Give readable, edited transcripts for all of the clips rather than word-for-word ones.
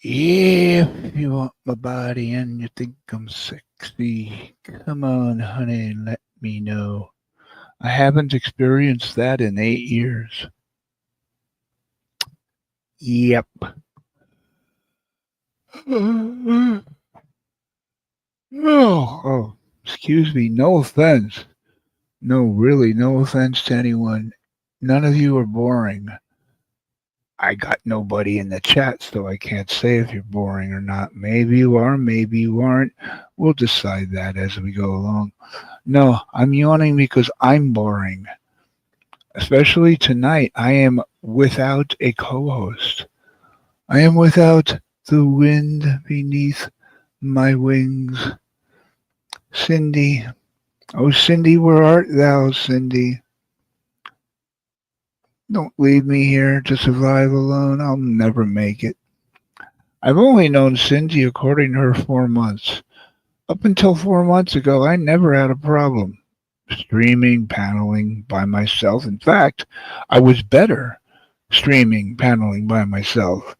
If you want my body and you think I'm sexy, come on, honey, and let me know. I haven't experienced that in 8 years. Yep. Oh, oh, excuse me. No offense. No, really, no offense to anyone. None of you are boring. I got nobody in the chat, so I can't say if you're boring or not. Maybe you are, maybe you aren't. We'll decide that as we go along. No, I'm yawning because I'm boring. Especially tonight, I am without a co host. I am without the wind beneath my wings. Cindy. Oh, Cindy, where art thou, Cindy? Don't leave me here to survive alone. I'll never make it. I've only known Cindy according to her 4 months. Up until 4 months ago, I never had a problem streaming, paneling by myself. In fact, I was better streaming, paneling by myself.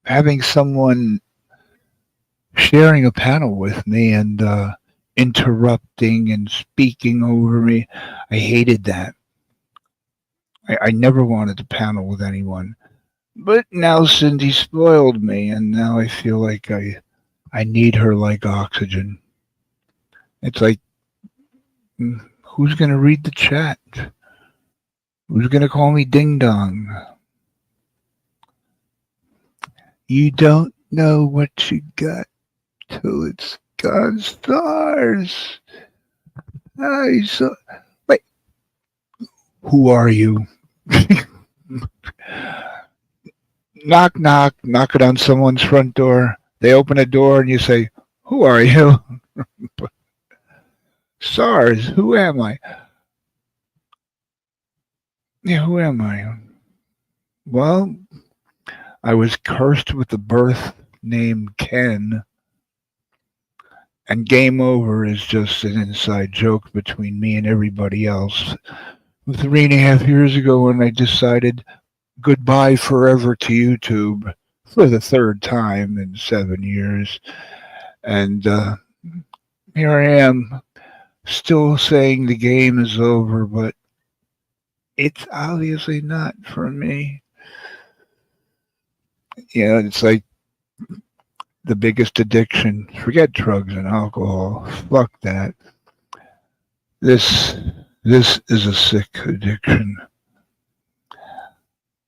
Having someone sharing a panel with me and interrupting and speaking over me, I hated that. I never wanted to panel with anyone. But now Cindy spoiled me, and now I feel like I need her like oxygen. It's like, who's going to read the chat? Who's going to call me ding dong? You don't know what you got till it's gone stars. I saw. Wait, who are you? Knock, knock, knock it on someone's front door. They open a door and you say, who are you? SARS, who am I? Yeah, who am I? Well, I was cursed with a birth named Ken, and game over is just an inside joke between me and everybody else. 3.5 years ago, when I decided goodbye forever to YouTube for the third time in 7 years, and here I am, still saying the game is over, but it's obviously not for me. Yeah, it's like the biggest addiction. Forget drugs and alcohol. Fuck that. This this is a sick addiction.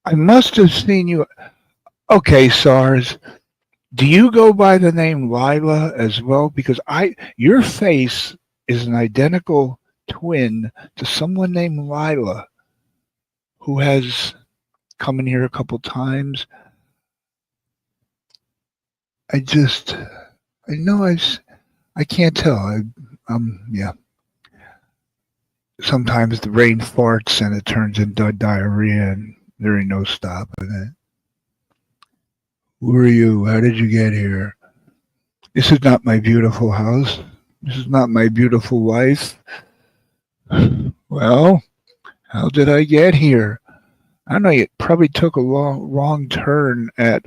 I must have seen you. Okay, SARS. Do you go by the name Lila as well? Because your face is an identical twin to someone named Lila who has come in here a couple times. I know I can't tell. Yeah. Sometimes the rain farts and it turns into diarrhea, and there ain't no stopping it. Who are you? How did you get here? This is not my beautiful house. This is not my beautiful wife. Well, how did I get here? I don't know. It probably took a wrong turn at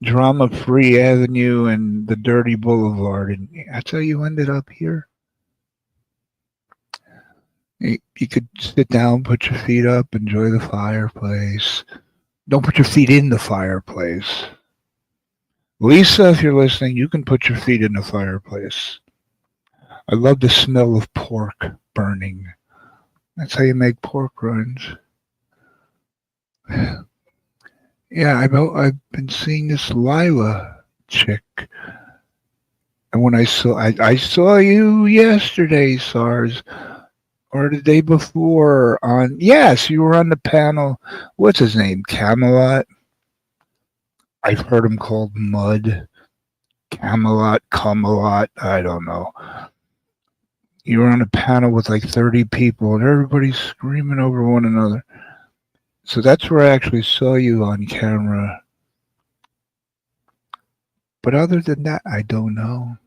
Drama Free Avenue and the Dirty Boulevard, and that's how you ended up here. You could sit down, put your feet up, enjoy the fireplace. Don't put your feet in the fireplace. Lisa, if you're listening, you can put your feet in the fireplace. I love the smell of pork burning. That's how you make pork rinds. Yeah, I've been seeing this Lila chick, and when I saw you yesterday, SARS, or the day before on. Yes, you were on the panel. What's his name? Camelot. I've heard him called Mud. Camelot, Camelot. I don't know. You were on a panel with like 30 people, and everybody's screaming over one another. So that's where I actually saw you on camera. But other than that, I don't know.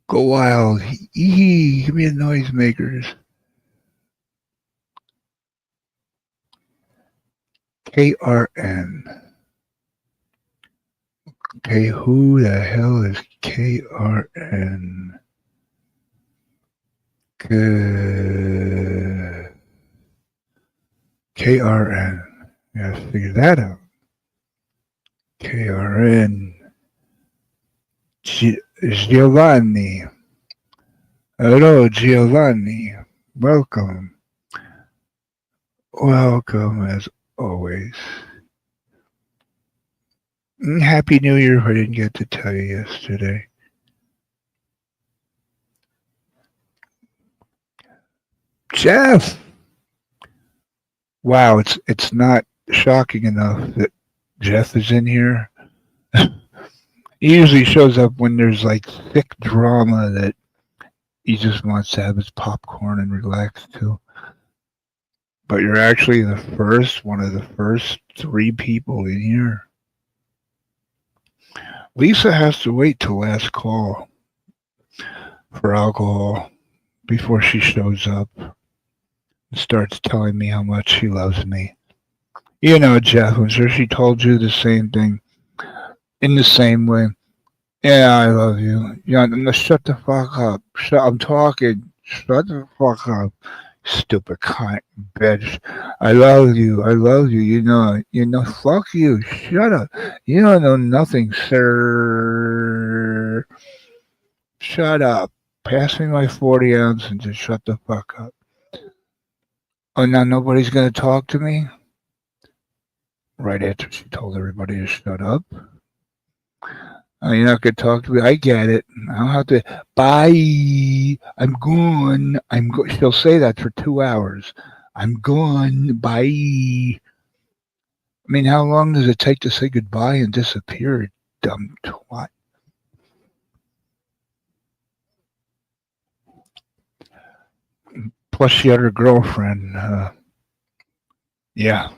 Go wild. Give me the noisemakers. KRN. Okay, who the hell is KRN? KRN. Gotta figure that out. KRN. Giovanni. Hello, Giovanni. Welcome. Welcome as always. Happy New Year if I didn't get to tell you yesterday. Jeff! Wow, it's not shocking enough that Jeff is in here. He usually shows up when there's like thick drama that he just wants to have his popcorn and relax to. But you're actually one of the first 3 people in here. Lisa has to wait till last call for alcohol before she shows up and starts telling me how much she loves me. You know, Jeff, I'm sure she told you the same thing in the same way. Yeah, I love you. Yeah, shut the fuck up. I'm talking. Shut the fuck up. Stupid cunt, bitch. I love you. I love you. You know, fuck you. Shut up. You don't know nothing, sir. Shut up. Pass me my 40 ounce and just shut the fuck up. Oh, now nobody's going to talk to me? Right after she told everybody to shut up. Oh, you're not going to talk to me? I get it. I don't have to. Bye. I'm gone. She'll say that for 2 hours. I'm gone. Bye. I mean, how long does it take to say goodbye and disappear, dumb twat? Plus, she had her girlfriend. Yeah,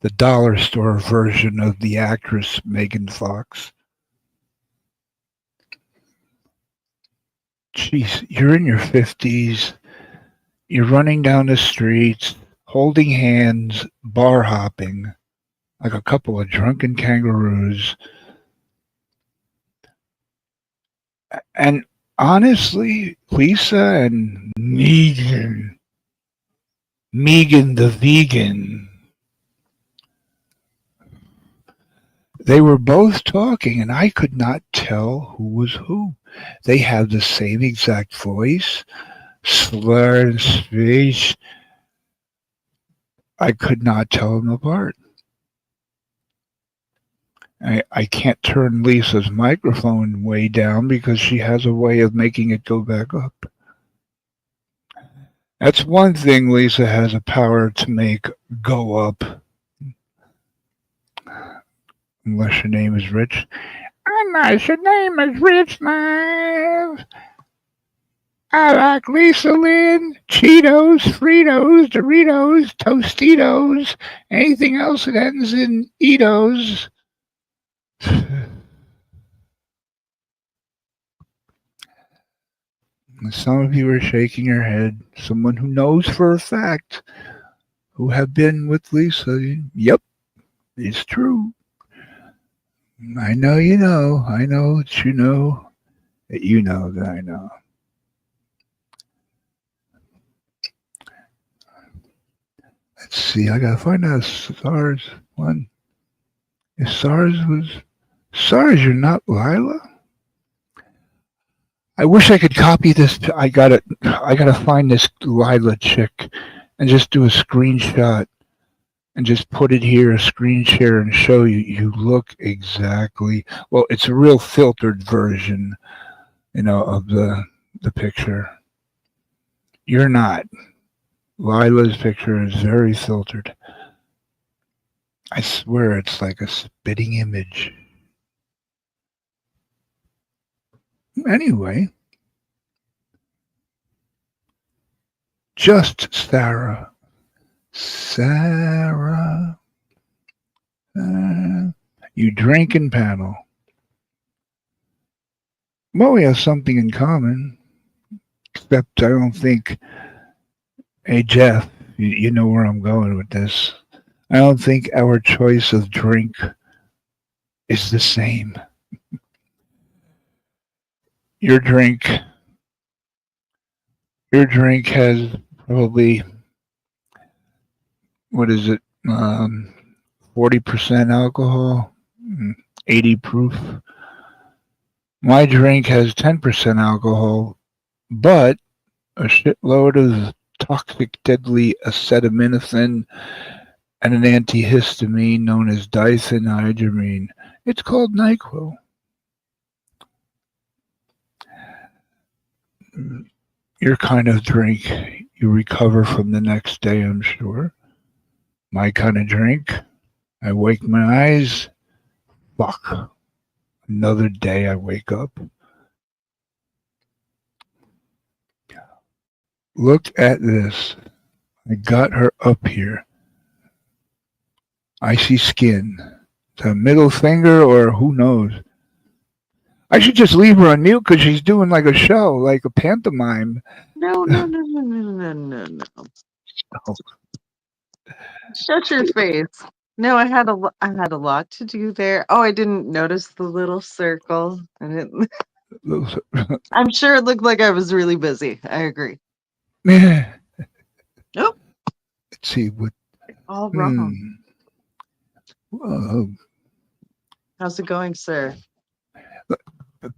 the dollar store version of the actress Megan Fox. Jeez, you're in your 50s. You're running down the streets, holding hands, bar hopping, like a couple of drunken kangaroos. And honestly, Lisa and Megan the vegan, they were both talking, and I could not tell who was who. They have the same exact voice, slurred speech. I could not tell them apart. I can't turn Lisa's microphone way down because she has a way of making it go back up. That's one thing Lisa has a power to make go up. Unless your name is Rich. Unless your name is Rich Knives. I like Lisa Lynn, Cheetos, Fritos, Doritos, Tostitos, anything else that ends in Eatos. Some of you are shaking your head. Someone who knows for a fact, who have been with Lisa. Yep, it's true. I know you know. I know that you know that you know that I know. Let's see. I gotta find out SARS one. If SARS was SARS, you're not Lila. I wish I could copy this. I gotta find this Lila chick and just do a screenshot and just put it here, a screen share, and show you. You look exactly. Well, it's a real filtered version, of the picture. You're not. Lila's picture is very filtered. I swear it's like a spitting image. Anyway, just Sarah. Sarah. You drinking panel. Well, we have something in common. Except I don't think. Hey, Jeff, you know where I'm going with this. I don't think our choice of drink is the same. Your drink, your drink has probably what is it? 40% alcohol, 80 proof. My drink has 10% alcohol, but a shitload of toxic, deadly acetaminophen and an antihistamine known as diphenhydramine. It's called NyQuil. Your kind of drink, you recover from the next day, I'm sure. My kind of drink, I wake my eyes, fuck. Another day I wake up. Look at this. I got her up here. I see skin. The middle finger, or who knows? I should just leave her on mute because she's doing like a show, like a pantomime. No, no, no, no, no, no, no, no. Oh, Shut your face. No, I had a lot to do there. Oh, I didn't notice the little circle. I didn't, those- I'm sure it looked like I was really busy. I agree. yeah. Nope, Let's see what. all wrong. Hmm. Uh, How's it going, sir?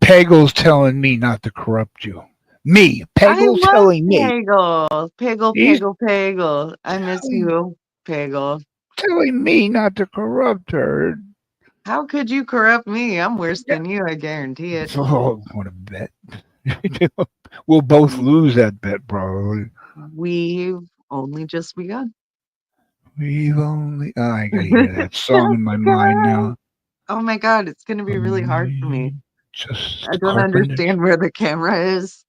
Pagel's telling me not to corrupt you. Me. I Pagel's love telling me. Pagel. Pagel, He's Pagel, Pagel. I miss telling, you, Pagel. telling me not to corrupt her. How could you corrupt me? I'm worse Yeah. than you, I guarantee it. Oh, what a bet. We'll both W- lose that bet, probably. We've only just begun. We've only. Oh, I gotta hear that song in my mind now. Oh my god, it's gonna be really hard for me. Only I just don't carpenters. understand where the camera is.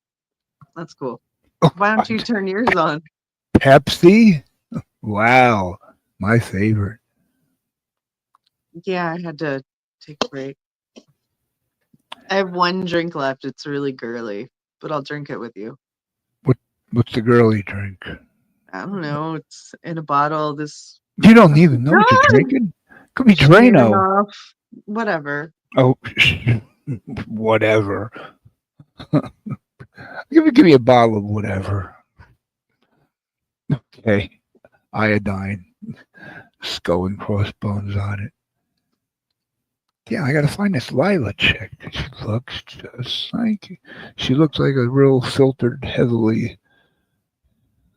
That's cool. Oh, Why don't you turn yours on? Pepsi? Wow, my favorite. Yeah, I had to take a break. I have one drink left. It's really girly, but I'll drink it with you. What? What's the girly drink? I don't know. It's in a bottle. This You don't oh even know what you're my god, drinking. Could be Drano. Smirnoff. Whatever. Oh, whatever. Give me a bottle of whatever. Okay, iodine, skull and crossbones on it. Yeah, I gotta find this Lila chick. She looks just like she looks like a real filtered, heavily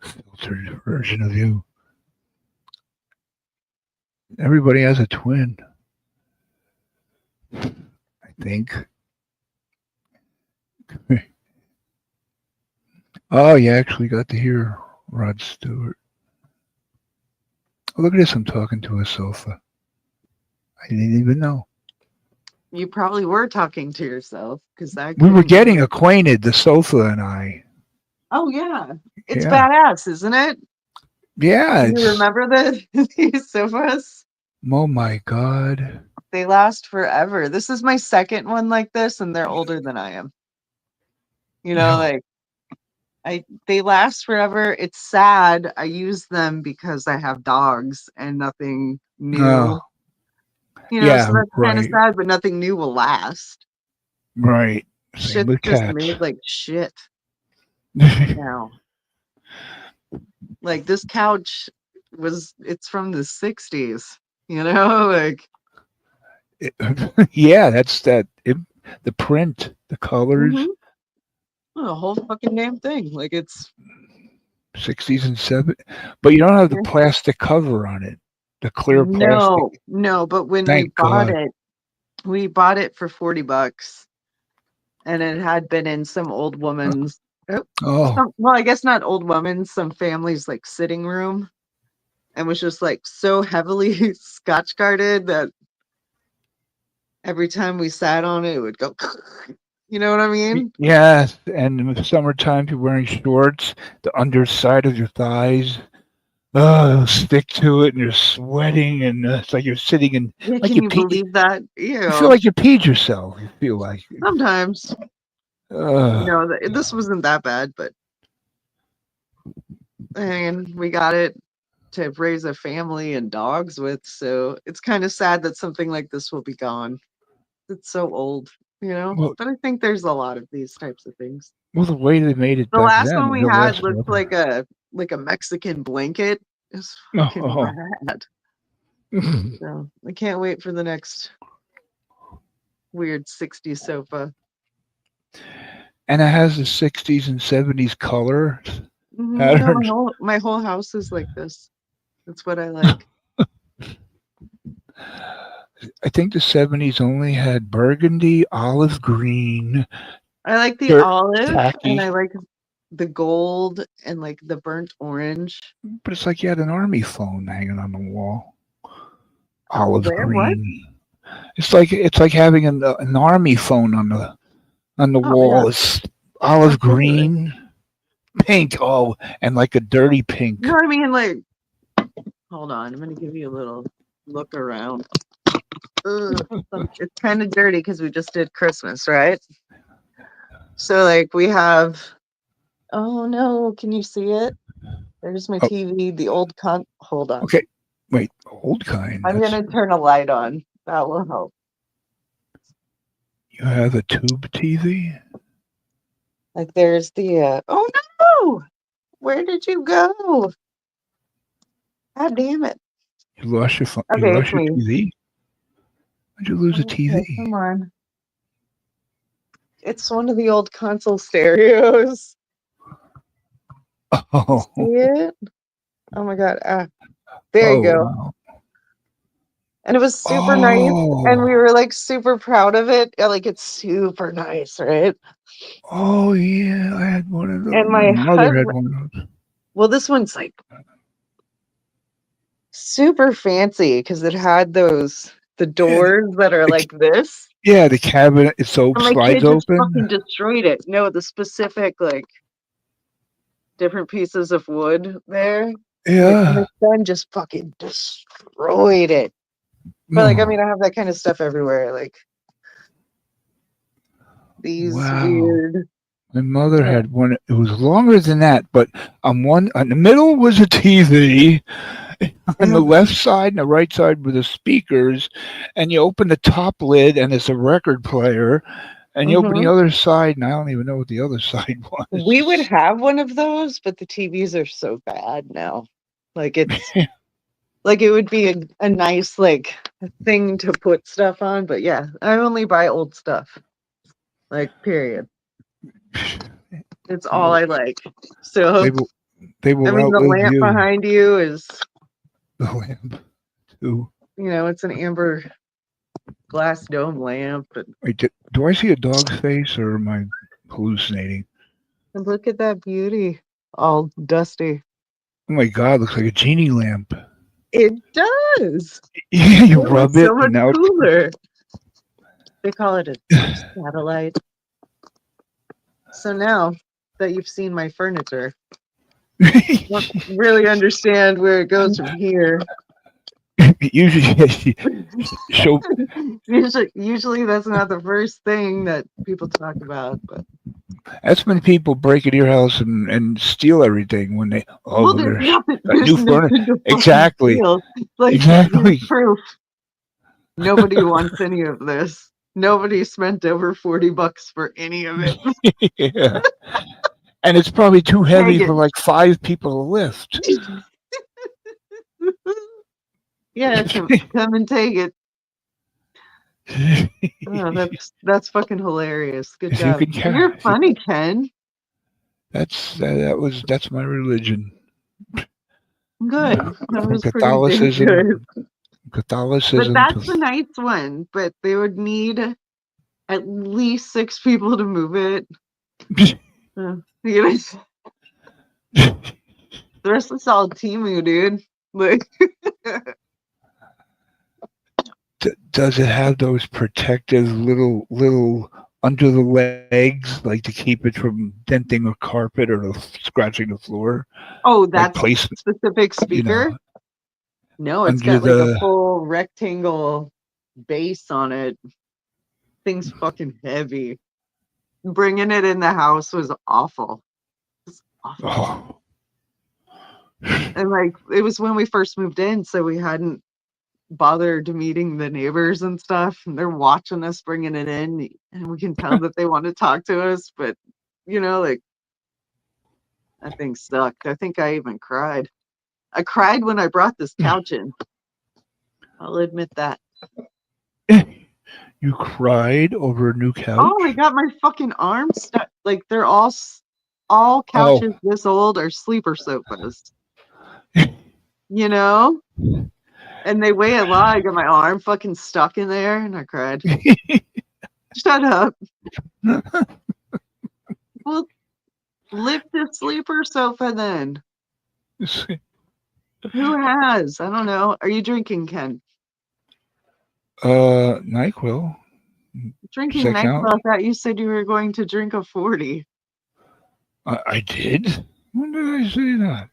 filtered version of you. Everybody has a twin, I think. Oh, you actually got to hear Rod Stewart. Oh, look at this! I'm talking to a sofa. I didn't even know. You probably were talking to yourself because that We were couldn't be getting it. acquainted, the sofa and I. Oh yeah, it's Yeah, badass, isn't it? yeah. Do you It's remember these sofas? oh my god. They last forever. This is my second one like this, and they're older than I am. You know, No. like they last forever. It's sad. I use them because I have dogs and nothing new. Oh, You know, yeah. so that's kind of Right. sad, but nothing new will last. Right. Same Shit's with just cats. made like shit now. Like this couch it's from the 60s, you know? Like Yeah, that's that. The print, the colors, mhm, the whole fucking damn thing. Like it's 60s and 70s. But you don't have the yeah. plastic cover on it, the clear plastic. No, no, but when Thank God. we bought it for 40 bucks and it had been in some old woman's oh, Oh, well, I guess not old woman's, some family's like sitting room and was just like so heavily scotch guarded that every time we sat on it, it would go, you know what I mean? yes. And in the summertime, you're wearing shorts, the underside of your thighs. Oh, it'll stick to it, and you're sweating, and it's like you're sitting in, Yeah, like can you you pee. believe that? You feel Ew. like you peed yourself. You feel like, Sometimes, uh, this wasn't that bad, but and we got it. to raise a family and dogs with. So it's kind of sad that something like this will be gone. It's so old, you know? Well, But I think there's a lot of these types of things. well, the way they made it The back last then, one we it'll had last looked forever. like a Mexican blanket. It was fucking Oh, rad. oh. So I can't wait for the next weird 60s sofa. And it has the 60s and 70s color No, patterns. my whole house is like this. That's what I like. I think the 70s only had burgundy, olive green, I like the dirt, olive and I tacky. like the gold and like the burnt orange. But it's like you had an army phone hanging on the wall. Olive Where? What? green. It's like having an army phone on the Oh yeah, wall. It's olive absolutely. green, pink. Oh, and like a dirty No, pink. I mean like hold on, I'm gonna give you a little look around. Ugh, it's kind of dirty because we just did Christmas, right? So like we have oh no, can you see it? There's my Oh, TV, the old hold on. okay. Wait, old kind. I'm That's gonna turn a light on. That will help. you have a tube TV. Like there's the oh no! Where did you go? God damn it. You lost your phone. You Okay, it's lost your me. TV. Why'd you lose a Okay, TV? come on. It's one of the old console stereos. You see Oh, it? Oh my god. There you oh go. wow. And it was super nice. And we Oh, were like super proud of it. Like it's super nice, right? oh yeah. I had one of those. And My my mother husband, had one of those. well, this one's like super fancy because it had the Yeah, doors that are the, like this. yeah. The cabinet itself And my slides kid just fucking open. destroyed it. No, the specific like different pieces of wood there. And my Yeah. son just fucking destroyed it. But like, I mean, Oh, I have that kind of stuff everywhere. Like these wow. weird. My mother Yeah. had one. It was longer than that, but on the middle was a TV. On the left side and the right side were the speakers, and you open the top lid and it's a record player, and you open the Hmm. other side and I don't even know what the other side We would was. have one of those, but the TVs are so bad now. Like it's like it would be a nice like thing to put stuff on, but yeah, I only buy old stuff. Like period. It's all Well, I like. So they will they I will mean the outlive lamp you. behind you is The lamp too. it's an amber glass dome lamp. Wait, do I see a dog's face or am I hallucinating? And look at that beauty. All dusty. Oh my god, looks like a genie lamp. It does. Yeah, you It rub looks so it and much now cooler. They call it a satellite. So now that you've seen my furniture, you don't it's really understand where it goes from here. usually show. Usually that's not the first thing that people talk about, but That's when people break into your house and steal everything. When they well, look at this, got there's new furniture. nothing to fucking Exactly, steal. Like here's exactly. proof. Nobody wants any of this. Nobody spent over $40 for any of it. Yeah, and it's probably too heavy Take for it. like 5 people to lift. Yeah, come and take it. Oh, that's fucking hilarious. Good If you job. can, You're funny, Ken. that's my religion. Good. That From was pretty damn Catholicism, good. But Catholicism to that's a nice one. But they would need at least 6 people to move it. You know, the rest is all Timu, dude. Like, does it have those protective little under the legs, like to keep it from denting a carpet or scratching the floor, oh, like that's placement? specific You know, speaker. No, it's under got like a the full rectangle base on it. Thing's fucking heavy. Bringing it in the house was awful. It's awful. oh, And like it was when we first moved in, so we hadn't bothered meeting the neighbors and stuff. And they're watching us bringing it in, and we can tell that they want to talk to us, but like that thing sucked. I think I even cried. I cried when I brought this couch in. I'll admit that. You cried over a new Oh, I couch? got my fucking arms stuck. Like they're all Oh, couches this old are sleeper sofas, you know? And they weigh a lot. I got my arm fucking stuck in there and I cried. Shut up. Well, lift the sleeper sofa then. Who has? I don't know. Are you drinking, Ken? NyQuil. Does Drinking that count? NyQuil. I thought you said you were going to drink a 40. I did. When did I say that?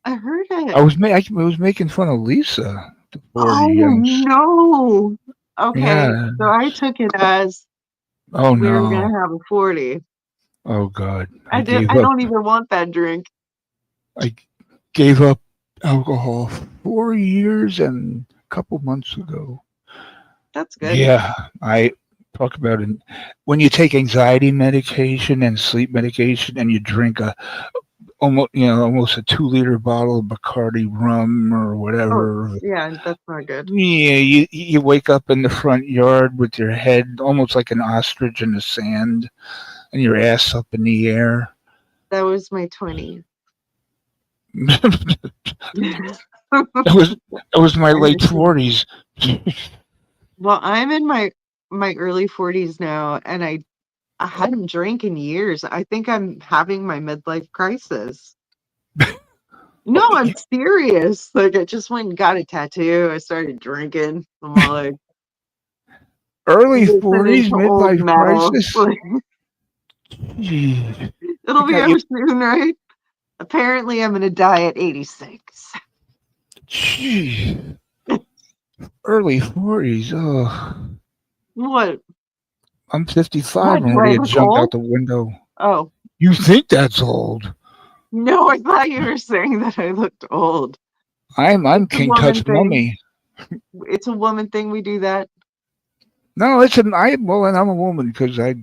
I heard I it. was I was making fun of Lisa, the 40 Oh ounce. no. Okay, Yeah. so I took it as Oh we were no. gonna have a 40. Oh God. I did. I don't even want that drink. I gave up alcohol 4 years and a couple months ago. That's good. Yeah, I talk about it. When you take anxiety medication and sleep medication, and you drink almost a 2 liter bottle of Bacardi rum or Oh, whatever. yeah, that's not good. Yeah, you wake up in the front yard with your head almost like an ostrich in the sand, and your ass up in the air. That was my 20s. that I was my late understand. 40s. Well, I'm in my early 40s now, and I hadn't drank in years. I think I'm having my midlife crisis. No, I'm serious. Like I just went and got a tattoo. I started drinking. I'm all like Early listening 40s, to old midlife metal. crisis. Like Jeez, I it'll be got you. over soon, right? Apparently, I'm gonna die at 86. Jeez, early 40s. Oh, What? I'm 55 What? and Do I ready to look jump out old? the window. Oh You think that's old? no, I thought you were saying that I looked old. I'm It's a King woman Tut's thing. mummy. It's a woman thing. We do that. No, it's an I. Well, and I'm a woman because I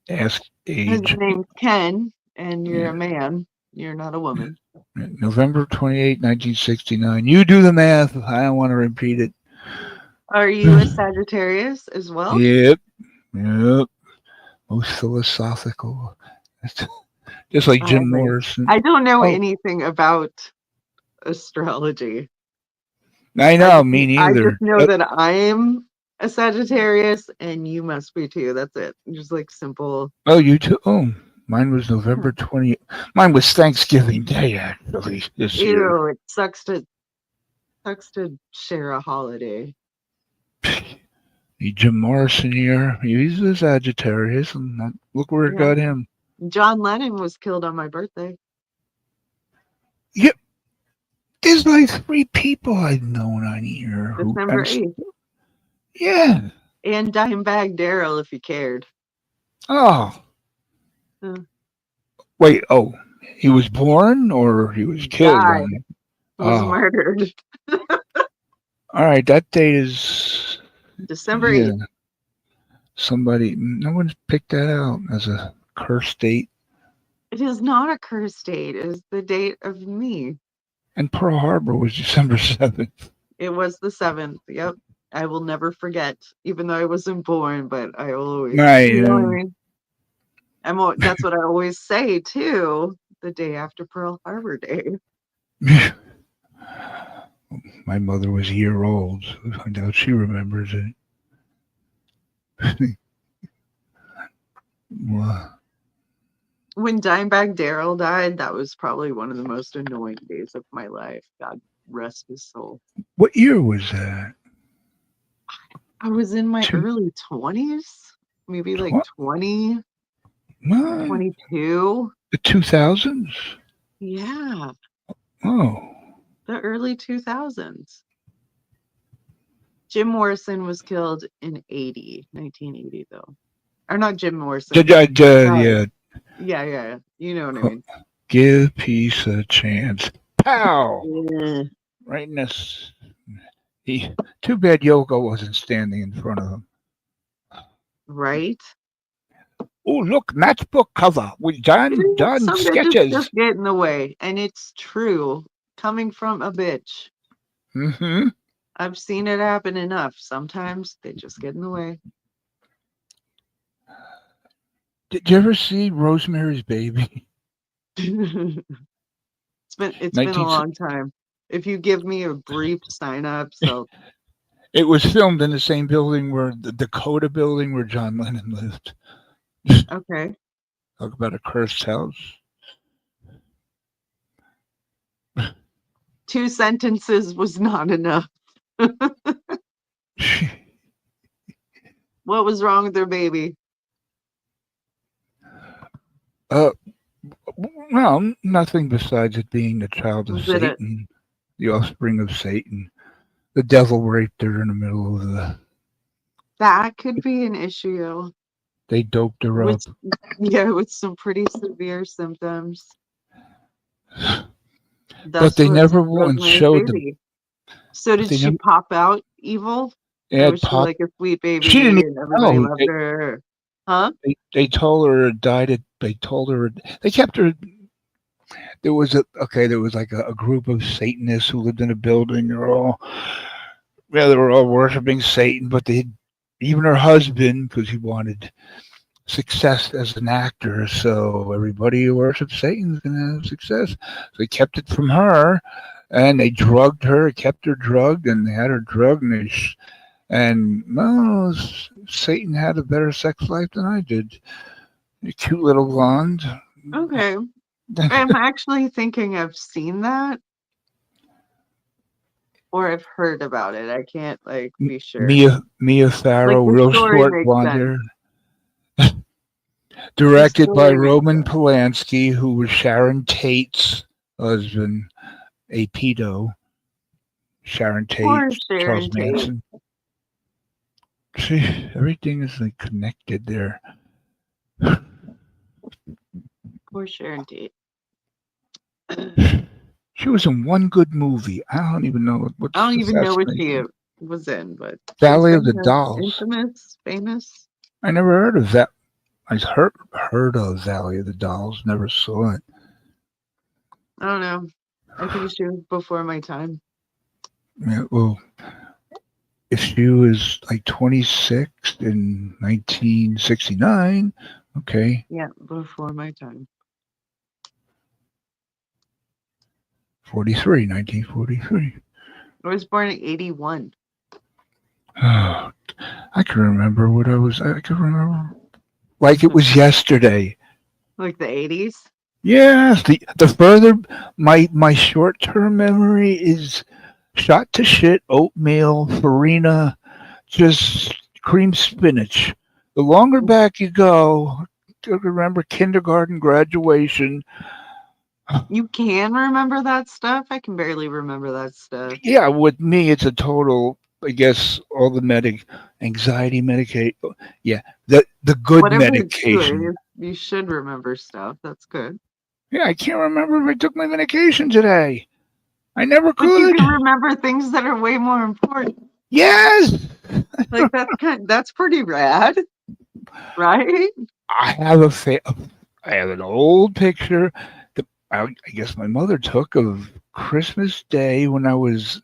ask His age. name's Ken, and you're Yeah, a man. You're not a yeah. woman. November 28, 1969. You do the math. I don't want to repeat it. Are you a Sagittarius as well? Yep, yep. Most philosophical. Just like I Jim agree. Morrison. I don't know Oh, anything about astrology. I I know, just me I just neither. know that I am a Sagittarius and you must be too. That's it. Just like simple. Oh, you too. Oh, mine was Yeah. November 20. Mine was Thanksgiving Day, actually, this year. Ew, it sucks to share a holiday. The Jim Morrison year. He's a Sagittarius, and look where it Yeah. got him. John Lennon was killed on my birthday, Yeah, there's like three people I've known on here who. December 8th. Yeah. And Dimebag Daryl, if you cared. Oh, Uh, wait. Oh, he was born or he was killed Died, on. was Oh, murdered. all right. That date is. December Yeah. 8th. Somebody. No one's picked that out as a cursed date. It is not a cursed date. It is the date of me. And Pearl Harbor was December 7th. It was the 7th. Yep. I will never forget, even though I wasn't born, but I will always, Right. you know what I mean? That's what I always say too, the day after Pearl Harbor Day. My mother was a year old. So I doubt she remembers it. Well, When Dimebag Daryl died, that was probably one of the most annoying days of my life. God rest his soul. what year was that? I was in my Two, early 20s, maybe like tw- 20, what? 22. The 2000s? Yeah, Oh. the early 2000s. Jim Morrison was killed in 1980 though. Or not Jim Morrison. Yeah. Yeah, yeah, yeah. You know what I mean. Give peace a chance. Pow! Yeah, Right in this. He, too bad Yoko wasn't standing in front of him. right? Oh, look, matchbook cover with John Some bitches just sketches. get in the way, and it's true. Coming from a bitch. Mm-hmm. I've seen it happen enough. Sometimes they just get in the way. Did you ever see Rosemary's Baby? It's been a 19, long time. If you give me a brief sign up, so it was filmed in the same building where the Dakota building where John Lennon lived. okay. Talk about a cursed house. Two sentences was not enough. What was wrong with their baby? uh, well, nothing besides it being the child of Was it a Satan, the offspring of Satan. The devil raped her in the middle of the. that could be an issue They doped her with up. yeah, with some pretty severe symptoms. But Thus they was never once Rosemary's showed the. Baby. So But did they she never. pop out evil? They Or had was she pop. like a sweet She didn't baby even and everybody know. loved her? Huh? They told her it died. They told her they kept her. There was a okay. There was like a group of Satanists who lived in a building. They're all yeah. They were all worshiping Satan, but they even her husband because he wanted success as an actor. So everybody who worships Satan is going to have success. So they kept it from her, and they drugged her, kept her drugged, and they had her drugged, and and no, Satan had a better sex life than I did. A cute little blonde. Okay. I'm actually thinking I've seen that or I've heard about it. I can't like be sure. Mia Like Farrow, the real story short makes blonde sense. hair. The Directed by story makes Roman sense. Polanski, who was Sharon Tate's husband, a pedo. Sharon Tate, Poor Charles Sharon Tate. Manson. See, everything is like connected there. Poor Sharon Tate. She was in one good movie. I don't even know I what's don't even know what she assassination. was in, but she's Valley of the famous, Dolls. infamous, famous. I never heard of that. I heard of Valley of the Dolls. Never saw it. I don't know. I think she was before my time. Yeah, well, if she was like 26 in 1969, okay, Yeah, before my time. 43, 1943. I was born in 81. Oh, I can remember what I was. I can remember like it was yesterday. Like the 80s. Yes, the further my short term memory is shot to shit, oatmeal, farina, just cream spinach. The longer back you go, I remember kindergarten graduation. You can remember that stuff? I can barely remember that stuff. Yeah, with me, it's a total. I guess all the anxiety medicate. Yeah, the good Whatever it's medication. doing, you should remember stuff. That's good. Yeah, I can't remember if I took my medication today. I never But you could. can remember things that are way more important. Yes, Like that's pretty rad, right? I have I have an old picture that I guess my mother took of Christmas Day when I was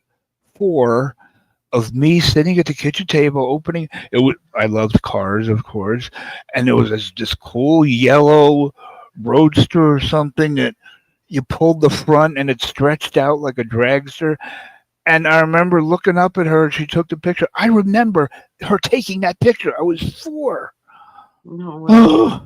4 of me sitting at the kitchen table opening it. I loved cars, of course, and there was this cool yellow roadster or something that you pulled the front and it stretched out like a dragster. And I remember looking up at her. She took the picture. I remember her taking that picture. I was 4. No way. yeah,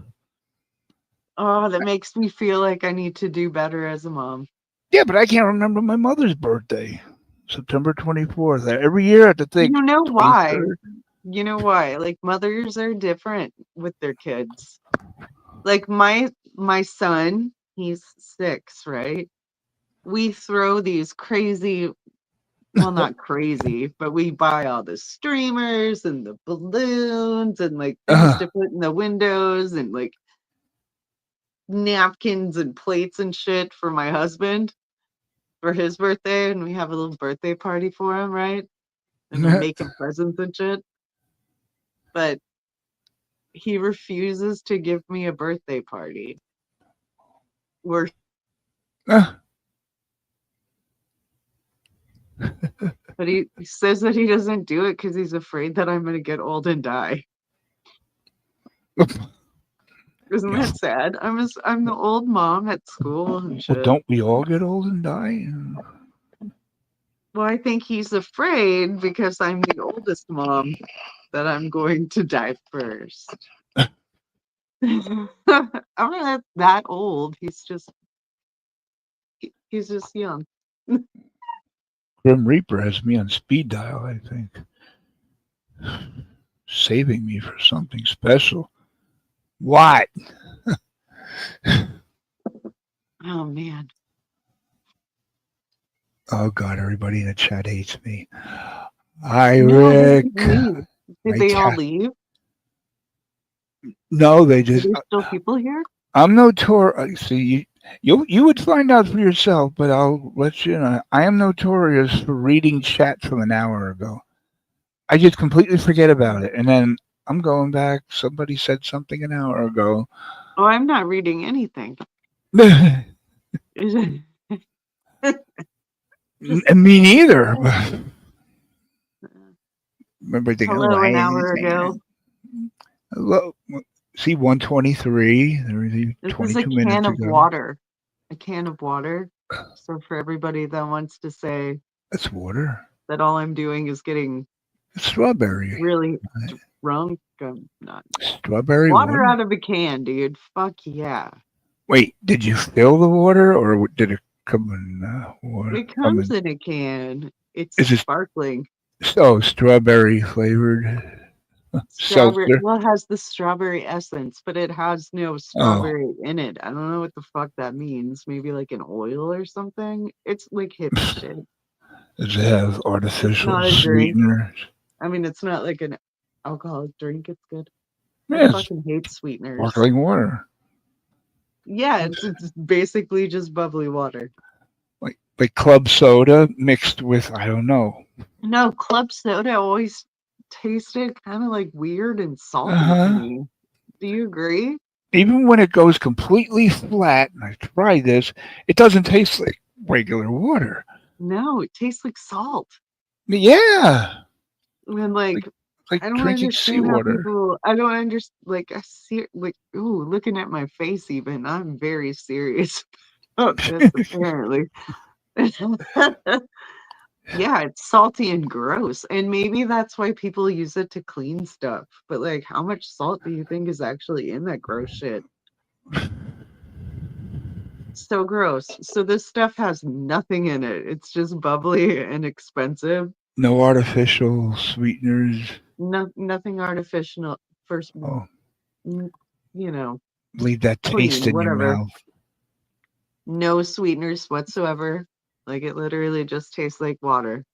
Oh, that makes me feel like I need to do better as a mom. but I can't remember my mother's birthday. September 24th. Every year I have to think You know why? 23rd. You know why? Like mothers are different with their kids. Like my son, he's 6, right? We throw these crazy, well, not crazy, but we buy all the streamers and the balloons and like things Uh, to put in the windows and like napkins and plates and shit for my husband for his birthday, and we have a little birthday party for him, right? And I'm making presents and shit. But he refuses to give me a birthday party. Where But he says that he doesn't do it because he's afraid that I'm gonna get old and die. Isn't Yeah. that sad? I'm the old mom at school and Well, shit. don't we all get old and die? Well, I think he's afraid because I'm the oldest mom that I'm going to die first. I'm not that old. He's just young. Grim Reaper has me on speed dial, I think, saving me for something special. What? Oh man. Oh God! Everybody in the chat hates me. Hi, No, they Rick. didn't leave. Did My they all cat. leave? No, they Are just. there still people here? I'm notorious. See, you would find out for yourself, but I'll let you know. I am notorious for reading chat from an hour ago. I just completely forget about it, and then I'm going back. Somebody said something an hour ago. Oh, I'm not reading anything. Me Just neither. Remember thinking, oh, hello I an ain't hour ago. saying hello. See, 123. There was This is a 22 can minutes of ago. water. A can of water. So for everybody that wants to say That's water. that all I'm doing is getting It's strawberry. really drunk, I'm not. Strawberry Water water. out of a can, dude. Fuck yeah. Wait, did you fill the water, or did it come in water? It Come comes in? in a can. It's Is it sparkling. strawberry flavored Strawberry. seltzer? Well, it has the strawberry essence, but it has no Oh, strawberry in it. I don't know what the fuck that means. Maybe like an oil or something. It's like hippie shit. does it have It's artificial not a drink. sweeteners? I mean, it's not like an alcoholic drink. It's good. I Yes, fucking hate sweeteners. sparkling water. Yeah, it's basically just bubbly water. Like club soda mixed with I don't know. No, club soda always tasted kind of like weird and Uh salty to huh. me. Do you agree? Even when it goes completely flat, and I tried this, it doesn't taste like regular water. No, it tastes like salt. Yeah, And like like like I don't drinking understand how seawater. people. I don't understand. Like I see, like ooh, looking at my face. Even I'm very serious about this. Apparently, yeah, it's salty and gross, and maybe that's why people use it to clean stuff. But like, how much salt do you think is actually in that gross shit? So gross. So this stuff has nothing in it. It's just bubbly and expensive. No artificial sweeteners. No, nothing artificial. First, Oh, you know, leave that taste clean, in your whatever. mouth. No sweeteners whatsoever. Like it literally just tastes like water.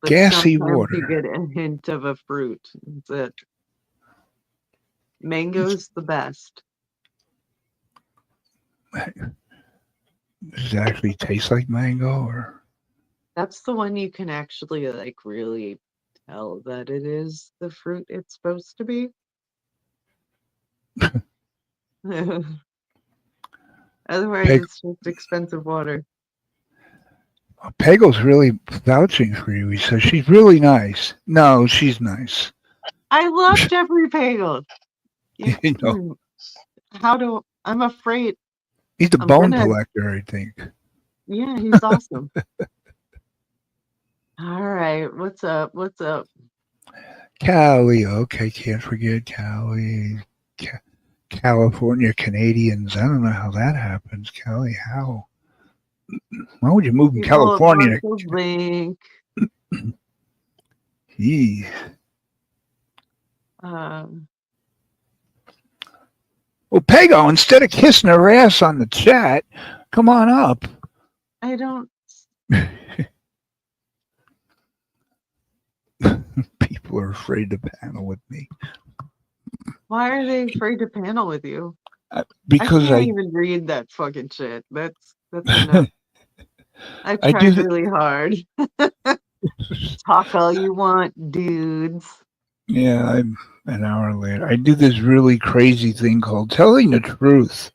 But Gassy sometimes you water. get a hint of a fruit. That's it. Mango's the best. Does it actually taste like mango or That's the one you can actually like really tell that it is the fruit it's supposed to be. Otherwise, Peg? it's just expensive water. Pagel's really vouching for you. He says she's really nice. No, she's nice. I love Jeffrey Pagel. Yeah. You know, How do I'm afraid he's the I'm bone gonna collector, I think. yeah, he's awesome. All right, what's up? What's up? Cali, okay, can't forget Cali. California Canadians. I don't know how that happens, Cali. How? Why would you move from People of California Marshall's Link. to? Gee. Um, Well, Pego, instead of kissing her ass on the chat, come on up. I don't. People are afraid to panel with me. Why are they afraid to panel with you? I because can't even read that fucking shit. That's enough. I I do tried really hard. Talk all you want, dudes. yeah, I'm an hour later. I do this really crazy thing called telling the truth.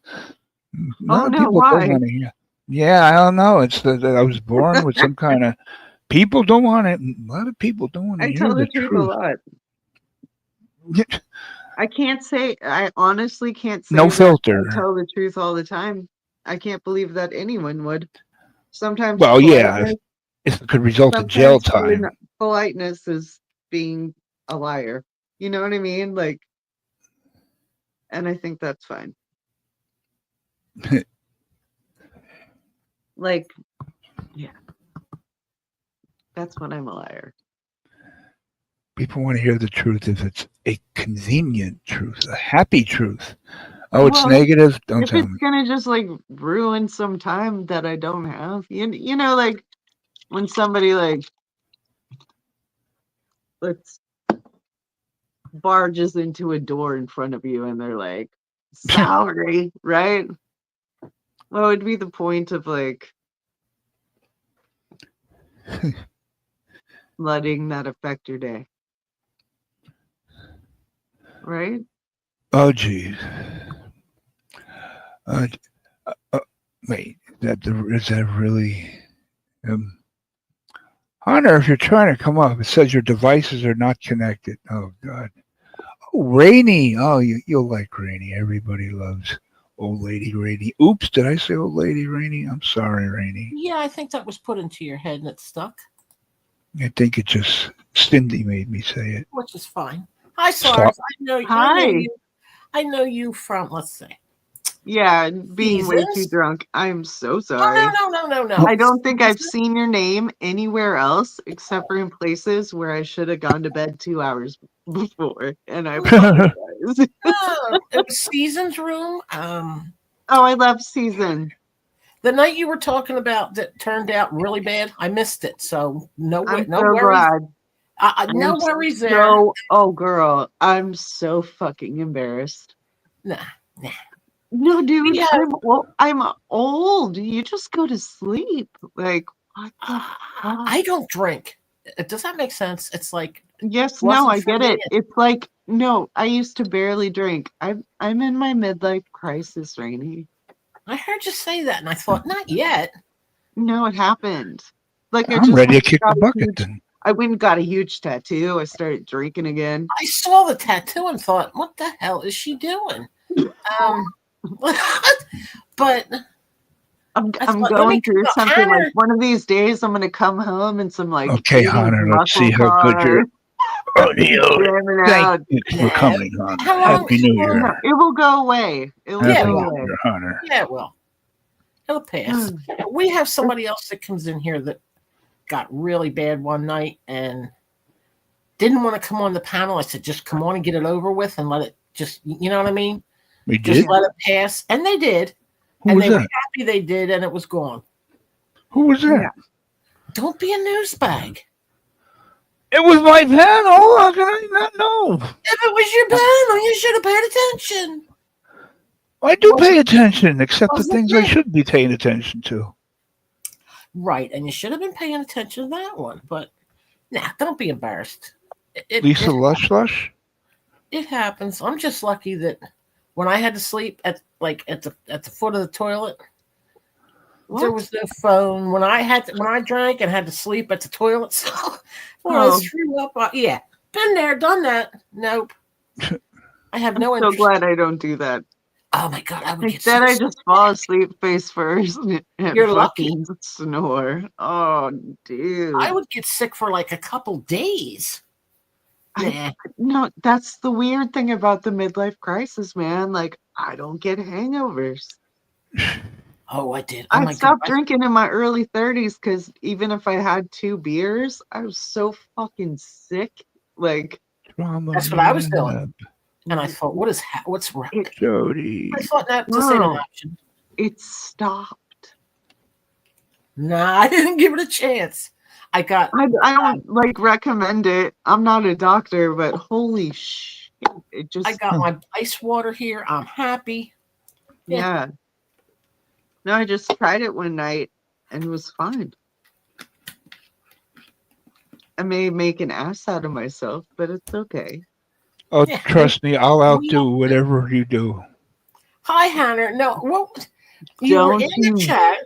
A Oh lot of no, people don't why? want to hear. Yeah, I don't know. It's that I was born with some kind of people don't want it. A lot of people don't want to I hear tell the the truth a truth. lot. I honestly can't No say that I filter. tell the truth all the time. I can't believe that anyone would. Sometimes Well, yeah, politeness, if it could result in jail sometimes time. politeness is being a liar. You know what I mean? Like, and I think that's fine. Like, yeah, that's when I'm a liar. People want to hear the truth if it's a convenient truth, a happy truth. Oh, it's Well, negative? Don't if tell it's me. gonna just like ruin some time that I don't have, you know, like when somebody like let's barges into a door in front of you and they're like, sorry, right? What would be the point of like letting that affect your day, right? Oh, geez. Uh, uh, wait, is that really? Um, Hunter, if you're trying to come up, it says your devices are not connected. Oh, God. Oh, Rainy. Oh, you'll like Rainy. Everybody loves old lady Rainy. Oops, did I say old lady Rainy? I'm sorry, Rainy. Yeah, I think that was put into your head and it stuck, I think it just Cindy made me say it. which is fine. Hi, Stop. Sars. I know Hi. you. I know you from. Let's see, Yeah, being way too seasons. drunk. I'm so Oh sorry. no. I don't think I've Seasons? seen your name anywhere else except for in places where I should have gone to bed 2 hours before, and I apologize. Oh, it was seasons room. Oh, I love season. The night you were talking about that turned out really bad. I missed it, so I'm no so worries. glad. I'm No worries there. so, oh girl, I'm so fucking embarrassed. Nah, nah. No, We dude, have. I'm old. You just go to sleep. Like, what the fuck? I don't drink. Does that make sense? It's like Yes, no, wasn't I for get me. it. It's like, no, I used to barely drink. I'm in my midlife crisis, Rainy. I heard you say that, and I thought, not yet. No, it happened. Like I I'm just ready to went and kick the got a bucket huge then. I went and got a huge tattoo. I started drinking again. I saw the tattoo and thought, what the hell is she doing? Um, but I I'm thought, let me going come through up. something like Hannah, one of these days I'm gonna come home in some like Okay, 80s Hunter, let's see muscle how good car, you're. Oh, Neil, jamming thank out. you for no. coming, Hunter. How I, long? Happy New How long? no, Year. it will go away. It will Yeah, Happy go New well, away. Year, Hunter. yeah, well, it'll pass. Hmm. We have somebody else that comes in here that got really bad one night and didn't want to come on the panel. I said, just come on and get it over with and let it just, you know what I mean? We Just did? Yeah. let it pass. And they did. Who And was they were that? happy they did, and it was gone. Who was Yeah. that? Don't be a news bag. It was my panel. How can I not know? If it was your panel, you should have paid attention. I do Was pay it? attention, except the Was it things I me? should be paying attention to. Right, and you should have been paying attention to that one. But nah, don't be embarrassed. Lisa Lush Lush? It happens. I'm just lucky that when I had to sleep at the foot of the toilet, there What? was no phone. When I drank and had to sleep at the toilet, so when I Oh, threw up, yeah, been there, done that. Nope, I have I'm no so interest. glad I don't do that. Oh my god, I would get so Instead, I sick. just fall asleep face first and You're lucky. fucking snore. Oh, I dude. would get sick for like a couple days. I Nah. no, that's the weird thing about the midlife crisis, man. Like, I don't get hangovers. Oh, I did. Oh I my god. stopped drinking in my early 30s because even if I had 2 beers, I was so fucking sick. Like, Trauma That's what I was doing. Lab. And I thought, what's wrong? it, Jody. I thought that this ain't an no, option. it stopped. Nah, I didn't give it a chance. I got I don't like recommend it. I'm not a doctor, but holy shit, it I just got my ice water here. I'm happy. Yeah. Yeah. No, I just tried it one night and it was fine. I may make an ass out of myself, but it's okay. Oh, Yeah. trust me, I'll We outdo don't- whatever you do. Hi, Hannah. No, what? You were Don't in the you chat.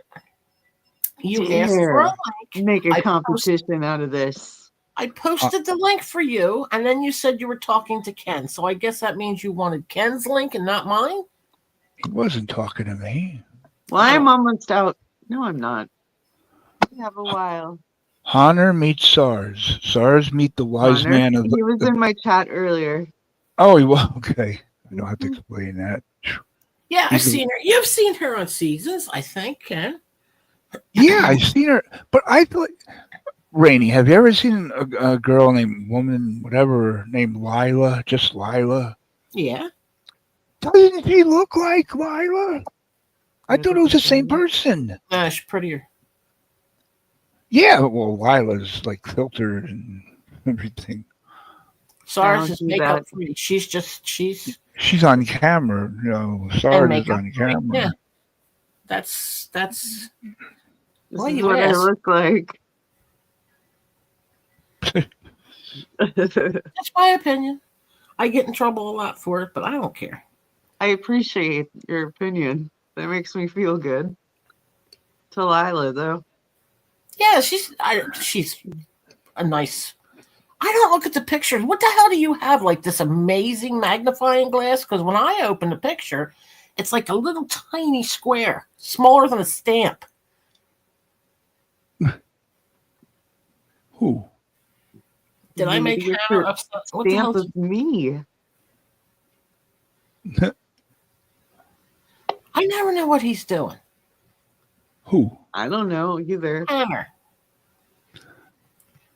You asked for a dare link. make a I competition out of this. I posted the link for you, and then you said you were talking to Ken. So I guess that means you wanted Ken's link and not mine. He wasn't talking to me. Well, I'm almost out. No, I'm not. We have a while. Honor meets SARS. SARS meet the wise Connor, man of he was the. in my chat earlier. Oh, he was okay. I don't have to Mhm. explain that. Yeah, I've He's a- seen her. You've seen her on Seasons, I think, Ken. Yeah, I've seen her, but I thought. Rainey, have you ever seen a girl named woman, whatever, named Lila? Just Lila. Yeah. Doesn't she look like Lila? I thought it was the same person. She's prettier. Yeah, well, Lila's like filtered and everything. SARS Don't is do makeup that. free. She's She's on camera. and SARS is makeup on free. camera. Yeah. That's This Well, is you what I asked. look like. that's my opinion. I get in trouble a lot for it, but I don't care. I appreciate your opinion. That makes me feel good. To Lila, though. Yeah, she's a nice. I don't look at the pictures. What the hell do you have? Like this amazing magnifying glass? Because when I open the picture, it's like a little tiny square, smaller than a stamp. Who? Did I make Maybe it's Hannah a upset? What the hell? stamp of me. I never know what he's doing. Who? I don't know either. Hammer.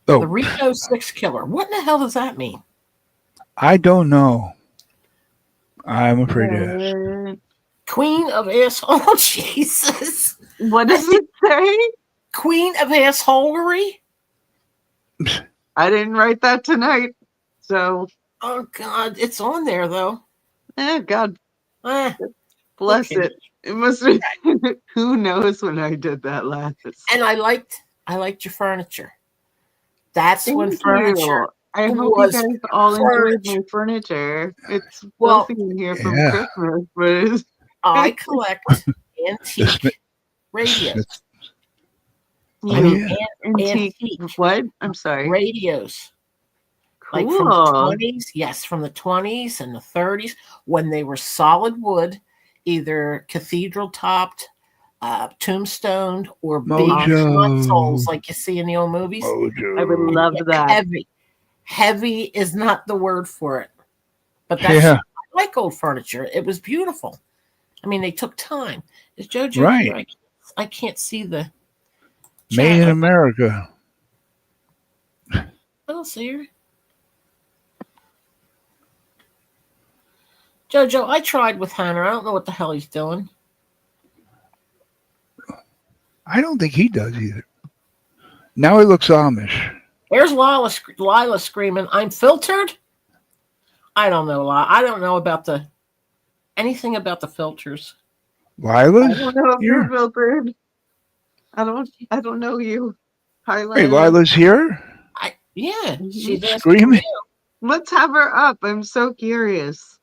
Oh, The Rico 6 killer. What in the hell does that mean? I don't know. I'm afraid to ask. What? Queen of asshole. Oh, Jesus. What does it say? Queen of assholery? I didn't write that tonight. So, Oh, God. It's on there, though. God Eh, bless Okay. it. It must be. Who knows when I did that last? and I liked your furniture. That's when Thank furniture. you. I hope you was guys all enjoyed my furniture. furniture. It's Well, filthy in here from Yeah. Christmas, but it's I collect The antique Smith- radios. Smith- you Oh, yeah. antique. Antique What? I'm sorry. radios. Like Cool. from the 20s, yes, from the 20s and the 30s, when they were solid wood, either cathedral topped, tombstoned, or big consoles Mojo. like you see in the old movies. Mojo. I would love that. Heavy. Heavy is not the word for it. But that's Yeah. I like old furniture. It was beautiful. I mean, they took time. Is JoJo Right. here? I can't see the Made chat. in America. I don't see her. JoJo, I tried with Hannah. I don't know what the hell he's doing. I don't think he does either. Now he looks Amish. There's Lila screaming, "I'm filtered." I don't know, Lila. I don't know about anything about the filters. I Lila's don't know if here. you're filtered. I don't know you. Hi, Wait, Lila. Lila's here? Yeah, Mhm. she's asking Screaming? you. Let's have her up. I'm so curious.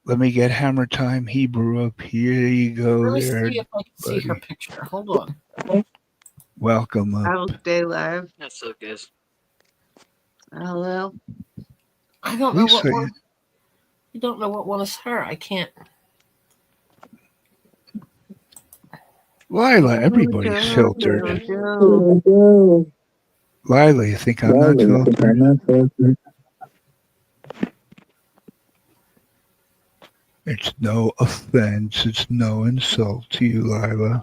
Let me get Hammer Time Hebrew up. Here you go Let me there. see if I can see her buddy. picture. Hold on. Welcome up. I'll stay live. That's up, guys. Hello. I don't know Please what say one. You don't know what one is her. I can't. Lila, everybody's Jojo, filtered. Jojo. Lila, you think I'm not filtered? It's no offense. It's no insult to you, Lila.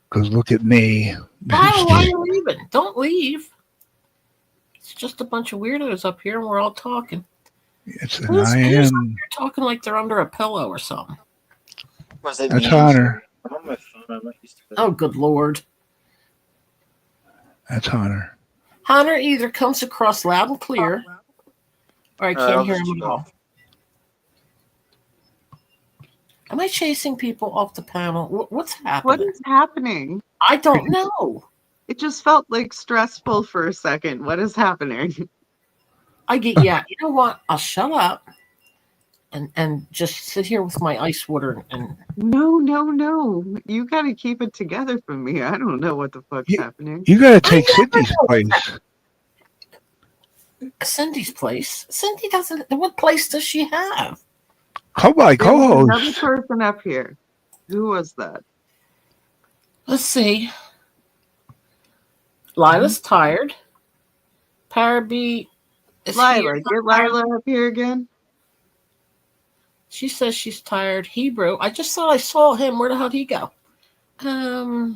Because look at me. Lila, why are you leaving? Don't leave. It's just a bunch of weirdos up here, and we're all talking. It's an Who's I up am. here talking like they're under a pillow or something? Was it That's me? Hunter. I'm on my phone. I'm not used to it. Oh, good lord. That's Hunter. Hunter either comes across loud and clear, or I can't I'll hear just him at go. all. Am I chasing people off the panel? What's What happening? is happening? I don't know. It just felt like stressful for a second. What is happening? Yeah. You know what? I'll shut up and just sit here with my ice water and No, no, no. You gotta keep it together for me. I don't know what the fuck's happening. You gotta I take never Cindy's know what's place. Cindy's place. Cindy doesn't. What place does she have? Come my There was another co-host. person up here. Who was that? Let's see. Lila's tired. Paraby is Lila. here. Get Lila up here again. She says she's tired. Hebrew. I just thought I saw him. Where the hell did he go? I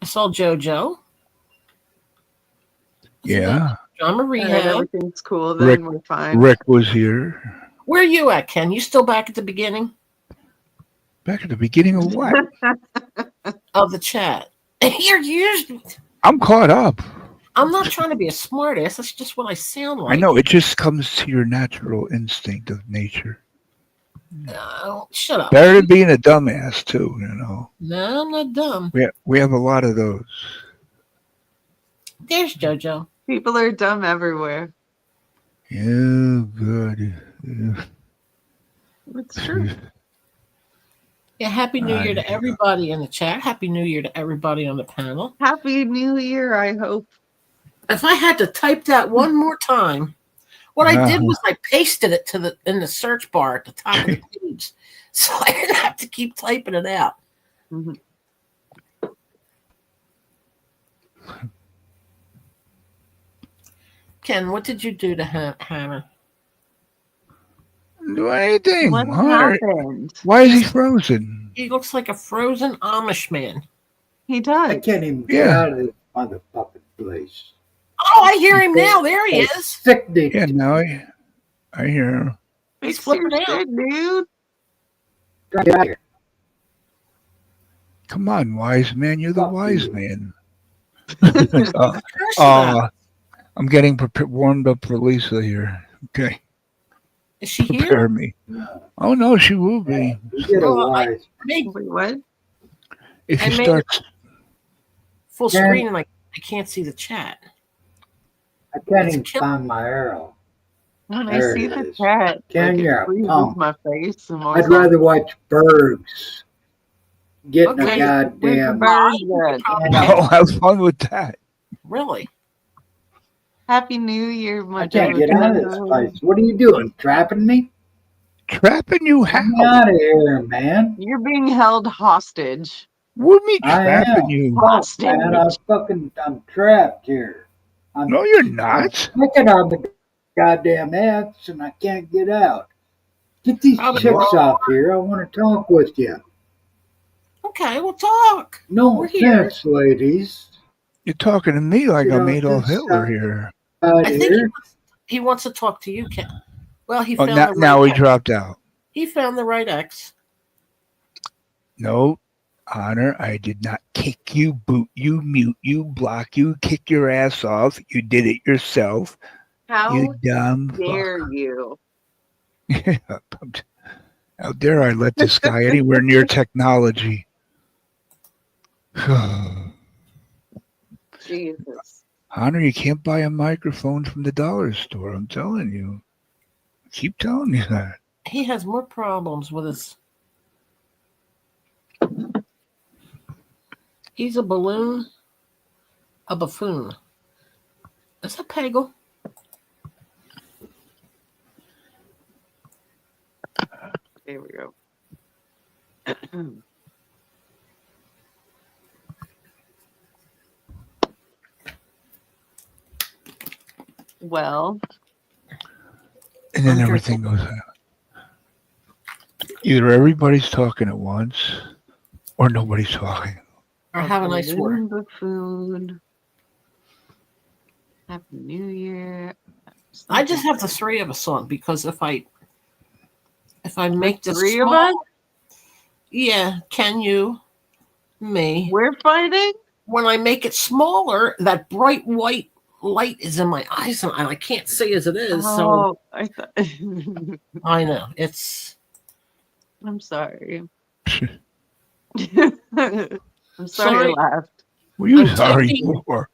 saw JoJo. Yeah. I'm a All right, rehab. everything's cool then. Rick- We're fine. Rick was here. Where are you at, Ken? You still back at the beginning Back at the beginning of what? of the chat? I'm caught up. I'm not trying to be a smartass. That's just what I sound like. I know, it just comes to your natural instinct of nature. Shut up. Better than being a dumbass too, you know. No, I'm not dumb. We have a lot of those. There's JoJo. People are dumb everywhere. Yeah, good. Yeah. It's true. Yeah, Happy New Year to everybody in the chat. Happy New Year to everybody on the panel. Happy New Year, I hope. If I had to type that one more time, what I did was I pasted it in the search bar at the top of the page, so I didn't have to keep typing it out. Mhm. Ken, what did you do to Hannah? Do anything. What Hunter. happened? Why is he frozen? He looks like a frozen Amish man. He I does. can't even get out of this motherfucking place. Oh, I hear him now. There he is. Sickening. Yeah, now I hear him. He's Fix your flipping out. shit, dude. Get out of here. Come on, wise man. You're the Fuck wise you. man. Curse about it. I'm getting warmed up for Lisa here. Okay. Is she here? Prepare me. Oh, no, she will be. You get a Oh, wise. Made Wait, what? If I you made start... full Yeah. screen and I can't see the chat. I can't It's even kill- find my arrow. When There I see it the is. chat, Ken, like, you're it a freezes punk. my face. I'm always I'd rather watch birds getting Okay. a like, "Where's the goddamn. bird at?" Oh, have fun with that. Really? Happy New Year, my I can't get out of this place. What are you doing? Trapping me? Trapping you Get me how? out of here, man. You're being held hostage. What me I trapping am. you? Fuck, man. I'm trapped here. No, you're I'm not. sticking on the goddamn X and I can't get out. Get these Oh, chicks off here. I want to talk with you. Okay, we'll talk. No We're here. offense, ladies. You're talking to me like You I'm know, Adolf this Hitler side here. I think here. he wants to talk to you, Ken. Well, he Oh, found now, the right now he X. dropped out. He found the right X. No, Honor, I did not kick you, boot you, mute you, block you, kick your ass off. You did it yourself. How You dumb dare fuck. you? How dare I let this guy anywhere near technology? Jesus. Honor, you can't buy a microphone from the dollar store. I'm telling you. I keep telling you that. He has more problems with his. He's a balloon, a buffoon. Is that Pagel? There we go. Well, And then Okay. everything goes out. Either everybody's talking at once or nobody's talking. Or have a nice word. Buffoon. Happy New Year. I just have the three of us on because if I make this three of small- us? yeah, can you, me? We're fighting? When I make it smaller, that bright white light is in my eyes and I can't see as it is. So Oh, I thought. I know it's I'm sorry. I'm sorry you Sorry, laughed. What are you I'm sorry typing. for?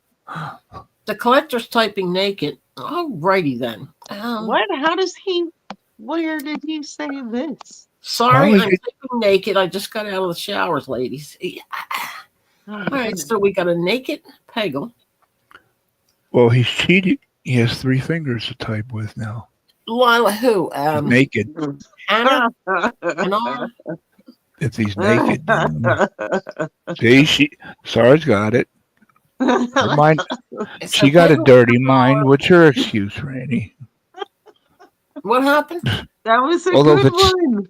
The collector's typing naked. Alrighty then. What? How does he? Where did he say this? Sorry, Molly, I'm typing naked. I just got out of the showers, ladies. Yeah. Oh, All my right, goodness. so we got a naked Pagel. well, he's cheating. He has 3 fingers to type with now. Lila, who? He's naked. Hannah and all. If he's naked, you know. See, Sarah's got it. Her mind, So she got a Pagel, dirty mind. What's her excuse, Randy? what happened? That was a Although if good it's, one.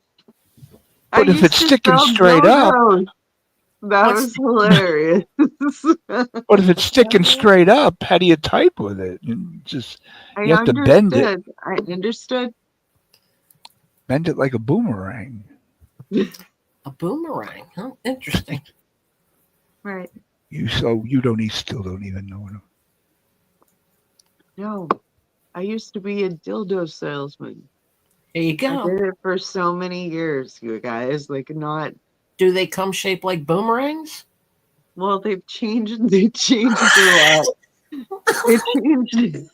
I but if used it's to sticking sell straight up, dildos. That What's was hilarious. but if it's sticking straight up, how do you type with it? I You have to bend it, understood. I understood. like a boomerang. a boomerang? Huh? Interesting. Right. Still don't even know what. No, I used to be a dildo salesman. There you I go. did it for so many years, you guys. Like, not. Do they come shaped like boomerangs? Well, they've changed. They changed a lot. They changed.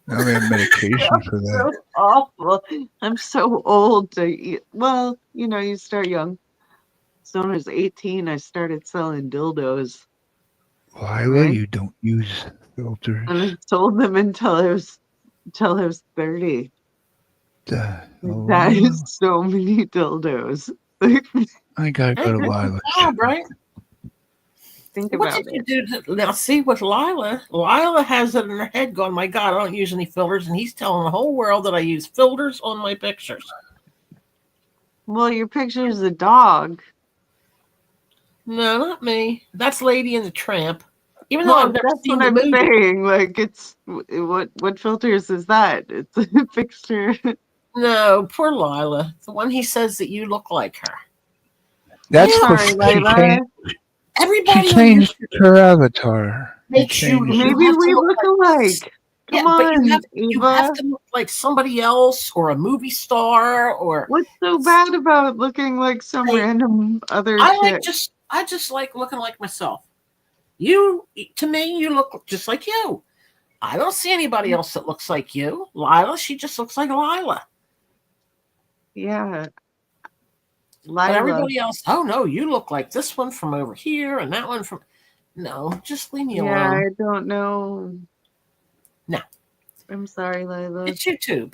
Now they have medication for that. So awful. I'm so old to eat. Well, you start young. So when I was 18, I started selling dildos, Lila, right? you don't use filters. And I sold them until I was 30. That is so many dildos. I gotta go to Hey, that's Lila's. a job, right? Think What about did you it. do? Now, see, with Lila, Lila has it in her head going, my God, I don't use any filters. And he's telling the whole world that I use filters on my pictures. Well, your picture is a dog. No, not me. That's Lady and the Tramp. Even though Well, I've never that's seen what the I'm movie. saying. Like, it's what filters is that? It's a picture. No, poor Lila. The one he says that you look like her. That's Yeah, the Sorry, she Lila. everybody on changed YouTube her avatar. She makes you changed you it. Maybe have to we look look like alike. yeah, Come but on, you have Eva. to look like somebody else or a movie star or What's so bad about looking like some I, random other I chick? just like looking like myself. You to me, you look just like you. I don't see anybody else that looks like you. Lila, she just looks like Lila. Yeah, But Lila. everybody else, oh no, you look like this one from over here and that one from no, just leave me Yeah, alone. I don't know. No. I'm sorry, Lila. It's YouTube.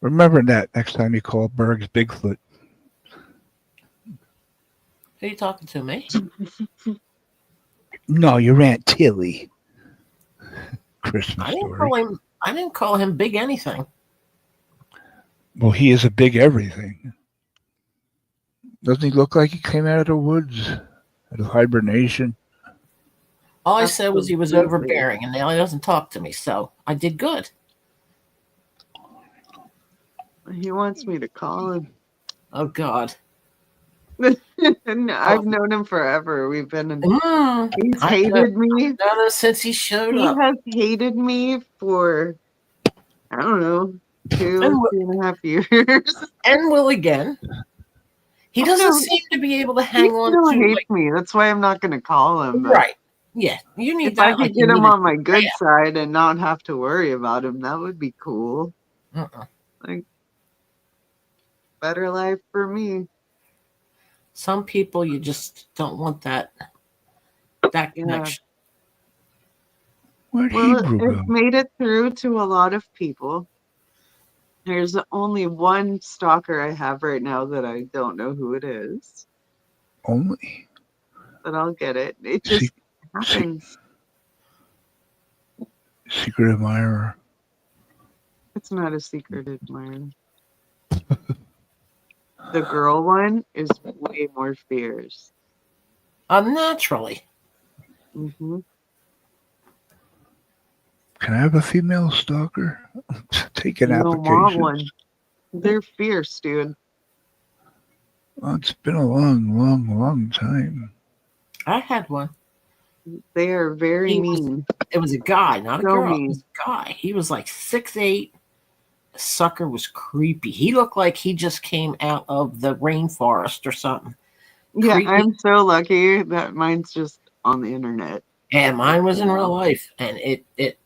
Remember that next time you call Berg's Bigfoot. Who are you talking to, me? No, your Aunt Tilly. Christmas story. I didn't call him big anything. Well, he is a big everything. Doesn't he look like he came out of the woods, out of hibernation? All I said was he was Absolutely. overbearing, and now he doesn't talk to me, so I did good. He wants me to call him. Oh God. And I've known him forever. He's I've hated me. known him since he showed He up. has hated me for, I don't know, And 2.5 years. and will again. He doesn't No, seem to be able to he hang on still to hates me. That's why I'm not going to call him. But right. Yeah, you need if I that like could you get him need on my a good side and not have to worry about him, that would be cool. uh-uh. Like, better life for me. Some people you just don't want that Yeah. connection. Where'd Well, Hebrew it's go? made it through to a lot of people. There's only one stalker I have right now that I don't know who it is, Only but I'll get it. It just happens. secret admirer. It's not a secret admirer. The girl one is way more fierce. Naturally. Hmm. Can I have a female stalker? Take an No more application. one. They're fierce, dude. Well, it's been a long time. I had one. They are very He mean. It was a guy, not a So girl. It mean. was a guy. He was like 6'8", Sucker was creepy. He looked like he just came out of the rainforest or something. Yeah, Creepy. I'm so lucky that mine's just on the internet. And mine was in real life, and it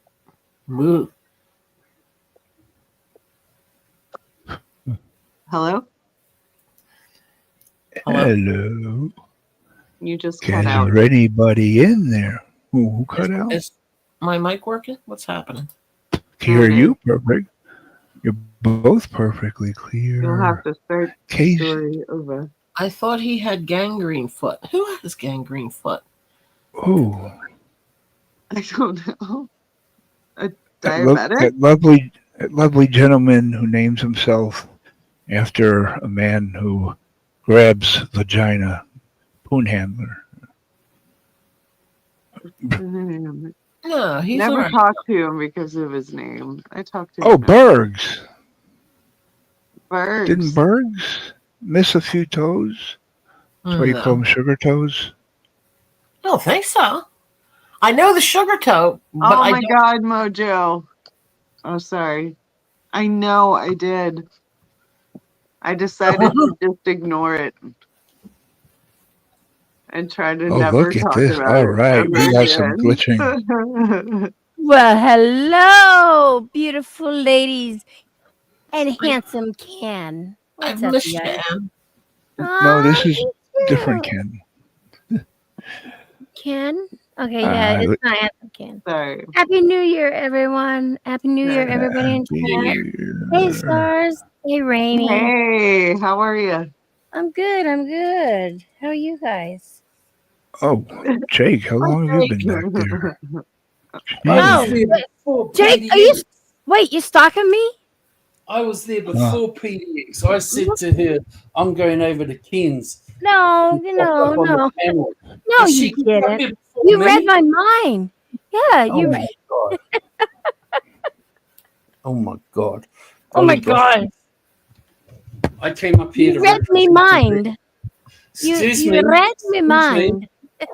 moved. Hello? Hello. You just Is cut out. there anybody in there? Who cut out? Is my mic working? What's happening? Can hear you perfect. You're both perfectly clear. You'll have to start the Case. story over. I thought he had gangrene foot. Who has gangrene foot? Oh, I don't know. A that, lo- diabetic? that lovely gentleman who names himself after a man who grabs vagina, poon handler. No, he's Never alright. talked to him because of his name. I talked to him. Oh, Bergs. Bergs. Didn't Bergs miss a few toes? That's why you call them sugar toes? I don't think so. I know the sugar toe, but Oh I my don't. God, Mojo. Oh, sorry. I know I did. I decided to just ignore it and try to Oh, never look at talk this. about All it right. ever We got some glitching. again. Well, hello, beautiful ladies and handsome Ken. I What's up, missed you you, guys? Ann. No, this is Me too. different Ken. Ken? Okay, yeah, it's not handsome Ken. Sorry. Happy New Year, everyone. Happy New Year, everybody in chat. Hey, Stars. Hey, Rainy. Hey, how are you? I'm good. I'm good. How are you guys? Oh, Jake, how long have you been back there? Oh, Jeez. there before Jake, are you? PDX. Wait, you stalking me? I was there before PDX. I said to her, I'm going over to Ken's. No, and pop up on the panel. no, And she you came up didn't. here before You me. read my mind. Yeah, Oh you. my God. Oh my God. Oh my Golly God. I came up here You to read me represent mind. Excuse You me. read me Excuse mind. me.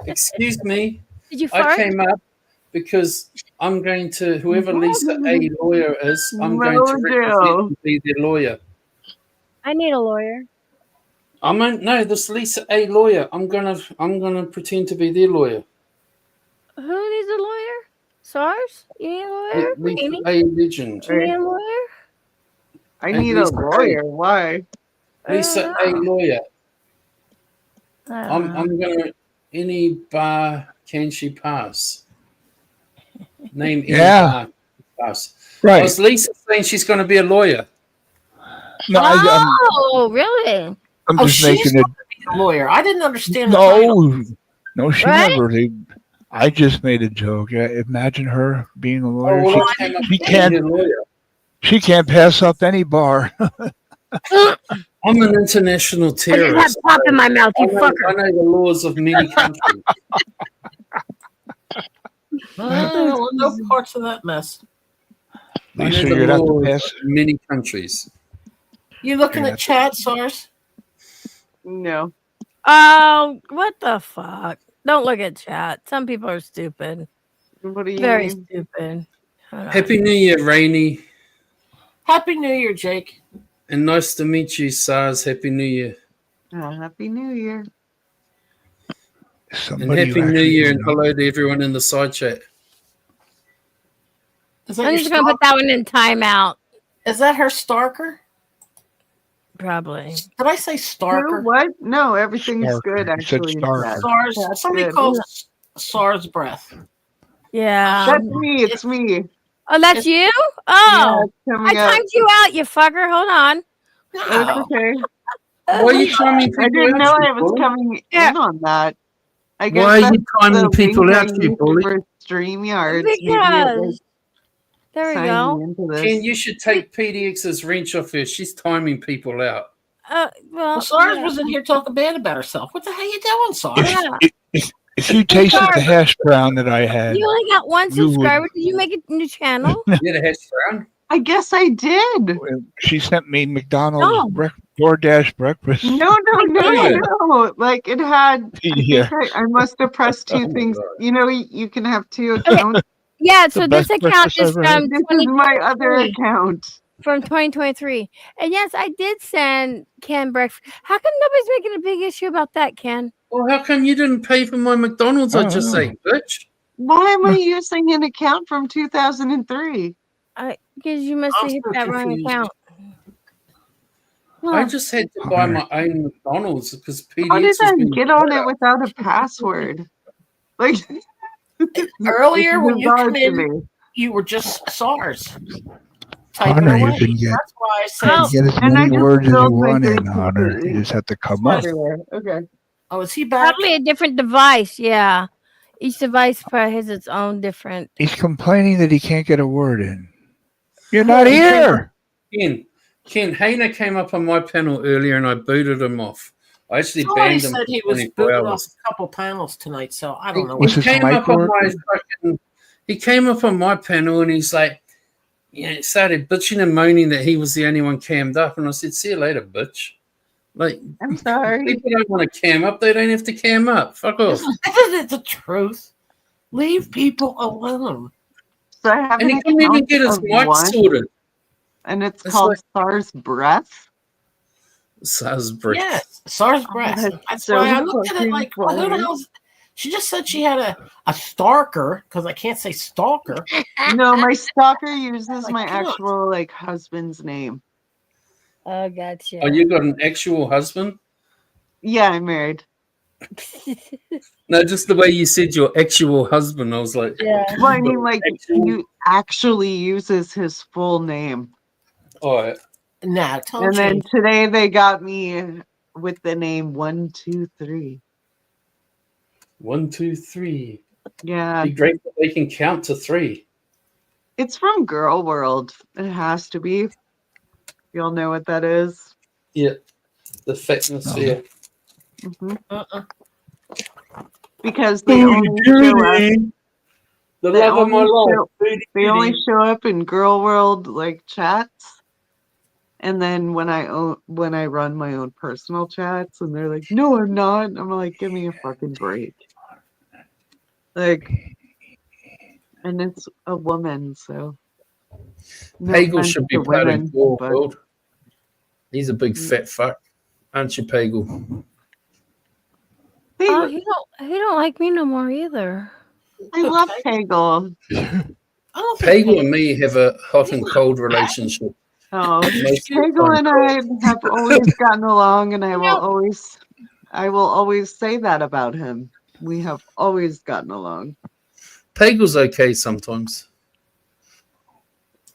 Excuse me. Did you I fart? came up because I'm going to, whoever Lisa A. lawyer is, I'm going to represent and be their lawyer. I need a lawyer. No, this Lisa A. lawyer. I'm gonna pretend to be their lawyer. Who needs a lawyer? SARS? You need a lawyer? Lisa Rainy? A. legend. You need a lawyer? I need a Lisa lawyer. Why? Lisa A. lawyer. I don't know. I'm gonna any bar can she pass? Name any Yeah. bar can she pass. Right. Was Lisa saying she's going to be a lawyer? No, Oh, really? I'm Oh, just she's making it. going to be a lawyer. I didn't understand the title. No, she Right? never. I just made a joke. Yeah, imagine her being a lawyer. Oh, well, I came up she with can't. a lawyer. She can't pass up any bar. I'm an international I just terrorist. had pop in my mouth, you I fucker. know the laws of many countries. Well, no parts of that mess. I Lisa, know you're the gonna have to laws pass. of many countries. You looking Yeah. at chat, SARS? No. Oh, what the fuck? Don't look at chat. Some people are stupid. What do you Very mean? stupid. Hold on. Happy New Year, Rainy. Happy New Year, Jake. And nice to meet you, SARS. Happy New Year. Happy New Year. And Somebody Happy who New actually Year and knows. hello to everyone in the side chat. Is that I'm your just going to put that one in timeout. Is that her Starker? Probably. Did I say Starker? Who? What? No, everything's Starker. good, You said actually. Starker. SARS. That's Somebody good. calls it SARS breath. Yeah. That's me. It's me. Oh, that's It's- you? Yeah, Oh. it's coming I up. timed you out, you fucker. Hold on. Oh, it's okay. Why are you timing people I didn't out, know you I was bully? coming Yeah. in on that. I guess Why are that's you timing the people link I out, you used bully? for StreamYards. Maybe it Because. There we signed go. me into this. Ken, you should take PDX's wrench off her. She's timing people out. Well, Well, SARS yeah. was in here talking bad about herself. What the hell you doing, SARS? Yeah. If you tasted the hash brown that I had, You only got one You would- subscriber. Did you make a new channel? Yeah, the hash brown. I guess I did. she sent me McDonald's No. DoorDash breakfast. No. did. Like it had. Yeah. I must have pressed two Oh my things. God. You know, you can have two accounts. Yeah, so this best account breakfast is I've ever had. from This is my other 2020. account. from 2023. And yes, I did send Ken breakfast. How come nobody's making a big issue about that, Ken? Well, how come you didn't pay for my McDonald's? I just ate, bitch. Why am I using an account from 2003? Because you must have I'm hit so that wrong confused. account. I just had to buy my own McDonald's because How did PDX was I being get on shut it up. without a password? Like Earlier when it's you bizarre come to in, me. you were just SARS typing Hunter, away. you can get That's why I said, Oh, you get as And I many just words as you spilled my want in, drink Hunter. You completely just have to come up. everywhere. Okay. oh, is he back? probably a different device. Yeah. Each device probably has its own different. He's complaining that he can't get a word in. You're Yeah, not he came here. Ken Hayner came up on my panel earlier and I booted him off. I actually Somebody banned him said for he was 24 booted off hours. a couple panels tonight, so I He, don't know. Was he his came mic up on my working? fucking. He came up on my panel and he's like, started bitching and moaning that he was the only one cammed up, and I said, "See you later, bitch." Like, I'm sorry. people don't want to cam up; they don't have to cam up. Fuck off. Isn't it the truth? Leave people alone. So I have And an he couldn't even account get his of mic one, sorted. and it's It's called like SARS Breath. Salisbury. Yes, SARS Oh, breast. that's That's so why I looked at it fucking like, well, who the funny. hell's. She just said she had a stalker, because I can't say stalker. No, my stalker uses I my can't. actual husband's name. Oh, gotcha. Oh, you got an actual husband? Yeah, I'm married. No, just the way you said your actual husband. I was like, Yeah. Well, I you got mean, an actual. he actually uses his full name. All right. Nah, tell And then change. today they got me with the name 123. 1, 2, 3. Yeah, Be grateful they can count to 3. it's from Girl World. It has to be. Y'all know what that is? Yeah, the fatness sphere. Mhm. Uh-uh. Because they only show up. The They love of my only life. show- Booty, They only booty. show up in Girl World chats. And then when I run my own personal chats, and they're like, "No, I'm not." I'm like, "Give me a fucking break." Like, and it's a woman, so no Pagel offense should be to part of women, your but world. He's a big fat fuck, aren't you, Pagel? Oh, Pagel, he don't like me no more either. I love Okay. Pagel. I don't think Pagel and me have a hot and cold relationship. Oh, Most of the Pagel time. and I have always gotten along, and I will know- always say that about him. We have always gotten along. Pagel's okay sometimes.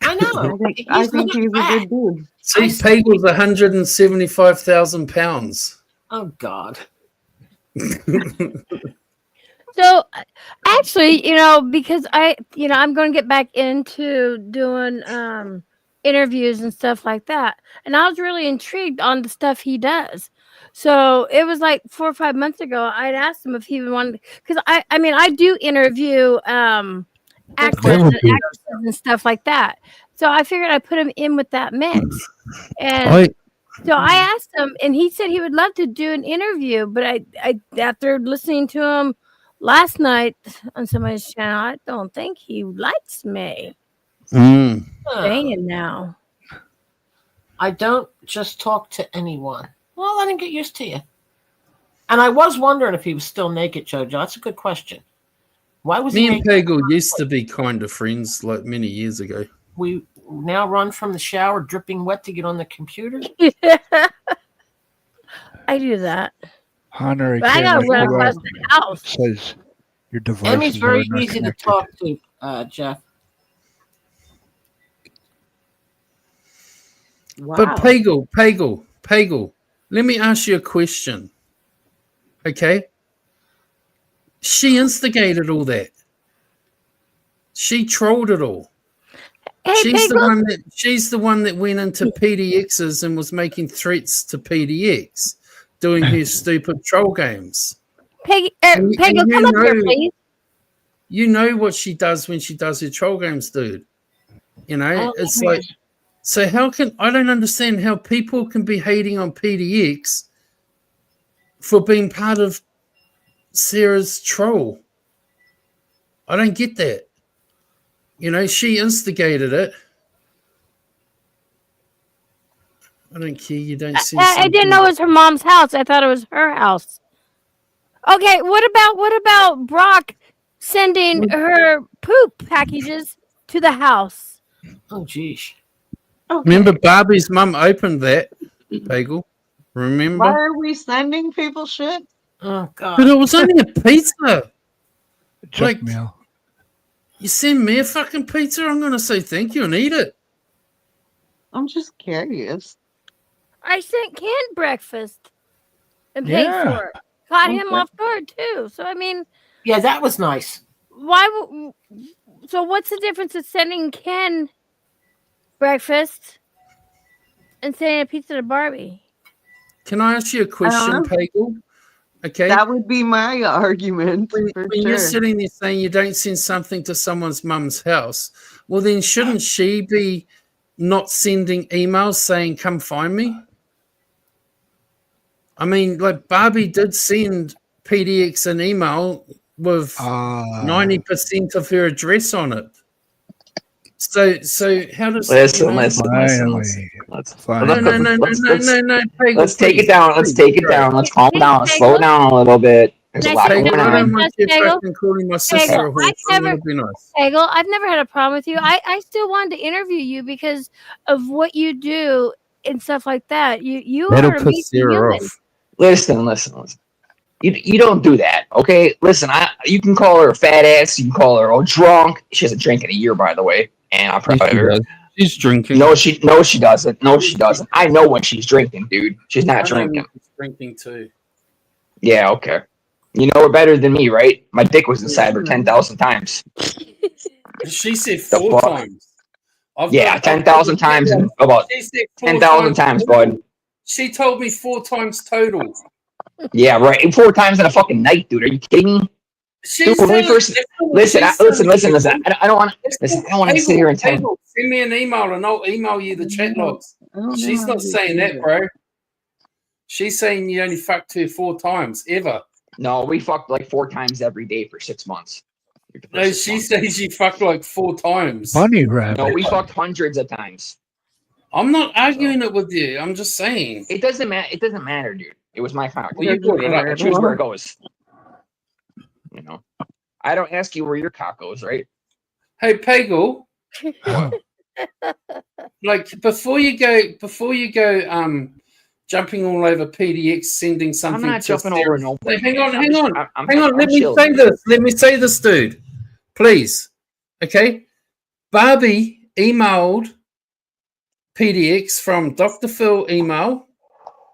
I know. I He's think not he's a bad. good dude. See, Pagel's 175,000 pounds. Oh, God. So actually, because I'm going to get back into doing interviews and stuff like that. And I was really intrigued on the stuff he does. So it was like 4 or 5 months ago, I'd asked him if he would want, because I do interview actors That and would be. actresses and stuff like that. So I figured I'd put him in with that mix. And I so I asked him, and he said he would love to do an interview. But I after listening to him last night on somebody's channel, I don't think he likes me. Mm. Saying now, I don't just talk to anyone. Well, let him get used to you. And I was wondering if he was still naked, Jojo. That's a good question. Why was Me he and naked? Pagel used to be kind of friends like many years ago. We now run from the shower dripping wet to get on the computer. I do that. Hunter, But I can't gotta let run you across out. the house. It says your Emmy's devices very are not easy to connected. talk to, Jeff. Wow. But Pagel, let me ask you a question. Okay? She instigated all that. She trolled it all. Hey, She's Pagel. the one that went into PDXs and was making threats to PDX, doing her stupid troll games. Pagel, And come you up here, know- please. You know what she does when she does her troll games, dude. You know, it's like, so how can, I don't understand how people can be hating on PDX for being part of Sarah's troll. I don't get that. You know, she instigated it. I don't care. You don't send I didn't know it was her mom's house. I thought it was her house. Okay, what about Brock sending her poop packages to the house? Oh, geez. Okay. Remember, Barbie's mum opened that, Pagel. Remember? Why are we sending people shit? Oh, God. But it was only a pizza. Junk Like- mail. You send me a fucking pizza, I'm going to say thank you and eat it. I'm just curious. I sent canned breakfast and paid Yeah. for it. Caught him Okay. off guard too. So I mean, Yeah, that was nice. why? So what's the difference of sending Ken breakfast and sending a pizza to Barbie? Can I ask you a question, Pagel? Okay. That would be my argument When for you're sure. sitting there saying you don't send something to someone's mum's house, well, then shouldn't she be not sending emails saying, come find me? I mean, like Barbie did send PDX an email with 90% of her address on it. So how does Listen, you know, listen. Finally. Let's Finally. No, Pagel, let's take please, it down. Let's please, take it bro. down. Let's calm Hey, down. Slow Pagel. down a little bit. There's a Nice lot to going Pagel, I meet don't on. want you Pagel. fucking calling my sister Pagel, a horse. I'm going to be nice. Pagel, I've never had a problem with you. I still wanted to interview you because of what you do and stuff like that. You That'll are an piss amazing Sarah human. off. Listen. You don't do that, okay? Listen, you can call her a fat ass. You can call her drunk. She hasn't drank in a year, by the way, and I'm proud of her. She's drinking. No, she doesn't. No, she doesn't. I know when she's drinking, dude. She's not I know drinking. she's drinking too. Yeah, okay. You know her better than me, right? My dick was inside her 10,000 times. She said The 4 fuck? times. I've Yeah, got- 10,000 times and about She said 4 10,000 times, total. bud. She told me 4 times total. Yeah, right. 4 times in a fucking night, dude. Are you kidding me? She Dude, when we said- first listen, listen. I don't want to. Listen, I don't want to sit here and tell. Pagel, send me an email and I'll email you the chat logs. I don't know She's how not to saying do that, bro. She's saying you only fucked her 4 times ever. No, we fucked like 4 times every day for 6 months. No, she says you fucked like 4 times. Bunny rabbit. No, we fucked hundreds of times. I'm not arguing it with you. I'm just saying. It doesn't matter. It doesn't matter, dude. It was my cock. Well, you brought it up. I choose where it goes. You know, I don't ask you where your cock goes, right? Hey, Pagel. Like before you go, jumping all over PDX, sending something. I'm not to jumping Sarah. over nobody. Hang on. I'm Hang on. Let me chilling. say this. Let me say this, dude. Please. Okay. Barbie emailed PDX from Dr. Phil email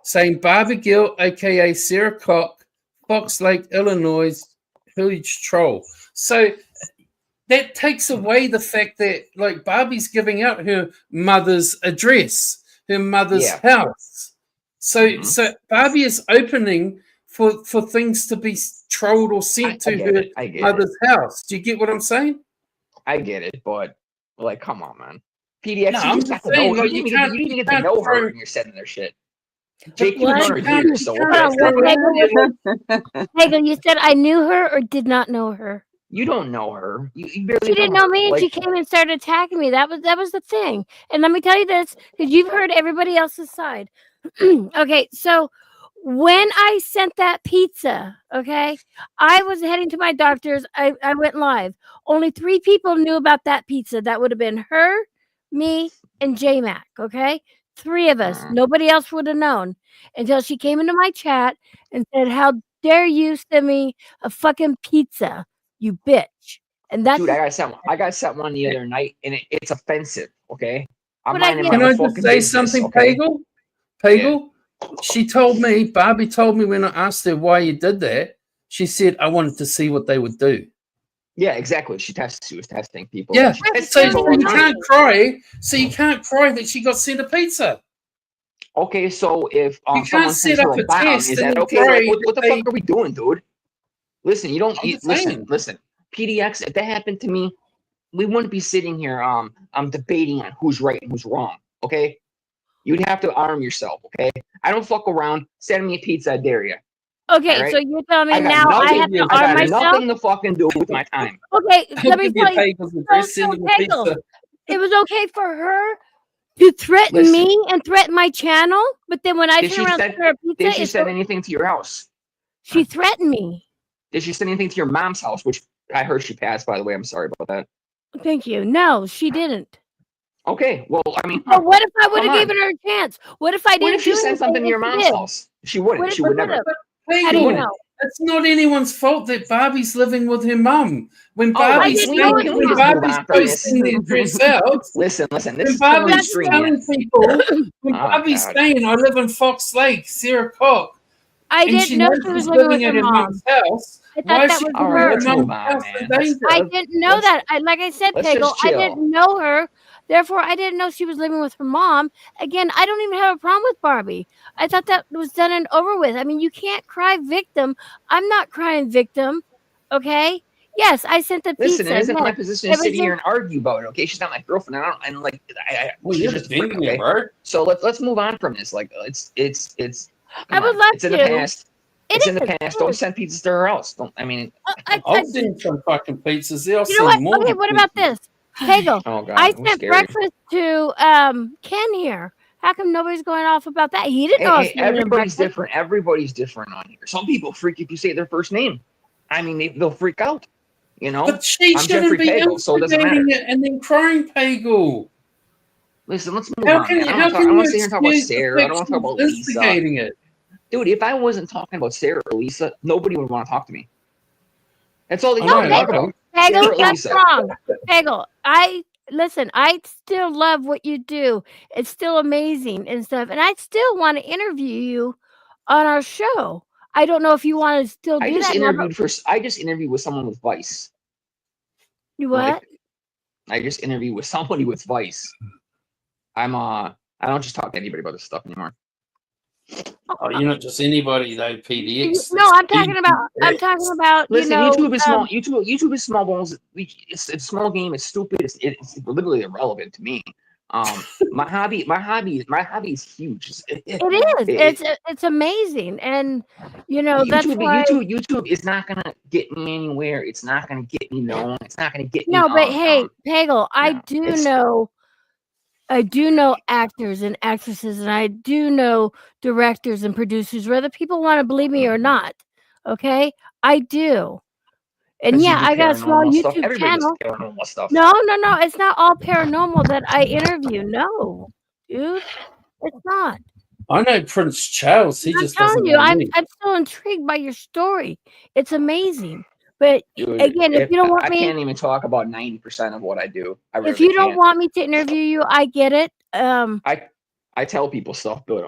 saying Barbie Gill, aka Sarah Cock, Fox Lake, Illinois, huge troll. So that takes away the fact that like Barbie's giving out her mother's address, her mother's house. So Barbie is opening for things to be trolled or sent to her mother's house. Do you get what I'm saying? I get it, but like, come on, man. PDX, No, you I'm just got just to know. saying, You like, didn't you even can't- get you to can't know her throw- when you're sending their shit. Jake, you've What? known her years, so Pagel, you said I knew her or did not know her. you don't know her. You barely She didn't know her. me, and Like, she came and started attacking me. That was the thing. And let me tell you this, because you've heard everybody else's side. Okay, so when I sent that pizza, okay, I was heading to my doctor's. I went live. Only 3 people knew about that pizza. That would have been her, me, and J Mac. Okay, 3 of us. Nobody else would have known until she came into my chat and said, "How dare you send me a fucking pizza, you bitch!" And that's dude, I got sent one the other night, and it's offensive. Okay, I'm But I minding get- my Can I own just fucking say business, something, okay? Pagel? She told me, Barbie told me when I asked her why you did that, she said, I wanted to see what they would do. Yeah, exactly. She was testing people. Yeah, She tests so people all you the time. can't cry. So you can't cry that she got sent a pizza. Okay, so if You someone can't sends set her up a a bomb, test is and that then okay? pray Like, what that the fuck are we doing, dude? Listen, you don't I'm just saying. listen. PDX, if that happened to me, we wouldn't be sitting here debating on who's right and who's wrong. Okay, you'd have to arm yourself. Okay, I don't fuck around. Send me a pizza, I dare you. okay. Alright. So you're telling me I got now I nothing- have to I arm got myself? nothing to fucking do with my time. Okay, I'll let me give you tell you. Pagel's address, So, send them a Pagel, pizza. it was okay for her To threaten Listen. me and threaten my channel, but then when I Did turn she around send- to her pizza, Did she it's send anything to your house? she threatened me. Did she send anything to your mom's house? Which I heard she passed, by the way. I'm sorry about that. Thank you. No, she didn't. Okay, well, I mean, But what if I would come have on. given her a chance? What if I didn't What if she do sent something to anything your and she mom's did? house? She wouldn't. What if She I would never. would've? Hey, How do you wouldn't. know? it's not anyone's fault that Barbie's living with her mum. When All right, Barbie's didn't can know we, it can was we when just move Barbie's on from this? posting their dress out, Listen. This is when too Barbie's extreme. telling people, when Oh, Barbie's God. saying, "I live in Fox Lake, Sarah Cock," I and didn't she know knows she was she's living with living her at her mom. mum's house, I why thought is that she was All putting right, her her. let's move mum's on, house man. in danger? I didn't know let's- that. Like I said, let's Pagel, just I chill. didn't know her. Therefore, I didn't know she was living with her mom. Again, I don't even have a problem with Barbie. I thought that was done and over with. I mean, you can't cry victim. I'm not crying victim. Okay? Yes, I sent the Listen, pizza. it isn't my Yes. position It to was sit here just, and argue about it. Okay, she's not my girlfriend. And like, Well, she's you're just a friend. defending Okay, her, bro. so let's move on from this. Like, it's. I Come would on, love it's in the to. past. It It's in the is. past. Don't send pizzas to her house. Don't. I mean, I've seen some fucking pizzas. I'll You know what? send more. Okay, what about this? Pagel, oh God, I I'm sent scared. breakfast to Ken here. How come nobody's going off about that? He didn't know I was Hey, sending him everybody's breakfast. different. Everybody's different on here. Some people freak if you say their first name. I mean, they'll freak out. You know, But she I'm shouldn't Jeffrey be Pagel, so it doesn't matter. instigating it and then crying, Pagel. Listen, let's move How on, can man. I how don't can want you to sit here and talk about excuse the Sarah. I fact don't want to talk about she's Lisa. instigating it? Dude, if I wasn't talking about Sarah or Lisa, nobody would want to talk to me. That's all they I want to know, talk I about. Pagel, Sarah or that's Lisa. wrong. Pagel, listen, I still love what you do. It's still amazing and stuff. And I still want to interview you on our show. I don't know if you want to still I do just that now, but interviewed with someone with Vice. you what? Like, I just interviewed with somebody with Vice. I don't just talk to anybody about this stuff anymore. Oh, you're not just anybody though, PDX. No, I'm talking about, Listen, you know, YouTube is small. YouTube is small balls. It's a small game. It's stupid. It's literally irrelevant to me. My hobby is huge. it's amazing. And you know, that's why YouTube is not gonna get me anywhere. It's not gonna get me known. It's not gonna get me. no, but hey, Pagel, I do know actors and actresses, and I do know directors and producers, whether people want to believe me or not. Okay, I do. And yeah, I got a small stuff. YouTube Everybody does channel. paranormal stuff. No, it's not all paranormal that I interview. No, dude, it's not. I know Prince Charles. He I'm just telling doesn't you, know I'm me. still intrigued by your story. It's amazing. But Dude, again, if you don't want I me, can't even talk about 90% of what I do. I if really you don't can't. want me to interview you, I get it. I tell people stuff, but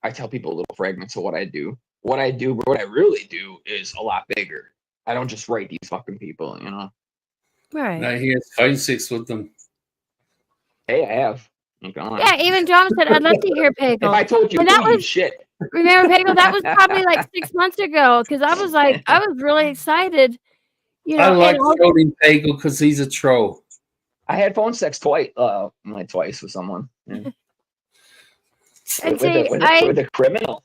I tell people little fragments of what I do. What I really do is a lot bigger. I don't just write these fucking people, you know. Right. No, he has phone sex with them. Hey, I have. Ain't gonna lie. Yeah, even John said, I'd love to hear If Pagel. I told you, And that you'd was- shit. Remember, Pagel, that was probably like 6 months ago because I was really excited. You know, I like and trolling Pagel because he's a troll. I had phone sex twice, like twice with someone. Yeah. And with see, a criminal.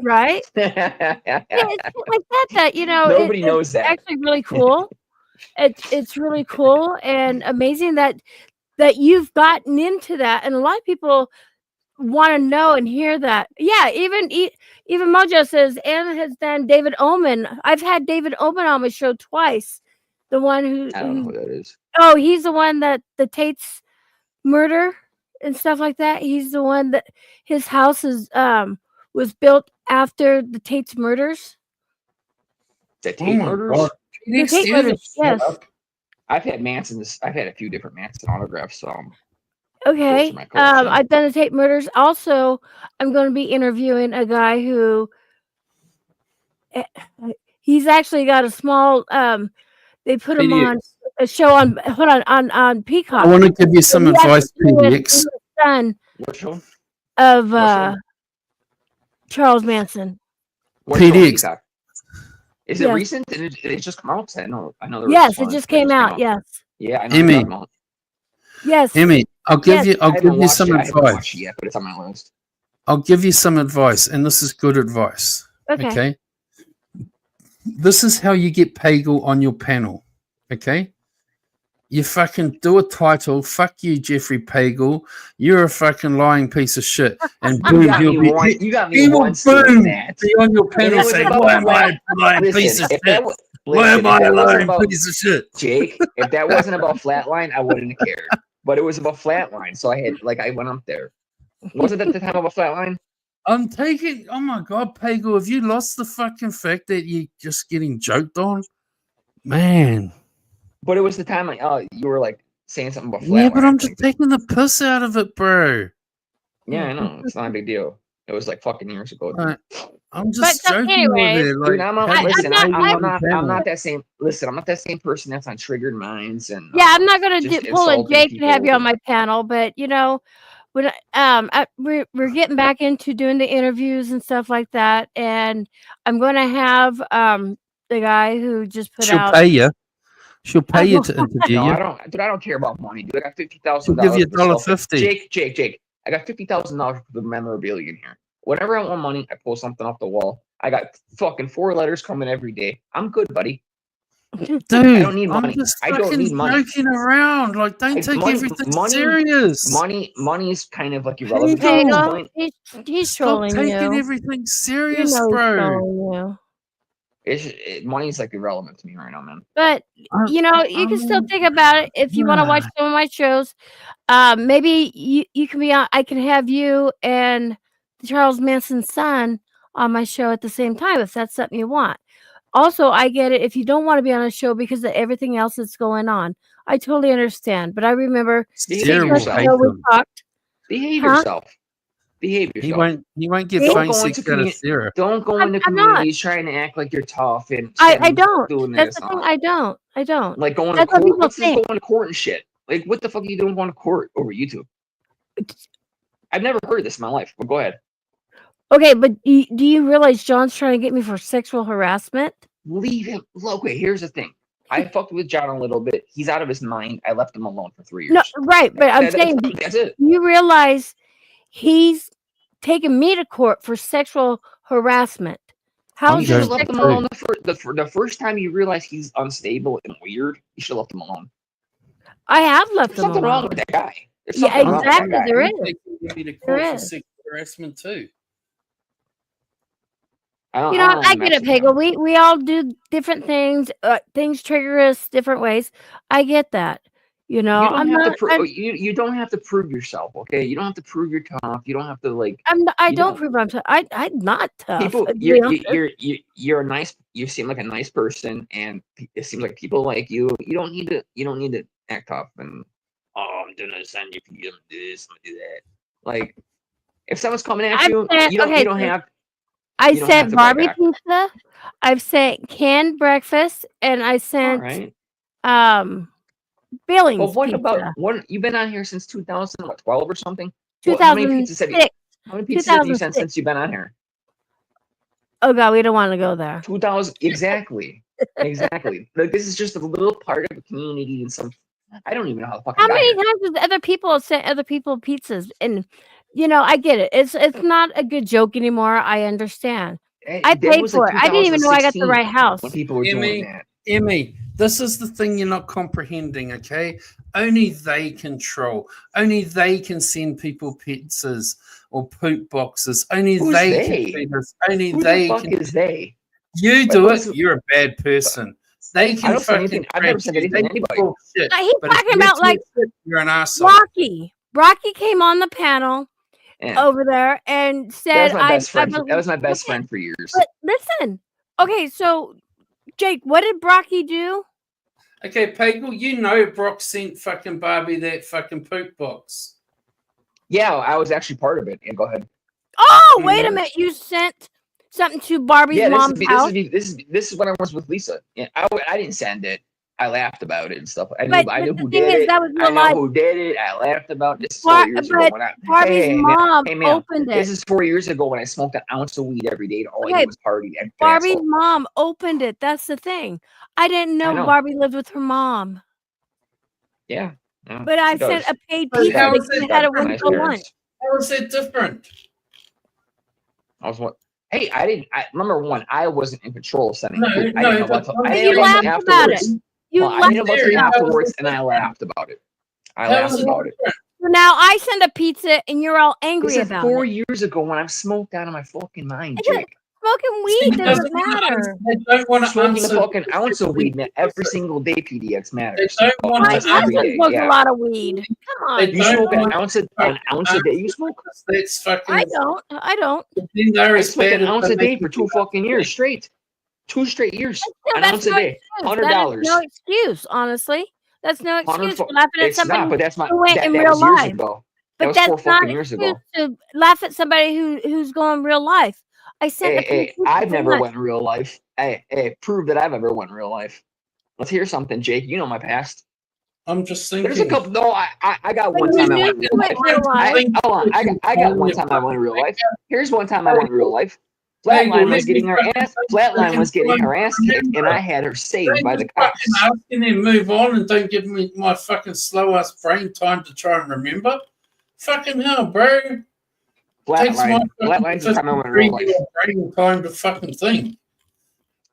right? Yeah, it's shit like that, you know, Nobody knows that. Actually really cool. It's really cool and amazing that you've gotten into that, and a lot of people want to know and hear that. Yeah, even Mojo says Anna has done David Omen. I've had David Omen on my show twice. The one who I don't know who that is. Oh, he's the one that the Tate's murder and stuff like that. He's the one that his house is was built after the Tate's murders. The Tate murders? God. The Tate murders, yes. I've had Manson's. I've had a few different Manson autographs. Okay. I've done the Tate murders. Also, I'm going to be interviewing a guy who he's actually got a small. They put him on a show on on Peacock. I want to give you some advice, PDX. Son What show? Of Charles Manson. PDX. Is it recent? Did it just come out? I know. Yes, it just came out. Yes. Yeah, I know. Emmy. Yes. Emmy, I'll give you some I haven't watched advice. it yet, but it's on my list. I'll give you some advice, and this is good advice. Okay. This is how you get Pagel on your panel. Okay. You fucking do a title. Fuck you, Jeffrey Pagel. You're a fucking lying piece of shit. And You boom, got he'll me be. one. You got He me will once doing boom that. be on your If panel it was saying, about "Why am I flat, a lying piece listen. of If shit? that was Why listen, am if I a that wasn't lying about piece of shit?" Jake, if that wasn't about Flatline, I wouldn't have cared. But it was about Flatline, so I went up there. Was it at the time about Flatline? I'm taking. Oh my god, Pagel, have you lost the fucking fact that you're just getting joked on, man? But it was the time you were like saying something about Flatline. Yeah, but I I'm just think. taking the piss out of it, bro. Yeah, I know. It's not a big deal. It was like fucking years ago. Dude. Like, I'm But just so joking with anyways, it. Dude, Like, I'm not. how did Listen, you I'm go not- on the I'm panel? not that same. Listen, I'm not that same person that's on Triggered Minds and yeah, I'm not gonna just pull a insulting Jake and have people. you on my panel, but you know, when we're getting back into doing the interviews and stuff like that, and I'm going to have the guy who just put She'll out. pay you. She'll pay you will- to interview No, you. I don't. Dude, I don't care about money. Dude, I got $50,000. She'll give you $1.50. Jake. I got $50,000 for the memorabilia in here. Whenever I want money, I pull something off the wall. I got fucking 4 letters coming every day. I'm good, buddy. Dude, I don't need I'm money. just I don't fucking need money. joking around. Like, don't take everything serious. Money is kind of like irrelevant. Hey, at this Pagel, point. he's Stop trolling taking you. everything You serious, know he's bro. trolling you. Money's like irrelevant to me right now, man. But you know, you can still think about it if you want to watch some of my shows. Maybe you can be on. I can have you and Charles Manson's son on my show at the same time if that's something you want. Also, I get it if you don't want to be on a show because of everything else that's going on. I totally understand. But I remember Behave 6 months yourself. ago we talked. Behave Huh? yourself. Behave He yourself. won't get Don't phone go sex into out of commu- Sarah. Don't go into I'm not. communities trying to act like you're tough and I don't. doing That's this. the thing. I don't. Like going to That's what court. people What's this think. going to court and shit? Like, what the fuck are you doing going to court over YouTube? I've never heard of this in my life. But go ahead. Okay, but do you realize John's trying to get me for sexual harassment? Leave him. Okay, here's the thing. I fucked with John a little bit. He's out of his mind. I left him alone for 3 years. No, right. But I'm saying, that's it. you realize he's taken me to court for sexual harassment. How I'm You is should it have going left him to alone the first time you realize he's unstable and weird. You should have left him alone. I have left There's him something alone. wrong with that guy. There's Yeah, something wrong with that exactly. guy. There is. take me to There court for is. sexual harassment too. You know, I get it, Pagel. We all do different things. Things trigger us different ways. I get that. You know, You don't I'm have not. to you don't have to prove yourself, okay? You don't have to prove you're tough. You don't have to like. I you don't don't. prove I'm tough. I'm not tough. People, to be honest. you're a nice. You seem like a nice person, and it seems like people like you. You don't need to act tough and I'm gonna send you. I'm gonna do this. I'm gonna do that. Like, if someone's coming at I've you, sent- you don't okay, you don't so have. I you don't have sent to fight Barbie back. pizza. I've sent canned breakfast, and I All sent right. Billings But what pizza. about what? You've been on here since 2012 or something. How many pizzas have you? 2006. How many pizzas have you sent 2006. since you've been on here? Oh God, we don't want to go there. 2000 exactly. Exactly. Like, this is just a little part of the community and some. I don't even know how the fuck. How I got many here. times has other people sent other people pizzas? And you know, I get it. It's not a good joke anymore. I understand. I That paid was for like it. I didn't even know I got the 2016 right house. when people were doing that. Emmy, this is the thing you're not comprehending, okay? Only they control. Only they can send people pizzas or poop boxes. Only Who's they they? can feed us. Only Who they the fuck can. is they? You Like, do what's- it, you're a bad person. They I can don't send fucking anything. I've never track sent you. anything They to can anybody. talk shit. He's But if talking you about talk like shit, you're an asshole. Rocky. Rocky came on the panel Yeah. over there and That said, was my best friend. I That was my best okay, friend for years. But listen, okay, so Jake, what did Brocky do? Okay, Pagel, you know Brock sent fucking Barbie that fucking poop box. Yeah, I was actually part of it. Yeah, go ahead. Oh, wait a minute! You sent something to Barbie's Yeah, mom's house. this is when I was with Lisa. Yeah, I didn't send it. I laughed about it and stuff. I But knew the who thing did is, it. that was I real know life. who did it. I laughed about this Bar- 4 years ago but when I. Barbie's Hey, mom hey, man, opened this it. is 4 years ago when I smoked an ounce of weed every day and all I Okay, did was party and Barbie's asshole. mom opened it. That's the thing. I didn't I know know. Barbie lived with her mom. Yeah. But I she sent does. a paid But pizza. how They is it had a different? Nice one for lunch. parents. How is that different? I was what? Hey, I didn't. Number one, I wasn't in control of sending. No, food. I no, didn't know but what. I'm I But didn't you know laughed until about it. afterwards. You Well, I made a laughed bunch about it. afterwards, and I laughed about it. I laughed about it. So now I send a pizza and you're all angry This is about 4 it. years ago when I'm smoked out of my fucking mind, Yeah, Jake. smoking weed doesn't matter. They don't want to Smoking a answer. fucking ounce of weed every single day, PDX matters. They don't want My to every husband day, smokes yeah. a lot of weed. Come They on. You don't smoke an want ounce a day. You smoke? That's fucking. I don't. I don't. Then they're I as smoked bad an as ounce they a day make for you 2 fucking years straight. 2 straight years. No, An that's ounce a no day. excuse. That is no $100. excuse, honestly. That's no 100 excuse for laughing at It's somebody not, but that's my who went in that real was years life. ago. That But was that's 4 not fucking an years excuse ago. to laugh at somebody who's going real life. I sent the Hey, pizza I've for never lunch. went in real life. Hey, prove that I've ever went in real life. Let's hear something, Jake. You know my past. I'm just There's a thinking. couple. No, I got But one you time I knew went in you real went life. real life. Hold on. I got one time I went in real life. Here's one time I went in real life. Flatline was getting her ass. Flatline was getting her ass kicked, and I had her saved by the cops. Asking him move on and don't give me my fucking slow ass brain time to try and remember. Fucking hell, bro. Takes my Flatline's the time I went in real life. brain time to fucking think.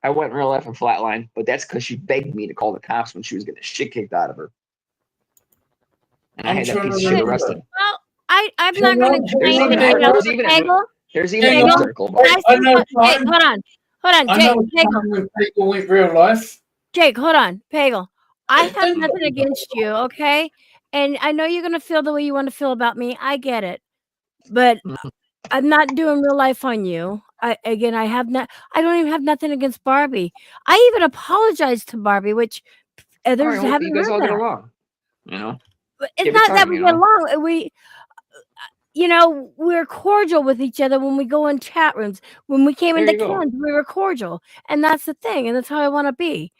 I went in real life in Flatline, but that's because she begged me to call the cops when she was getting the shit kicked out of her. And I had that piece of shit arrested. Well, I'm not going to There's claim even that. there's even Pagel, there's even a Pagel, news article about it. I know Hey, time. hold on, I Jake. know time when people went real life. Jake, hold on, Pagel. I have Don't- nothing against you, okay? And I know you're going to feel the way you want to feel about me. I get it, but I'm not doing real life on you. I don't even have nothing against Barbie. I even apologized to Barbie, which others All right, well, haven't you guys heard all get that. along, you know. But it's Give it not that time, we you get know. along. We're cordial with each other when we go in chat rooms. When we came There into you go. cans, we were cordial, and that's the thing, and that's how I want to be.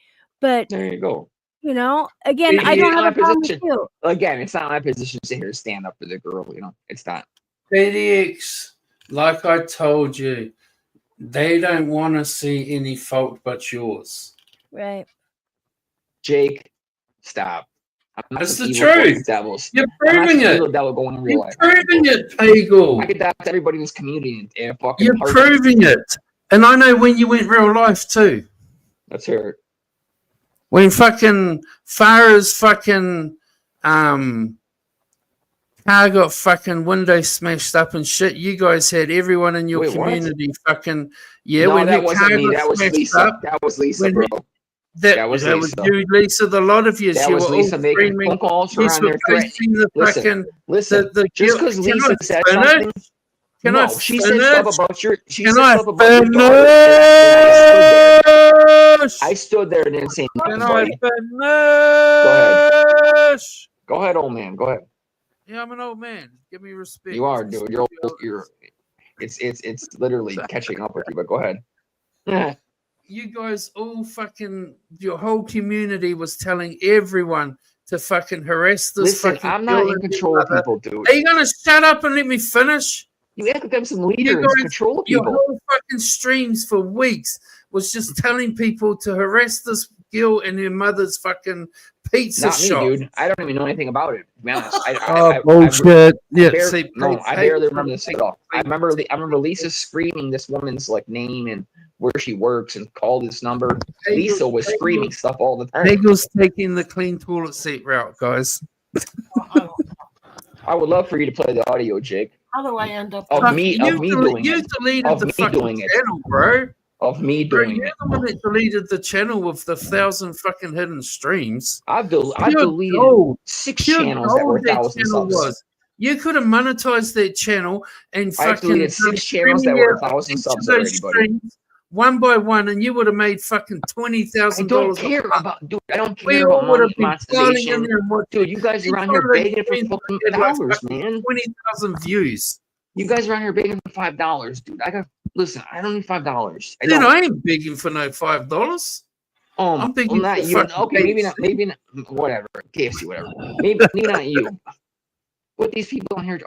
But There you go. again, I don't have a problem with position. you. Again, it's not my position to sit here and stand up for the girl. You know, it's not. PDX, like I told you, they don't want to see any fault but yours. Right. Jake, stop. I'm not That's some the evil fucking truth. devils. You're I'm not proving some it. evil devil going in real You're life. proving it, Pagel. I could dox everybody in this community and fucking. You're party. proving it. And I know when you went real life too. Let's hear it. When fucking Farah's fucking car got fucking window smashed up and shit, you guys had everyone in your Wait, what? community fucking yeah. No, when that her wasn't car me. got That was smashed Lisa. up, That was Lisa, when bro. that was you, Lisa. The lot of you, That you was were Lisa all making screaming. phone calls You around were there threatening. facing the fucking Listen. the Just guilt. because Lisa I said finish? something. Can No, I she said finish? stuff about your. She Can said I stuff about your daughter. And finish? I stood there and didn't say Can nothing, I buddy. finish? Go ahead, old man. Go ahead. Yeah, I'm an old man. Give me respect. You are, dude. You're. It's literally catching up with you. But go ahead. You guys all fucking, your whole community was telling everyone to fucking harass this Listen, fucking I'm girl not in and control of mother. people, dude. Are you gonna shut up and let me finish? You act like I'm some leader You and guys, control of your people. whole fucking streams for weeks was just telling people to harass this girl in her mother's fucking pizza Not me, shop. dude. I don't even know anything about it. To be honest, Bullshit. I barely remember this at all. I remember Lisa screaming this woman's like name and where she works and called this number. Lisa was screaming stuff all the time. Pagel's taking the clean toilet seat route, guys. I would love for you to play the audio, Jake. How do I end up? Of me doing You it. deleted Of the me fucking doing it. channel, bro. Of me Bro, doing you're it. the one that deleted the channel with the 1,000 fucking hidden streams. I've deleted gold. 6 Pure channels that were gold that 1,000 channel subs. was. You could have monetized that channel and I've fucking deleted 6 channels that were 1,000 subs already, buddy. one by one, and you would have made fucking I $20,000. don't care about, dude. I don't We care all about would money, have been piling in monetization. there and watching. Dude, you guys are around here begging for fucking dollars, man. 20,000 views. You guys are around here begging for $5, dude. Listen, I don't need $5. Dude, I ain't begging for no $5. I'm begging not for you. fucking Okay, maybe not, whatever. KFC, whatever. Maybe not you. But these people on here,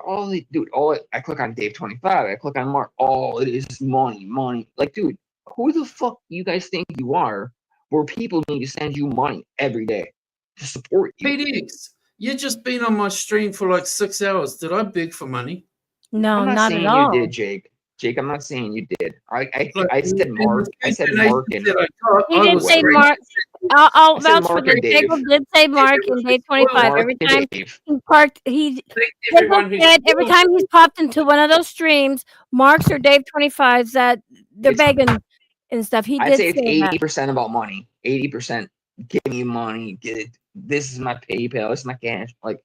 I click on Dave 25, I click on Mark. All it is money. Like, dude, who the fuck you guys think you are? Where people need to send you money every day to support you. PDX, you just been on my stream for like 6 hours. Did I beg for money? No, I'm not not saying at all. you did, Jake. Jake, I'm not saying you did. I Look, said Mark. I said Mark and that I got, He I didn't was say screaming. Mark. I'll I said vouch for Mark this. and Dave. Pagel did say Mark in day 25. Mark Every and time Dave. he parked, he Thank Pagel everyone who's said every time he's popped into one of those streams, Marks or Dave 25s, that they're It's- begging and stuff. He I'd did say it's say that. 80% about money. 80% give me money. Get it. This is my PayPal. This is my cash. Like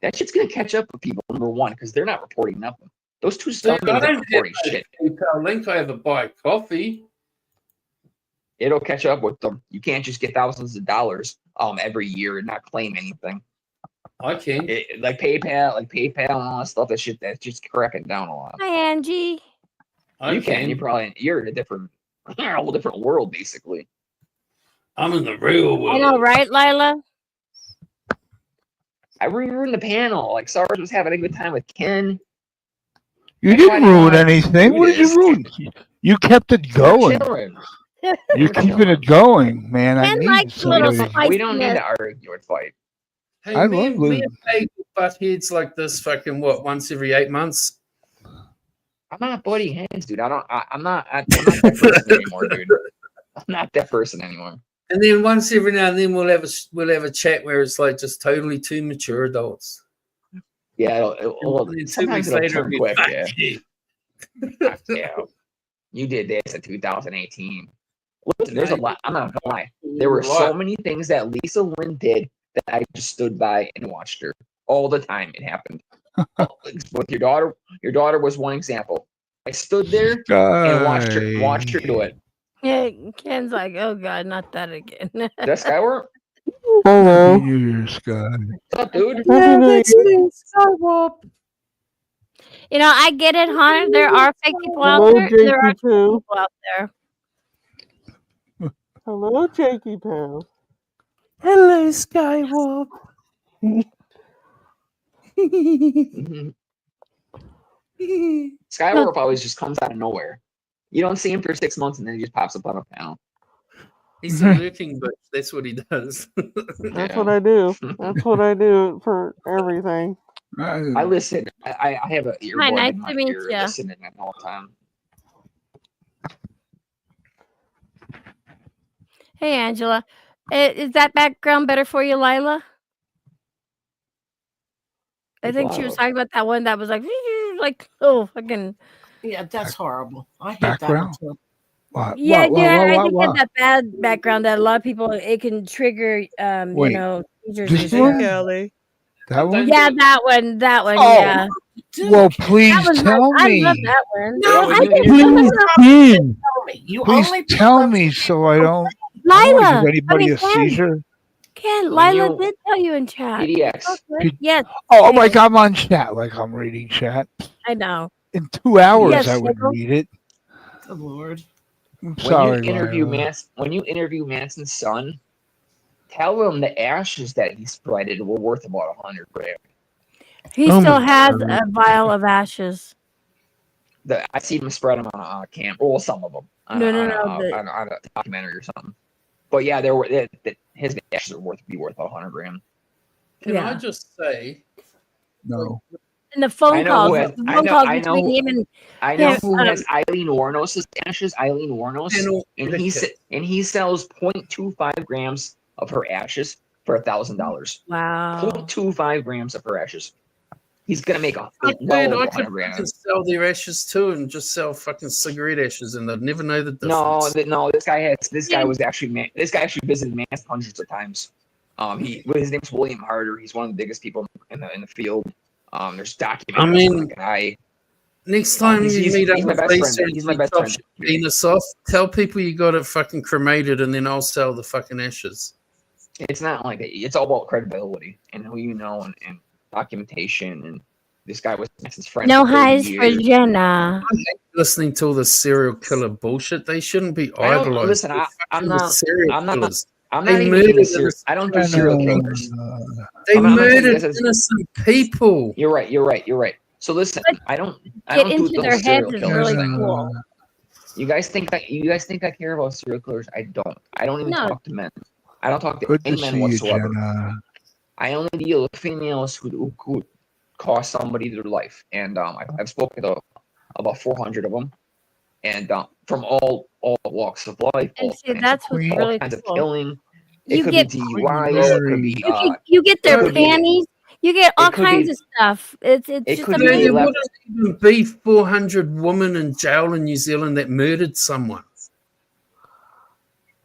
that shit's gonna catch up with people. Number one, because they're not reporting nothing. Those two Dude, I scumbags aren't don't have reporting a shit. PayPal link. I have a buy coffee. It'll catch up with them. You can't just get thousands of dollars every year and not claim anything. I can. Like PayPal and all that stuff. That shit that's just cracking down a lot. Hi, Angie. You can. You're in a different, a whole different world basically. I'm in the real world. I know, right, Lila? I ruined the panel. Like SARS was having a good time with Ken. You That's why didn't I ruin wanted to anything. do What did this. you ruin? You kept it We're going. chilling. You're keeping it going, man. I Ken need likes a little somebody. We don't need spiciness. to argue or fight. Hey, I me love and losing. Pagel butt heads like this fucking once every 8 months. I'm not butting heads, dude. I'm not that person anymore, dude. I'm not that person anymore. And then once every now and then we'll have a chat where it's like just totally two mature adults. Yeah, And then 2 sometimes weeks it'll later, turn we quick. fuck Yeah. you. Yeah, you did this in 2018. Listen, there's a lot. I'm not gonna lie. There were so many things that Lisa Lynn did that I just stood by and watched her all the time. It happened. With your daughter. Your daughter was one example. I stood there and watched her do it. Yeah, Ken's like, oh God, not that again. That Skyward? Happy New Year, Sky. What's up, dude? That's me, Skywalk. You know, I get it, Hunter. There are fake people out there. And there are people out there. Hello, Jakey Pal. Hello, Skywalk. Skyward always just comes out of nowhere. You don't see him for 6 months and then he just pops up on a panel. He's a lurking bitch. That's what he does. That's Yeah. what I do. That's what I do for everything. I listen. I have a earbud Hi, nice in my to meet ear ya. listening all the time. Hey, Angela. Is that background better for you, Lila? I think she was talking about that one that was like, oh, fucking. Yeah, that's horrible. I hate that one Background? too. What? Yeah, What? yeah. What? I What? think What? that bad background that a lot of people it can trigger, Wait, seizures this and one? stuff. Kelly. That one? Yeah, that one. Oh, Yeah. well, please That was tell nice. I me. love that one. No, when I you think Please, Ken, Tell me. You please only tell me so I don't Lila. give anybody a seizure. Ken, When Lila you- did tell you in chat. PDX. Okay. Yes, Oh, like I'm on chat, like I'm reading chat. I know. In 2 hours, Yes, I would Michael. read it. Good Lord. I'm When sorry, you interview Lila. Manson's son, tell him the ashes that he spreaded were worth about 100 grand. He Oh still my has God. a vial of ashes. I seen him spread them on a camera, well, some of them on a documentary or something. But yeah, there were his ashes are worth 100 grand. Can I Yeah. just say, No. And the phone I know calls. who has- The I phone know- calls I between know- him and I know Yes, who has Eileen Warnos' ashes. Eileen Warnos, Panel and he sells 0.25 grams of her ashes for $1,000. wow. 0.25 grams of her ashes. He's gonna make fuck, well dude, over I could 100 grand. fucking sell their ashes too and just sell fucking cigarette ashes and they'd never know the No, difference. no, this guy actually visited Manson hundreds of times. His name's William Harder. He's one of the biggest people in the field. There's documentaries on the guy. Next time he's- you he's- meet up he's my with best friend. Lisa and He's my she best chops friend. your penis off, tell people you got it fucking cremated and then I'll sell the fucking ashes. It's not like that. It's all about credibility and who you know and documentation. And this guy was Manson's friend. No for 30 highs for years. Jenna. Listening to all this serial killer bullshit, they shouldn't be I don't- idolized. listen, They're I'm fucking not- serial I'm not- killers. I'm They not even murdered being serious. innocent I don't do serial children. killers. They I'm not saying murdered this is- innocent people. You're right. So listen, I don't Get do into the their whole serial heads is killers really thing. cool. You guys think I care about serial killers? I don't. I don't even No. talk to men. I don't talk to Good to any men see you, whatsoever. Jenna. I only deal with females who could cost somebody their life. And I've spoken to about 400 of them, and from all walks of life, And all see, kinds that's of, what's Queen all really kinds of cool. killing. It You could get be DUIs. It could be you get their could be- panties. You get all it could kinds be- of stuff. It's it just could You know, be there amazing. left. wouldn't even be 400 women in jail in New Zealand that murdered someone.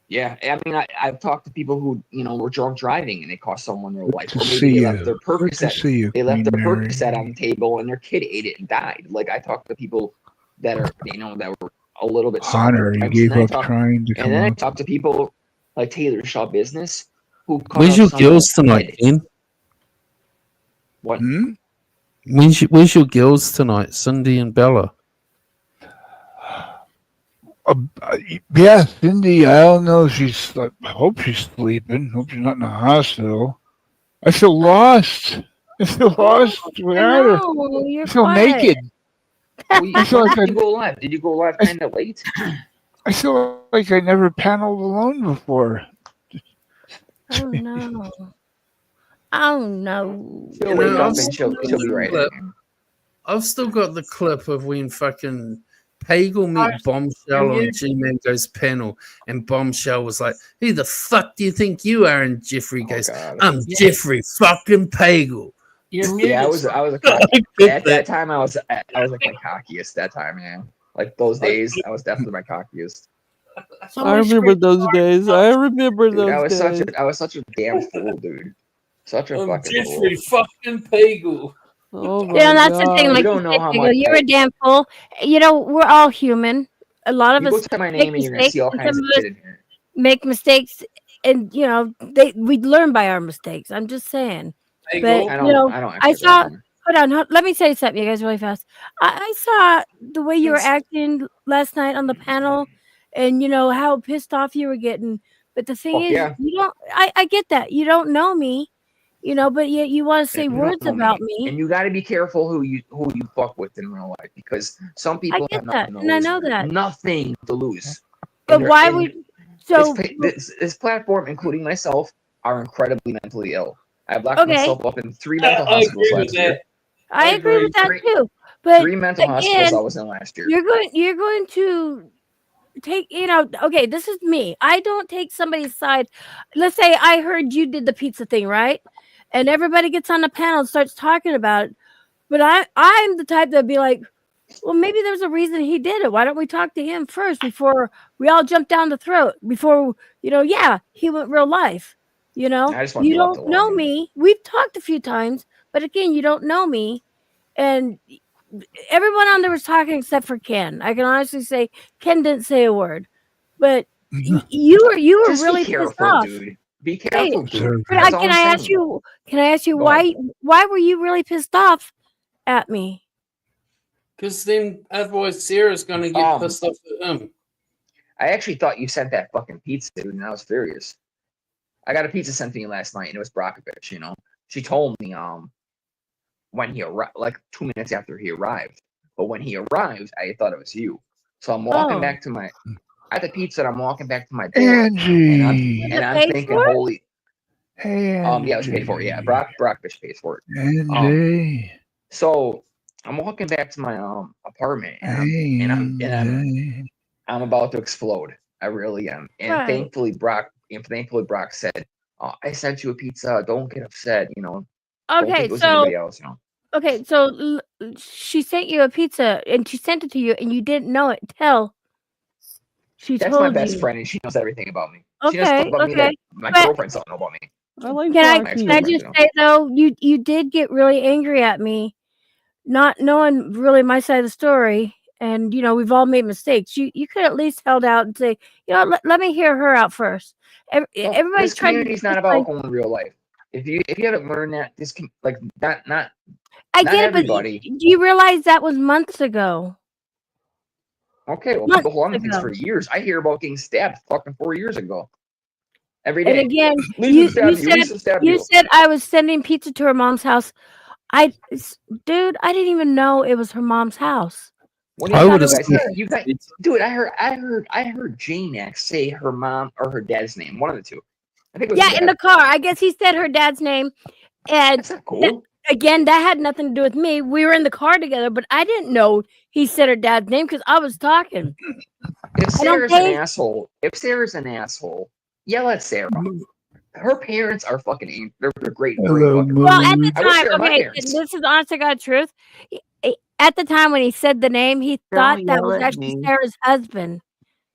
Yeah, I mean, I've talked to people who were drunk driving and it cost someone their life, to or see maybe they you. left their Good to Percocet. see you, They left Queen their Mary. Percocet on the table and their kid ate it and died. Like I talked to people that are that were a little bit softer. Hunter, you types, gave and up trying to and come then I up. talked to people like Taylor Shaw Business who cut Where's off your someone's girls tonight, head. Ken? What? Hmm? Where's your girls tonight, Cindy and Bella? Yeah, Cindy, I don't know if she's, I hope she's sleeping. Hope she's not in the hospital. I feel lost. I feel lost without her. No, you're I feel quiet. naked. Well, I feel like did you go live? Did you go live kind of late? I feel like I never paneled alone before. Oh no. Oh no. She'll You wake know, up I've and still she'll be right got in. I've still got the clip of when fucking Pagel met Bombshell on G-Man Goes panel, and Bombshell was like, "Who the fuck do you think you are?" And Jeffrey goes, God. "I'm Jeffrey fucking Pagel." You're muted. Yeah, I was a cocky. At that time, I was like my cockiest. That time, man. Like those days, I was definitely my cockiest. I remember those days. I remember Dude, I those days. was such a damn fool, dude. Such a I'm fucking Jeffrey fool. fucking Pagel. Oh my Yeah, that's the thing. god. Like don't you know said, how Diego, much you're a damn fool. You know, we're all human. A lot of You go us to my make name and you're gonna mistakes, see all and kinds some of of us shit in here. make mistakes, and we learn by our mistakes. I'm just saying. But I you know, don't I actually saw. remember. Hold on, let me say something, you guys, really fast. I saw the way you were acting last night on the panel, and you know how pissed off you were getting. But the thing Fuck is, yeah. you don't. I get that you don't know me, but yet you want to say You don't words know about me. me. And you got to be careful who you fuck with in real life, because some I people get have that, nothing to and I lose. know that. Nothing to lose. But And why would so? this platform, including myself, are incredibly mentally ill. I locked Okay, myself up in 3 mental hospitals last year. I agree with that Three- too. But 3 mental hospitals again, I was in last year. you're going to take okay, this is me. I don't take somebody's side. Let's say I heard you did the pizza thing, right? And everybody gets on the panel and starts talking about it. But I'm the type that'd be like, well, maybe there's a reason he did it. Why don't we talk to him first before we all jump down the throat? Before yeah, he went real life. I just want to You be left don't know alone. me. We've talked a few times, but again, you don't know me. And everyone on there was talking except for Ken. I can honestly say Ken didn't say a word. But you were Just really be pissed careful, off. dude. Be Say careful, it. dude. But That's all can I'm I saying. ask you? Can I ask you Go ahead. why were you really pissed off at me? Because then otherwise Sarah's gonna get pissed off at him. I actually thought you sent that fucking pizza, dude, and I was furious. I got a pizza sent to me last night, and it was Brockovich. She told me when he arrived, like 2 minutes after he arrived. But when he arrived, I thought it was you. So I'm walking back to my at the pizza. And I'm walking back to my door, Angie. and I'm thinking, holy. Hey, Angie. Yeah, it was paid for it. Yeah, Brockovich pays for it. Angie. So I'm walking back to my apartment, and I'm about to explode. I really am. And thankfully Brock said, I sent you a pizza. Don't get upset. Don't think it was anybody else. Okay, so she sent you a pizza, and she sent it to you, and you didn't know it till she That's told you. my best friend, and she knows everything about me. She knows Okay, stuff about me that my girlfriends don't know about me. Can I just say though, you did get really angry at me, not knowing really my side of the story, and we've all made mistakes. You could at least held out and say, let me hear her out first. Everybody's This trying to community's not about alcohol in real life. If you haven't learned that, this can not. I not get everybody. it, but do you realize that was months ago? Okay, well, people hold on to things for years. I hear about getting stabbed fucking 4 years ago. Every day. And again, Lisa you said I was sending pizza to her mom's house. Dude, I didn't even know it was her mom's house. I would have dude. I heard J-Max say her mom or her dad's name. One of the two. I think it was in the car. I guess he said her dad's name. And that's not cool. again, that had nothing to do with me. We were in the car together, but I didn't know he said her dad's name because I was talking. If And on Sarah's an day, asshole, yell at Sarah. Her parents are fucking. They're great. Hello, Fucking. well, at the I wish time, they were my okay, parents. this is honest to God truth. At the time when he said the name, he thought Don't that yell was at actually me. Sarah's husband.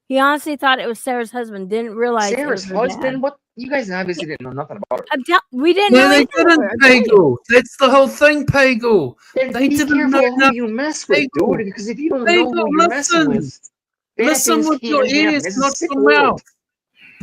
He honestly thought it was Sarah's husband. Didn't realize it was Sarah's her husband. dad. What? You guys obviously didn't know nothing about her. We didn't Yeah, know they anything about didn't, her. I'm telling you. Pagel. That's the whole thing, Pagel. Then They be didn't know careful who nothing, you mess with, Pagel. dude. Because if you don't know Pagel, who you're messing listen. with, bad Listen things with can your happen. ears, This is a not sick your world. mouth.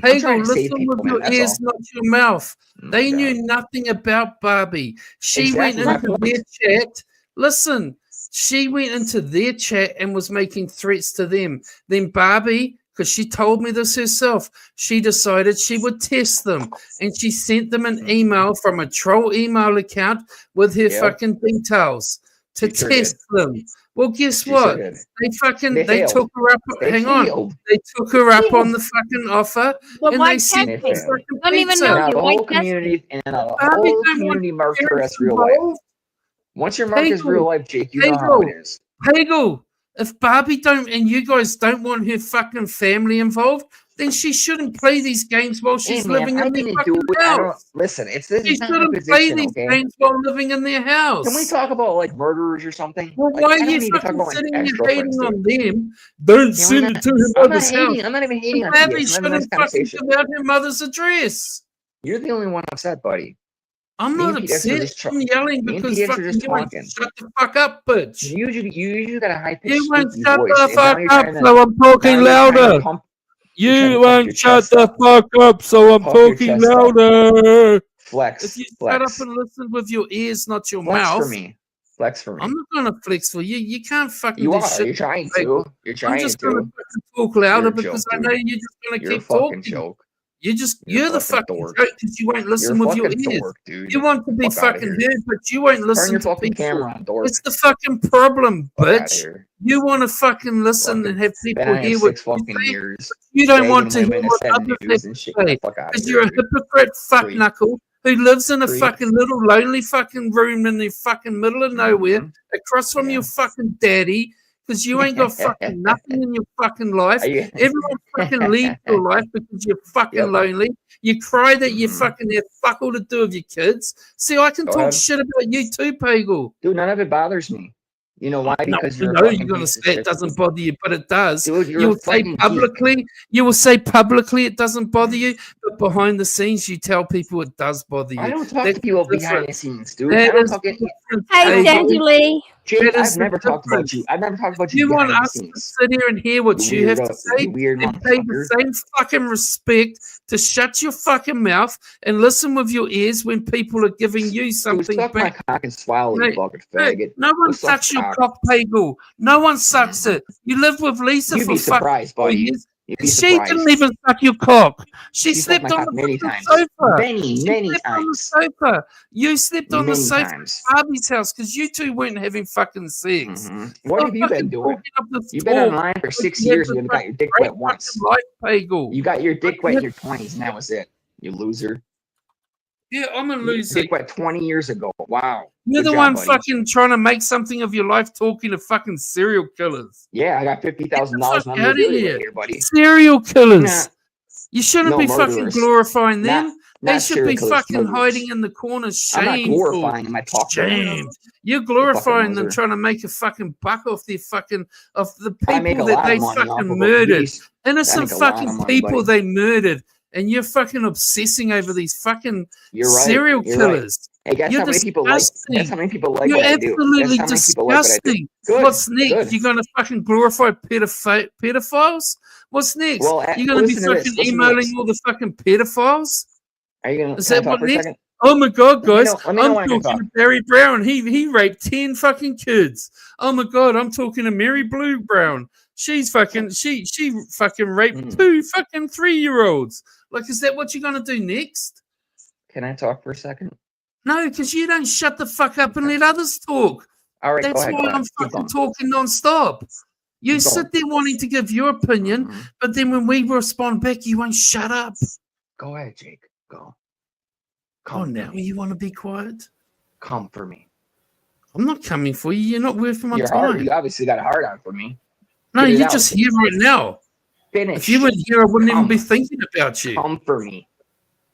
I'm trying Pagel, to save listen people, with man. your That's ears, all. not your mouth. Oh my They God. knew nothing about Barbie. She Exactly went my into their point. chat. Listen, she went into their chat and was making threats to them. Then Barbie, because she told me this herself, she decided she would test them. And she sent them an email from a troll email account with her Yep. fucking details to She sure test them. Well, guess She sure what? did. They failed. took her up. They Hang on. failed. They took her up on failed. the fucking offer, But and why they sent test her They me? failed. fucking Don't even pizza. know Now me. the Why whole test me? community and the Barbie whole don't want community marked her parents as real life. involved. Once you're marked as real Pagel, life, Jake, you know how it Pagel, is. Pagel. If Barbie don't and you guys don't want her fucking family involved, then she shouldn't play these games while Hey she's man, living I in their didn't fucking do it. I don't house. listen. This She is not my shouldn't play position, these okay? games while living in their house. Can we talk about like murderers or something? Well, Like why I are don't you need to talk fucking about my sitting here ex-girlfriends, hating dude. on them? Don't Can we send not? it to her I'm not mother's house. hating. I'm not even hating on Barbie TS. I'm having a nice shouldn't fucking conversation. give out her mother's address. You're the only one upset, buddy. I'm Me not and PX are upset. just I'm yelling me and because PX are fucking just you won't talking. shut the fuck up, bitch. You usually got a high pitched You won't squeaky shut voice, the and now fuck you're up, trying to so I'm talking louder. pump. You pump your won't shut chest the up. fuck up, so I'm Puff your talking chest up. louder. Flex, If you shut up flex, and listen with your ears, not your flex mouth, for me. Flex for I'm me. not gonna flex for you. You can't fucking You do are. shit. You're trying Like, to. You're I'm trying just gonna to. fucking talk louder You're a because joke, I know dude. you're just gonna You're a keep fucking talking. joke. You're a the fucking fucking dork. joke because you won't You're a listen with your fucking ears. dork, dude. You want to be Fuck outta fucking here. heard, but you won't Turn listen your to fucking people. camera on, dork. It's the fucking problem, Fuck outta bitch. here. You want to fucking listen Fucking and have been people on here hear what 6 you fucking say. years. You don't want Begging to hear women to what send others have news to and shit. Get say the fuck out of because here, you're a dude. hypocrite fuck Creep. knuckle who lives in a Creep. fucking little lonely fucking room in the fucking middle of nowhere Mhm. across from Yeah. your fucking daddy because you ain't got fucking nothing in your fucking life. Are you? Everyone fucking leaves your life because you're fucking Yep. lonely. You cry that you Mhm. fucking have fuck all to do with your kids. See, I can Go talk ahead. shit about you too, Pagel. Dude, none of it bothers me. You know why? No, Because you you're a know fucking you're gonna piece of say it shit. doesn't bother you, but it does. Dude, you're You'll a say fucking geek. publicly, it doesn't bother you, but behind the scenes, you tell people it does bother you. I don't talk That's to people the behind the difference. scenes, dude. That I don't is talk the it. difference, Hey, I don't talk Pagel. to Sandy. Jake. That is I've the never talked about difference. you. I've never talked about You you want behind the us to scenes. sit here and hear what you have to say You weird and pay the motherfucker. same fucking respect to shut your fucking mouth and listen with your ears when people are giving you Dude, something suck my back. cock and swallow, you Mate, fucking Hey, faggot. no one Go suck sucks your cock. cock, Pagel. No one sucks it. You lived with Lisa You'd for be fucking surprised, 4 buddy. years, You'd and be she didn't surprised. even suck your cock. She She sucked my slept on cock the many fucking times. sofa. Many, She many slept on the times. sofa. You slept on the Many sofa times. at Barbie's house because you two weren't having fucking sex. Mhm. What Stop have you been fucking doing? talking up this You've been talk online for like 6 you had years. this You haven't got your fucking dick great wet once. fucking life, Pagel. You got your Like dick you wet in had your 20s, and that was it. You loser. Yeah, I'm a You got your loser. dick wet 20 years ago. Wow. You're Good the job, one buddy. fucking trying to make something of your life talking to fucking serial killers. Yeah, I got Get the $50,000 fuck on out of memorabilia here. right here, buddy. Serial killers. Nah, You shouldn't no be fucking murderers. glorifying Not them. They not should serial be killers. fucking Murderers. hiding in the corners, I'm not shameful. glorifying them. I talk to them. Shamed. You're You fucking glorifying them loser. trying to make a fucking buck off their fucking of the I make a people that lot they of money off fucking of them. murdered. I Innocent make a lot of fucking money, people buddy. they murdered. And you're fucking obsessing over these fucking You're right. serial You're right. killers. Hey, guess You're how many people like? Guess disgusting. how many people like You're what I do? absolutely Guess how many people like what I do? disgusting. Good. What's next? Good. You're gonna fucking glorify pedophiles? What's next? Well, You're gonna be listen to this. fucking Listen to emailing this. all the fucking pedophiles? Are you gonna? Is Can I that talk what for a next? second? Oh my god, guys! Let me know I'm when I can talking talk. to Barry Brown. He raped 10 fucking kids. Oh my god, I'm talking to Mary Blue Brown. She's fucking she fucking raped Hmm. 2 fucking 3-year-olds. Like, is that what you're gonna do next? Can I talk for a second? No, because you don't shut the fuck up and let others talk. All right, go That's ahead. why Go ahead. I'm Keep fucking going. talking non-stop. You Keep sit going. there wanting to give your opinion, Mhm. but then when we respond back, you won't shut up. Go ahead, Jake. Go. Oh, now you want to be quiet? Come for me. I'm not coming for you. You're not worth my Your heart. time. You obviously got a heart on for me. No, Get it you're out. just here right now. Finish. If you weren't here, I wouldn't even be Come. thinking about you. Come for me.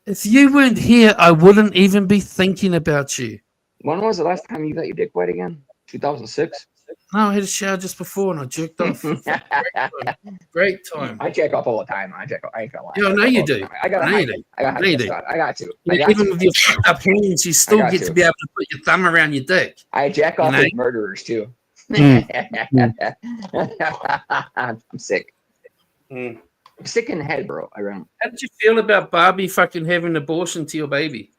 If you weren't here, I wouldn't even be thinking about you. When was the last time you got your dick wet again? 2006? No, I had a shower just before and I jerked off. Great time. I jack off all the time. I ain't gonna lie. Yeah, I know you do. I gotta I know you hide. do. I I know you do. I got to. Yeah, even with your fucked up hands, you still got get to be able to put your thumb around your dick. I jack off You know? with murderers too. Mm. I'm sick. Mm. I'm sick in the head, bro. I run. How did you feel about Barbie fucking having an abortion to your baby?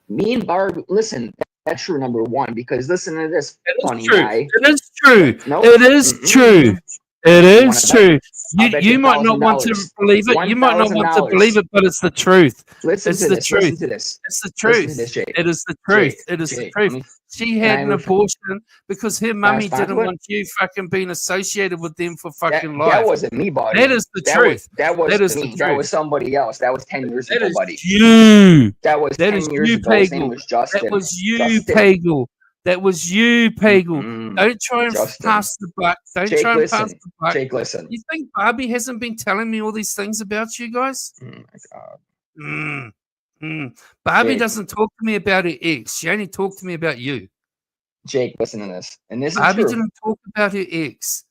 Me and Barb, listen, that's true, number one, because listen to this funny True. guy. It is true. Nope. It is true. It You is wanna true. I'll bet You might not want to $1,000. believe it. You might not want to believe it, but it's the truth. Listen It's to the this. truth. Listen to this. It's the Listen truth. to this, Jake. It is the truth. Jake, It is the Jake, truth. let me- She had an I ref- abortion because her mummy respond didn't to it? want you fucking being associated with them for That, fucking life. that wasn't me, buddy. That is the That truth. That was That is me. the That truth. was somebody else. That was 10 years That ago, is buddy. you. That was That 10 is years you, ago. His name Pagel. was Justin. That was you, Justin. Pagel. That was you, Pagel. Don't try and Justin. pass the buck. Don't Jake, try and listen. pass the buck. Jake, listen. You think Barbie hasn't been telling me all these things about you guys? Oh my God. Barbie Jake. doesn't talk to me about her ex. She only talked to me about you. Jake, listen to this. And this Barbie is true. didn't talk about her ex.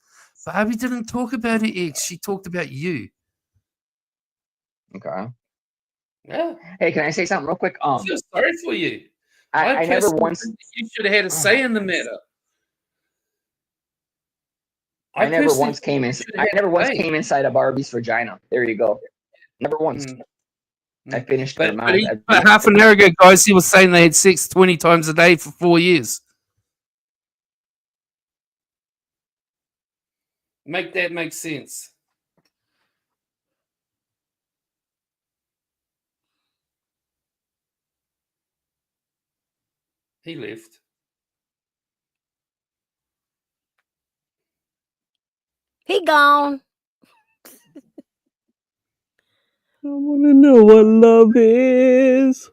Barbie didn't talk about her ex. She talked about you. Okay. Yeah. Hey, can I say something real quick? I feel sorry for you. I never personally once. think that you should have had a say in the matter. I never personally once came in. think you should I have had never a once say. came inside a Barbie's vagina. There you go. Never once. I finished their mouth. But half an hour ago, guys, he was saying they had sex 20 times a day for 4 years. Make that make sense. He left. He gone. I want to know what love is.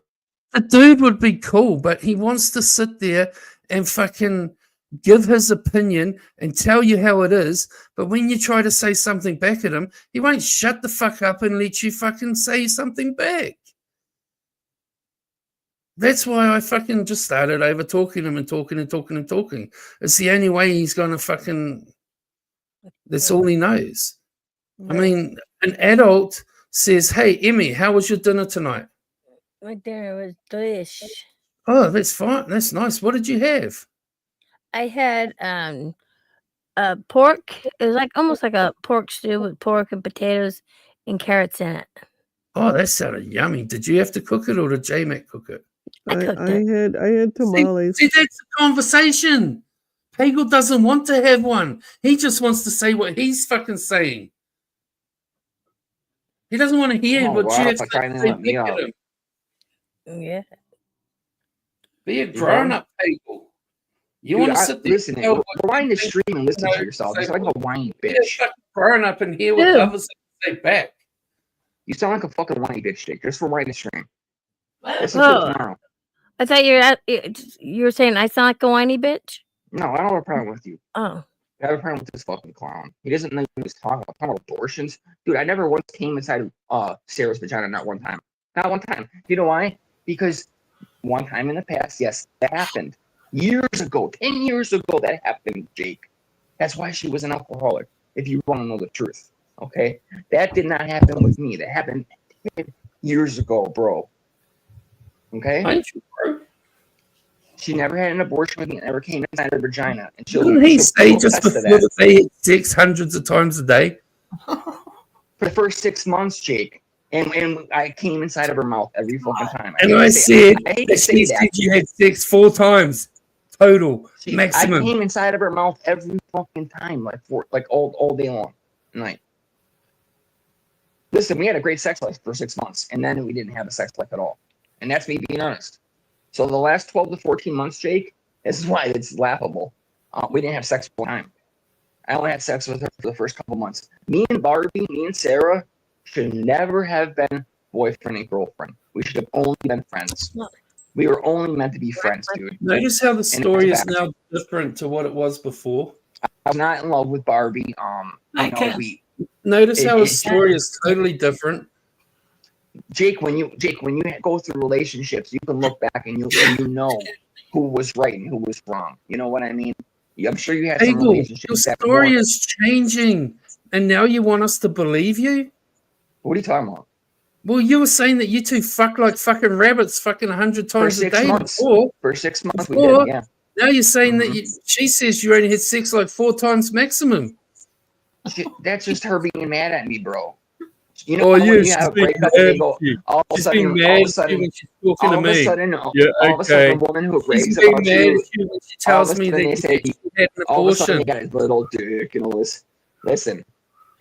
The dude would be cool, but he wants to sit there and fucking give his opinion and tell you how it is. But when you try to say something back at him, he won't shut the fuck up and let you fucking say something back. That's why I fucking just started over talking him and talking and talking and talking. It's the only way he's going to fucking... That's all he knows. I mean, an adult says, hey, Emmy, how was your dinner tonight? My dinner was delish. Oh, that's fine. That's nice. What did you have? I had pork. It was like almost like a pork stew with pork and potatoes and carrots in it. Oh, that sounded yummy. Did you have to cook it or did J-Mac cook it? I cooked it. I had tamales. See, that's a conversation. Pagel doesn't want to have one. He just wants to say what he's fucking saying. He doesn't want to hear what you have to say back at him. Yeah. Be a grown-up, Pagel. You want to sit there? Listen, rewind the stream and listen to yourself. You sound like a whiny bitch. Grown up and hear what others say back. You sound like a fucking whiny bitch, Jake. Just rewind the stream. Listen Oh. to it tomorrow. I thought you were saying I sound like a whiny bitch. No, I don't have a problem with you. Oh. I have a problem with this fucking clown. He doesn't know what he's talking about. Talking about abortions. Dude, I never once came inside of Sarah's vagina, not one time. Not one time. You know why? Because one time in the past, yes, that happened. Years ago, 10 years ago, that happened, Jake. That's why she was an alcoholic, if you want to know the truth. Okay? That did not happen with me. That happened 10 years ago, bro. Okay? She never had an abortion with me. Never came inside her vagina. And Didn't he say just before that they had sex hundreds of times a day? For the first 6 months, Jake. And I came inside of her mouth every fucking time. And I said that you had sex 4 times total, maximum. I came inside of her mouth every fucking time, like all day long. Like, listen, we had a great sex life for 6 months, and then we didn't have a sex life at all. And that's me being honest. So the last 12 to 14 months, Jake, this is why it's laughable. We didn't have sex full time. I only had sex with her for the first couple months. Me and Barbie, me and Sarah should never have been boyfriend and girlfriend. We should have only been friends. We were only meant to be friends, dude. Notice how the that's story a is fact. now different to what it was before. I was not in love with Barbie. Okay. Notice how the It- story is totally different. Jake, when you go through relationships, you can look back and you know who was right and who was wrong. You know what I mean? I'm sure you had some Pagel, your relationships that story weren't. is changing, and now you want us to believe you? What are you talking about? Well, you were saying that you two fuck like fucking rabbits fucking 100 For times a 6 day months. before. For 6 months we Before, did, yeah. Now you're saying that she says you only had sex like 4 times maximum. That's just her being mad at me, bro. You know Oh, when yeah, you she's have a being breakup and mad you go at you. all of a She's being sudden, mad all of a at you sudden, when she's talking to all of a me. sudden, Yeah, all of a sudden, okay. a woman who She's raves being about mad you, at you when she all of tells a me sudden that they say you had an all of a sudden abortion. they got his little dick and all this. Listen,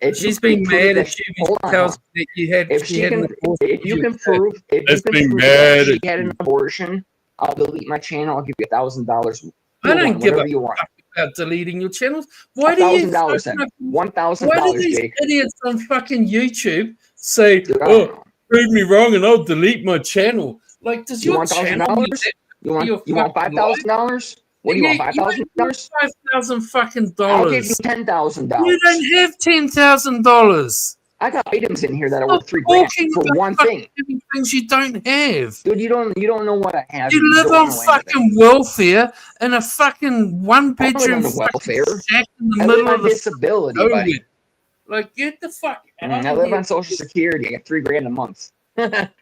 if She's you being can prove mad at that, you when hold she on, tells me that you had, if she she had an can, abortion. if you can Yeah. prove, if you That's can being prove mad that she at had an you. abortion, I'll delete my channel. I'll give you $1,000. I don't give a whatever you want. fuck about deleting your channels. Why do you $1,000 then. Why do $1,000, these Jake. idiots on fucking YouTube say, Dude, I don't "Oh, know. prove me wrong and I'll delete my channel"? Like, does You your want channel mean $1,000? that You to want your you want fucking life? $5,000? What do you want? $5,000? $5,000 fucking I'll give you dollars. $10,000. You don't have $10,000. I got items in here that are Stop worth $3,000 talking for about one fucking thing. having things you don't have. Dude, you don't know what I have. You live don't on know anything. fucking welfare in a fucking one I don't live bedroom on fucking welfare. shack in the I live middle on of the disability, nowhere. buddy. Like, get the fuck out I of live here. on Social Security. I get $3,000 a month. Think about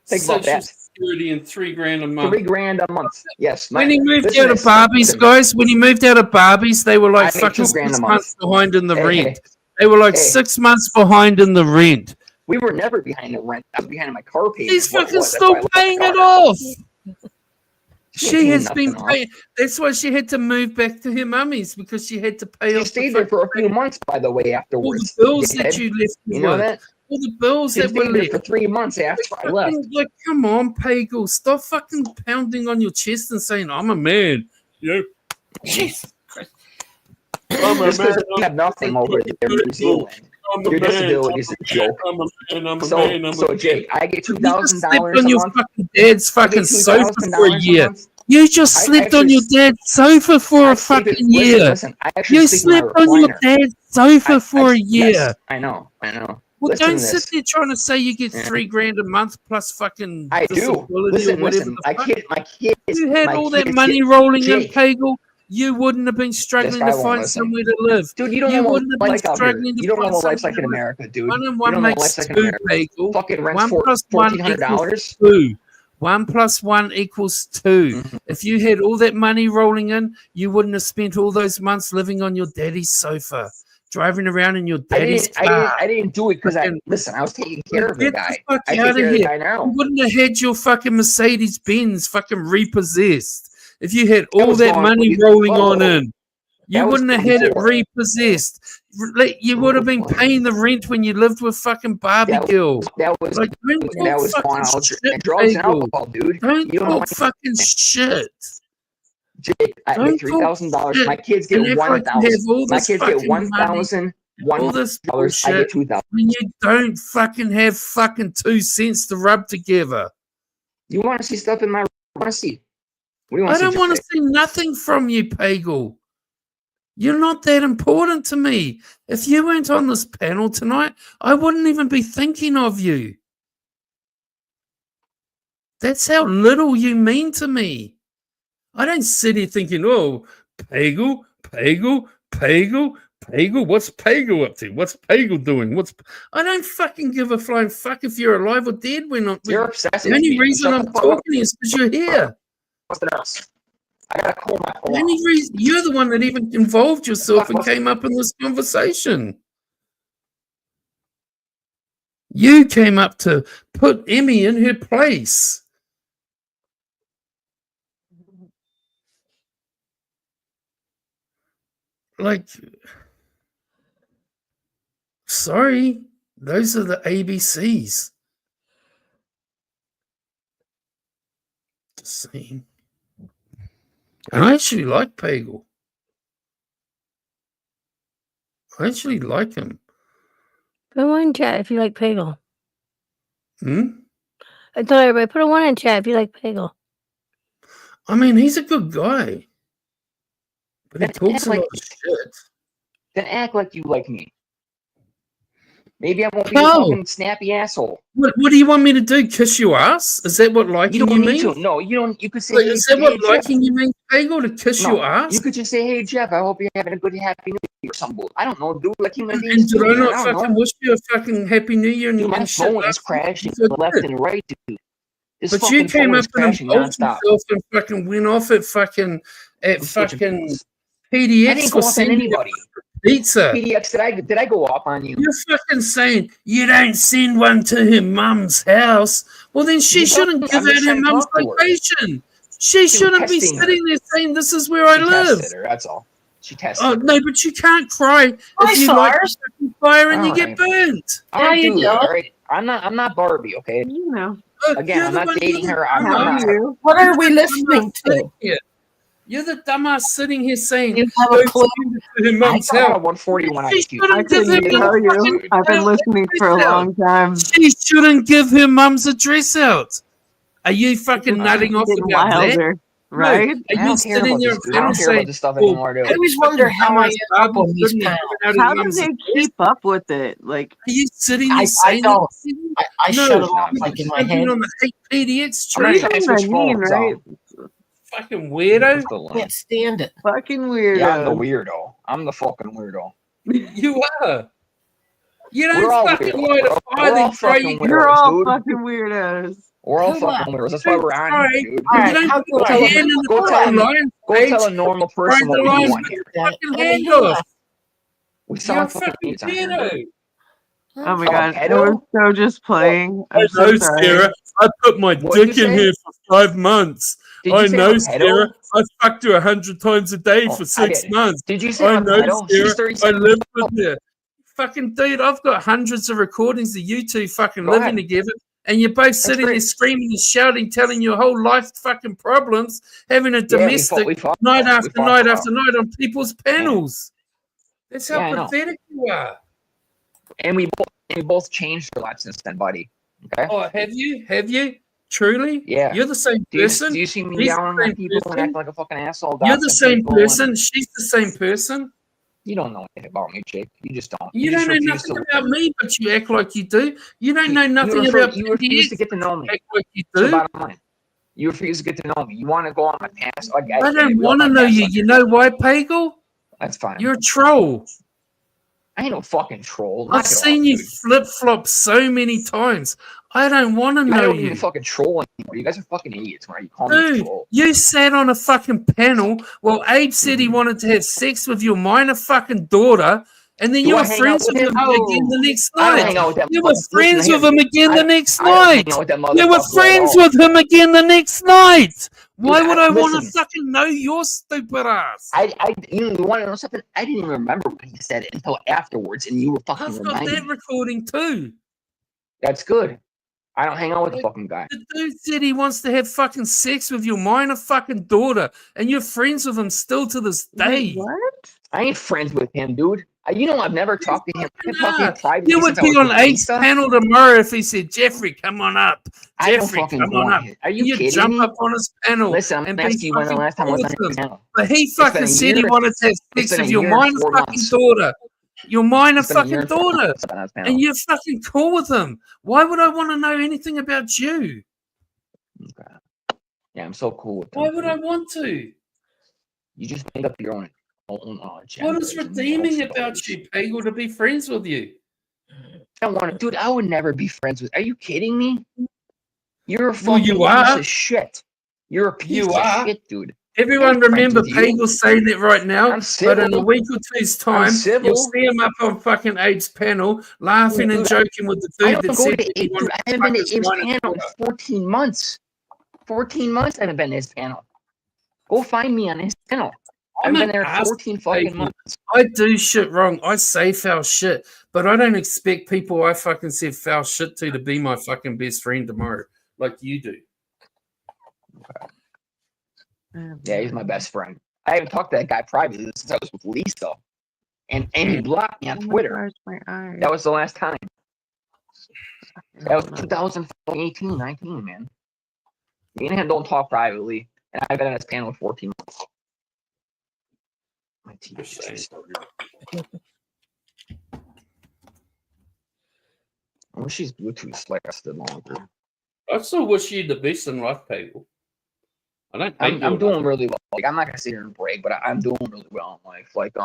Social that. Security and $3,000 a month. $3,000 a month. Yes. When he moved listen out of to this. Barbies, Listen. guys, when he moved out of Barbies, they were I like make fucking $2,000 a 6 month. months behind in the Hey, rent. hey. They were like Hey. 6 months behind in the rent. We were never behind the rent. I was behind my car payment. He's is what it fucking was. That's still why I left the paying it car. off. She She ain't has paying been nothing off. paying. That's why she had to move back to her mummy's because she had to pay She off stayed the there for a few months, by the way, all the afterwards. bills that Dad. you left You know with. that? All the bills She that were stayed there left. for 3 months after I left. Like, come on, Pagel. Stop fucking pounding on your chest and saying, I'm a man. Yeah. Jesus Christ. I'm a Just because man. you have nothing over there in New Zealand, I'm a your man. disability is a joke. I'm a man. I'm a So, man. I'm a so man. Jake, I get You just slept $2,000 on a your month. fucking dad's I fucking get sofa for a $2,000 a year. month. You just I slept on actually your dad's sofa for I a sleep fucking in, year. listen, I actually You sleep in my slept on your recliner. dad's sofa for a year. Yes, I know. Well, Listen don't to sit this. there trying to say you get Yeah. $3,000 a month plus fucking I do. disability or whatever Listen. the My fuck. kids. You had my all that kids money get- rolling in, Jake, Pagel. You wouldn't have been struggling guy to won't find listen. somewhere to live. Dude, you don't You know what wouldn't have been life's out here. struggling to You don't know find what life's somewhere like in to live. America, dude. 1 and You 1 don't know what makes life's like in 2, America. Pagel. Fucking rent's 1 plus 1 $1,400. equals 2. 1 plus 1 equals 2. Mhm. If you had all that money rolling in, you wouldn't have spent all those months living on your daddy's sofa, driving around in your daddy's car. I didn't do it because Fucking- I was taking care of the Get guy. the fuck I out take of care of the here. guy You now. wouldn't have had your fucking Mercedes Benz fucking repossessed if you had all was that going- money whoa, rolling whoa, on whoa. in. You That was wouldn't have had it before. repossessed. You would have been paying the rent when you lived with fucking Barbie That Girl. That was Like, don't that talk was fucking going out shit, and drugs and Pagel. alcohol, dude. Don't You don't know talk fucking shit. Jake, I Don't make $3,000. talk My kids And get act like you have all My this kids get fucking money, all this $1,000. I bullshit, get 2,000. when you don't fucking have fucking 2 cents to rub together. You want to see stuff in my? Want to see? What do you want I to see? don't want to see nothing from you, Pagel. You're not that important to me. If you weren't on this panel tonight, I wouldn't even be thinking of you. That's how little you mean to me. I don't sit here thinking, oh, Pagel, Pagel, Pagel, Pagel. What's Pagel up to? What's Pagel doing? I don't fucking give a flying fuck if you're alive or dead. You're obsessive. The only reason Shut I'm the fuck talking is because you're here. Something else. I gotta call my The only reason you're the one that even involved yourself and What's- came up in this conversation. You came up to put Emmy in her place. Like, sorry, those are the ABCs. Just saying. And I actually like Pagel. I actually like him. Put one in chat if you like Pagel. Hmm? I told everybody, put a 1 in chat if you like Pagel. I mean, he's a good guy, but he Then talks act a lot like of shit. then act like you like me. Maybe I won't be a Oh, fucking snappy asshole. what do you want me to do? Kiss your ass? Is that what You liking don't you need means? to. No, you don't. You could say, Wait, hey, is that what hey Jeff. liking you means, Pagel? To kiss No, your ass? you could just say, hey Jeff, I hope you're having a good happy new year or something. I don't know, dude. Like human And beings did do, I man. not I don't fucking know. wish you a fucking happy new year Dude, my and shit phone is last week? crashing Yes, I left did. and right, dude. This But fucking you came phone up is and crashing indulged nonstop. yourself and fucking went off at fucking I'm switching phones. I PDX didn't for go off on sending you anybody. pizza. PDX, did I go off on you? You're fucking saying you don't send one to her mum's house. Well, then she You shouldn't don't. give I'm just out her trying to mum's talk to her. location. She She was shouldn't be testing her. sitting there saying, "This is where I She live." tested her. That's all. She tested. Oh her. no, but you can't cry Hi, if you light the SARS. fucking fire and you All get right. burnt. All How right, you dude. doing? All right. I'm not Barbie, okay? You know. Again, You're I'm the not one. dating You're the her. I'm How are not. you? What You're are we the listening dumbass sitting to? here. You're the dumbass sitting here saying, You have a "Don't clue? send it to her mum's I got a house." 141 She IQ. shouldn't I give her couldn't Maybe mum's tell you. fucking I've been address listening for a out. long time. She shouldn't give her mum's address out. Are you fucking nutting off Getting about that? wilder, No. right? Are I you don't care sitting about there this, and dude. I don't panel care about saying, this stuff "Well, anymore, I dude. always wonder fucking how I dumbass end up Barbie on these shouldn't have panels. given out her How do mum's they address"? keep up with it? Like, Are you sitting there I saying don't. that? I No, shut it off nonsense. like in my I've been head. on the hate PDX I'm gonna tree. try and even switch the mean, phones. right? Fucking Let's weirdo. go line. Can't stand it. Fucking Yeah, I'm the weirdo. weirdo. I'm the fucking weirdo. You are. You We're don't all fucking weirdos. light a fire, We're all then cry fucking you You're weirdos, all dude. fucking weirdos. We're all Who fucking left? weirdos. That's why we're on cry. here, dude. All You right, don't how put good Go I tell your am. hand in a the go Who tell fucking a left? lion's go cage. tell a normal Grind person the what we do lion's on here. fucking Emmy, hand who off. left? We You're sound a fucking fucking idiots on here. weirdo. Oh my I'm a god, I was pedo? so just playing. I I'm so know, sorry. Sarah. I put my What did dick you in say? here for 5 months. Did I you say I'm know, a Sarah. pedo? I fucked her 100 times a day Oh, for I 6 did. months. Did you say I I'm a know, pedo? Sarah. She's I 37. lived with her. Fucking dude, I've got hundreds of recordings of you two fucking Go living ahead. together, and you're both sitting there great. screaming and shouting, telling your whole life fucking problems, having a Yeah, domestic we fought. night We after fought night for a after night on people's panels. That's how Yeah, I know. pathetic you are. And we both changed our lives since then, buddy. Okay. Oh, have you? Have you? Truly? Yeah. You're the same Do you person. see me He's yelling the at same people and person. acting like a fucking asshole? You're the doxing same people and- person. She's the same person. You don't know anything about me, Jake. You just don't. You just don't know refuse nothing to about me, but you act like you do. You don't know nothing you about you refuse to PDX, get to know but me. you act like you That's the do. bottom line. You refuse to get to know me. You want to go on my past. Like, I don't want to know you. You know why, Pagel? That's fine. You're a troll. I ain't no fucking troll. I've Knock it seen off, you dude. flip-flop so many times. I don't want to I know don't even you. fucking troll anymore. You guys are fucking idiots, right? You call me a Dude, troll. you sat on a fucking panel while Abe said he wanted to have sex with your minor fucking daughter, and then Do you I were hang friends out with with him him? again the next I don't night. hang out with that You were motherfucker. friends Listen to with him again I- the next I don't night. hang out with that You were motherfucker at friends all. with him again the next night. Why Dude, would I want to listen. fucking know your stupid ass? You want to know something? I didn't even remember what he said until afterwards, and you were fucking I've got reminding that me. recording too. That's good. I don't hang out with the fucking guy. The dude said he wants to have fucking sex with your minor fucking daughter, and you're friends with him still to this day. Wait, what? I ain't friends with him, dude. You know I've never talked to him. I've been talking to him privately You would since I be was on with Abe's Lisa. panel tomorrow if he said, Jeffrey, come on up. I don't Jeffrey, fucking come go on on up. here. Are you You kidding jump me? up on his panel Listen, I'm and gonna be ask you when the fucking last time I cool was with on your him. panel. But he been fucking a said he year. wanted to have It's sex been with a your year and minor 4 fucking months. daughter. Your minor It's been a year fucking and 4 months daughter. since I've been on his panel. And you're fucking cool with him. Why would I want to know anything about you? Okay. Yeah, I'm so cool with Why him. would I want to? You just made up your own What agendas is and redeeming love about stories. you, Pagel, to be friends with you? I don't want to, dude. I would never be friends with. Are you kidding me? You're a Well, fucking you piece are. of shit. You're a piece You of are. shit, dude. Everyone I'm friends remember with you. Pagel saying that right now, I'm but in a civil. week or two's time, civil. you'll see him up on fucking Abe's panel, laughing and Dude, joking with the I dude don't that go said to that he Abe, wanted dude. I to haven't fuck been his to Abe's minor panel in daughter. 14 months. 14 months I haven't been to his panel. Go find me on his panel. I've I'm been an there ass 14 fucking Pagel. months. I do shit wrong. I say foul shit, but I don't expect people I fucking said foul shit to be my fucking best friend tomorrow, like you do. Yeah, he's my best friend. I haven't talked to that guy privately since I was with Lisa. And he blocked me on Oh my Twitter. gosh, my eyes. That was the last time. That was 2018, 19, man. Me and him don't talk privately. and I've been on this panel for 14 months. My TV Just saying. just started. I wish these Bluetooth lasted longer. I still wish you the best in life, people. I don't hate you I'm doing enough. really well. Like I'm not gonna sit here and brag, but I'm doing really well in life. Like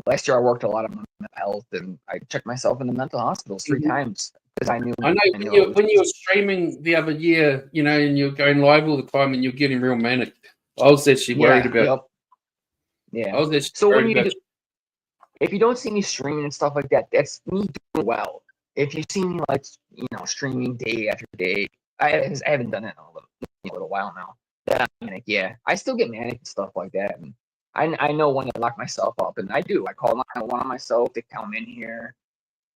last year I worked a lot on mental health, and I checked myself in the mental hospitals 3 times because I knew. I know when you were streaming the other year, you know, and you're going live all the time, and you're getting real manic. I was actually worried about. Yep. Yeah. I was actually So when worried you about. if you don't see me streaming and stuff like that, that's me doing well. If you see me like streaming day after day, I haven't done it in a little while now. Yeah, I still get manic and stuff like that, and I know when to lock myself up, and I do. I call 911 on myself to come in here.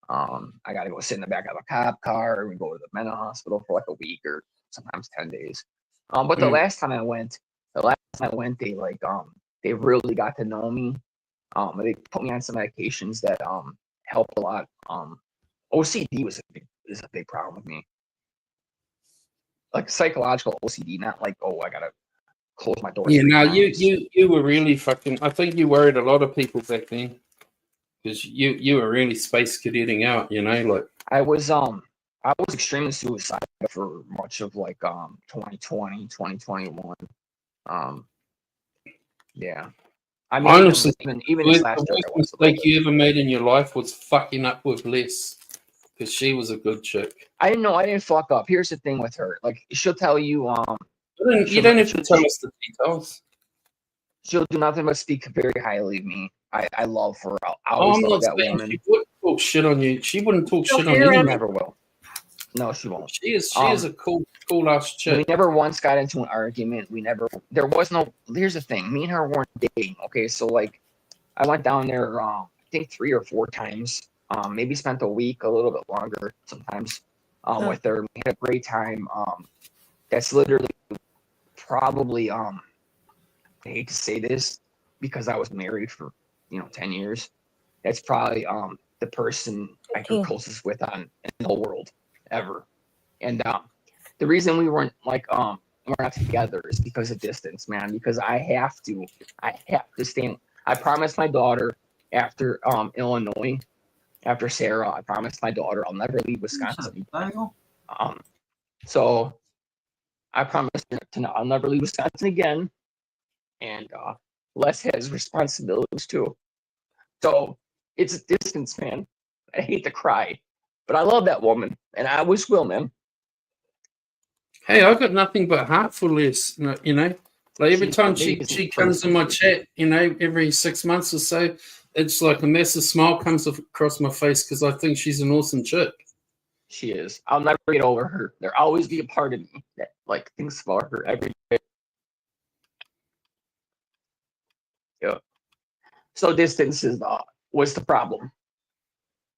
I got to go sit in the back of a cop car, and we go to the mental hospital for like a week or sometimes 10 days. But the last time I went, they really got to know me. They put me on some medications that helped a lot. OCD is a big problem with me. Like psychological OCD, not like, oh, I gotta close my door. Yeah, no, you were really fucking. I think you worried a lot of people back then because you were really space cadetting out. You know, like I was extremely suicidal for much of like 2020, 2021. Yeah. I mean, honestly, even the this last year, worst mistake you ever made in your life was fucking up with Les because she was a good chick. I didn't fuck up. Here's the thing with her. Like, she'll tell you, You don't have to tell us the details. She'll do nothing but speak very highly of me. I love her. I I'm always not love that saying woman. she wouldn't talk shit on you. She wouldn't talk shit on She you. never will. No, she won't. She is a cool ass chick. We never once got into an argument. There was no, here's the thing. Me and her weren't dating. Okay. So like, I went down there, I think 3 or 4 times. Maybe spent a week, a little bit longer sometimes, with her. We had a great time. That's literally probably, I hate to say this because I was married for 10 years. That's probably the person I grew closest with in the whole world ever. And the reason we weren't like we're not together is because of distance, man. Because I have to stand. I promised my daughter after Illinois, after Sarah, I promised my daughter I'll never leave Wisconsin. So I promised her I'll never leave Wisconsin again. And Les has responsibilities too. So it's a distance, man. I hate to cry, but I love that woman, and I always will, man. Hey, I got nothing but heart for Les. You know, like every time she comes in my chat, every 6 months or so, it's like a massive smile comes across my face because I think she's an awesome chick. She is. I'll never get over her. There'll always be a part of me that like thinks about her every day. Yeah. So distance was the problem,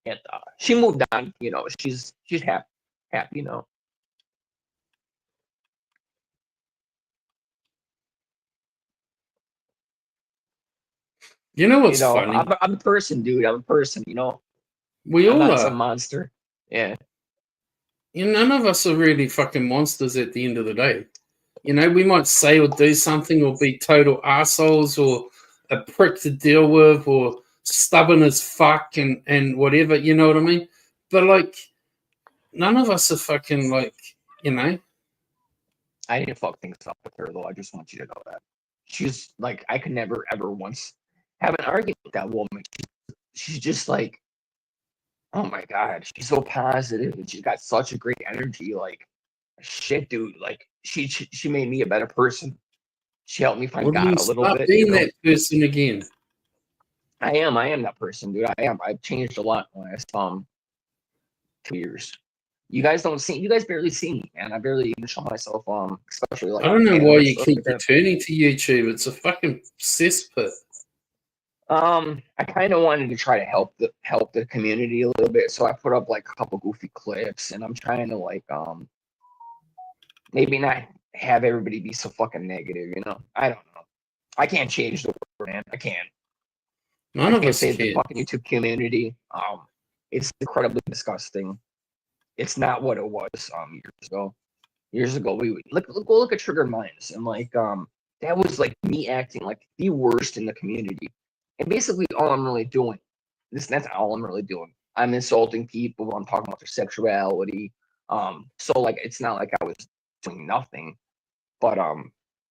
and she moved on. She's happy. You know what's funny? I'm a person, dude. I'm a person. We I'm all not are. some monster. Yeah. None of us are really fucking monsters at the end of the day. We might say or do something or be total assholes or a prick to deal with or stubborn as fuck and whatever, you know what I mean? But like, none of us are fucking like, I didn't fuck things up with her though. I just want you to know that. She's like, I could never ever once have an argument with that woman. She's just like, oh my God, she's so positive and she's got such a great energy. Like, shit, dude. Like, she made me a better person. She helped me find God a little bit. Being that person again. I am that person, dude. I am. I've changed a lot in the last 2 years. You guys barely see me, man. I barely even show myself, especially like. I don't know why you keep returning to YouTube. It's a fucking cesspit. I kind of wanted to try to help the community a little bit, so I put up like a couple goofy clips, and I'm trying to like maybe not have everybody be so fucking negative, I don't know. I can't change the world, man. I can't. None of us save can. The fucking YouTube community. It's incredibly disgusting. It's not what it was years ago. years ago. We would look at Trigger Minds, and like that was like me acting like the worst in the community. And basically, all I'm really doing, that's all I'm really doing. I'm insulting people. I'm talking about their sexuality. So like it's not like I was doing nothing, but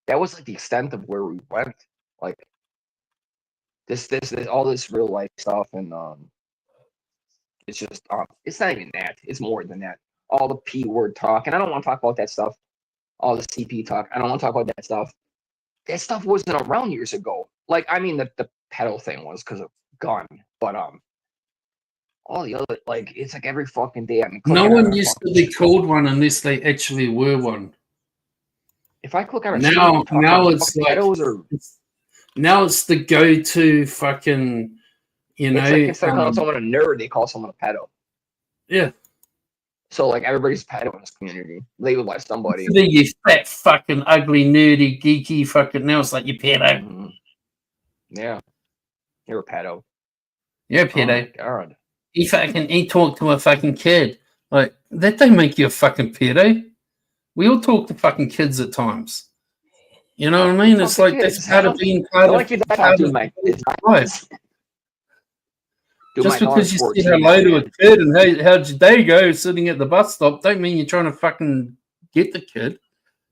that was like the extent of where we went. Like this all this real life stuff, and it's just it's not even that. It's more than that. All the P word talk, and I don't want to talk about that stuff. All the CP talk, I don't want to talk about that stuff. That stuff wasn't around years ago. Like I mean, the pedal thing was because of gun, but all the other like it's like every fucking day I'm No clicking on one a used to fucking- be called one unless they actually were one. If I click on a Now it's like pedals or now it's the go-to fucking, you know. it's like instead of calling someone a nerd, they call someone a pedo. Yeah. So like everybody's pedo in this community, labeled by somebody. You fat fucking ugly nerdy geeky fucking. Now it's like you pedo. Mm-hmm. Yeah, you're a pedo. You're a pedo. Oh my God. He talked to a fucking kid. Like that don't make you a fucking pedo. We all talk to fucking kids at times. You know what I mean? It's like that's part of being part of my life. Do Just my because you daughter's said 14, hello to a man. kid and how'd your day go sitting at the bus stop, don't mean you're trying to fucking get the kid.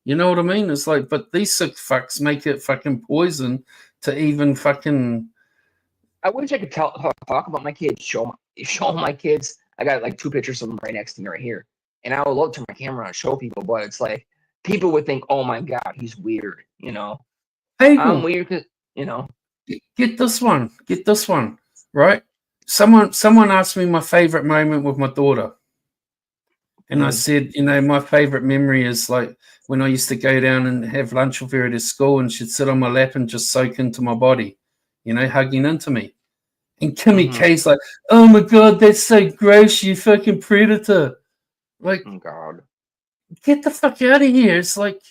You know what I mean? It's like, but these sick fucks make it fucking poison to even fucking. I wish I could talk about my kids, show my kids. I got like 2 pictures of them right next to me right here. And I would love to turn my camera and show people, but it's like people would think, oh my God, he's weird, you know. Pagel, I'm weird because, you know. Get this one. Right? Someone asked me my favorite moment with my daughter. And I said, you know, my favorite memory is like when I used to go down and have lunch with her at school and she'd sit on my lap and just soak into my body, you know, hugging into me. And Kimmy K's like, oh my God, that's so gross, you fucking predator. Like, oh God, get the fuck out of here. It's like,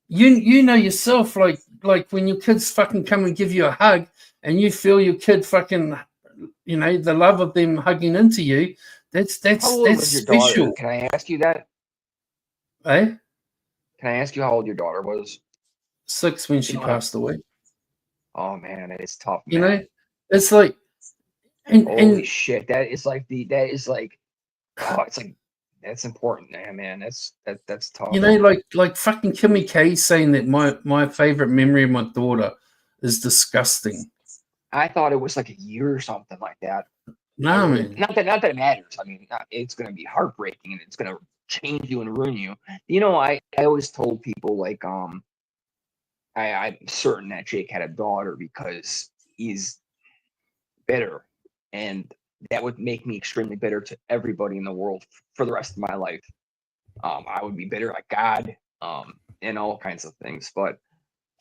you know yourself, like when your kids fucking come and give you a hug and you feel your kid fucking, you know, the love of them hugging into you, that's how old was your special. daughter? Can I ask you that? Eh? Can I ask you how old your daughter was? 6 when she passed away. Oh man, it's tough, man. You know, it's like, holy shit, it's like oh, it's like that's important, man. That's tough. You know, like fucking Kimmy K saying that my favorite memory of my daughter is disgusting. I thought it was like a year or something like that. No, man. Not that it matters. I mean, it's gonna be heartbreaking and it's gonna change you and ruin you. You know, I always told people like I'm certain that Jake had a daughter because he's bitter, and that would make me extremely bitter to everybody in the world for the rest of my life. I would be bitter like God, and all kinds of things. But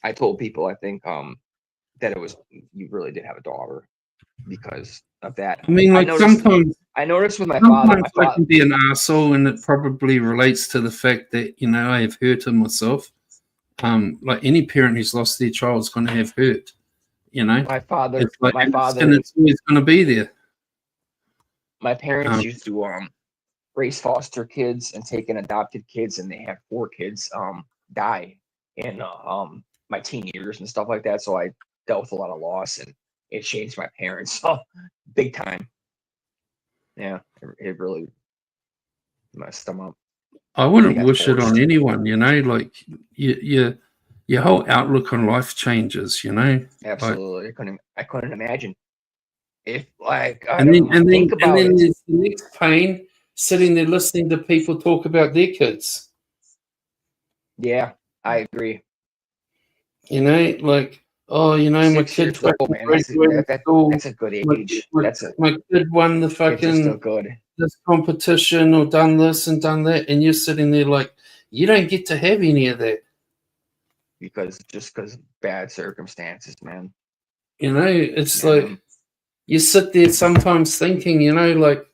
I told people I think that it was you really did have a daughter because of that. I mean, like I noticed with my father. I can be an asshole, and it probably relates to the fact that you know I have hurt him myself. Like any parent who's lost their child is going to have hurt. You know, my father, it's like, my father, and it's always going to be there. My parents used to raise foster kids and take in adopted kids, and they had 4 kids die in my teen years and stuff like that. So I dealt with a lot of loss, and it changed my parents big time. Yeah, it really messed them up. I wouldn't wish it on anyone, you know, like your whole outlook on life changes, you know. Absolutely. Like, I couldn't imagine if like and then there's the next pain sitting there listening to people talk about their kids. Yeah, I agree. You know, like, oh, you know, my kid old, man. That's a good age. My kid won the fucking this competition or done this and done that, and you're sitting there like you don't get to have any of that because bad circumstances, man. You know, it's like you sit there sometimes thinking, you know, like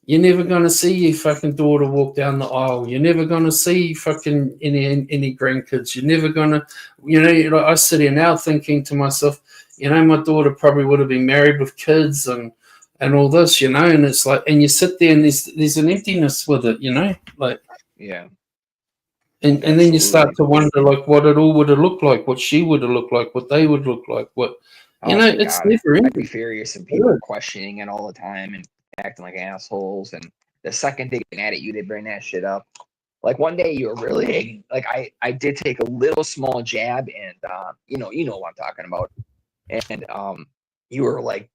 you're never gonna see your fucking daughter walk down the aisle. You're never gonna see fucking any grandkids. You're never gonna, you know. I sit here now thinking to myself, you know, my daughter probably would have been married with kids and all this, you know. And it's like, and you sit there and there's an emptiness with it, you know, like yeah. And then you start to wonder like what it all would have looked like, what she would have looked like, what they would look like, what Oh my it's God. never I'd be ending. furious and people questioning it all the time and acting like assholes. And the second they get mad at you, they bring that shit up. Like one day you were really like I did take a little small jab and you know what I'm talking about. And you were like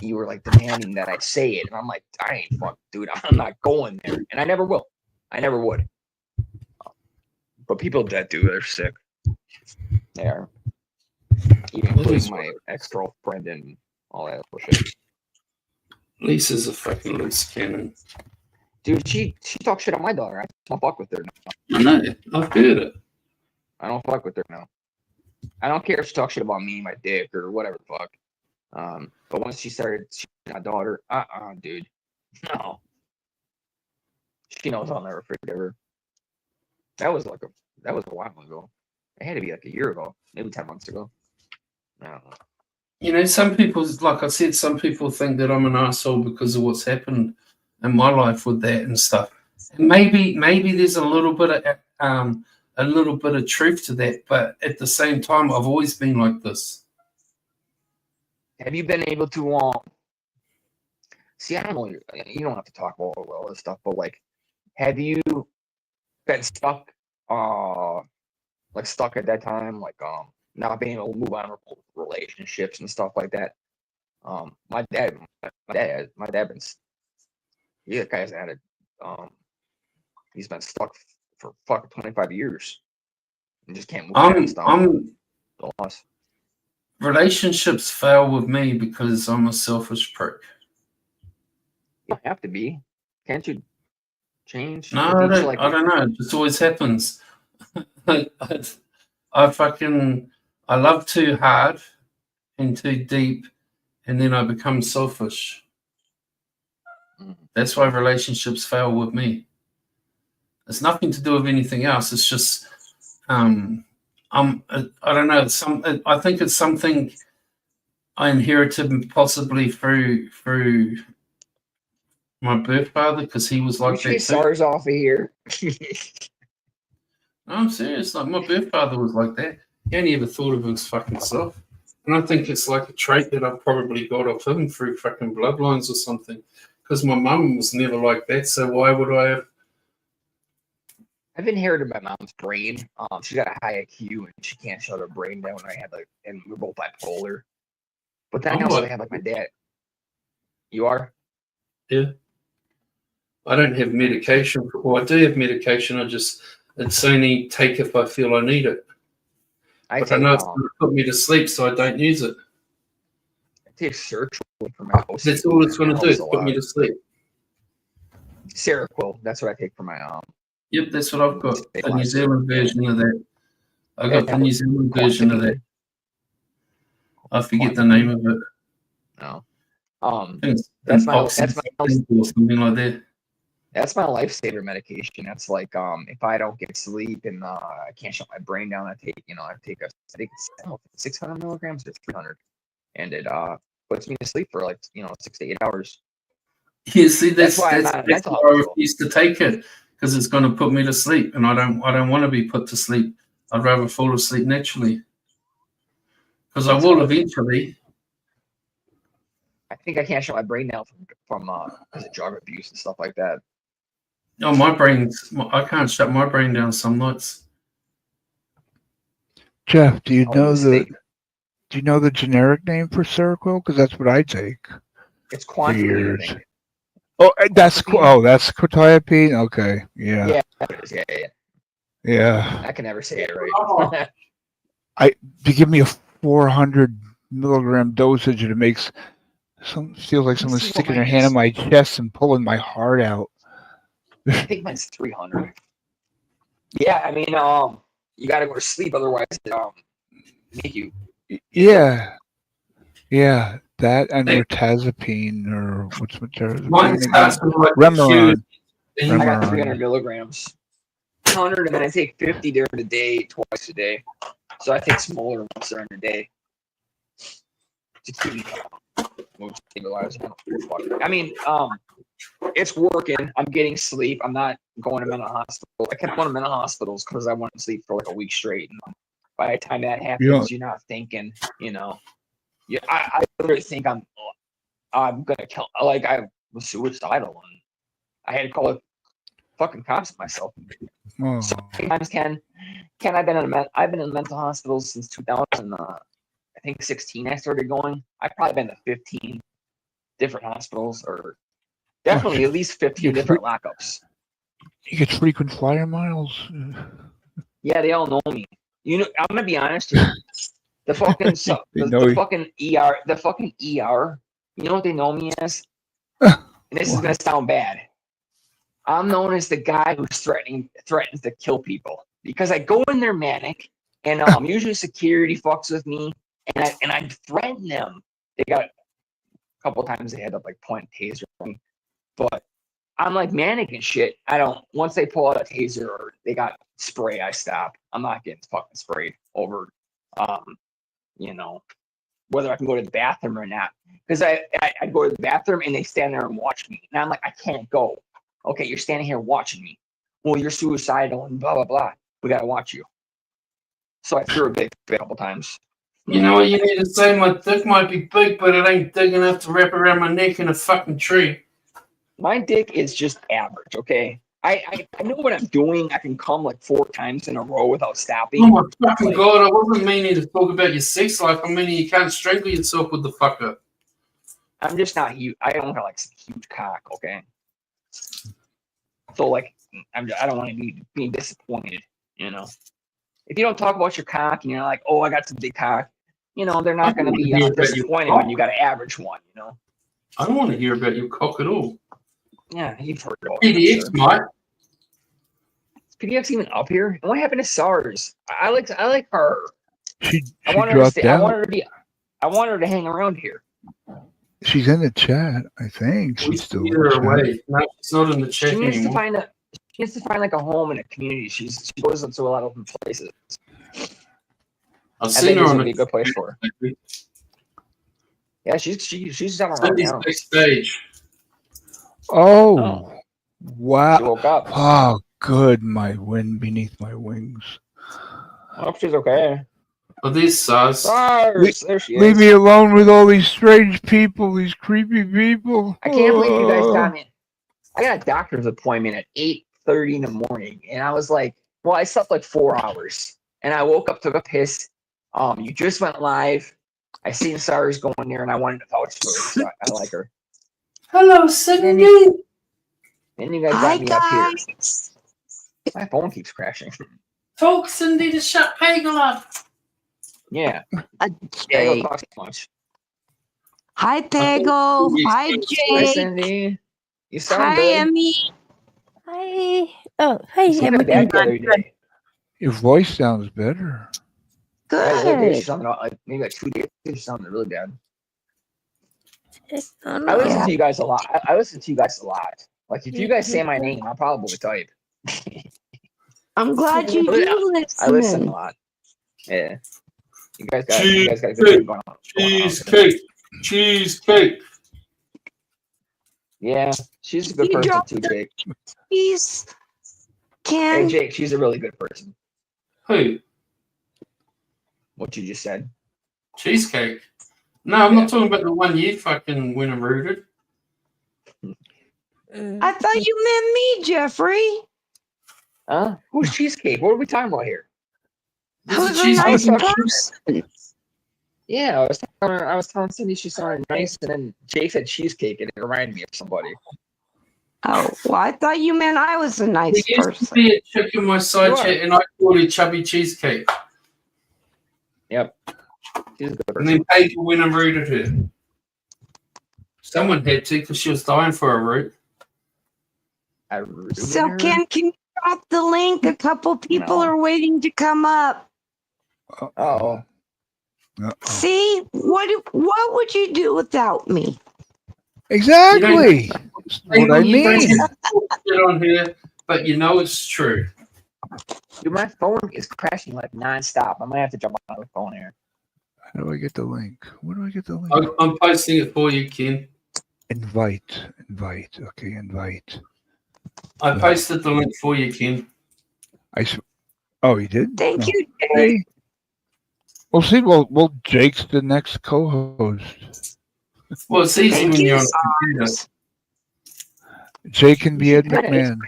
you were like demanding that I say it. And I'm like, I ain't fuck, dude, I'm not going there. And I never will. I never would. But people that do, they're sick. They are. Even including my ex-girlfriend and all that shit. Lisa's a fucking loose cannon. Dude, she talks shit on my daughter. I don't fuck with her now. I know. I've heard it. I don't fuck with her now. I don't care if she talks shit about me, my dick, or whatever the fuck. But once she started my daughter, dude. No. She knows I'll never forgive her. That was a while ago. It had to be like a year ago, maybe 10 months ago. I don't know. You know, some people, like I said, some people think that I'm an asshole because of what's happened in my life with that and stuff. And maybe there's a little bit of truth to that, but at the same time, I've always been like this. Have you been able to see? I don't know. You don't have to talk about all this stuff, but like, have you been stuck? Like stuck at that time, like not being able to move on with relationships and stuff like that. My dad been the guy's had it. He's been stuck for fucking 25 years and just can't move past the loss. Relationships fail with me because I'm a selfish prick. You don't have to be. Can't you change? No, I don't know. It just always happens. I love too hard and too deep, and then I become selfish. That's why relationships fail with me. It's nothing to do with anything else. It's just I don't know. I think it's something I inherited possibly through my birth father because he was like that too. SARS off of here. No, I'm serious. Like my birth father was like that. He only ever thought of his fucking self. And I think it's like a trait that I've probably got off him through fucking bloodlines or something. Because my mum was never like that, so why would I have? I've inherited my mom's brain. She's got a high IQ and she can't shut her brain down. And we're both bipolar. But then I also have like my dad. You are? Yeah. I don't have medication. Well, I do have medication. It's only take if I feel I need it. I know it's going to put me to sleep, so I don't use it. I take Seroquel for my house. That's all it's going to do, is put me to sleep. Seroquel, that's what I take for my Yep, that's what I've got. The New Zealand version of that. I got the New Zealand version of that. I forget the name of it. No. That's my something like that. That's my lifesaver medication. That's like if I don't get sleep and I can't shut my brain down, I think it's 600 milligrams or 300, and it puts me to sleep for like 6 to 8 hours. Yeah, see, that's why I refuse to take it because it's going to put me to sleep, and I don't want to be put to sleep. I'd rather fall asleep naturally because I will eventually. I think I can't shut my brain down from drug abuse and stuff like that. No, I can't shut my brain down some nights. Jeff, do you know the generic name for Seroquel? Because that's what I take. It's quantity. Oh, that's quetiapine. Okay, yeah. Yeah. I can never say it right. They give me a 400 milligram dosage, and it makes feels like someone's sticking their hand in my chest and pulling my heart out. I think mine's 300. Yeah, I mean, you got to go to sleep, otherwise, make you. Yeah, that and mirtazapine or what's Remeron. I got 300 milligrams, 100, and then I take 50 during the day, twice a day. So I take smaller ones during the day to keep me stabilized. I mean, It's working. I'm getting sleep. I'm not going to mental hospital. I kept going to mental hospitals because I wanted to sleep for like a week straight. And by the time that happens, you're not thinking, you know. Yeah, I literally think I'm gonna kill. Like I was suicidal, and I had to call the fucking cops myself. Oh. So many times, Ken, I've been in a mental hospital since 2000. I think 16. I started going. I've probably been to 15 different hospitals, or definitely at least 15 different lockups. You get frequent flyer miles. Yeah, they all know me. You know, I'm gonna be honest here. The fucking the fucking ER, the fucking ER. You know what they know me as? And this is gonna sound bad. I'm known as the guy who's threatens to kill people because I go in there manic, and usually security fucks with me, and I threaten them. They got a couple times they had to like point a taser at me, but I'm like manic and shit. I don't. Once they pull out a taser or they got spray, I stop. I'm not getting fucking sprayed over, you know, whether I can go to the bathroom or not. Because I go to the bathroom and they stand there and watch me, and I'm like, I can't go. Okay, you're standing here watching me. Well, you're suicidal and blah blah blah. We gotta watch you. So I threw a big fit a couple times. You know what you need to say? My dick might be big, but it ain't big enough to wrap around my neck in a fucking tree. My dick is just average, okay? I know what I'm doing. I can come like 4 times in a row without stopping. Oh my fucking god, I wasn't meaning to talk about your sex life. I'm meaning you can't strangle yourself with the fucker. I'm just not huge. I don't have like some huge cock, okay? So like, I don't want to be being disappointed, you know? If you don't talk about your cock and you're like, oh, I got some big cock, you know, they're not going to be disappointed when you got an average one, you know? I don't want to hear about your cock at all. Yeah, you've heard it all. PDX, Mike. Is PDX even up here? And what happened to SARS? I like her. She I want her dropped to stay. out. I want her to hang around here. She's in the chat, I think. She's still in the chat. Away. No, she's not in the chat She needs anymore. she needs to find like a home in a community. She goes into a lot of open places. I've seen her on a good place for her. Yeah, she's on her now. Backstage. Oh, wow. She woke up. Oh, good. My wind beneath my wings. I hope she's okay. Oh, there's SARS. SARS! There she is. Leave me alone with all these strange people, these creepy people. I can't believe you guys got me. I got a doctor's appointment at 8:30 in the morning, and I was like, well, I slept like 4 hours, and I woke up, took a piss. You just went live. I seen SARS going there, and I wanted to vouch for her, so I like her. Hello, Cindy. Then you guys got me up here. My phone keeps crashing. Talk Cindy to shut Pagel up. Yeah. Jake. Talk so much. Hi, Pagel. Hi, Hi, Jake. Cindy. You sound Hi, good. Emmy. Hi. Oh, hey, You sounded Emily. bad the other day. Your voice sounds better. Yeah, the other day, she Good. sounded like maybe like 2 days. She sounded really bad. Oh, I no. listen to you guys a lot. I listen to you guys a lot. Like if you guys say my name, I'll probably type. I'm glad you do listen. I listen a lot. Yeah. You guys got a good thing going on. Cheesecake. Yeah, she's a good You person dropped too, the- Jake. Please, Hey, Ken. Jake, she's a really good person. Who? What you just said. Cheesecake. No, I'm not talking about the one you fucking went and rooted. I thought you meant me, Jeffrey. Huh? Who's Cheesecake? What are we talking about here? Who's a cheesecake nice person? Yeah, I was telling Cindy she sounded nice, and then Jake said cheesecake, and it reminded me of somebody. Oh, well, I thought you meant I was a nice There used to person. be a chick in my side You chat, are. and I called it Chubby Cheesecake. Yep. She's a good And person. then Pagel went and rooted her. Someone had to because she was dying for a root. I rooted So, her. Ken, can you drop the link? A couple people No. are waiting to come up. Oh. See, what would you do without me? Exactly. That's what I You don't mean. get shit on here, but you know it's true. Dude, my phone is crashing like nonstop. I might have to jump on the phone here. How do I get the link? Where do I get the link? I'm posting it for you, Ken. Invite. Invite. Okay, invite. I posted the link for you, Ken. Oh, you did? Thank Oh. you, Jake. Hey. We'll see. Well, Jake's the next co-host. Well, it's easy Thank when you, you're on the computer. Sars. Jake can You be should Ed pin it. McMahon.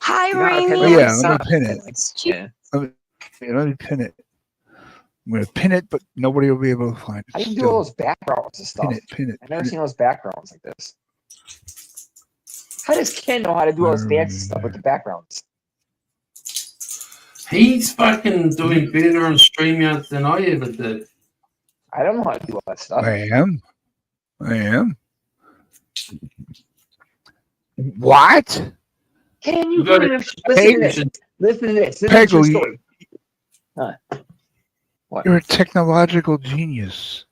Hi, You know how to pin Oh Rainy. it? yeah, let me pin it. Yeah. Let me pin it. I'm gonna pin it, but nobody will be able to find it. How do you do all Still, those backgrounds and stuff? pin it. I've never seen those backgrounds like this. How does Ken know how to do all this fancy stuff with the backgrounds? He's fucking doing better on StreamYard than I ever did. I don't know how to do all that stuff. I am. What? Can You you gotta- listen to this? Listen to this. This is a true Pagel, story. Huh. What? You're a technological genius.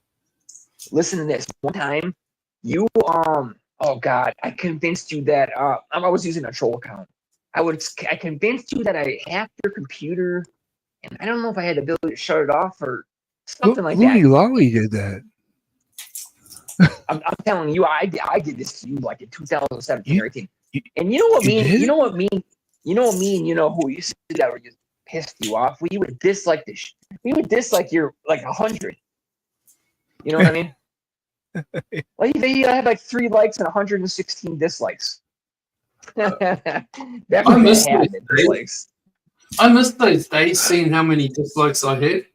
Listen to this. One time, you oh god, I convinced you that I was using a troll account. I convinced you that I hacked your computer, and I don't know if I had the ability to shut it off or something like Louie that. Lolly did that. I'm telling you, I did this to you like in 2017 You- or 18. And you know what you me? did? You know what me? You know what me? And you know who used to do that? Where just pissed you off. We would dislike this. We would dislike your like 100. You know what I mean? Like they had like 3 likes and 116 dislikes. That's I what missed they had. those The days. dislikes. I missed those days seeing how many dislikes I had.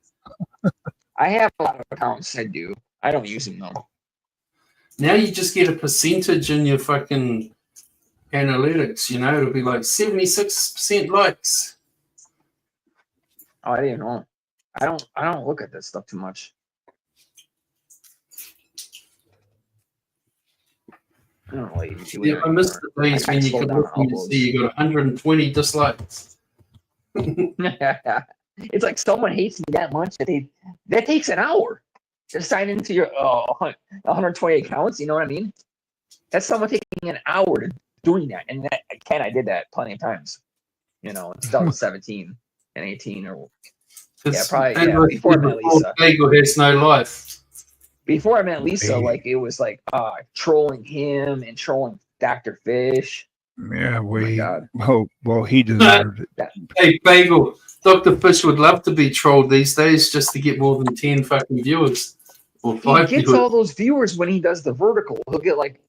I have a lot of accounts. I do. I don't use them though. Now you just get a percentage in your fucking analytics, you know, it'll be like 76% likes. Oh, I didn't know. I don't look at that stuff too much. I don't really do Yeah, it I missed anymore. the days I when you slow could down look and you uploads. see you got 120 dislikes. It's like someone hates me that much that takes an hour to sign into your 120 accounts. You know what I mean? That's someone taking an hour to doing that. And I did that plenty of times. You know, in 2017 and 18 or probably before I met Lisa. Pagel has no life. Before I met Lisa, Hey. like it was like trolling him and trolling Dr. Fish. Yeah, Oh my God. well, he deserved it. Hey, Pagel, Dr. Fish would love to be trolled these days just to get more than 10 fucking viewers. Or He 5 gets viewers. all those viewers when he does the vertical. He'll get like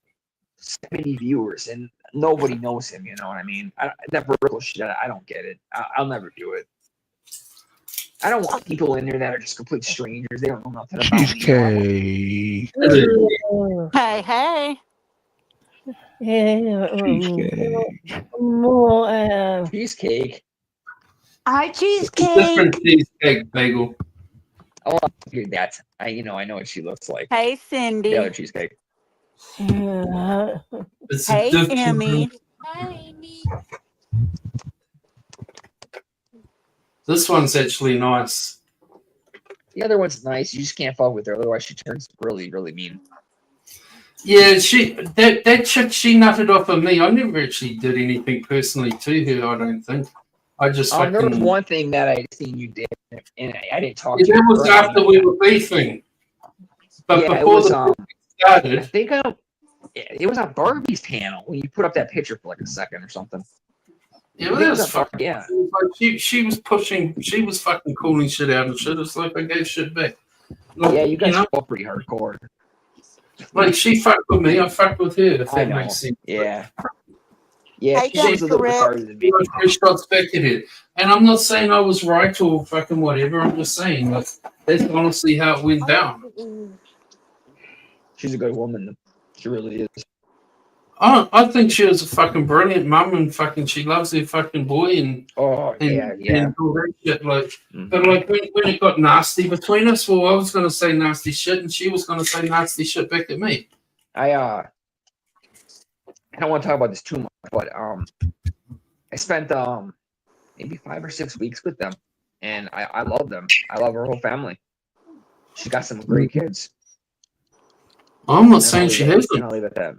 70 viewers and nobody knows him. You know what I mean? That vertical shit, I don't get it. I'll never do it. I don't want people in there that are just complete strangers. They don't know nothing about me. Cheesecake. Hey. Cheesecake. More, Cheesecake. Hi, cheesecake. Different cheesecake, Pagel. Oh, I'll do that. I know what she looks like. Hey, The Cindy. other cheesecake. It's Hey, different. Emmy. This one's actually nice. The other one's nice. You just can't fuck with her, otherwise she turns really, really mean. Yeah, that chick, she nutted off of me. I never actually did anything personally to her, I don't think. I just There was fucking... one thing that I seen you did, and I didn't talk Yeah, to you. that was after we were beefing. But Yeah, it before was, the I started... think it was on Barbie's panel when you put up that picture for like a second or something. Yeah, I well, think it that was was on fucking... Yeah. Like, she was pushing... She was fucking calling shit out and shit. It's like I gave shit back. Like, Yeah, you guys know? go pretty hardcore. Like, she fucked with me, I fucked with her, if I that know. makes sense. Yeah. Yeah, Hey, she's a little bit Rick. harder than me. Like 3 shots back at it. And I'm not saying I was right or fucking whatever. I'm just saying, like, that's honestly how it went down. She's a good woman. She really is. I think she was a fucking brilliant mum and fucking she loves her fucking boy and Oh, yeah. and all that shit. Like, Mhm. but like when it got nasty between us, well, I was gonna say nasty shit and she was gonna say nasty shit back at me. I don't want to talk about this too much, but I spent maybe 5 or 6 weeks with them, and I love them. I love her whole family. She got some great kids. I'm not And saying I'll she leave it- hasn't. and I'll leave it at that.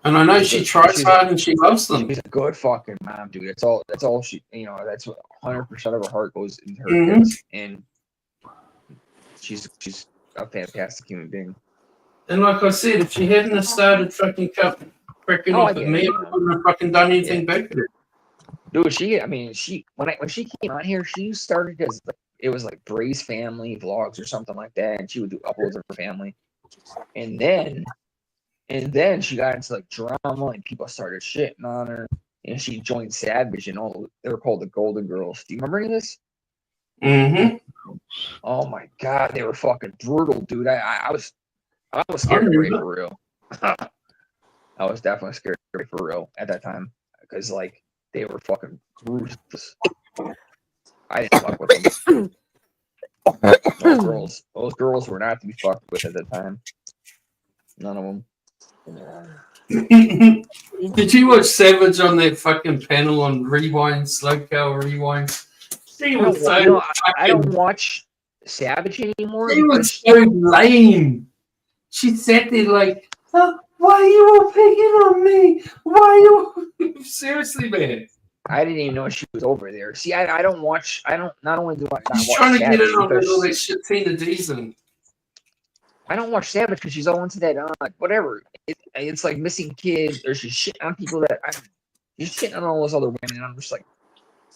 And I know She's she a- tries she's hard a- and she loves them. She's a good fucking mom, dude. That's all she. You know, that's what 100% of her heart goes into her Mhm. kids, and she's a fantastic human being. And like I said, if she hadn't have started fucking cracking off at me, I wouldn't have fucking done anything back to her. Dude, when she came on here, she started as it was like Bray's family vlogs or something like that, and she would do uploads of her family, and then she got into like drama, and people started shitting on her, and she joined Savage, and all they were called the Golden Girls. Do you remember any of this? Mm-hmm. Oh my god, they were fucking brutal, dude. I was scared of Bray for real. I was definitely scared of Bray for real at that time because like they were fucking ruthless. I didn't fuck with them. Those girls were not to be fucked with at the time. None of them. Did you watch Savage on that fucking panel on Rewind, Slow Cow Rewind? She was so I don't watch Savage anymore. She was so lame. She sat there like, oh, why are you all picking on me? Why are you seriously, man? I didn't even know she was over there. See, I don't watch. I don't. Not only do I not She's watch trying to Savage get in on because all that shit Tina D's in. I don't watch Savage because she's all into that. Whatever. It's like missing kids, or she's shitting on people that she's shitting on all those other women. And I'm just like,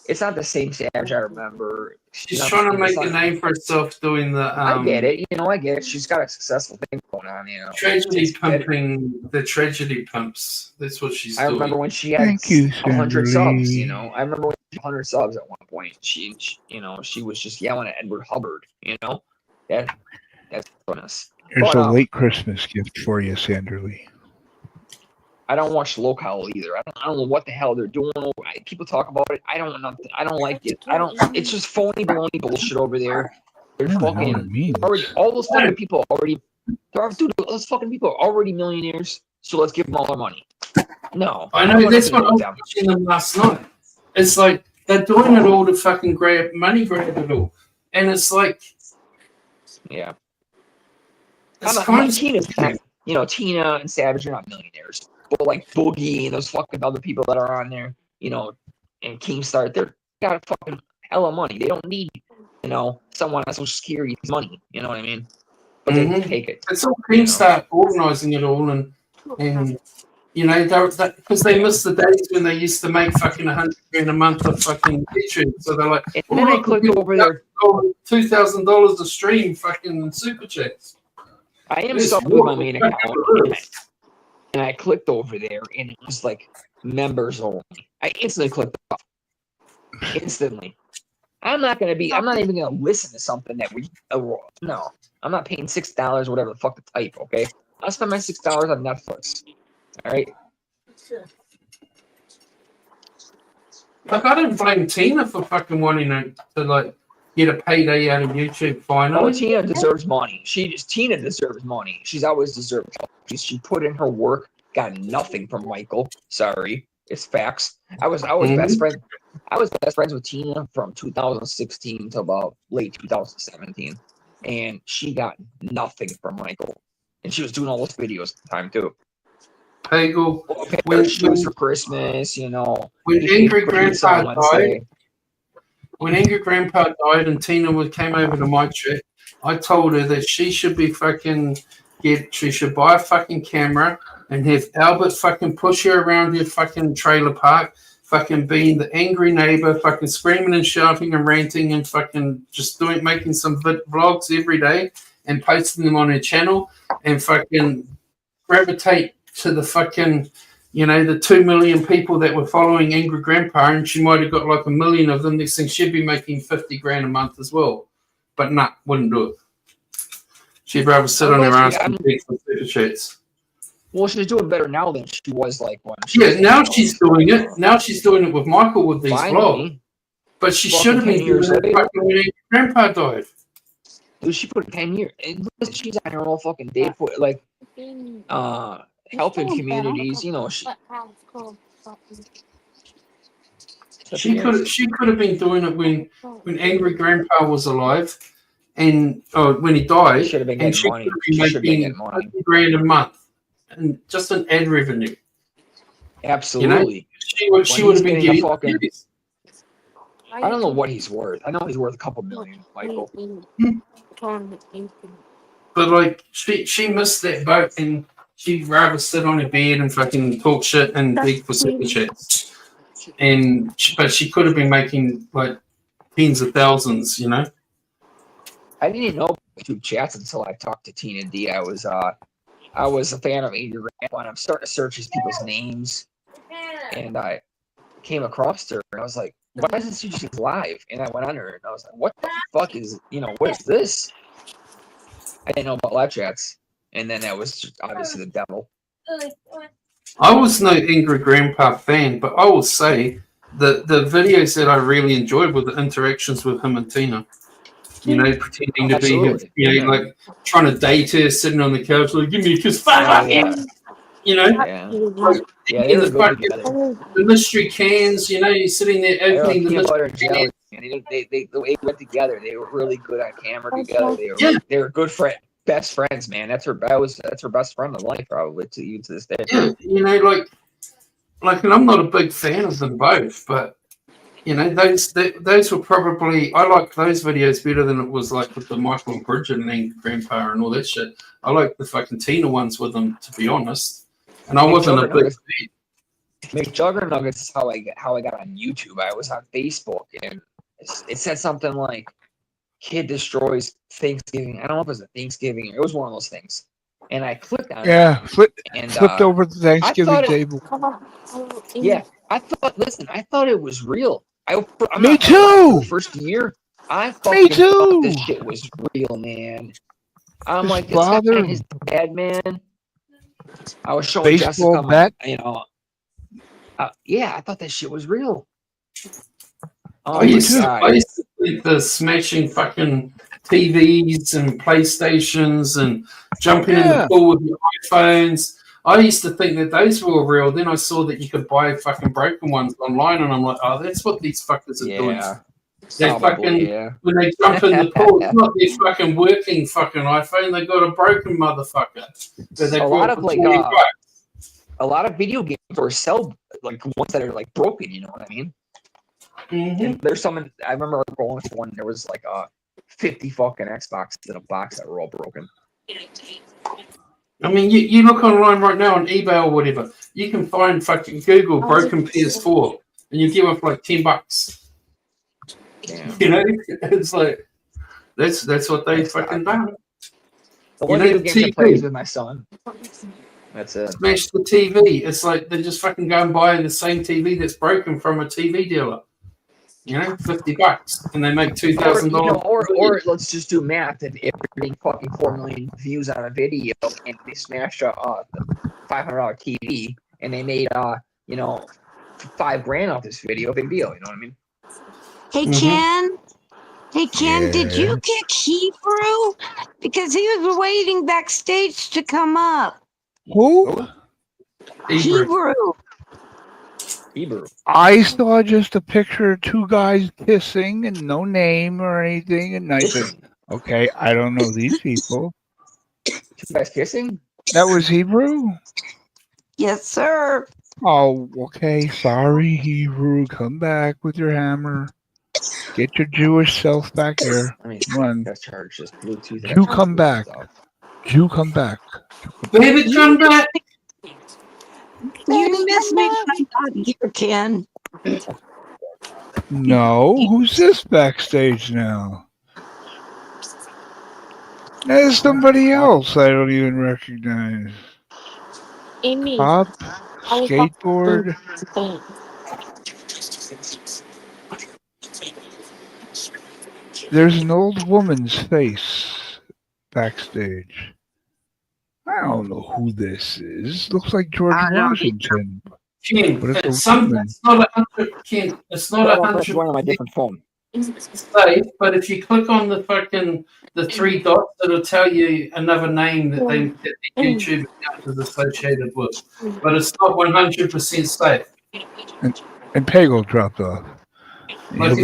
it's not the same Savage I remember. She's trying to make a name for herself doing the. I get it. I get it. She's got a successful thing going on. Tragedy pumping the tragedy pumps. That's what she's doing. I remember when she had 100 subs. I remember when she had 100 subs at one point. She was just yelling at Edward Hubbard. That's bonus. Here's a late Christmas gift for you, Sandra Lee. I don't watch Local either. I don't know what the hell they're doing. People talk about it. I don't know. I don't like it. It's just phony baloney bullshit over there. They're fucking already. All those fucking people already. Dude, those fucking people are already millionaires. So let's give them all their money. No, I know. That's what I was watching them last night. It's like they're doing it all to fucking grab it all, and it's like, yeah. Tina and Savage are not millionaires. But like Boogie and those fucking other people that are on there, and Keemstar, they're got a fucking hella money. They don't need, someone on Social Security's money. You know what I mean? But they take it. It's all Keemstar organising it all, and because they missed the days when they used to make fucking $100,000 a month of fucking YouTube. So they're like, and then I clicked over there, $2,000 a stream, fucking super chats. I am subbed with my main account, and I clicked over there, and it was like members only. I instantly clicked off. Instantly. I'm not even gonna listen to something that no. I'm not paying $6, whatever the fuck to type. Okay, I'll spend my $6 on Netflix. All right. Like, I don't blame Tina for fucking wanting to like get a payday out of YouTube finally. Oh, Tina deserves money. Tina deserves money. She's always deserved help. She put in her work, got nothing from Michael. Sorry, it's facts. I was best friend. I was best friends with Tina from 2016 to about late 2017, and she got nothing from Michael. And she was doing all those videos at the time too. Pagel, shoes for Christmas, When Angry Grandpa died. When Angry Grandpa died and Tina came over to my chat, I told her that she should be she should buy a fucking camera and have Albert fucking push her around her fucking trailer park, fucking being the angry neighbor, fucking screaming and shouting and ranting and fucking just making some vlogs every day and posting them on her channel and fucking gravitate to the fucking, the 2 million people that were following Angry Grandpa, and she might have got like 1 million of them. Next thing she'd be making $50,000 a month as well. But nah, wouldn't do it. She'd rather sit on her ass and take some super chats. Well, she's doing better now than she was like when now she's doing it. Now she's doing it with Michael with these vlogs. But she should have been doing it when Angry Grandpa died. Dude, she put 10 years. She's on her own fucking day for like helping communities, She could have been doing it when Angry Grandpa was alive, and when he died, she should have been and she money. Could have been making $100,000 a month, and just an ad revenue. Absolutely, she would have been getting fucking. I don't know what he's worth. I know he's worth a couple million, Michael. but like she missed that boat, and she'd rather sit on her bed and fucking talk shit and beg for super chats. But she could have been making like tens of thousands, you know. I didn't know YouTube chats until I talked to Tina D. I was a fan of Adrian Grandpa, and I'm starting to search these people's names, and I came across her, and I was like, why isn't she just live? And I went on her, and I was like, what the fuck is, what is this? I didn't know about live chats, and then that was just obviously the devil. I was no Ingrid Grandpa fan, but I will say the videos that I really enjoyed were the interactions with him and Tina. You know, pretending to be him, like trying to date her, sitting on the couch, like, give me a kiss, you know? They were good together. The mystery cans, he's sitting there opening the mystery cans. They went together. They were really good on camera together. They were good best friends, man. That's her best friend in life, probably to this day. Yeah, like, and I'm not a big fan of them both, but those were probably, I like those videos better than it was like with the Michael and Bridget and Grandpa and all that shit. I like the fucking Tina ones with them, to be honest. And I wasn't a big fan. McJuggernuggets is how I got on YouTube. I was on Facebook, and it said something like kid destroys Thanksgiving. I don't know if it was a Thanksgiving. It was one of those things. And I clicked on it. Flipped over the Thanksgiving table. Yeah, I thought it was real. Me too. The first year, I fucking thought this shit was real, man. I'm like, this guy and his dad, man. I was showing baseball Jessica, bat. Yeah, I thought that shit was real. I used to think the smashing fucking TVs and PlayStations and jumping in the pool with your iPhones. I used to think that those were real. Then I saw that you could buy fucking broken ones online, and I'm like, oh, that's what these fuckers are doing. They when they jump in the pool, it's not their fucking working fucking iPhone. They got a broken motherfucker. A lot of video games are like ones that are like broken. You know what I mean? Mm-hmm. And there's some. I remember going to one. There was like 50 fucking Xboxes in a box that were all broken. I mean, you look online right now on eBay or whatever. You can find fucking Google broken PS4, and you give up like $10. Damn. It's like that's what they fucking done. The one video game I play is with my son. That's it. Smash the TV. It's like they just fucking go and buy the same TV that's broken from a TV dealer. $50, and they make $2,000. Or let's just do math. If they're getting fucking 4 million views on a video, and they smashed a $500 TV, and they made $5,000 off this video, big deal. You know what I mean? Hey Ken. Hey Ken, did you kick Hebrew? Because he was waiting backstage to come up. Who? Hebrew. I saw just a picture of two guys kissing and no name or anything, and I said, okay, I don't know these people. Two guys kissing? That was Hebrew? Yes, sir. Oh, okay. Sorry, Hebrew. Come back with your hammer. Get your Jewish self back here. Come on. Jew, come back. Jew, come back. Baby, come back. You miss me when I'm not here, Ken. No, who's this backstage now? There's somebody else I don't even recognize. Amy. Pop, skateboard. There's an old woman's face backstage. I don't know who this is. Looks like George Washington. Ken, but it's not 100. Ken, it's not 100. One on my different phone. Safe, but if you click on the three dots, it'll tell you another name that the YouTube account is associated with. But it's not 100% safe. And Pagel dropped off. Like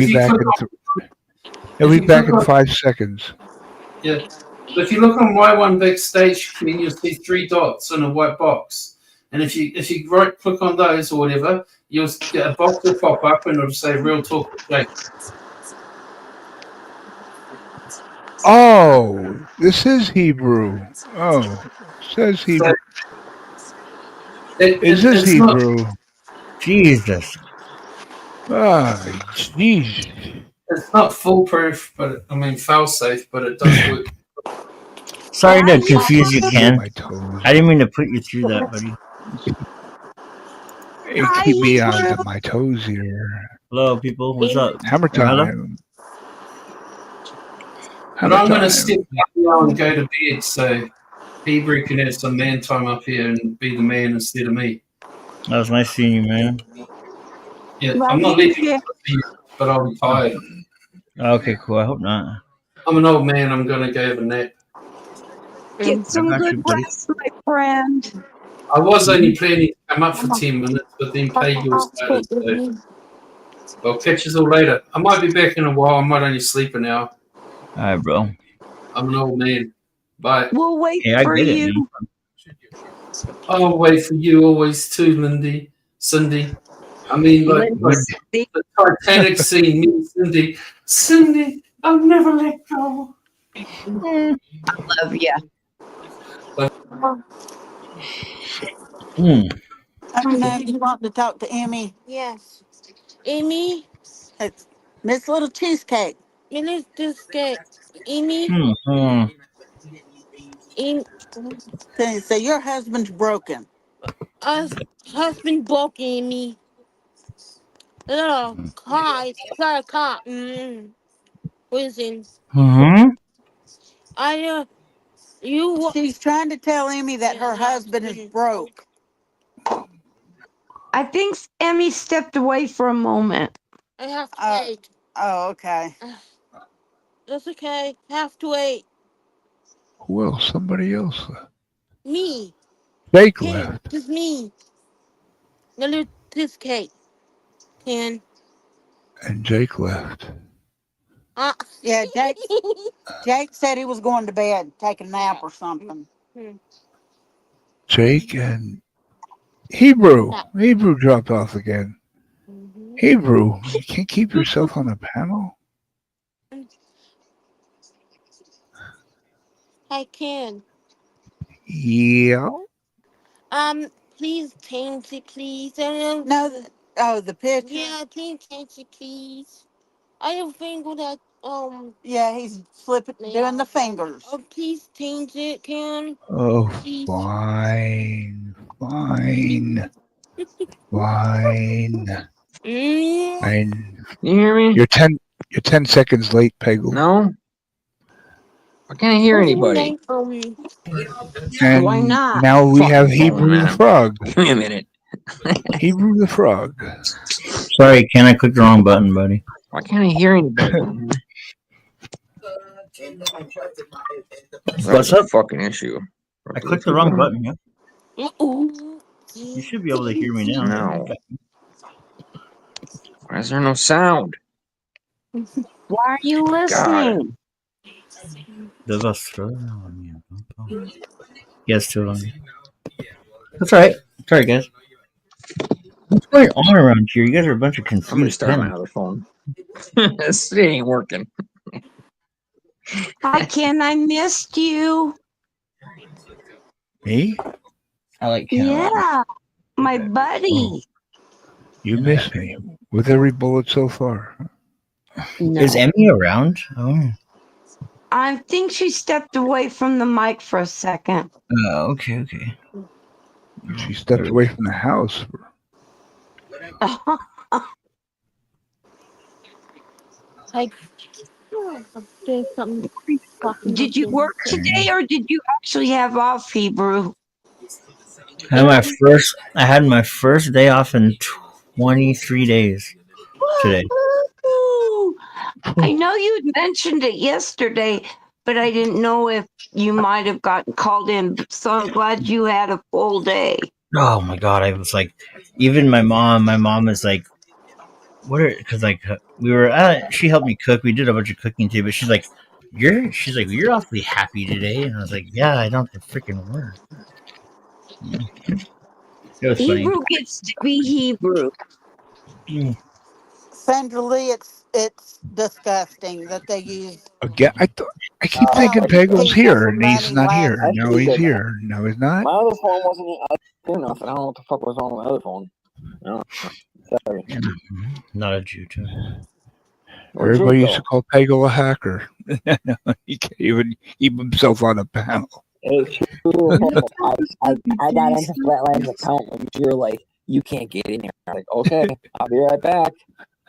He'll be back in 5 seconds. Yeah. But if you look on my one backstage, you'll see 3 dots in a white box. And if you right click on those or whatever, you'll get a box will pop up and it'll say Real Talk with Jake. Oh, this is Hebrew. Oh, says So Hebrew. Is this it's not. Hebrew? Jesus. Ah, jeez. It's not foolproof, but I mean fail safe, but it does work. Sorry to Bye, confuse you, Keep Ken. my toes. I didn't mean to put you through that, buddy. It Bye, keep me on Hebrew. my toes here. Hello, people. What's up? Hammer Hello? time. But Hammer I'm going to step time. up now and go to bed, so Hebrew can have some man time up here and be the man instead of me. That was nice seeing you, man. Yeah, I'm Love not you, leaving, Ken. but I'll be tired. Okay, cool. I hope not. I'm an old man. I'm going to go have a nap. Get I some got good you, buddy. rest, my friend. I was only planning to come up for 10 minutes, but then Pagel started, so I'll catch you all later. I might be back in a while. I might only sleep an hour. All right, bro. I'm an old man. Bye. We'll wait Hey, I for get it, you. man. I'll wait for you always too, Lindy. Cindy. I mean, like Linda, Cindy. the Titanic scene, me and Cindy. Cindy, I'll never let go. Love you. Mm. I don't know. You want to talk to Emmy? Yes. Amy, It's Miss Little Cheesecake. Miss Cheesecake. Amy, Mm-hmm. Amy, So your husband's broken. us husband broke Amy. Little car, car. Listen, Mm-hmm. I you. She's trying to tell Emmy that her husband is broke. I think Emmy stepped away for a moment. I have to Uh, wait. Oh, okay. That's okay. Have to wait. Who else? Somebody else left. Me. Jake Ken. left. Just me. Little cheesecake. Ken. And Jake left. Yeah, Jake said he was going to bed, take a nap or something. Jake and Hebrew. Hebrew dropped off again. Hebrew, you can't keep yourself on a panel? I can. Yeah. Please change it, please. No, the picture. Yeah, please change it, please. I have finger that Yeah, he's flipping, doing the fingers. Oh, please change it, Ken. Oh, Please. fine. Fine. Fine. You hear me? You're 10 seconds late, Pagel. No? I can't hear anybody. And Why not? now we have Fucking phone, Hebrew the man. Frog. Give me a minute. Hebrew the Frog. Sorry, Ken. I clicked the wrong button, buddy. Why can't I hear anybody? What's up? Fucking issue. I clicked the wrong button. Yeah. You should be able to hear me now. No. Why is there no sound? Why are you listening? Does us throw it on you? Yes, throw it on you. That's all right. Sorry, guys. What's going on around here? You guys are a bunch of I'm gonna confused start my men. other phone. This ain't working. Hi, Ken. I missed you. Me? I like Ken a lot. Yeah, my Oh, buddy. you missed me with every bullet so far. No. Is Emmy around? Oh. I think she stepped away from the mic for a second. Okay. She stepped away from the house. Did you work today or did you actually have off, Hebrew? I had my first day off in 23 days today. Woo-hoo! I know you'd mentioned it yesterday, but I didn't know if you might have gotten called in. So I'm glad you had a full day. Oh my god, I was like, even my mom is like, because like we were, she helped me cook. We did a bunch of cooking too, but she's like, you're awfully happy today, and I was like, yeah, I don't have to freaking work. Yeah. It was funny. Hebrew gets to be Hebrew. Sandra Lee, it's disgusting that they use Again, I keep thinking Well, Pagel's he here, needed and he's money not last. here. Now he's here. No, he's not. My other phone wasn't good enough, and I don't know what the fuck was wrong with my other phone. No, sorry. Not a Jew too. Where'd Jake Everybody used to go? call Pagel a hacker. He can't even keep himself on a panel. Hey, I got into Flatland's account when you were like, you can't get in here. I'm like, okay, I'll be right back.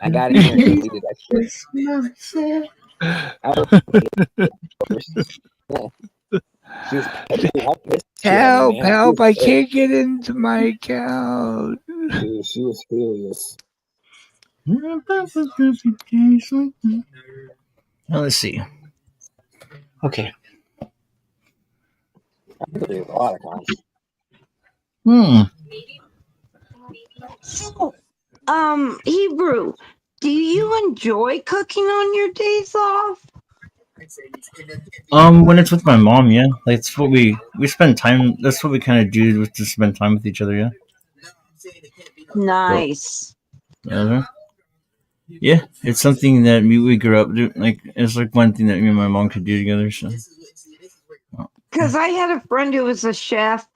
I got in here and deleted that shit. She was Help, man. help, I can't get into my account. She was furious. Now let's see. Okay. A lot of accounts. So, Hebrew, do you enjoy cooking on your days off? When it's with my mom, yeah, like it's what we spend time. That's what we kind of do with to spend time with each other. Yeah. Nice. Yeah, it's something that we grew up doing. Like it's like one thing that me and my mom could do together. So. Because I had a friend who was a chef,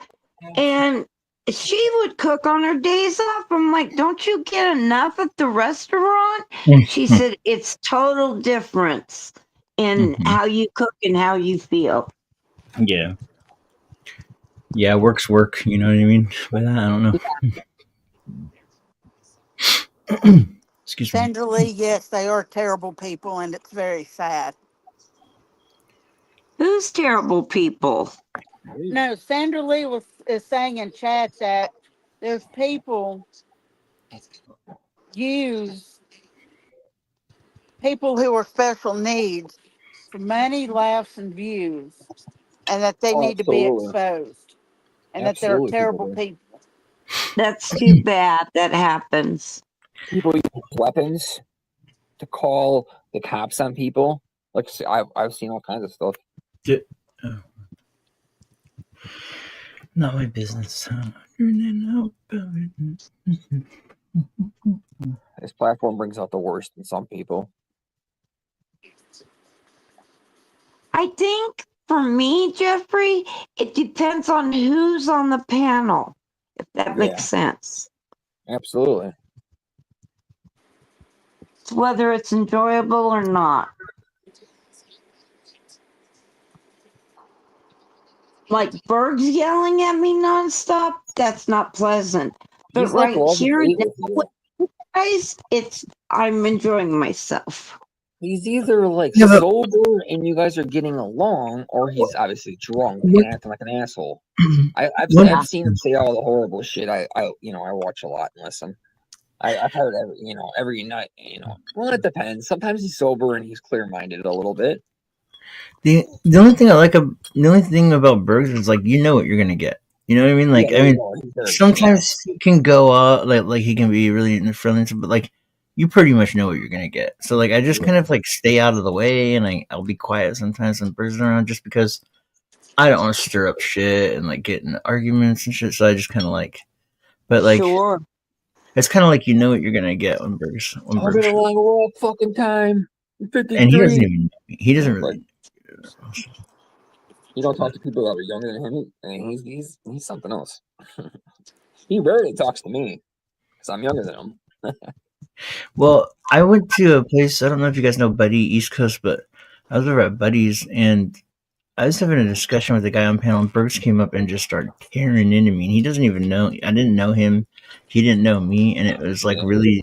and she would cook on her days off. I'm like, don't you get enough at the restaurant? She said it's total difference in how you cook and how you feel. Yeah. Yeah, work's work. You know what I mean? By that, I don't know. Excuse me. Sandra Lee, yes, they are terrible people, and it's very sad. Who's terrible people? No, Sandra Lee is saying in chat that those people use people who are special needs for money, laughs, and views, and that they need to be Absolutely. exposed, and that they're Absolutely, terrible people do. people. That's too bad that happens. People use weapons to call the cops on people. Like I've seen all kinds of stuff. Not my business. This platform brings out the worst in some people. I think for me, Jeffrey, it depends on who's on the panel, if that makes sense. Absolutely. It's whether it's enjoyable or not. Like birds yelling at me nonstop, that's not pleasant. But He's like right love here and hate now with you. with you guys, I'm enjoying myself. He's either like Yeah, but- sober and you guys are getting along, or he's obviously drunk and acting like an asshole. I've seen him say all the horrible shit. I watch a lot and listen. I've heard every night. Well, it depends. Sometimes he's sober and he's clear minded a little bit. The only thing I like the only thing about Bergs is like you know what you're gonna get. You know what I mean? Like sometimes he can go out like he can be really friendly, but like you pretty much know what you're gonna get. So like I just kind of like stay out of the way and I'll be quiet sometimes when Bergs are around just because I don't want to stir up shit and like get in arguments and shit. So I just kind of like, but like sure. It's kind of like you know what you're gonna get when Bergs. I've been along all fucking time. 53. And he doesn't really. He don't talk to people that are younger than him, and he's something else. He rarely talks to me because I'm younger than him. Well, I went to a place. I don't know if you guys know Buddy East Coast, but I was over at Buddy's and I was having a discussion with the guy on panel, and Bergs came up and just started tearing into me. And he doesn't even know. I didn't know him. He didn't know me, and it was like really.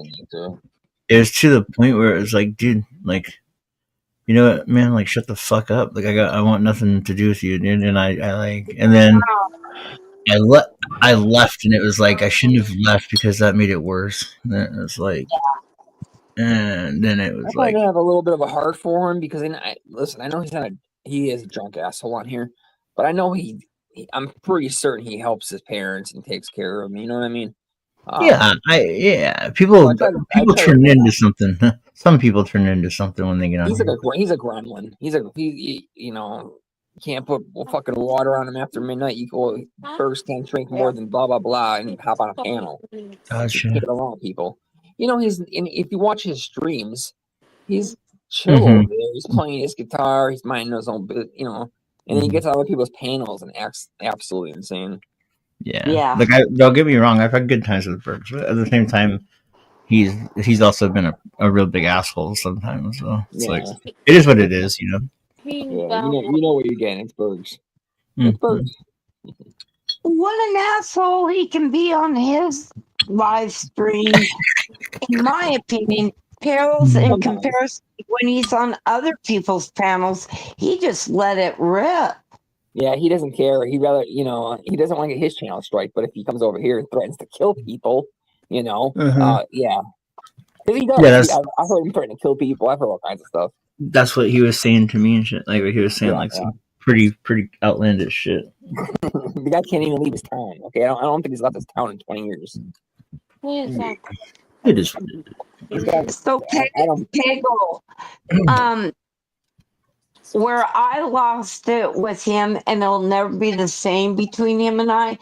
It was to the point where it was like, dude, like. You know what, man? Like, shut the fuck up. Like, I want nothing to do with you, dude. And and then I left, and it was like I shouldn't have left because that made it worse. And it was like, and then it was I like, kind of have a little bit of a heart for him because listen, I know he is a drunk asshole on here, but I know I'm pretty certain he helps his parents and takes care of them. You know what I mean? People turn into something. Some people turn into something when they get on. He's a gremlin. He can't put fucking water on him after midnight. You go first can't drink more than blah blah blah, and you hop on a panel. Gotcha. Can't get along with people. If you watch his streams, he's chill Mhm. over there. He's playing his guitar. He's minding his own bit, you know. And then he gets on other people's panels and acts absolutely insane. Yeah. Yeah. Like, don't get me wrong. I've had good times with Bergs, but at the same time, he's also been a real big asshole sometimes. So it's like Yeah, it is what it is, you know. yeah. You know what you're getting. It's Bergs. It's Mhm. Bergs. What an asshole he can be on his live stream. In my opinion, pales in Sometimes. comparison to when he's on other people's panels. He just let it rip. Yeah, he doesn't care. He rather, you know, he doesn't want to get his channel strike. But if he comes over here and threatens to kill people, you know, yeah, because he does. Yeah, that's I've heard him threaten to kill people. I've heard all kinds of stuff. that's what he was saying to me and shit. Like he was saying Yeah, like some pretty outlandish shit. the guy can't even leave his town. Okay, I don't think he's left his town in 20 years. It is what it is. This guy, So I don't. Pagel, where I lost it with him, and it'll never be the same between him and I,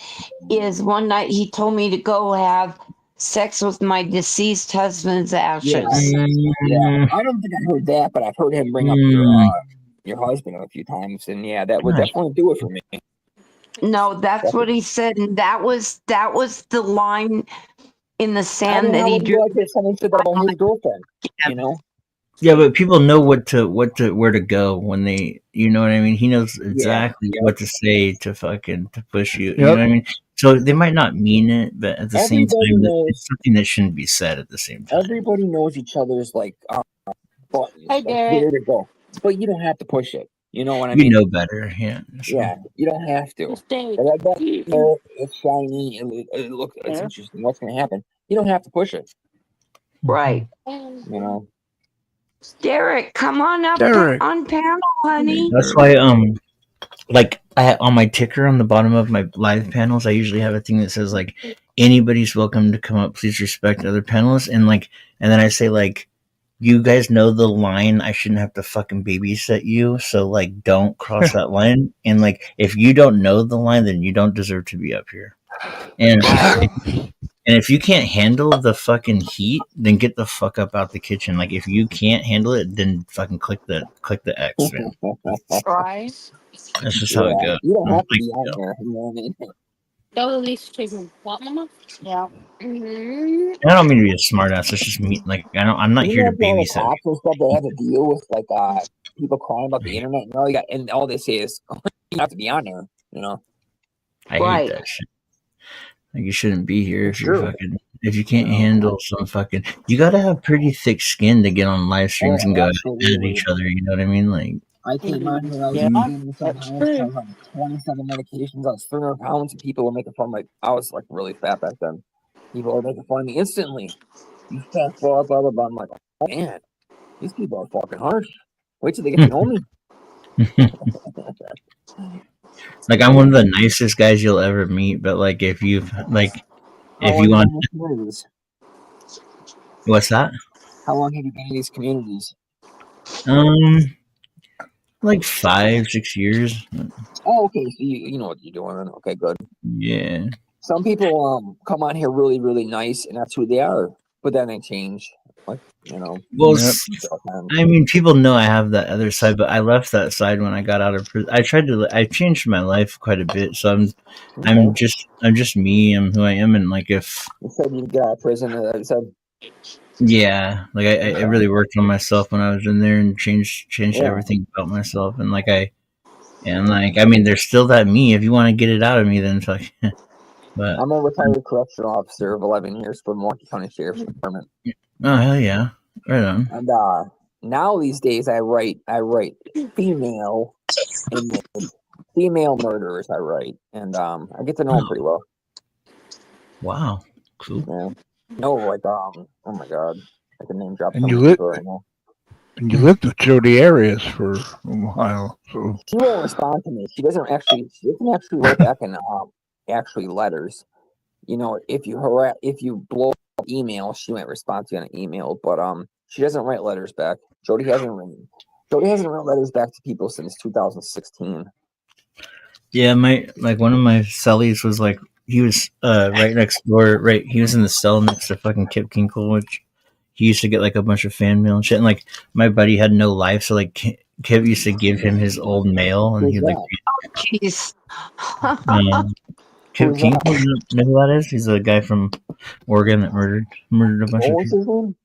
is one night he told me to go have sex with my deceased husband's ashes. Yeah, I don't think I heard that, but I've heard him bring up your husband a few times, and yeah, that would definitely do it for me. No, that's what he said, and that was the line in the I sand mean, that how he would you drew. like to someone said that about his girlfriend? You know? Yeah, but people know where to go when they, you know what I mean. He knows exactly what to say to push you. You know what I mean. So they might not mean it, but at the same time, it's something that shouldn't be said at the same time. Everybody knows each other's like buttons, Hey, like Derek. where to go, but you don't have to push it. You know what I You mean? know better, yeah. So. Yeah, you don't have to. But it's shiny and it looks it's interesting. What's going to happen? You don't have to push it. Right. You know. Derek, come on up Derek. on panel, honey. That's why like on my ticker on the bottom of my live panels, I usually have a thing that says like anybody's welcome to come up. Please respect other panelists, and then I say like, you guys know the line. I shouldn't have to fucking babysit you, so like don't cross that line. And like if you don't know the line, then you don't deserve to be up here. And if you can't handle the fucking heat, then get the fuck up out the kitchen. Like if you can't handle it, then fucking click the X, man. Right. That's just how it goes. You don't have to Like, be out there. You know what I mean? What, Mama? Yeah. I don't mean to be a smartass. It's just me. Like I'm not here to babysit. Cops and stuff, they have to deal with like people crying about the internet and all they say is you have to be on there. You know. I hate that shit. Like you shouldn't be here if you're fucking if you can't handle some fucking. You gotta have pretty thick skin to get on live streams and go at each other. You know what I mean? Like I came on here. I was doing That's true. I was on 27 medications. I was 300 pounds, and people were making fun of me. I was like really fat back then. People were making fun of me instantly. You fat fuck, blah blah blah. I'm like, oh, man, these people are fucking harsh. Wait till they get to know me. Like I'm one of the nicest guys you'll ever meet, but like if you want, what's that? How long have you been in these communities? Like 5-6 years. Oh, okay. So you know what you're doing then. Okay, good. Yeah. Some people come on here really, really nice, and that's who they are. But then they change. Like, you know. Well, I mean, people know I have that other side, but I left that side when I got out of prison. I changed my life quite a bit, so I'm just me. I'm who I am, and like if you said you get out of prison, yeah, like I really worked on myself when I was in there and changed everything about myself, and I mean, there's still that me. If you want to get it out of me, then it's like. But I'm a retired correctional officer of 11 years for Milwaukee County Sheriff's Department. Oh hell yeah, right on. And now these days I write female murderers. I write, and I get to know them pretty well. Wow, cool. Yeah. No, like oh my god, I can name drop. And you lived with Jody Arias for a while, so she won't respond to me. She doesn't actually write back in actually letters. You know, if you blow up email, she might respond to you on an email, but she doesn't write letters back. Jody hasn't written letters back to people since 2016. Yeah, one of my cellies was like he was right next door. Right, he was in the cell next to fucking Kip Kinkle, which he used to get like a bunch of fan mail and shit. And like my buddy had no life, so like Kip used to give him his old mail, and Who's he'd like. that? Jeez. Kip Who's Kinkle, that? you know who that is? He's the guy from Oregon that murdered a bunch What of was people. his name?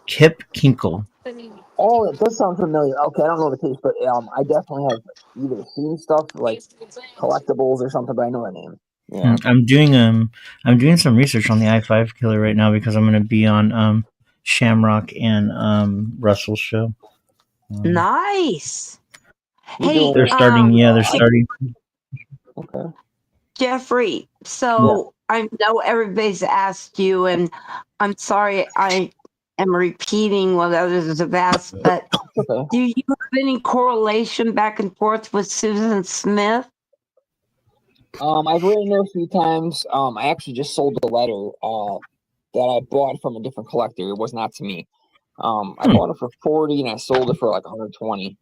Kip Kinkle. Oh, it does sound familiar. Okay, I don't know the case, but I definitely have either seen stuff like collectibles or something, but I know that name. Yeah. I'm doing some research on the I-5 killer right now because I'm gonna be on Shamrock and Russell's show. Nice. You're Hey, doing They're it. starting. Yeah, they're starting. Okay. Jeffrey, so I know everybody's asked you, and I'm sorry I am repeating what others have asked, but Okay. do you have any correlation back and forth with Susan Smith? I've written her a few times. I actually just sold a letter that I bought from a different collector. It was not to me. I bought it for 40 and I sold it for like 120.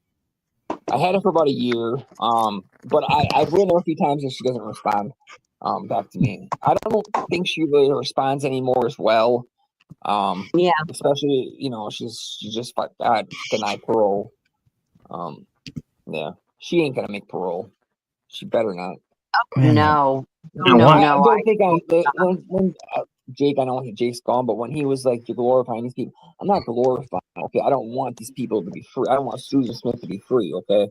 I had it for about a year. But I've written her a few times and she doesn't respond back to me. I don't think she really responds anymore as well. Yeah. Especially, she just got denied parole. Yeah. She ain't gonna make parole. She better not. Man, No. I No, want- I no. don't think when Jake, I know Jake's gone, but when he was like, you're glorifying these people, I'm not glorifying. Okay, I don't want these people to be free. I don't want Susan Smith to be free. Okay,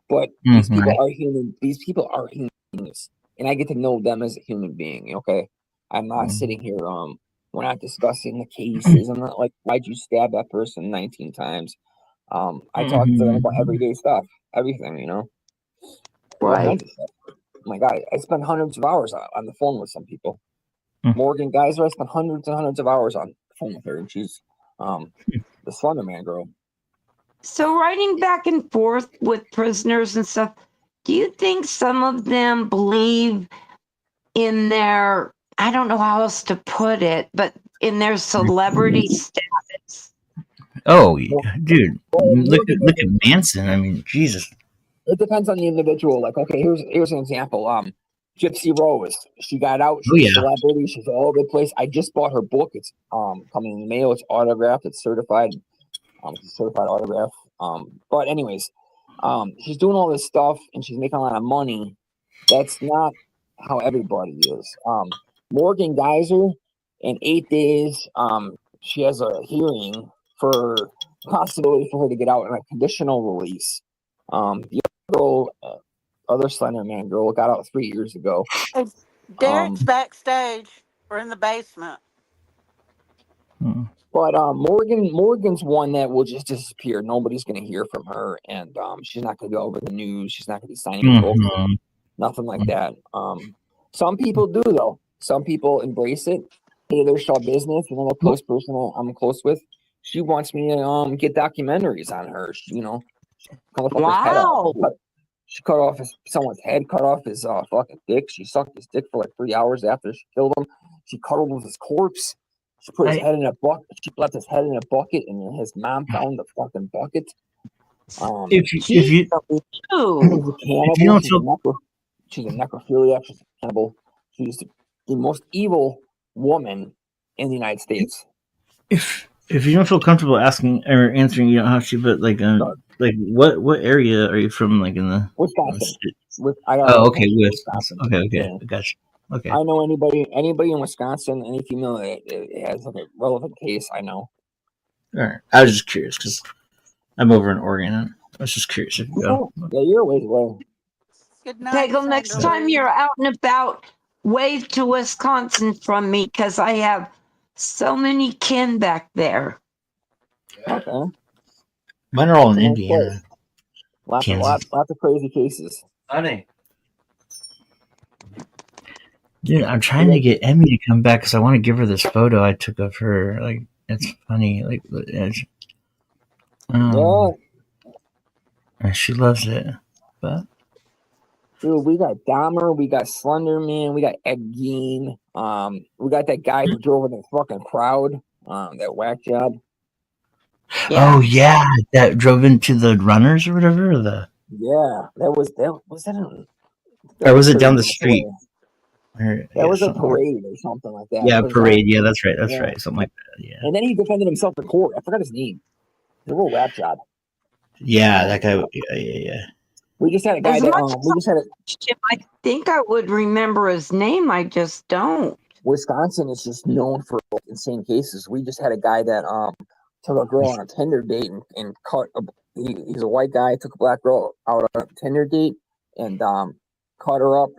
but these people are human. These people are humans, and I get to know them as a human being. Okay, I'm not sitting here. We're not discussing the cases. I'm not like, why'd you stab that person 19 times? I talk to them about everyday stuff, everything. All Right. kinds of stuff. Oh my God, I spend hundreds of hours on the phone with some people. Mm. Morgan Geyser, I spent hundreds and hundreds of hours on the phone with her, and she's the Slender Man girl. So writing back and forth with prisoners and stuff, do you think some of them believe in their, I don't know how else to put it, but in their celebrity status? Oh, dude, look at Morgan, Manson. I mean, Jesus. it depends on the individual. Like, okay, here's an example. Gypsy Rose, she got out. She's Oh, yeah. a celebrity. She's all over the place. I just bought her book. It's coming in the mail. It's autographed. It's certified. It's a certified autograph. But anyways, she's doing all this stuff and she's making a lot of money. That's not how everybody is. Morgan Geyser, in 8 days, she has a hearing for possibility for her to get out in a conditional release. The other girl, other Slender Man girl, got out 3 years ago. Derek's backstage or in the basement. But Morgan's one that will just disappear. Nobody's going to hear from her, and she's not going to go over the news. She's not going to be signing a book, nothing like that. Some people do though. Some people embrace it. Hey, there's Shaw Business, another close person I'm close with. She wants me to get documentaries on her. She cut his head off. She cut off someone's head, cut off his fucking dick. She sucked his dick for like 3 hours after she killed him. She cuddled with his corpse. She put his head in a bucket. She left his head in a bucket, and his mom found the fucking bucket. If you She's a necrophiliac. She's a cannibal. She's the most evil woman in the United States. If you don't feel comfortable asking or answering, you don't have to. But like what area are you from? Like in the Wisconsin. Okay, Wisconsin. Okay, Yeah. Gotcha. Okay. I know anybody in Wisconsin, any female that has like a relevant case. I know. All right. I was just curious because I'm over in Oregon. And I was just curious if you go. Yeah, you're a ways away. Good night, Pagel, next time you're out and about, wave to Wisconsin from me because I have so many kin back there. Okay. Mine are all in Indiana. Lots of crazy cases. Honey. Dude, I'm trying to get Emmy to come back because I want to give her this photo I took of her. Like, it's funny. Like, she loves it. But dude, we got Dahmer, we got Slender Man, we got Ed Gein. We got that guy who drove in the fucking crowd. That whack job. Yeah. Oh yeah, that drove into the runners or whatever. Or that was that. Or was it down the street? That Yeah, was a something like parade or something like that. yeah, It was, parade. Yeah, that's right. That's yeah. right. Something like that. Yeah. And then he defended himself in court. I forgot his name. It was a real rap job. Yeah, that guy. Yeah. We just had a guy As that much as we just had a him, I think I would remember his name. I just don't. Wisconsin is just known for like, insane cases. We just had a guy that took a girl on a Tinder date and cut. He's a white guy, took a black girl out on a Tinder date and cut her up,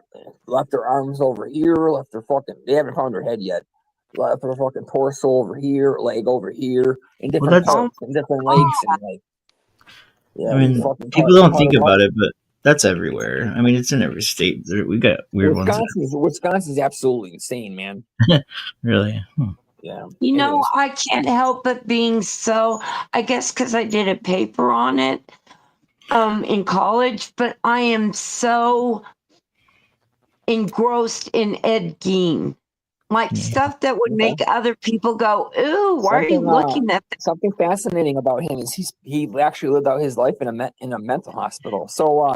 left her arms over here, left her fucking. They haven't found her head yet. Left her fucking torso over here, leg over here, in Well, different that's. parts, and different legs, and like yeah, I he mean, fucking people don't cut think him up. about it, but that's everywhere. I mean, it's in every state. We got weird ones. Wisconsin's absolutely insane, man. Really? Yeah. You it know, is. I can't help but being so, I guess because I did a paper on it in college, but I am so engrossed in Ed Gein. Like Yeah. stuff that would make other people go, ooh, why are you Something, looking at that? Something fascinating about him is he actually lived out his life in a mental hospital. So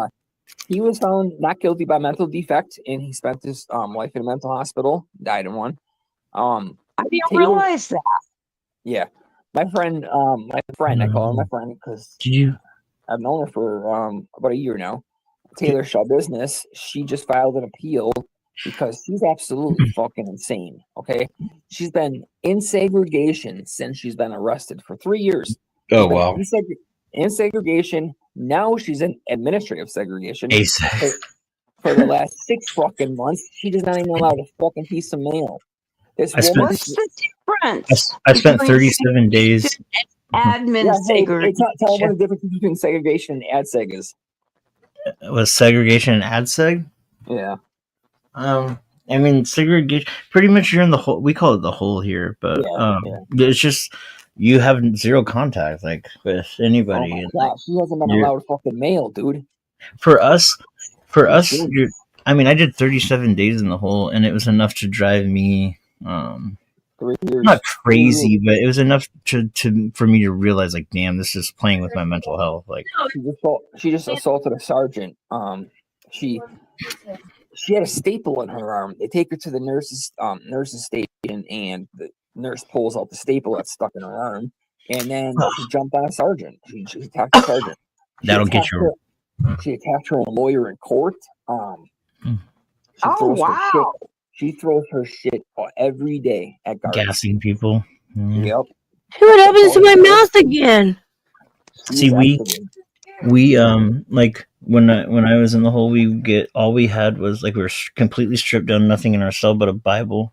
he was found not guilty by mental defect, and he spent his life in a mental hospital. Died in one. I didn't Taylor- realize that. Yeah, my friend, I call her my friend because Did you? I've known her for about a year now. Taylor Shaw Business. She just filed an appeal because she's absolutely fucking insane. Okay, she's been in segregation since she's been arrested for 3 years. Oh She's been wow. in segregation. Now she's in administrative segregation. ASAP. For the last 6 fucking months, she does not even allow a fucking piece of mail. This I woman. What's the difference? I spent between 37 days. admin Yeah, hey, segregation? tell them what the difference between segregation and ad seg is. Was segregation and ad seg? Yeah. I mean, segregation. Pretty much, you're in the hole. We call it the hole here, but it's just you have zero contact like with anybody. Oh my and, God, she hasn't been allowed fucking mail, dude. For us, Dude. I mean, I did 37 days in the hole, and it was enough to drive me 3 years. not crazy, but it was enough for me to realize, like, damn, this is playing with my mental health. Like, she just assaulted a sergeant. She had a staple in her arm. They take her to the nurse's station, and the nurse pulls out the staple that's stuck in her arm, and then she jumped on a sergeant. She attacked the sergeant. that'll get you. She attacked her lawyer in court. She throws her shit every day at guards. Gassing people. Yep. What happens to my mouse again? See, we like when I was in the hole, all we had was like we were completely stripped down, nothing in our cell but a Bible,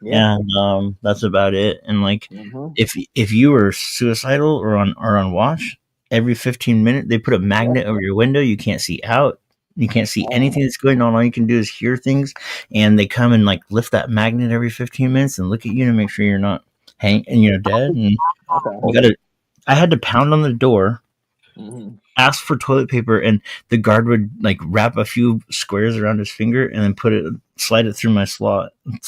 and that's about it. And like if you were suicidal or on watch, every 15 minutes they put a magnet over your window. You can't see out. You can't see anything that's going on. All you can do is hear things, and they come and like lift that magnet every 15 minutes and look at you to make sure you're not dead. And you gotta. I had to pound on the door, ask for toilet paper, and the guard would like wrap a few squares around his finger and then slide it through my slot, and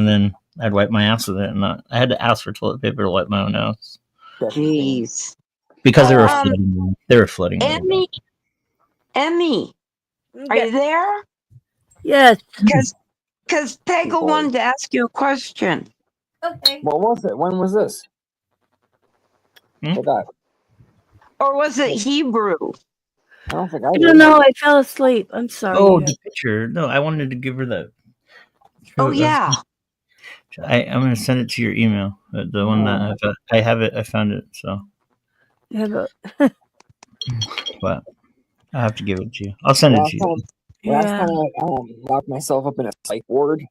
then I'd wipe my ass with it. And I had to ask for toilet paper to wipe my own ass. Jeez. Because they were flooding. They were flooding. Emmy, are you there? Yes. Because Pagel wanted to ask you a question. Okay. What was it? When was this? Forgot. Or was it Hebrew? I don't think I don't know. I fell asleep. I'm sorry. Oh, the picture. No, I wanted to give her that. Oh, yeah. I'm going to send it to your email. The one that I have it. I found it. So. But I have to give it to you. I'll send it to you. Last time I locked myself up in a psych ward,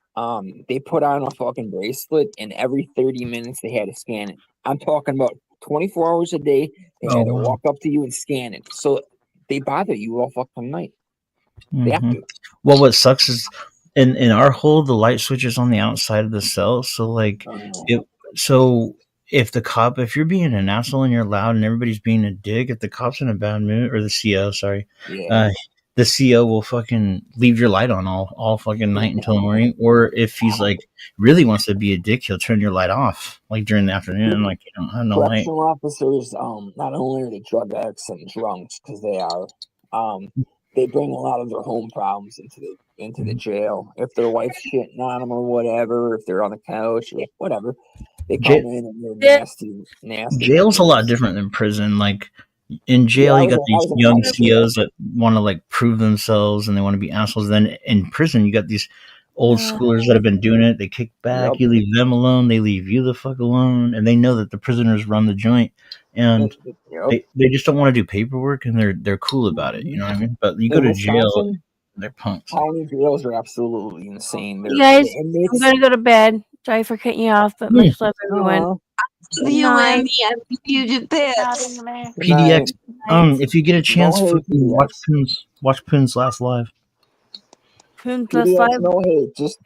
they put on a fucking bracelet, and every 30 minutes they had to scan it. I'm talking about 24 hours a day. They had to walk up to you and scan it. So they bother you all fucking night. They have to. Well, what sucks is in our hole, the light switch is on the outside of the cell. So like, if you're being an asshole and you're loud and everybody's being a dick, if the cop's in a bad mood, or the CO, sorry, the CO will fucking leave your light on all fucking night until the morning. Or if he's like really wants to be a dick, he'll turn your light off like during the afternoon. Like, you don't have no light. Correctional officers, not only are they drug addicts and drunks, because they are, they bring a lot of their home problems into the jail. If their wife's shitting on them or whatever, if they're on the couch or whatever, they come in and they're nasty. Jail's a lot different than prison. Like in jail, you got these young CEOs that want to like prove themselves and they want to be assholes. Then in prison, you got these old schoolers that have been doing it. They kick back. You leave them alone. They leave you the fuck alone, and they know that the prisoners run the joint, and they just don't want to do paperwork, and they're cool about it. You know what I mean? But you go to jail, they're punks. County jails are absolutely insane. You guys, I'm gonna go to bed. Sorry for cutting you off, but much love, everyone. You and me, I love you to bits. PDX. If you get a chance, watch Poon's last live. Poon's last live. No hate, just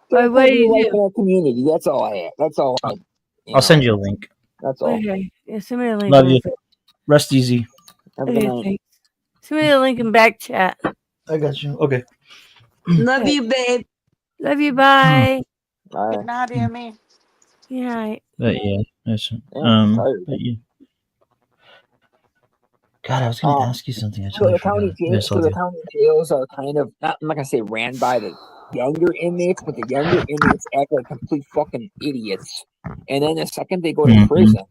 what do you do? Our community. That's all I have. That's all. I'll send you a link. That's all. Okay, yeah, send me a link. Love you. Rest easy. Have a good night. Send me a link in back chat. I got you. Okay. Love you, babe. Love you. Bye. Bye. Good night, Emmy. Yeah. But yeah, but yeah. God, I was going to ask you something. So the county jails are kind of I'm not gonna say ran by the younger inmates, but the younger inmates act like complete fucking idiots. And then the second they go to prison,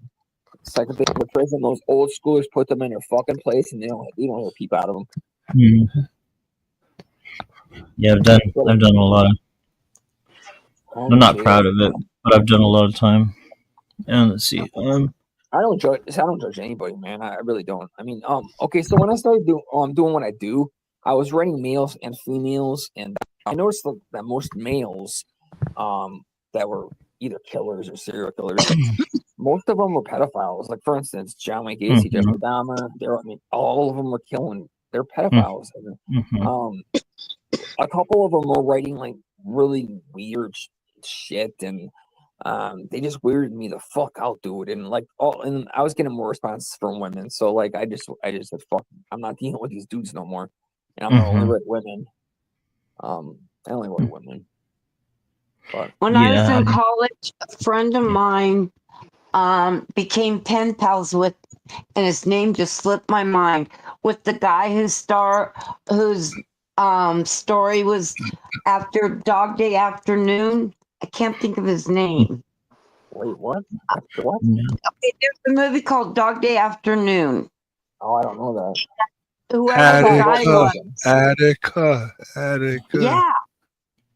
those old schoolers put them in their fucking place, and they don't hear a peep out of them. Mm-hmm. Yeah, I've done a lot of. I'm not proud of it, but I've done a lot of time. And let's see. I don't judge anybody, man. I really don't. I mean, okay. So when I started doing what I do, I was writing males and females, and I noticed that most males, that were either killers or serial killers, most of them were pedophiles. Like for instance, John Wayne Gacy, Jeffrey Dahmer. All of them were killing. They're pedophiles. A couple of them were writing like really weird shit, and they just weirded me the fuck out, dude. And and I was getting more responses from women, so like I just said, fuck, I'm not dealing with these dudes no more, and I'm gonna only write women. I only write women. But when I was in college, a friend of mine became pen pals with, and his name just slipped my mind, with the guy whose story was after Dog Day Afternoon. I can't think of his name. Wait, what? After what? Okay, there's a movie called Dog Day Afternoon. Oh, I don't know that. Whoever the guy was. Attica. Yeah,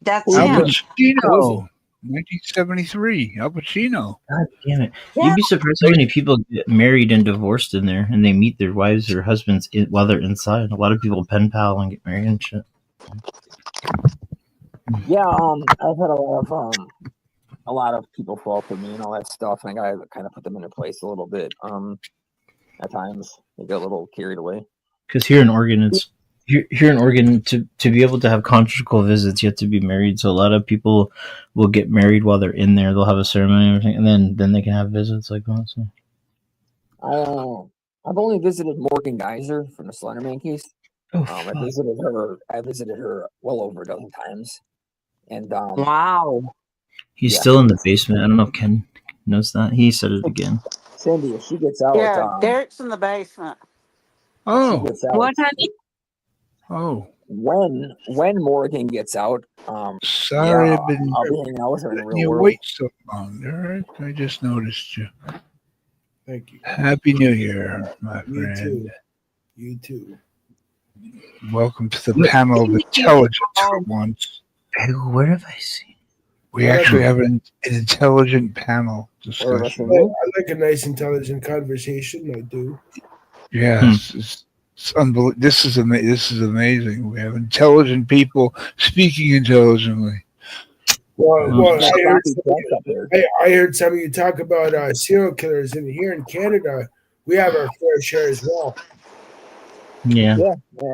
that's Al him. Pacino, 1973. Al Pacino. God damn it! You'd be surprised how many people get married and divorced in there, and they meet their wives or husbands while they're inside. A lot of people pen pal and get married and shit. Yeah, I've had a lot of people fall for me and all that stuff, and I gotta kind of put them in their place a little bit. At times they get a little carried away. Because here in Oregon, to be able to have conjugal visits, you have to be married. So a lot of people will get married while they're in there. They'll have a ceremony and everything, and then they can have visits like that. So I've only visited Morgan Geyser from the Slenderman case. I visited her well over a dozen times. And wow, he's still in the basement. I don't know if Ken knows that. He said it again. Cindy, if she gets out, Derek's in the basement. Oh, what, honey? Oh, when Morgan gets out, sorry, I'll be hanging out with her in the real world. Wait so long, Derek. I just noticed you. Thank you. Happy New Year, my friend. Too. You too. Welcome to the panel of intelligence for once. Pagel, where have I seen? We actually have an intelligent panel discussion. I like a nice, intelligent conversation. I do. Yes, it's unbelievable. This is amazing. We have intelligent people speaking intelligently. Well, I heard some of you talk about serial killers, and here in Canada, we have our fair share as well. Yeah,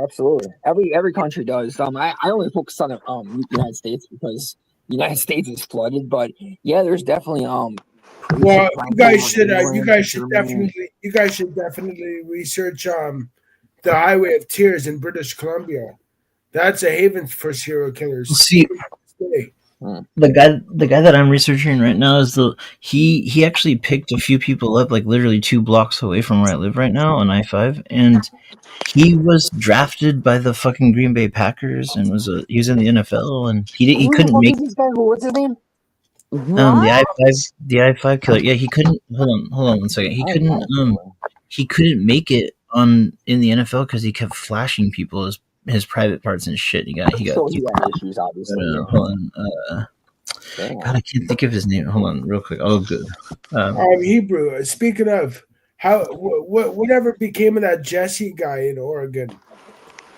absolutely. Every country does. I only focus on the United States because the United States is flooded, but yeah, there's definitely well, you guys should definitely research the Highway of Tears in British Columbia. That's a haven for serial killers. See, The guy that I'm researching right now is he actually picked a few people up like literally 2 blocks away from where I live right now on I-5, and he was drafted by the fucking Green Bay Packers and he was in the NFL, and he Who the couldn't fuck make is this guy? What's his name? the I-5 killer. Yeah, he couldn't. Hold on 1 second. He couldn't make it in the NFL because he kept flashing people his private parts and shit. He got So he had issues, obviously. hold on. God, I can't think of his name. Hold on, real quick. Oh, good. Hebrew. Speaking of, whatever became of that Jesse guy in Oregon?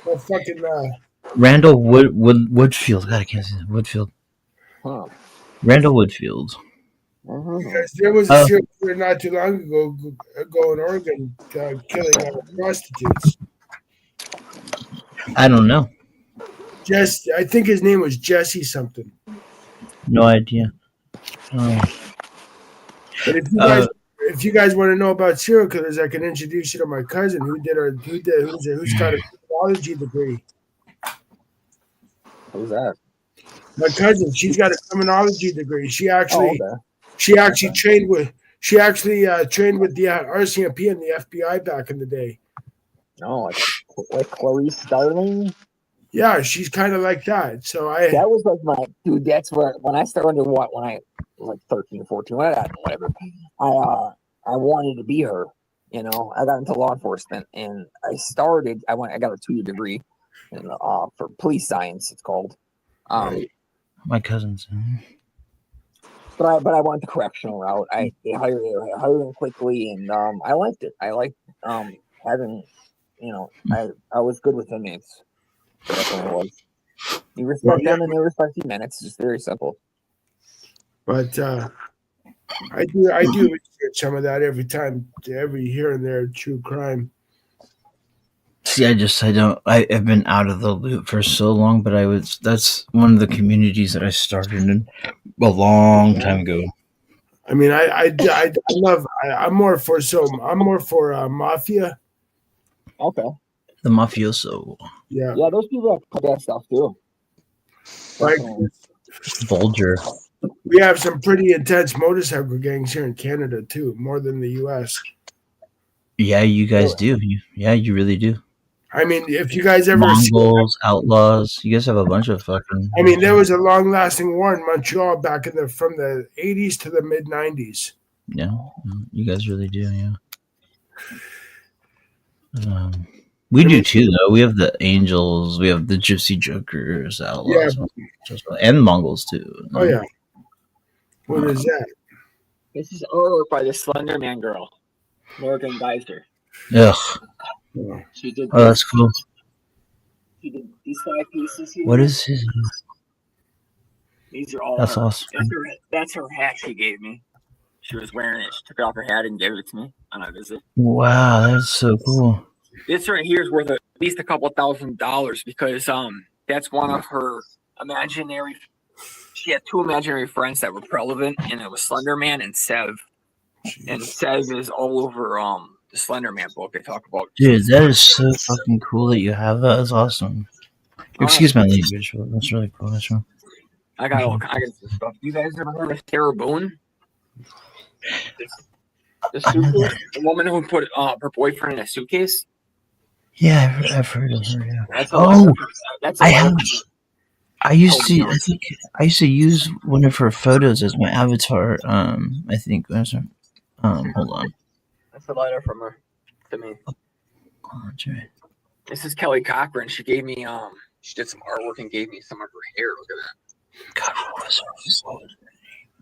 That fucking Randall Woodfield. God, I can't say that. Woodfield. Huh. Randall Woodfield. Because there was a serial killer not too long ago in Oregon killing prostitutes. I don't know. I think his name was Jesse something. No idea. But if you guys want to know about serial killers, I can introduce you to my cousin who's got a criminology degree. Who's that? My cousin, she's got a criminology degree. She actually trained with the RCMP and the FBI back in the day. Oh, like Clarice Starling. Yeah, she's kind of like that. So that was like my dude. That's where when I started when I was like 13, 14, whatever. I wanted to be her. You know, I got into law enforcement, and I got a 2-year degree for police science. It's called. My cousin's. But I went the correctional route. I hired him quickly, and I liked it. I liked having, I was good with inmates. That's what it was. You respect them, and they respect you, man. It's just very simple. But I do research some of that every here and there, true crime. See, I've been out of the loop for so long, but that's one of the communities that I started in a long time ago. I mean, I'm more for mafia. Okay. The mafioso. Yeah. Yeah, those people have that stuff too. Like Vulture. We have some pretty intense motorcycle gangs here in Canada too, more than the US. Yeah, you guys do. You really do. I mean, if you guys ever Mongols, outlaws, you guys have a bunch of fucking. I mean, there was a long-lasting war in Montreal back from the 80s to the mid 90s. Yeah, you guys really do. Yeah. We do too, though. We have the Angels, we have the Gypsy Jokers, outlaws, and the Mongols too. Oh yeah. What is that? This is artwork by the Slender Man girl, Morgan Geyser. Ugh. She did. Oh, that's cool. She did these 5 pieces here. What is his? These are all. That's awesome. That's her hat she gave me. She was wearing it. She took off her hat and gave it to me on a visit. Wow, that's so cool. This right here is worth at least a couple $1,000 because that's one of her imaginary. She had 2 imaginary friends that were relevant, and it was Slender Man and Sev. And Sev is all over the Slender Man book. They talk about. Dude, that is so fucking cool that you have that. That's awesome. Excuse my language, but that's really cool. That's wrong. I got some stuff. You guys ever heard of Sarah Boone? The suitcase, the woman who put her boyfriend in a suitcase. Yeah, I've heard of her. Yeah. I used to use one of her photos as my avatar. I think. Hold on. That's a letter from her to me. Oh, that's right. This is Kelly Cochran. She gave me she did some artwork and gave me some of her hair. Look at that. God, what was her?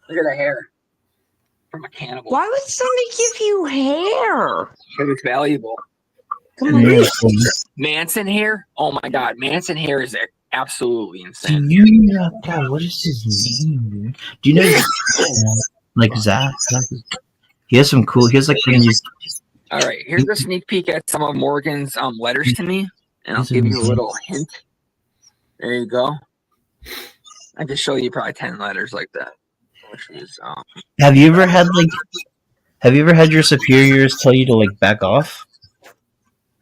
Look at the hair from a cannibal. Why would somebody give you hair? Because it's valuable. Come on. Manson hair? Oh my God, Manson hair is absolutely insane. God, what is his name, dude? Do you know like Zach? He has some cool. He has like these. All right, here's a sneak peek at some of Morgan's letters to me, and I'll give you a little hint. There you go. I can show you probably 10 letters like that. Which is, Have you ever had your superiors tell you to like back off?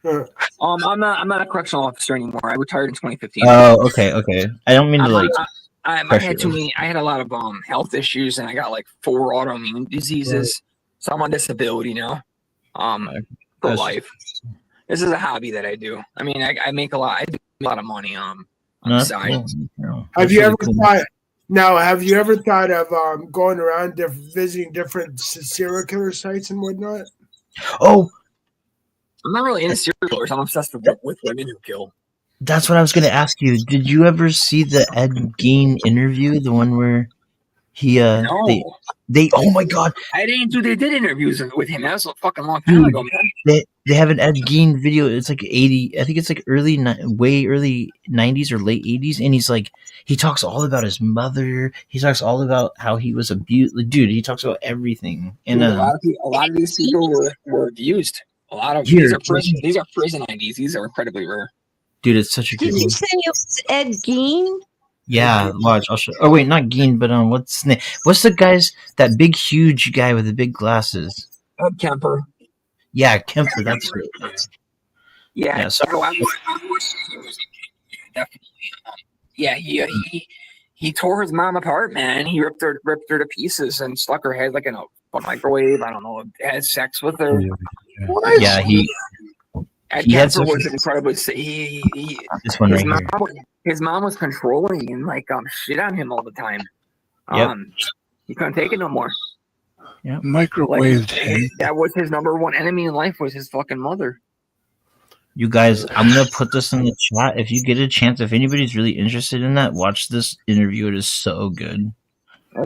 I'm not a correctional officer anymore. I retired in 2015. Oh, okay. I don't mean to like. I had too many. I had a lot of health issues, and I got like 4 autoimmune diseases. So I'm on disability now. For life. This is a hobby that I do. I mean, I make a lot. I do a lot of money. On the side. Cool. Have you ever thought? Now, have you ever thought of going around visiting different serial killer sites and whatnot? Oh, I'm not really into serial killers. I'm obsessed with women who kill. That's what I was going to ask you. Did you ever see the Ed Gein interview? The one where he no. They oh my god. I didn't do. They did interviews with him. That was a fucking long time ago, man. They have an Ed Gein video. It's like 80. I think it's like way early 90s or late 80s, and he's like he talks all about his mother. He talks all about how he was abused. Dude, he talks about everything. And a lot of these people were abused. A lot of these are prison IDs. These are incredibly rare. Dude, it's such a good Did you say it was Ed Gein? Yeah, watch. I'll show. Oh wait, not Gein, but what's his name? What's the guy's that big, huge guy with the big glasses? Kemper. Yeah, Kemper. That's it. Yeah. So definitely. Yeah, he tore his mom apart, man. He ripped her to pieces and stuck her head like in a microwave. I don't know. Had sex with her. What? Yeah, he had was incredibly. His mom was controlling and like shit on him all the time. He couldn't take it no more. Yeah, microwave. That was his number one enemy in life. Was his fucking mother. You guys, I'm gonna put this in the chat. If you get a chance, if anybody's really interested in that, watch this interview. It is so good.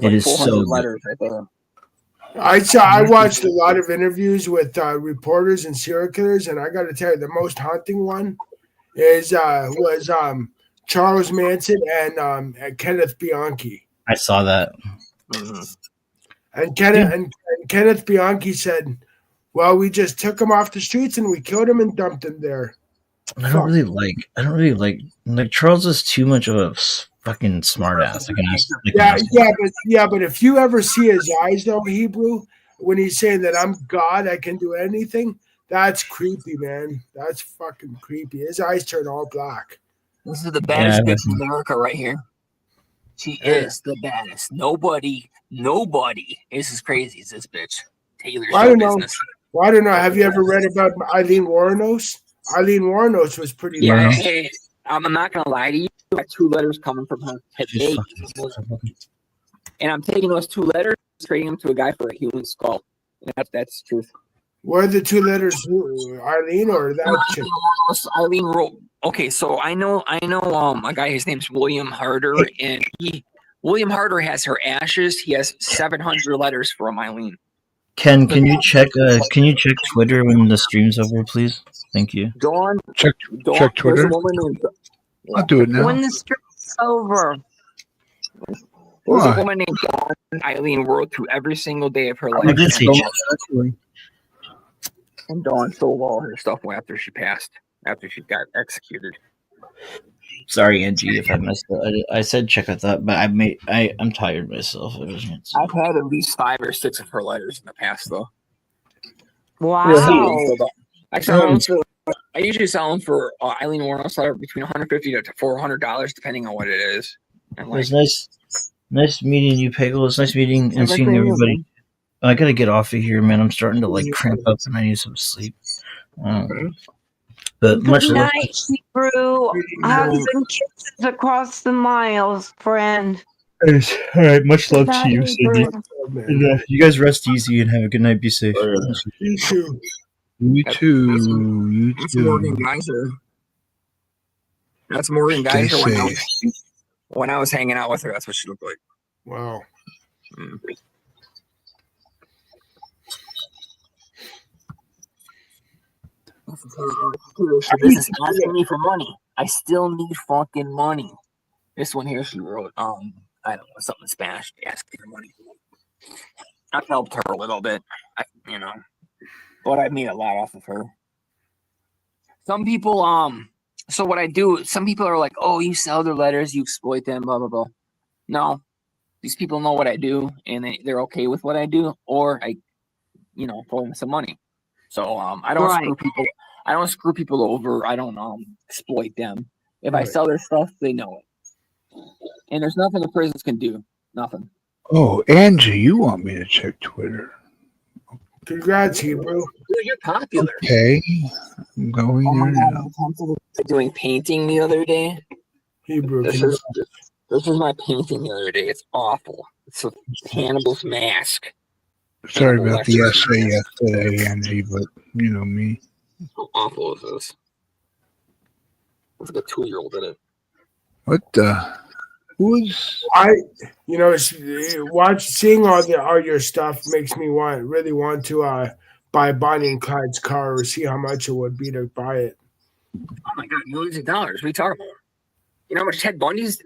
It is so letters right there. I watched a lot of interviews with reporters and serial killers, and I got to tell you, the most haunting one was Charles Manson and Kenneth Bianchi. I saw that. And Kenneth Bianchi said, "Well, we just took him off the streets and we killed him and dumped him there." I don't really like Charles is too much of a fucking smartass. But if you ever see his eyes though, Hebrew, when he's saying that I'm God, I can do anything, that's creepy, man. That's fucking creepy. His eyes turn all black. This is the baddest bitch in America right here. She is the baddest. Nobody is as crazy as this bitch. Taylor's business. Well, I don't know. Have you ever read about Eileen Wuornos? Eileen Wuornos was pretty bad. Hey, I'm not gonna lie to you. I got 2 letters coming from her today, and I'm taking those 2 letters, trading them to a guy for a human skull. That's the truth. What are the 2 letters? Eileen or that chick? Eileen wrote. Okay, so I know a guy. His name's William Harder, and William Harder has her ashes. He has 700 letters from Eileen. Ken, can you check Twitter when the stream's over, please? Thank you. Dawn, check Twitter. I'll do it now. When the stream's over. There's a woman named Dawn Eileen wrote to every single day of her life. And Dawn sold all her stuff after she passed, after she got executed. Sorry, Angie, if I messed up. I said check out that, but I'm tired myself. I've had at least 5 or 6 of her letters in the past, though. Wow. I usually sell them for Eileen Wuornos letter between $150 to $400, depending on what it is. It was nice meeting you, Pagel. It's nice meeting and seeing everybody. I gotta get off of here, man. I'm starting to cramp up and I need some sleep. But much Good night, Hebrew. Hugs and kisses across the miles, friend. All right, much love to you, Cindy. And, you guys rest easy and have a good night. Be safe. You too. You too. That's Morgan Geyser. That's Morgan Geyser. When I was hanging out with her, that's what she looked like. Wow. Business asking me for money. I still need fucking money. This one here, she wrote, I don't know, something in Spanish, asking for money. I've helped her a little bit, but I made a lot off of her. Some people, so what I do, some people are like, oh, you sell their letters, you exploit them, blah, blah, blah. No, these people know what I do, and they're okay with what I do, or I, throw them some money. So I don't screw people. I don't screw people over. I don't exploit them. If I sell their stuff, they know it. And there's nothing the prisons can do. Nothing. Oh, Angie, you want me to check Twitter? Congrats, Hebrew. Dude, you're popular. Okay, I'm going Oh my there god, now. I attempted doing painting the other day. Hebrew, This congrats. is my painting the other day. It's awful. It's a Hannibal's mask. Sorry Hannibal about the Lecter's essay mask. yesterday, Angie, but you know me. How awful is this? It's like a 2-year-old did it. What the? Who's? Seeing all your stuff makes me really want to buy Bonnie and Clyde's car or see how much it would be to buy it. Oh my god, millions of dollars. What are you talking about? You know how much Ted Bundy's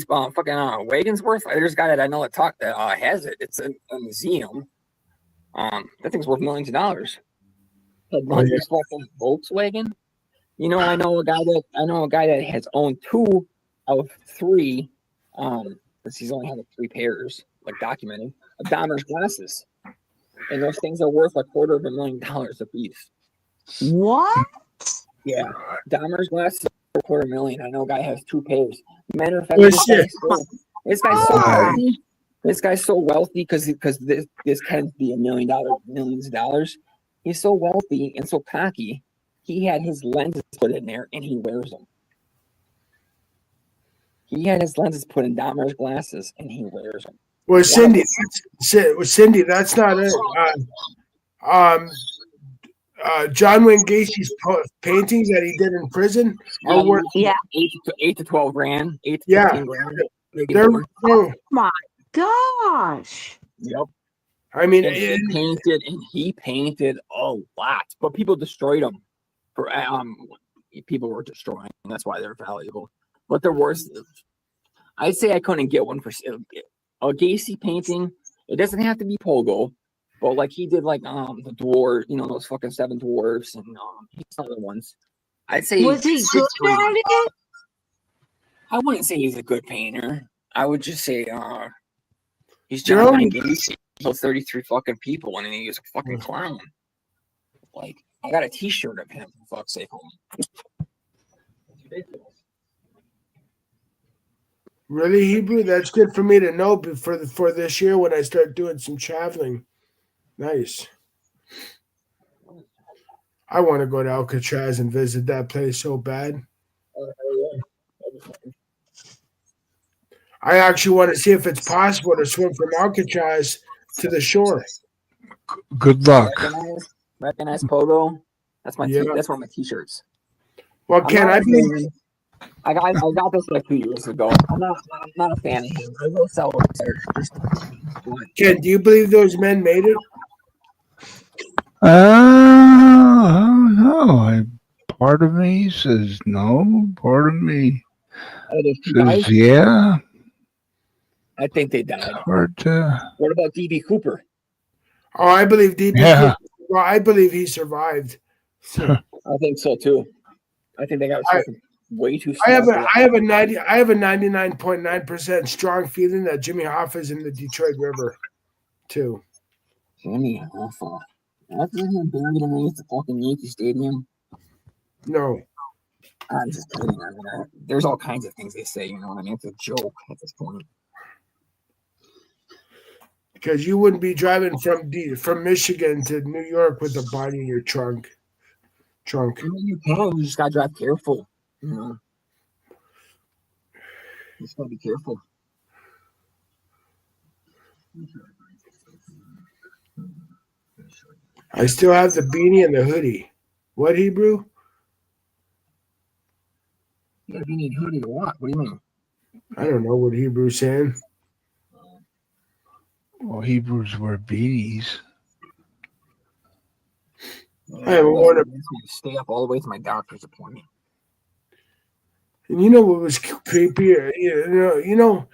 fucking wagon's worth? There's a guy that I know that has it. It's a museum. That thing's worth millions of dollars. Ted Bundy's fucking Volkswagen. You know, I know a guy that has owned 2 out of 3. Because he's only had 3 pairs, like documented, of Dahmer's glasses, and those things are worth $250,000 a piece. What? Yeah, Dahmer's glasses are $250,000. I know a guy has 2 pairs. Matter of fact, this guy's so wealthy. This guy's so wealthy because this can be millions of dollars. He's so wealthy and so cocky. He had his lenses put in there, and he wears them. He had his lenses put in Dahmer's glasses, and he wears them. Well, Cindy, that's not it. John Wayne Gacy's paintings that he did in prison are worth 8 to 12 grand, 8 to 15 grand. Oh my gosh! Yep. I mean, he painted a lot, but people destroyed them. People were destroying, and that's why they're valuable. But they're worth. I'd say I couldn't get one for a Gacy painting. It doesn't have to be Pagel, but like he did, like the dwarf, those fucking 7 dwarfs and some other ones. I'd say was he good at it? I wouldn't say he's a good painter. I would just say he's John Wayne Gacy. He killed 33 fucking people, and he's a fucking clown. Like I got a T-shirt of him. For fuck's sake, it's ridiculous. Really, Hebrew? That's good for me to know for this year when I start doing some traveling. Nice. I want to go to Alcatraz and visit that place so bad. I actually want to see if it's possible to swim from Alcatraz to the shore. Good luck. Recognize Pogo? That's that's one of my T-shirts. Well, I got this like 2 years ago. I'm not a fan of him. I will sell it. Ken, do you believe those men made it? I don't know. Part of me says no. Part of me says yeah. I think they died. Hard to. What about D.B. Cooper? Oh, I believe D.B. Yeah. Cooper. Well, I believe he survived. So. I think so too. I think they got way too. I have a 99.9% strong feeling that Jimmy Hoffa's in the Detroit River, too. Jimmy Hoffa. That's him buried underneath the fucking Yankee Stadium. No. I'm just kidding. I mean, there's all kinds of things they say. You know what I mean? It's a joke at this point. Because you wouldn't be driving from Michigan to New York with a body in your trunk. You can. You just gotta drive careful. You know. You just gotta be careful. I still have the beanie and the hoodie. What, Hebrew? You got a beanie and hoodie or what? What do you mean? I don't know what Hebrew's saying. Well, Hebrews wear beanies. I haven't worn a. Stay up all the way to my doctor's appointment. And you know what was creepy? You know,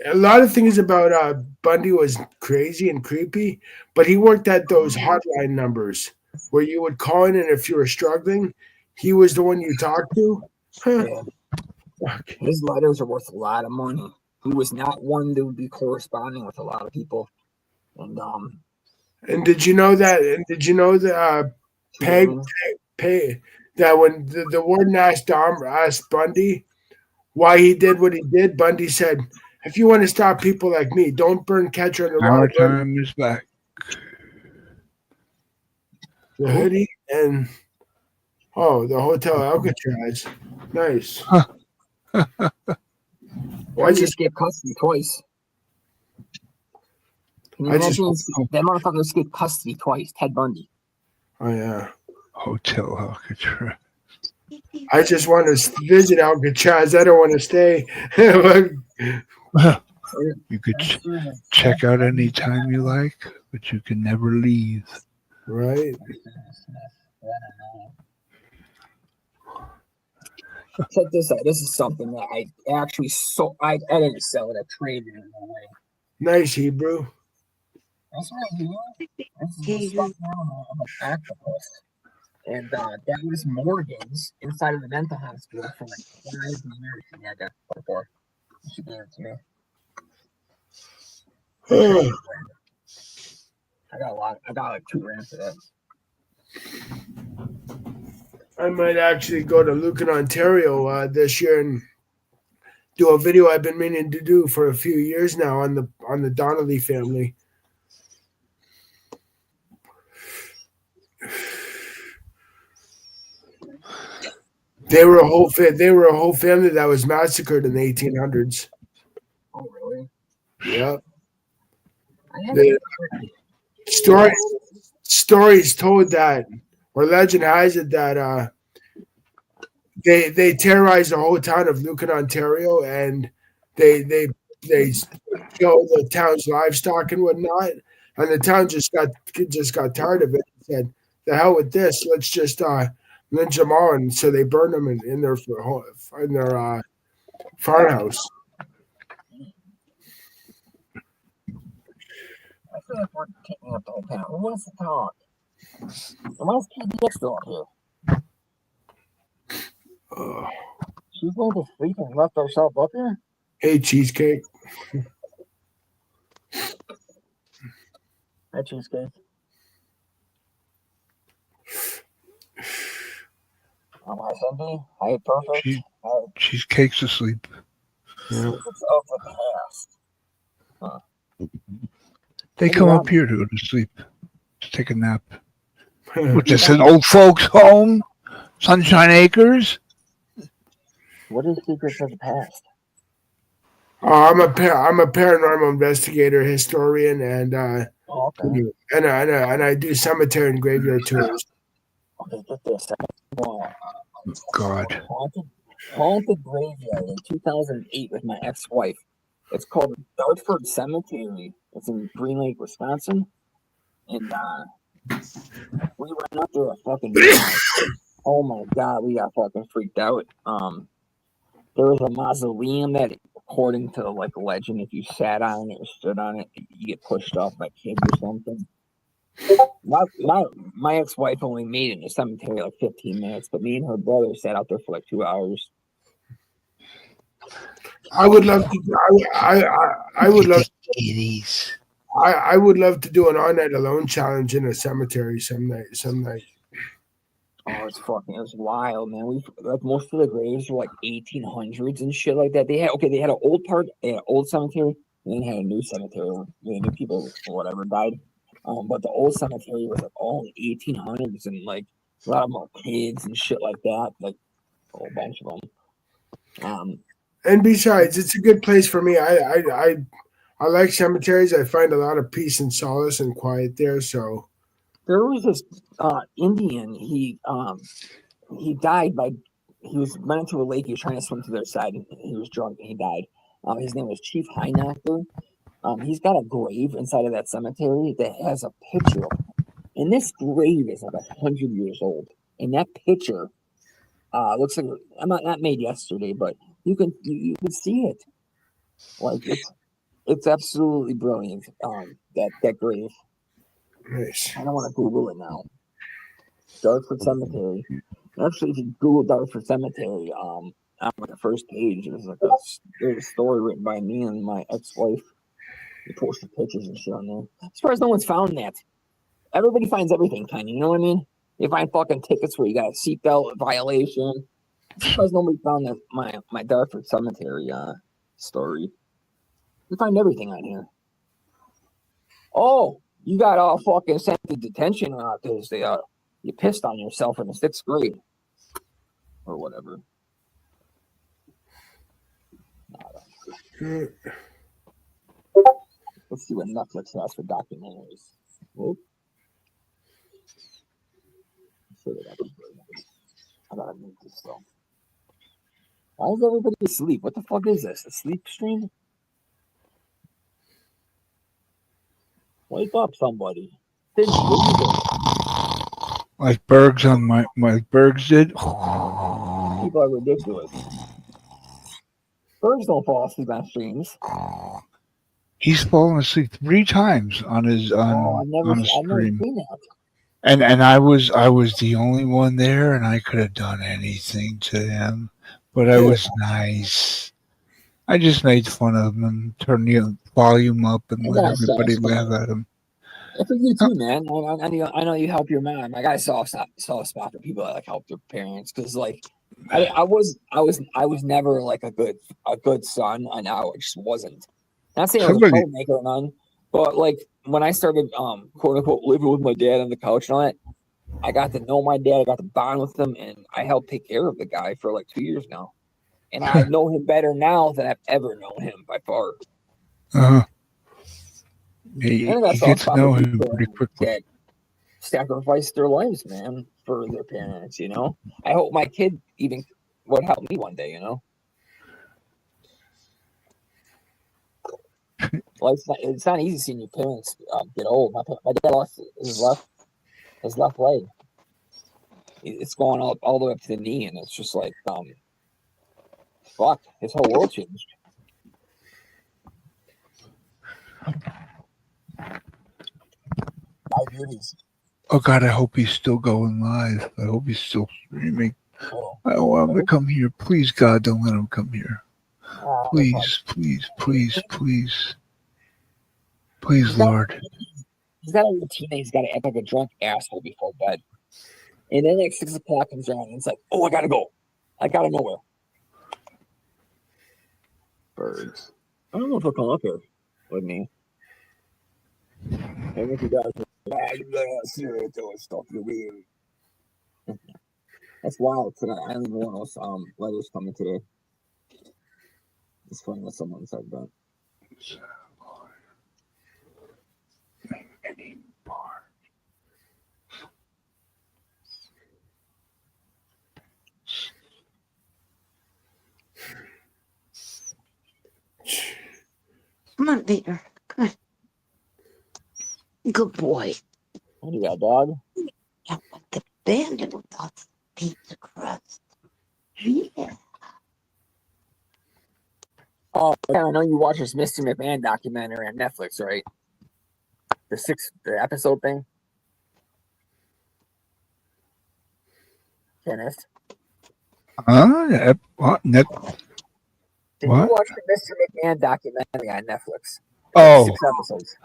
a lot of things about Bundy was crazy and creepy, but he worked at those hotline numbers where you would call in, and if you were struggling, he was the one you talked to. Yeah. His letters are worth a lot of money. He was not one to be corresponding with a lot of people. And did you know that? And did you know that that when the warden asked Bundy, why he did what he did, Bundy said, if you want to stop people like me, don't burn Catcher in the Our Rye. Burn time is back. the hoodie and the Hotel Alcatraz. Nice. Or he escaped custody twice. Can you imagine that motherfucker escaped custody twice? Ted Bundy. Oh yeah. Hotel Alcatraz. I just want to visit Alcatraz. I don't want to stay. You could check out any time you like, but you can never leave. Right. Check this out. This is something that I actually I didn't sell it. I traded it away. Nice, Hebrew. That's right, Hebrew. This is a stuffed animal of an octopus. And that was Morgan's inside of the mental hospital for like 5 years. She had that before. She gave it to me. I got like 2 grand for that. I might actually go to Lucan, Ontario this year and do a video I've been meaning to do for a few years now on the Donnelly family. They were a whole family that was massacred in the 1800s. Oh, really? Yep. The Stories told that, or legend has it that they terrorized the whole town of Lucan, Ontario, and they killed the town's livestock and whatnot, and the town just got tired of it and said, "The hell with this! Let's just lynch them all," and so they burned them in their farmhouse. I feel like we're taking up the whole town. Who wants to talk? Why is PDX still up here? She's going to sleep and left herself up here? Hey, Cheesecake. Hi, Cheesecake. Hi, Cindy. Hi, Perfect. Cheesecake's asleep. Yeah. It's of the past. Huh. They come up here to go to sleep, to take a nap. Which is an old folks' home, Sunshine Acres. What is Secrets of the Past? I'm a paranormal investigator, historian, and okay. and I do cemetery and graveyard tours. Okay, get this. God. Haunted graveyard in 2008 with my ex-wife. It's called Dartford Cemetery. It's in Green Lake, Wisconsin. And we went up there a fucking oh my god, we got fucking freaked out. There was a mausoleum that, according to like legend, if you sat on it or stood on it, you get pushed off by kids or something. My ex-wife only made it in the cemetery like 15 minutes, but me and her brother sat out there for like 2 hours. I would love to. I would love. I would love to do an all night alone challenge in a cemetery some night. Oh, it was wild, man. We like most of the graves were like 1800s and shit like that. They had an old cemetery, and then had a new cemetery where new people or whatever died. But the old cemetery was like all 1800s, and like a lot of them were kids and shit like that, like a whole bunch of them. And besides, it's a good place for me. I like cemeteries. I find a lot of peace and solace and quiet there. So there was this Indian. He died he went into a lake. He was trying to swim to their side, and he was drunk and he died. His name was Chief Highnactor. He's got a grave inside of that cemetery that has a picture of him. And this grave is like 100 years old. And that picture looks like not made yesterday, but you can see it. Like it's absolutely brilliant. That grave. Nice. I don't want to Google it now. Dartford Cemetery. Actually, if you Google Dartford Cemetery, on the first page, there's a story written by me and my ex-wife. We posted pictures and shit on there. As far as no one's found that. Everybody finds everything, kind of. You know what I mean? They find fucking tickets where you got a seatbelt violation. Surprised nobody found my Darford Cemetery story. You find everything on here. Oh, you got all fucking sent to detention because you pissed on yourself in the 6th grade or whatever. Let's see what Netflix has for documentaries. Whoop. I gotta move this though. Why is everybody asleep? What the fuck is this? A sleep stream? Wake up, somebody. Cindy, what are you doing? Like Bergs on my Bergs did. People are ridiculous. Birds don't fall asleep on streams. He's fallen asleep 3 times on his I've never stream. seen that. And I was the only one there, and I could have done anything to him, but I was nice. I just made fun of him and turned the volume up and let everybody laugh at him. For you too, man. I know you help your mom. Like I saw a spot for people that like help their parents because like I was never like a good son, and I just wasn't. Not saying I was a troublemaker or none, but like when I started quote unquote living with my dad on the couch and all that, I got to know my dad. I got to bond with him, and I helped take care of the guy for like 2 years now. And I know him better now than I've ever known him by far. You get to know him pretty quickly. That sacrifice their lives, man, for their parents, you know? I hope my kid even would help me one day, you know? Well, it's not easy seeing your parents get old. My dad lost his left leg. It's going all the way up to the knee, and it's just like, fuck, his whole world changed. Oh God, I hope he's still going live. I hope he's still streaming. I want him to come here. Please, God, don't let him come here. Please, please, please, please. Please, Lord. He's got a routine. He's got to act like a drunk asshole before bed. And then like 6 o'clock comes around, and it's like, oh, I gotta go. I gotta nowhere. Birds. I don't know if he'll come up here with me. And if he does, stuff weird. That's wild today. I don't even want those letters coming today. It's funny what someone said that. Come on, Peter. Come on. Good boy. What do you got, dog? Yeah, but the bandit without pizza crust. Yeah. Oh, yeah, I know you watched this Mr. McMahon documentary on Netflix, right? The episode thing. Kenneth. What? Did you watch the Mr. McMahon documentary on Netflix? Oh, 6 episodes.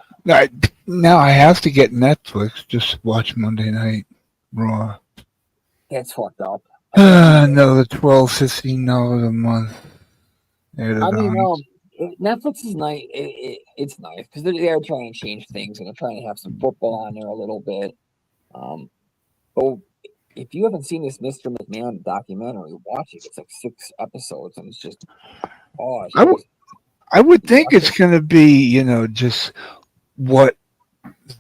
Now I have to get Netflix just to watch Monday Night Raw. That's fucked up. Another $12-15 a month. I mean, Netflix is nice. It's nice because they're trying to change things and they're trying to have some football on there a little bit. But if you haven't seen this Mr. McMahon documentary, watch it. It's like 6 episodes, and it's just I would think it's going to be, just what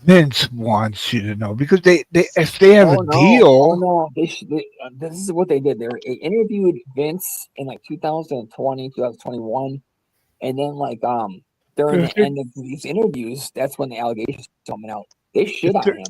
Vince wants you to know because if they have a deal. This is what they did. They interviewed Vince in like 2020, 2021, and then like during the end of these interviews, that's when the allegations coming out. They shit on him.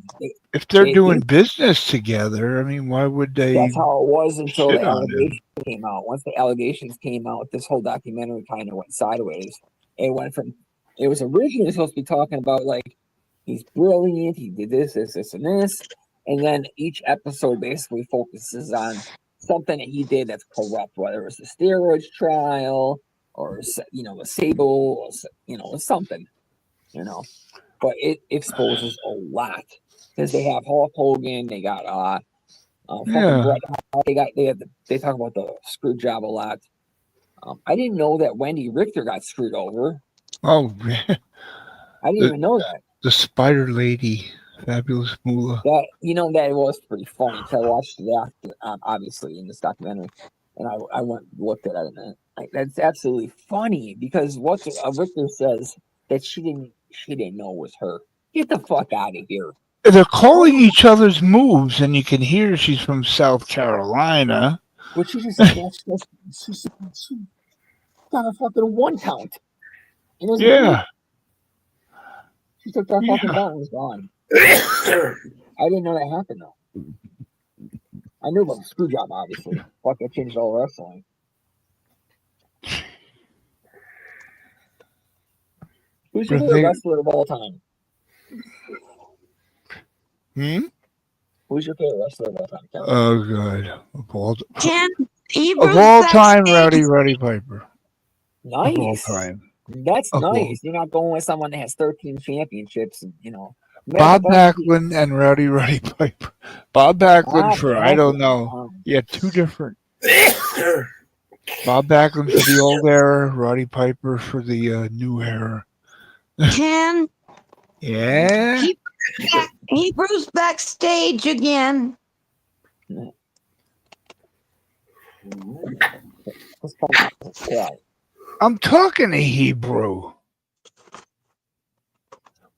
If they're doing business together, I mean, why would they? That's how it was until the allegations came out. Once the allegations came out, this whole documentary kind of went sideways. It was originally supposed to be talking about like he's brilliant, he did this, and this, and then each episode basically focuses on something that he did that's corrupt, whether it's the steroids trial or the Sable, something, But it exposes a lot because they have Hulk Hogan, they got Fucking Yeah. Bret Hart, they talk about the screw job a lot. I didn't know that Wendy Richter got screwed over. Oh, I didn't even know that. the Spider Lady, Fabulous Moolah. That that was pretty funny because I watched that obviously in this documentary, and I went and looked at it, and that's absolutely funny because what Richter says that she didn't know was her. Get the fuck out of here. They're calling each other's moves, and you can hear she's from South Carolina. But she just she got a fucking one count. Yeah. She took that fucking belt and was gone. I didn't know that happened though. I knew about the screw job, obviously. Fuck, that changed all wrestling. Who's your favorite wrestler of all time? Who's your favorite wrestler of all time? Oh, God. Of all time, Rowdy Piper. Nice. Of all time. That's nice. You're not going with someone that has 13 championships, and Bob Backlund and Rowdy Piper. Bob Backlund for, I don't know. Yeah, two different. Bob Backlund for the old era, Roddy Piper for the new era. Ken? Yeah? Hebrew's backstage again. I'm talking to Hebrew.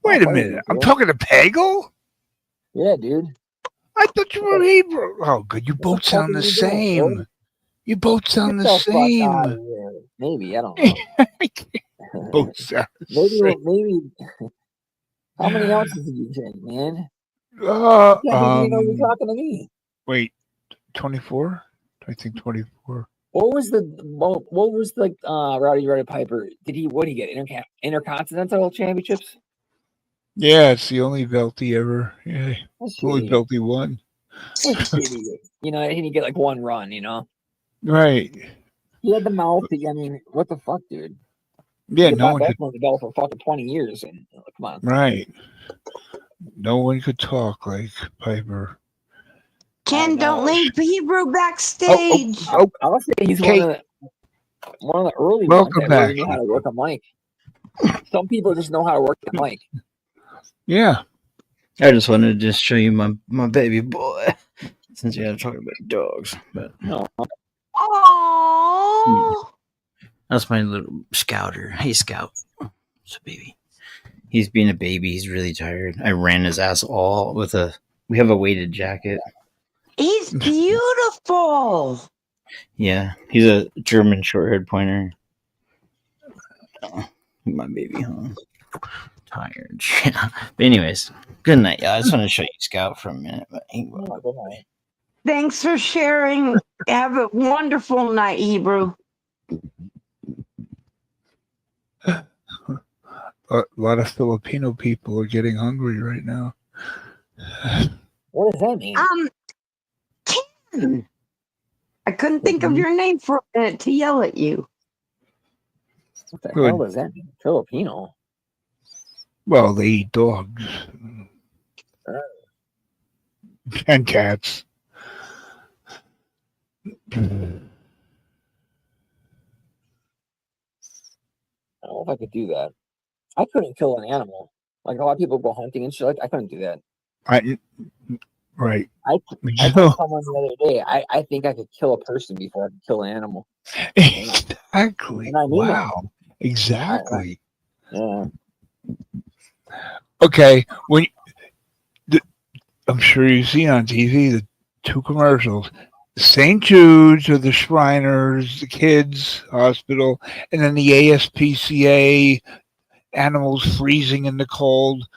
Wait a minute. I'm talking to Pagel? Yeah, dude. I thought you were Hebrew. Oh, good. You both sound the same. You both sound the same. Maybe, I don't know. Both sound the same. Maybe. How many ounces did you drink, man? You know you're talking to me. Wait, 24? I think 24. What was Rowdy Piper? What did he get? Intercontinental championships? Yeah, it's the only belt he ever. Yeah, only belt he won. You know, he didn't get like one run. Right. He had the mouth. I mean, what the fuck, dude? Yeah, no one could. The belt for fucking 20 years, and come on. Right. No one could talk like Piper. Ken, don't leave Hebrew backstage. I'll say he's one of the early ones that really knew how to work a mic. Some people just know how to work the mic. Yeah. I just wanted to just show you my baby boy, since you had to talk about dogs. But no. Oh. That's my little scouter. Hey, Scout. So baby. He's being a baby. He's really tired. I ran his ass all with we have a weighted jacket. He's beautiful. Yeah, he's a German short-haired pointer. Oh, my baby, huh? Tired. Yeah. But anyways, good night, y'all. I just want to show you Scout for a minute. But good night. Thanks for sharing. Have a wonderful night, Hebrew. A lot of Filipino people are getting hungry right now. What does that mean? Ken. I couldn't think of your name for a minute to yell at you. What the hell does that mean? Filipino? Well, they eat dogs. And cats. I don't know if I could do that. I couldn't kill an animal. Like a lot of people go hunting and shit. I couldn't do that. Right. I told someone the other day. I think I could kill a person before I could kill an animal. Exactly. Wow. Exactly. Yeah. Okay. I'm sure you've seen on TV the two commercials. St. Jude's or the Shriners, the kids hospital, and then the ASPCA, animals freezing in the cold.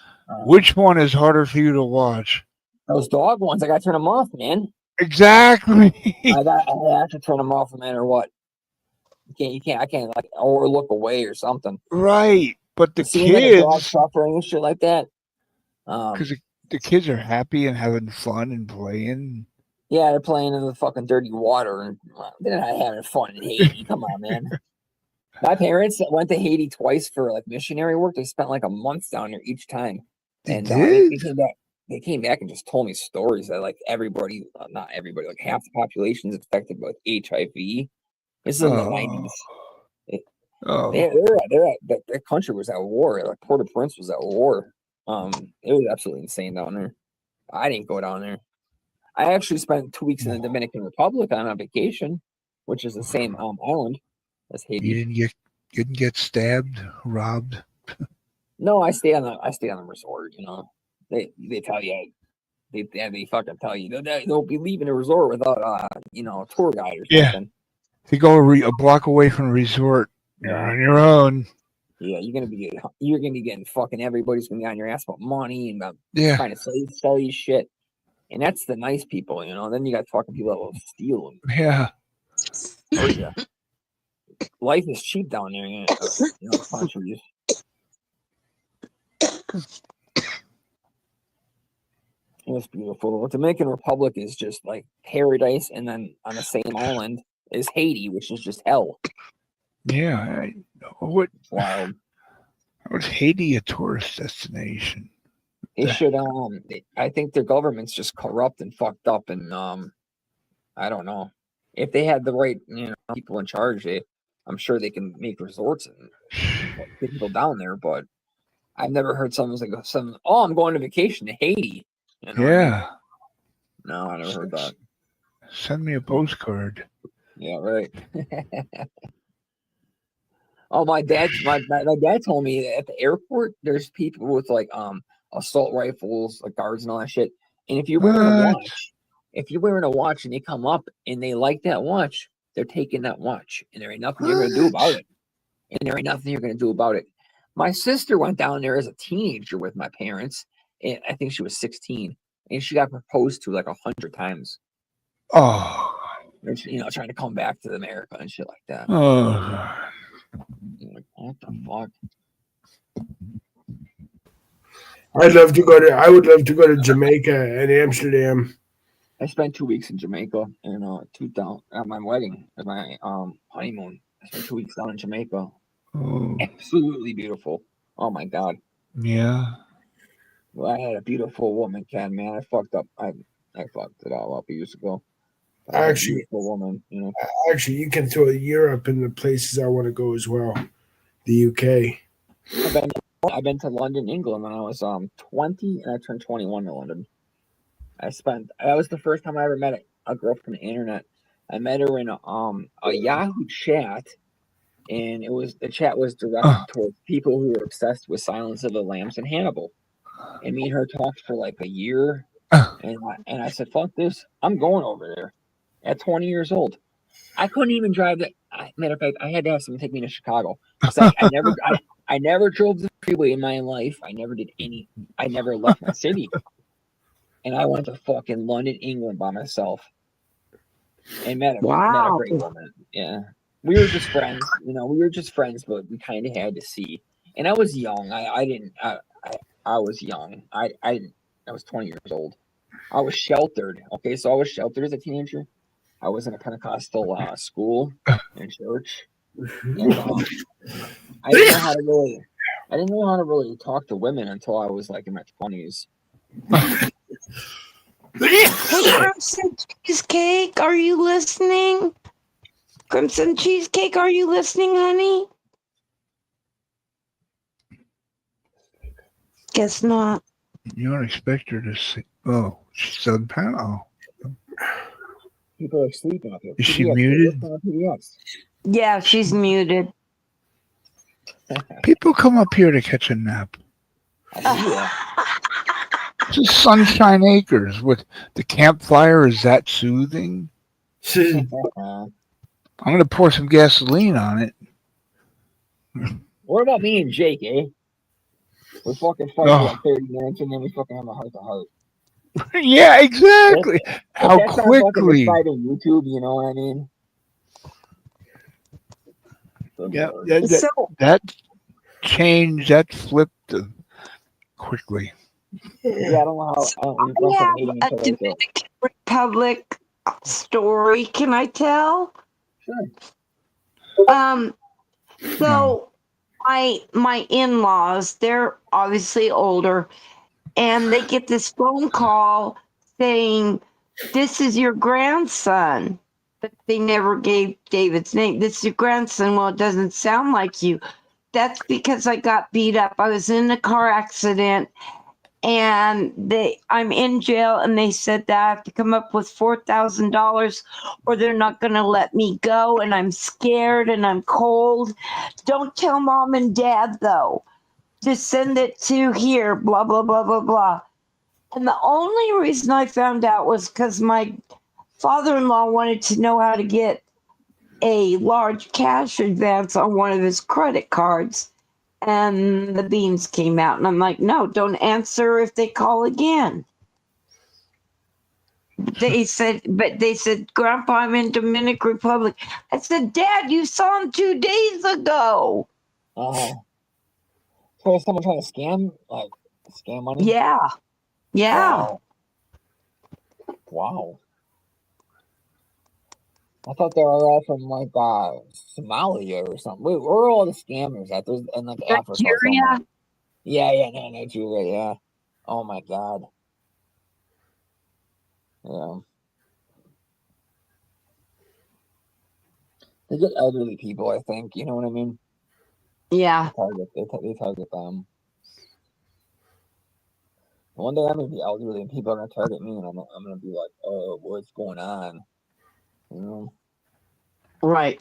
Which one is harder for you to watch? Those dog ones, I got to turn them off, man. Exactly. I have to turn them off no matter what. You can't. I can't or look away or something. Right, but the kids dog suffering and shit like that. Because the kids are happy and having fun and playing. Yeah, they're playing in the fucking dirty water and they're not having fun in Haiti. Come on, man. My parents went to Haiti twice for missionary work. They spent a month down there each time. And they came back. they came back and just told me stories that like everybody, not everybody, like half the population is affected with HIV. This is in the 90s. That country was at war. Like Port-au-Prince was at war. It was absolutely insane down there. I didn't go down there. I actually spent 2 weeks in the Dominican Republic on a vacation, which is the same island as Haiti. You didn't get stabbed, robbed? No, I stay on the resort. You know, they tell you, they fucking tell you they'll be leaving the resort without a tour guide or something. If you go a block away from the resort, you're on your own. Yeah, you're gonna be getting fucking, everybody's gonna be on your ass about money and about trying to sell you shit. And that's the nice people, you know. Then you got fucking people that will steal them. Yeah. Oh yeah. Life is cheap down there, countries. It's beautiful. The Dominican Republic is just like paradise, and then on the same island is Haiti, which is just hell. Yeah. What? Wild. How is Haiti a tourist destination? They should. I think their government's just corrupt and fucked up, and I don't know. If they had the right, people in charge, I'm sure they can make resorts and get people down there. But I've never heard someone's like, I'm going to vacation to Haiti. You know what I mean? No, I never heard that. Send me a postcard. Yeah, right. Oh, my dad told me at the airport there's people with like assault rifles, like guards and all that shit. And if you're wearing a watch and they come up and they like that watch, they're taking that watch, and there ain't nothing you're gonna do about it. My sister went down there as a teenager with my parents, and I think she was 16, and she got proposed to like 100 times. Oh, and she, trying to come back to America and shit like that. Oh, like, what the fuck? I would love to go to Jamaica and Amsterdam. I spent 2 weeks in Jamaica and at my wedding, at my honeymoon. I spent 2 weeks down in Jamaica. Oh. Absolutely beautiful. Oh my god. Yeah. Well, I had a beautiful woman, Ken. Man, I fucked up. I fucked it all up years ago. Actually, beautiful woman. Actually, you can throw Europe in the places I want to go as well. The UK. I've been to London, England when I was 20, and I turned 21 in London. That was the first time I ever met a girl from the internet. I met her in a Yahoo chat, and the chat was directed towards people who were obsessed with Silence of the Lambs and Hannibal. And me and her talked for like a year, and I said, "Fuck this! I'm going over there." At 20 years old, I couldn't even drive that. Matter of fact, I had to have someone take me to Chicago. I never drove the freeway in my life. I never left my city. And I went to fucking London, England by myself. And met a great woman. Yeah. We were just friends. But we kind of had to see. And I was young. I was young. I was 20 years old. I was sheltered. Okay, so I was sheltered as a teenager. I was in a Pentecostal school and church. And, I didn't know how to really talk to women until I was like in my 20s. Hey, Crimson Cheesecake, are you listening? Crimson Cheesecake, are you listening, honey? Guess not. You don't expect her to see. Oh, she's on panel. People are sleeping up here. Is she muted? Yeah, she's muted. People come up here to catch a nap. Yeah. This is Sunshine Acres with the campfire. Is that soothing? I'm going to pour some gasoline on it. What about me and Jake, eh? We fucking fight for like 30 minutes and then we fucking have a heart to heart. Yeah, exactly. How quickly. Fight on YouTube, you know what I mean? Yeah, that changed, that flipped quickly. Yeah, I don't know how. I have a Dominican Republic story. Can I tell? Sure. So my in-laws, they're obviously older, and they get this phone call saying, "This is your grandson." But they never gave David's name. "This is your grandson." "Well, it doesn't sound like you." "That's because I got beat up. I was in a car accident and I'm in jail, and they said that I have to come up with $4,000 or they're not going to let me go, and I'm scared and I'm cold. Don't tell mom and dad though. Just send it to here, blah, blah, blah, blah, blah." And the only reason I found out was because my father-in-law wanted to know how to get a large cash advance on one of his credit cards. And the beans came out, and I'm like, "No, don't answer if they call again." They said, "Grandpa, I'm in Dominican Republic." I said, "Dad, you saw him 2 days ago." So is someone trying to scam money? Yeah. Wow. I thought they were all from Somalia or something. Where are all the scammers at? There's in Africa somewhere. Yeah, no, Nigeria, yeah. Oh my God. Yeah. They get elderly people, I think. You know what I mean? Yeah. They target them. One day I'm gonna be elderly and people are gonna target me, and I'm gonna be like, "Oh, what's going on?" You know? Right.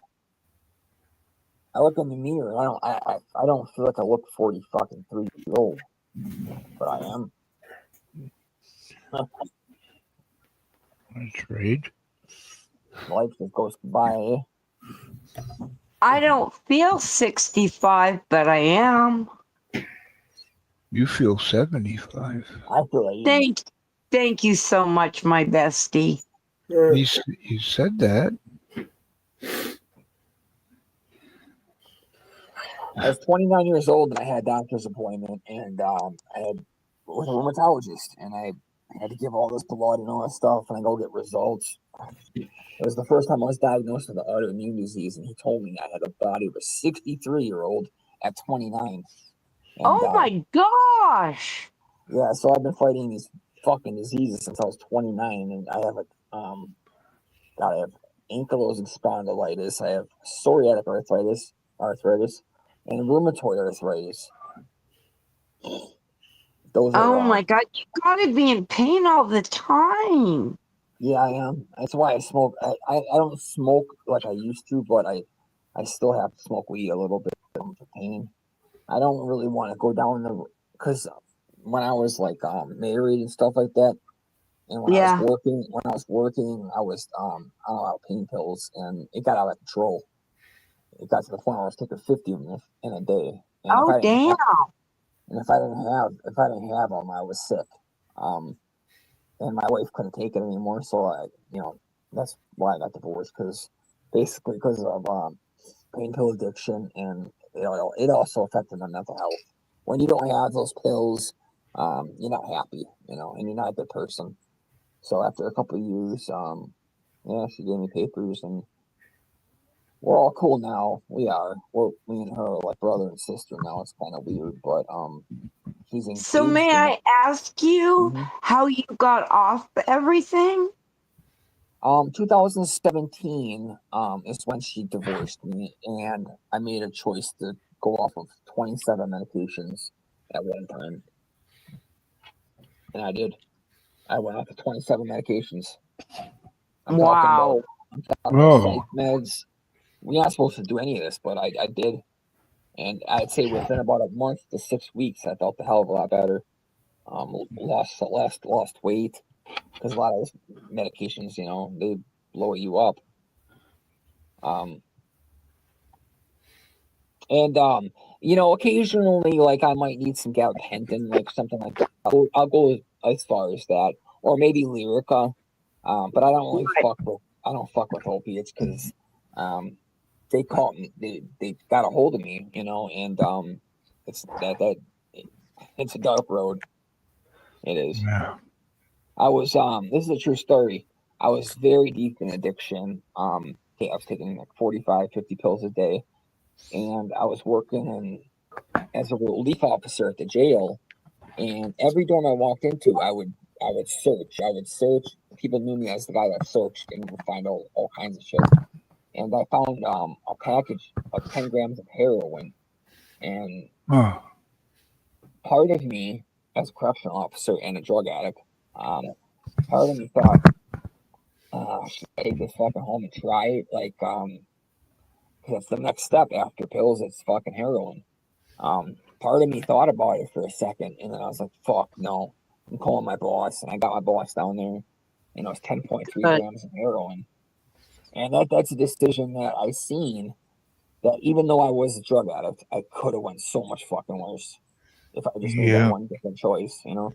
I look in the mirror and I don't feel like I look 3 years old, but I am. That's right. Life just goes by. I don't feel 65, but I am. You feel 75. I feel like Thank you so much, my bestie. You said that. I was 29 years old and I had a doctor's appointment, and I had with a rheumatologist, and I had to give all this blood and all that stuff, and I go get results. It was the first time I was diagnosed with an autoimmune disease, and he told me I had the body of a 63-year-old at 29. And, Oh my gosh! Yeah, so I've been fighting these fucking diseases since I was 29, and I have I have ankylosing spondylitis, I have psoriatic arthritis, and rheumatoid arthritis. Those are. Oh my God! You gotta be in pain all the time. Yeah, I am. That's why I smoke. I don't smoke like I used to, but I still have to smoke weed a little bit for pain. I don't really want to go down because when I was married and stuff like that, and when I was working, I was on a lot of pain pills, and it got out of control. It got to the point where I was taking 50 of them in a day. And Oh damn! If I didn't have them, I was sick. And my wife couldn't take it anymore, so that's why I got divorced, because of pain pill addiction, and it also affected my mental health. When you don't have those pills, you're not happy, and you're not a good person. So after a couple of years, she gave me papers, and we're all cool now. Me and her are like brother and sister now. It's kind of weird, but she's engaged. So may I ask you how you got off everything? 2017 is when she divorced me, and I made a choice to go off of 27 medications at one time, and I did. I went off of 27 medications. I'm talking about psych meds. We're not supposed to do any of this, but I did. And I'd say within about a month to 6 weeks, I felt a hell of a lot better. Lost weight, because a lot of those medications, they blow you up. Occasionally, like, I might need some gabapentin, like something like that. I'll go as far as that, or maybe Lyrica. But I don't really fuck with opiates, because they caught me. They got a hold of me, and it's it's a dark road. It is. Yeah. I was this is a true story. I was very deep in addiction. I was taking like 45, 50 pills a day, and I was working as a relief officer at the jail, And every dorm I walked into, I would search. I would search. People knew me as the guy that searched and would find all kinds of shit. And I found a package of 10 grams of heroin. And Oh, part of me, as a correctional officer and a drug addict, part of me thought, should I take this fucking home and try it? Like, because that's the next step after pills. It's fucking heroin. Part of me thought about it for a second, and then I was like, fuck, no. I'm calling my boss, and I got my boss down there, and it was 10.3 grams of heroin. And that's a decision that I seen that even though I was a drug addict, I could have went so much fucking worse if I just made that yeah. one different choice, you know?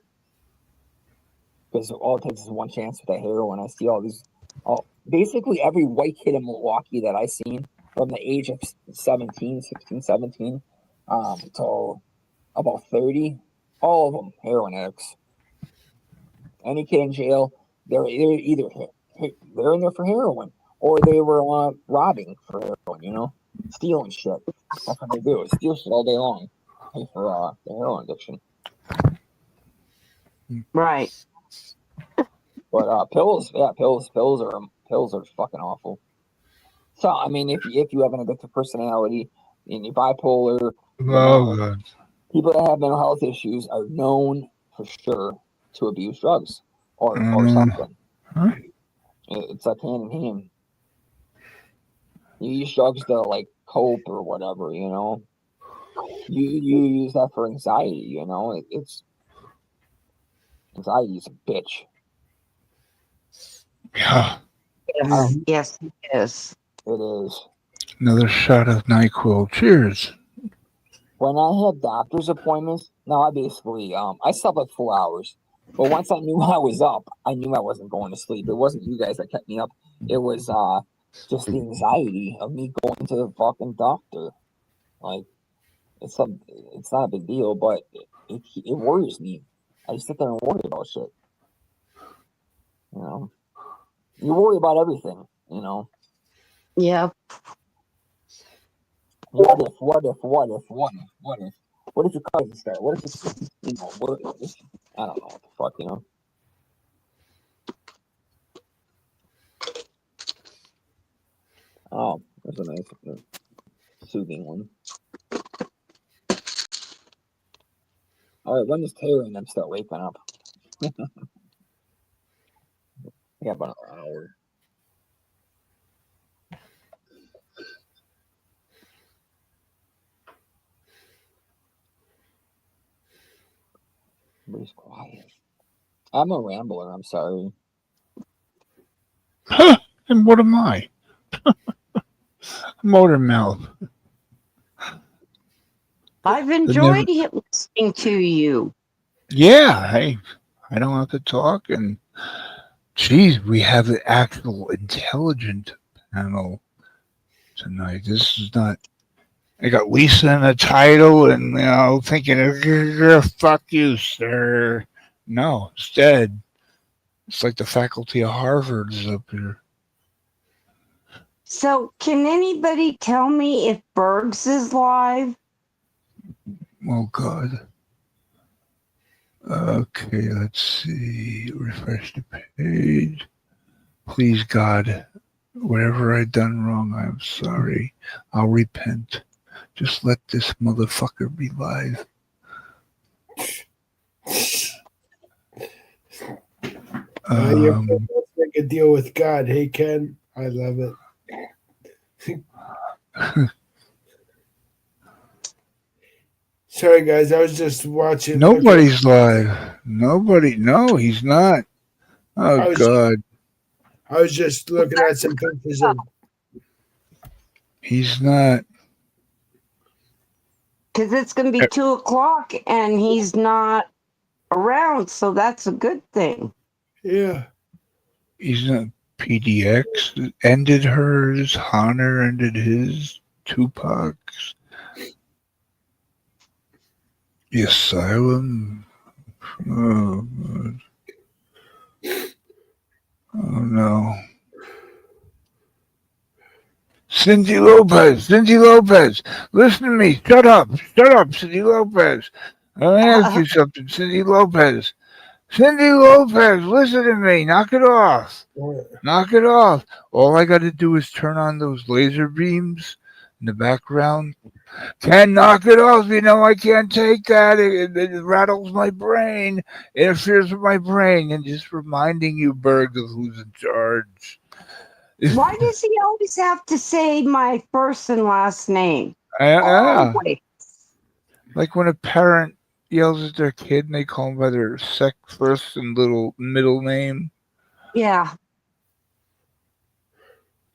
Because all it takes is one chance with that heroin. I see all these, basically every white kid in Milwaukee that I seen from the age of 16, 17, till about 30, all of them heroin addicts. Any kid in jail, they're either they're in there for heroin or they were robbing for heroin, you know, stealing shit. That's what they do, steal shit all day long, pay for the heroin addiction. Right. But pills are fucking awful. So I mean, if you have an addictive personality and you're bipolar, Oh, God. people that have mental health issues are known for sure to abuse drugs or something. Huh? It's like hand in hand. You use drugs to like cope or whatever, you know. You use that for anxiety, you know. It's anxiety is a bitch. Yeah. Yes, yes. It is. Another shot of NyQuil. Cheers. When I had doctor's appointments, now I basically I slept like 4 hours. But once I knew I was up, I knew I wasn't going to sleep. It wasn't you guys that kept me up. It was just the anxiety of me going to the fucking doctor. Like it's not a big deal, but it worries me. I just sit there and worry about shit. You know, you worry about everything. You know. Yeah. What if your car doesn't start? What if it's, you know, I don't know what the fuck, you know. Oh, that's a nice, soothing one. All right, when does Taylor and them start waking up? I got about an hour. Everybody's quiet. I'm a rambler. I'm sorry. Huh, and what am I? Motor mouth. I've enjoyed listening to you. Yeah, hey, I don't have to talk, and geez, we have an actual intelligent panel tonight. This is not. I got Lisa in the title, and thinking, "Fuck you, sir." No, instead, it's like the faculty of Harvard is up here. So, can anybody tell me if Bergs is live? Oh God. Okay, let's see. Refresh the page. Please, God, whatever I've done wrong, I'm sorry. I'll repent. Just let this motherfucker be live. Let's make a deal with God. Hey, Ken, I love it. Sorry, guys. I was just watching. Nobody's live. Nobody. No, he's not. Oh, God. I was just looking at some pictures of. He's not. Because it's going to be 2:00 and he's not around, so that's a good thing. Yeah. He's not. PDX ended hers. Honor ended his. Tupac's. The Asylum. Oh, God. Oh, no. Cindy Lopez, listen to me. Shut up, Cindy Lopez. Let me ask you something, Cindy Lopez. Cindy Lopez, listen to me. Knock it off. Knock it off. All I got to do is turn on those laser beams in the background. Can knock it off. You know I can't take that. It rattles my brain. Interferes with my brain. And just reminding you, Berg, of who's in charge. Why does he always have to say my first and last name? Yeah. Always. Like when a parent yells at their kid and they call them by their first and little middle name. Yeah.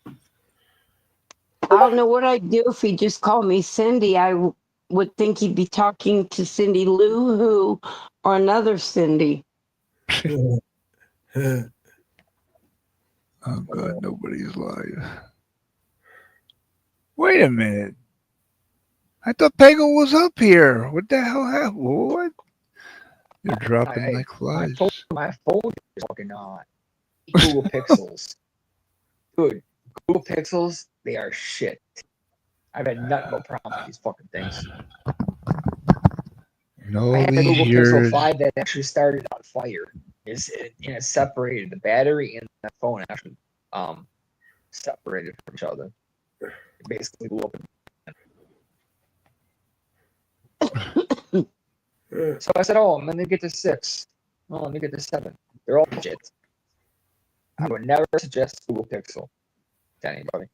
I don't know what I'd do if he just called me Cindy. I would think he'd be talking to Cindy Lou Who or another Cindy. Oh God, nobody's live. Wait a minute. I thought Pagel was up here. What the hell happened? What? They're dropping like flies. My phone is fucking Google Pixels. Dude, Google Pixels, they are shit. I've had nothing but problems with these fucking things. No, I had the Google years. Pixel 5 that actually started on fire. It separated the battery and the phone actually separated from each other. It basically blew up. So I said, "Oh, I'm gonna get to 6. Oh, let me get to 7. They're all shit." I would never suggest Google Pixel to anybody.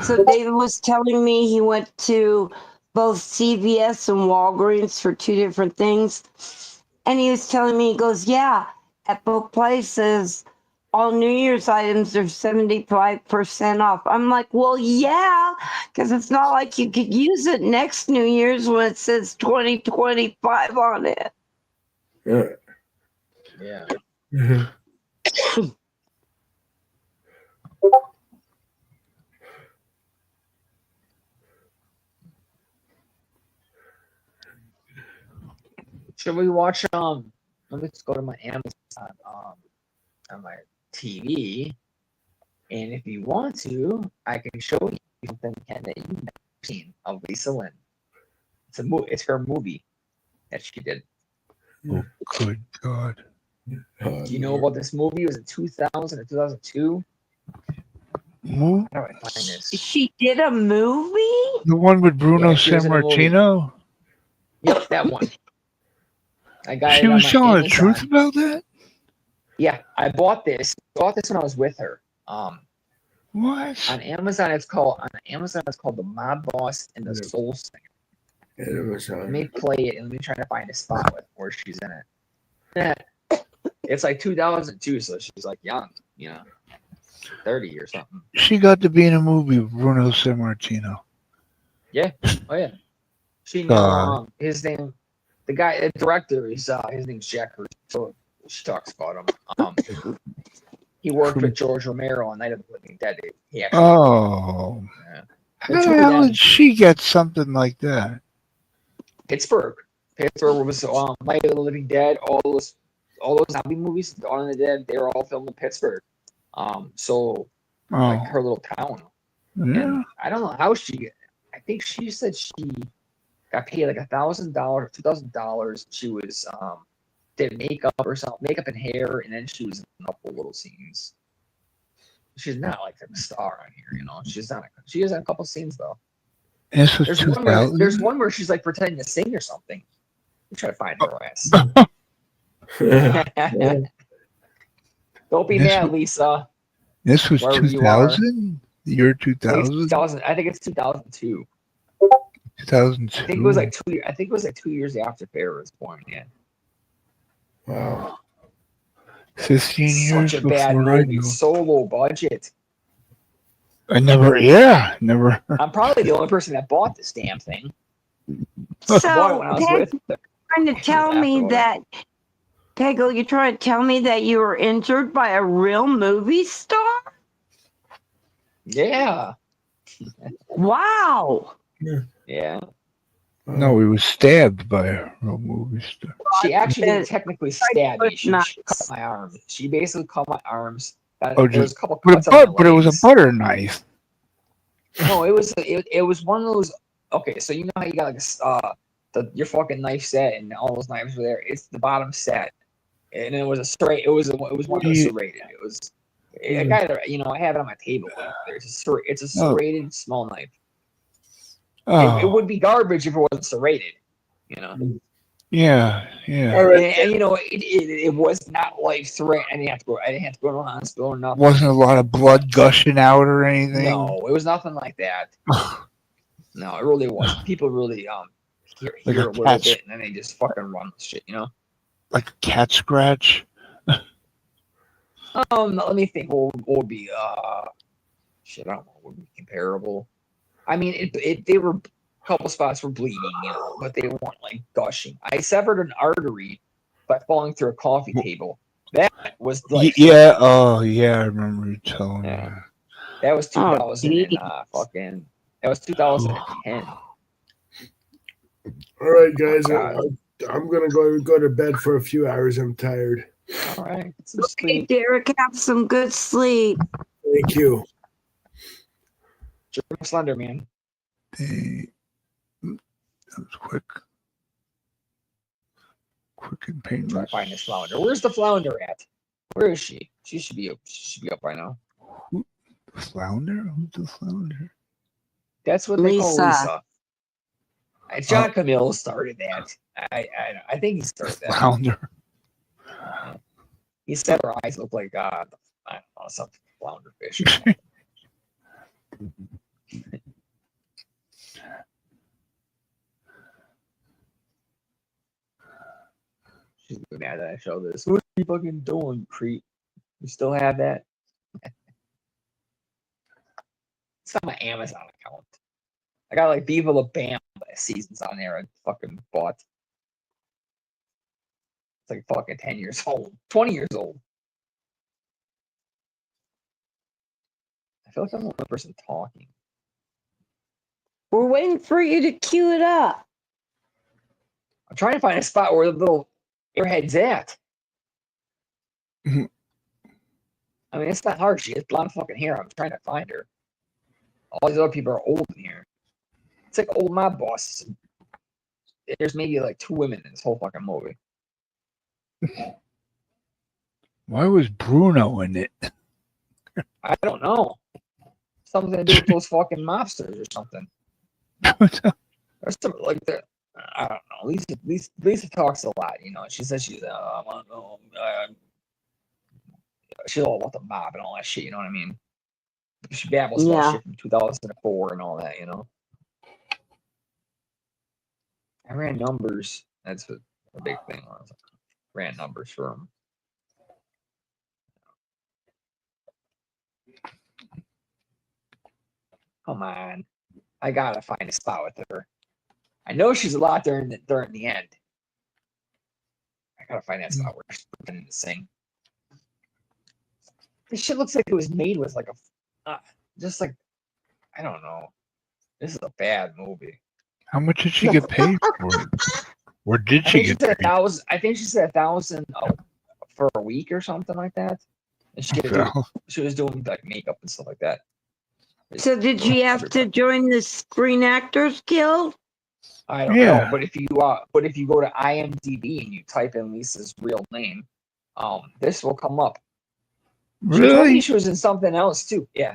So David was telling me he went to both CVS and Walgreens for 2 different things. And he was telling me, he goes, yeah, at both places, all New Year's items are 75% off. I'm like, well, yeah, because it's not like you could use it next New Year's when it says 2025 on it. Yeah. Should we watch let me just go to my Amazon on my TV, and if you want to, I can show you something that you've never seen of Lisa Lynn. It's her movie that she did. Oh, good God. Do you know about this movie? It was in 2000 or 2002. Who? How do I find this? She did a movie? The one with Bruno Yeah, she was in a movie. Sammartino? Yep, that one. I got She it on was my telling the Amazon. truth about that? Yeah, I bought this. When I was with her. What? On Amazon, it's called The Mob Boss and the Soul Singer. Let me play it and let me try to find a spot where she's in it. It's like 2002, so she's like young, 30 or something. She got to be in a movie with Bruno Sammartino. Yeah. Oh yeah. She his name, the guy, the director is his name's Jack. So she talks about him. He worked with George Romero on Night of the Living Dead. He actually, Oh. yeah. How the hell did she get something like that? Pittsburgh was Night of the Living Dead. All those zombie movies, Dawn of the Dead, they were all filmed in Pittsburgh. Like her little town. Yeah. And I don't know how I think she said she got paid like $1,000 or $2,000. She was did makeup or something, makeup and hair, and then she was in a couple little scenes. She's not like a star on here, She is in a couple scenes though. This was 2000? There's one where she's like pretending to sing or something. I'm trying to find her ass. Don't be mad, Lisa. This was 2000? The year 2000? I think it's 2002. 2002. I think it was like 2 years. I think it was like 2 years after Farrah was born. Yeah. Wow. 15 years Such a before bad I movie. knew. So low budget. Never. I'm probably the only person that bought this damn thing. So, when I was with her. Trying to tell me that, Pagel, you're trying to tell me that you were injured by a real movie star? Yeah. Wow. Yeah. No, he was stabbed by a real movie star. She actually didn't technically stab me. She cut my arms. She basically cut my arms. There's a couple cuts on my legs. But it was a butter knife. No, it was one of those okay, so you know how you got like your fucking knife set and all those knives were there. It's the bottom set, and it was a straight. It was one of the serrated. It was. I got it. You know, I have it on my table. It's a serrated small knife. It would be garbage if it wasn't serrated. You know. Yeah. And you know, it was not life threat. I didn't have to go to the hospital or nothing. Wasn't a lot of blood gushing out or anything. No, it was nothing like that. No, it really wasn't. People really hear Like a little bit and then they just fucking run with shit, you know? Like a cat scratch. Let me think. What would be shit? I don't know. What would be comparable? I mean, they were a couple spots were bleeding, you know, but they weren't like gushing. I severed an artery by falling through a coffee table. That was like yeah. Oh yeah, I remember you telling me. That was 2000 and fucking. That was 2010. All right, guys. I'm gonna go to bed for a few hours. I'm tired. All right. Okay, Derek, have some good sleep. Thank you. Slender Man. That was quick and painless. Try to find this flounder. Where's the flounder at? Where is she? She should be up by now. The flounder? Who's the flounder? That's what they call Lisa. John Camille started that. I think he started that. Flounder. He said her eyes look like I don't know, some flounder fish. She's mad that I show this. What are you fucking doing, creep? You still have that? It's on my Amazon account. I got like Viva La Bam seasons on there. I fucking bought. It's like fucking 10 years old, 20 years old. I feel like I'm the only person talking. We're waiting for you to cue it up. I'm trying to find a spot where the little airhead's at. I mean, it's not hard. She has blonde fucking hair. I'm trying to find her. All these other people are old in here. It's like old mob bosses. There's maybe like 2 women in this whole fucking movie. Why was Bruno in it? I don't know. Something to do with those fucking mobsters or something. There's some like that. I don't know. Lisa talks a lot, you know. She says she's she's all about the mob and all that shit. You know what I mean? She babbles about shit from 2004 and all that, you know. I ran numbers. That's a big thing. Ran numbers for him. Come on. I gotta find a spot with her. I know she's a lot during the end. I gotta find that spot where she's pretending to sing. This shit looks like it was made with like a just like I don't know. This is a bad movie. How much did she get paid for it? Or did she get paid? I think she said $1,000 for a week or something like that. And she was doing like makeup and stuff like that. So did she have to join the Screen Actors Guild? I don't know, but if you go to IMDb and you type in Lisa's real name, this will come up. She told me she was in something else too. Yeah,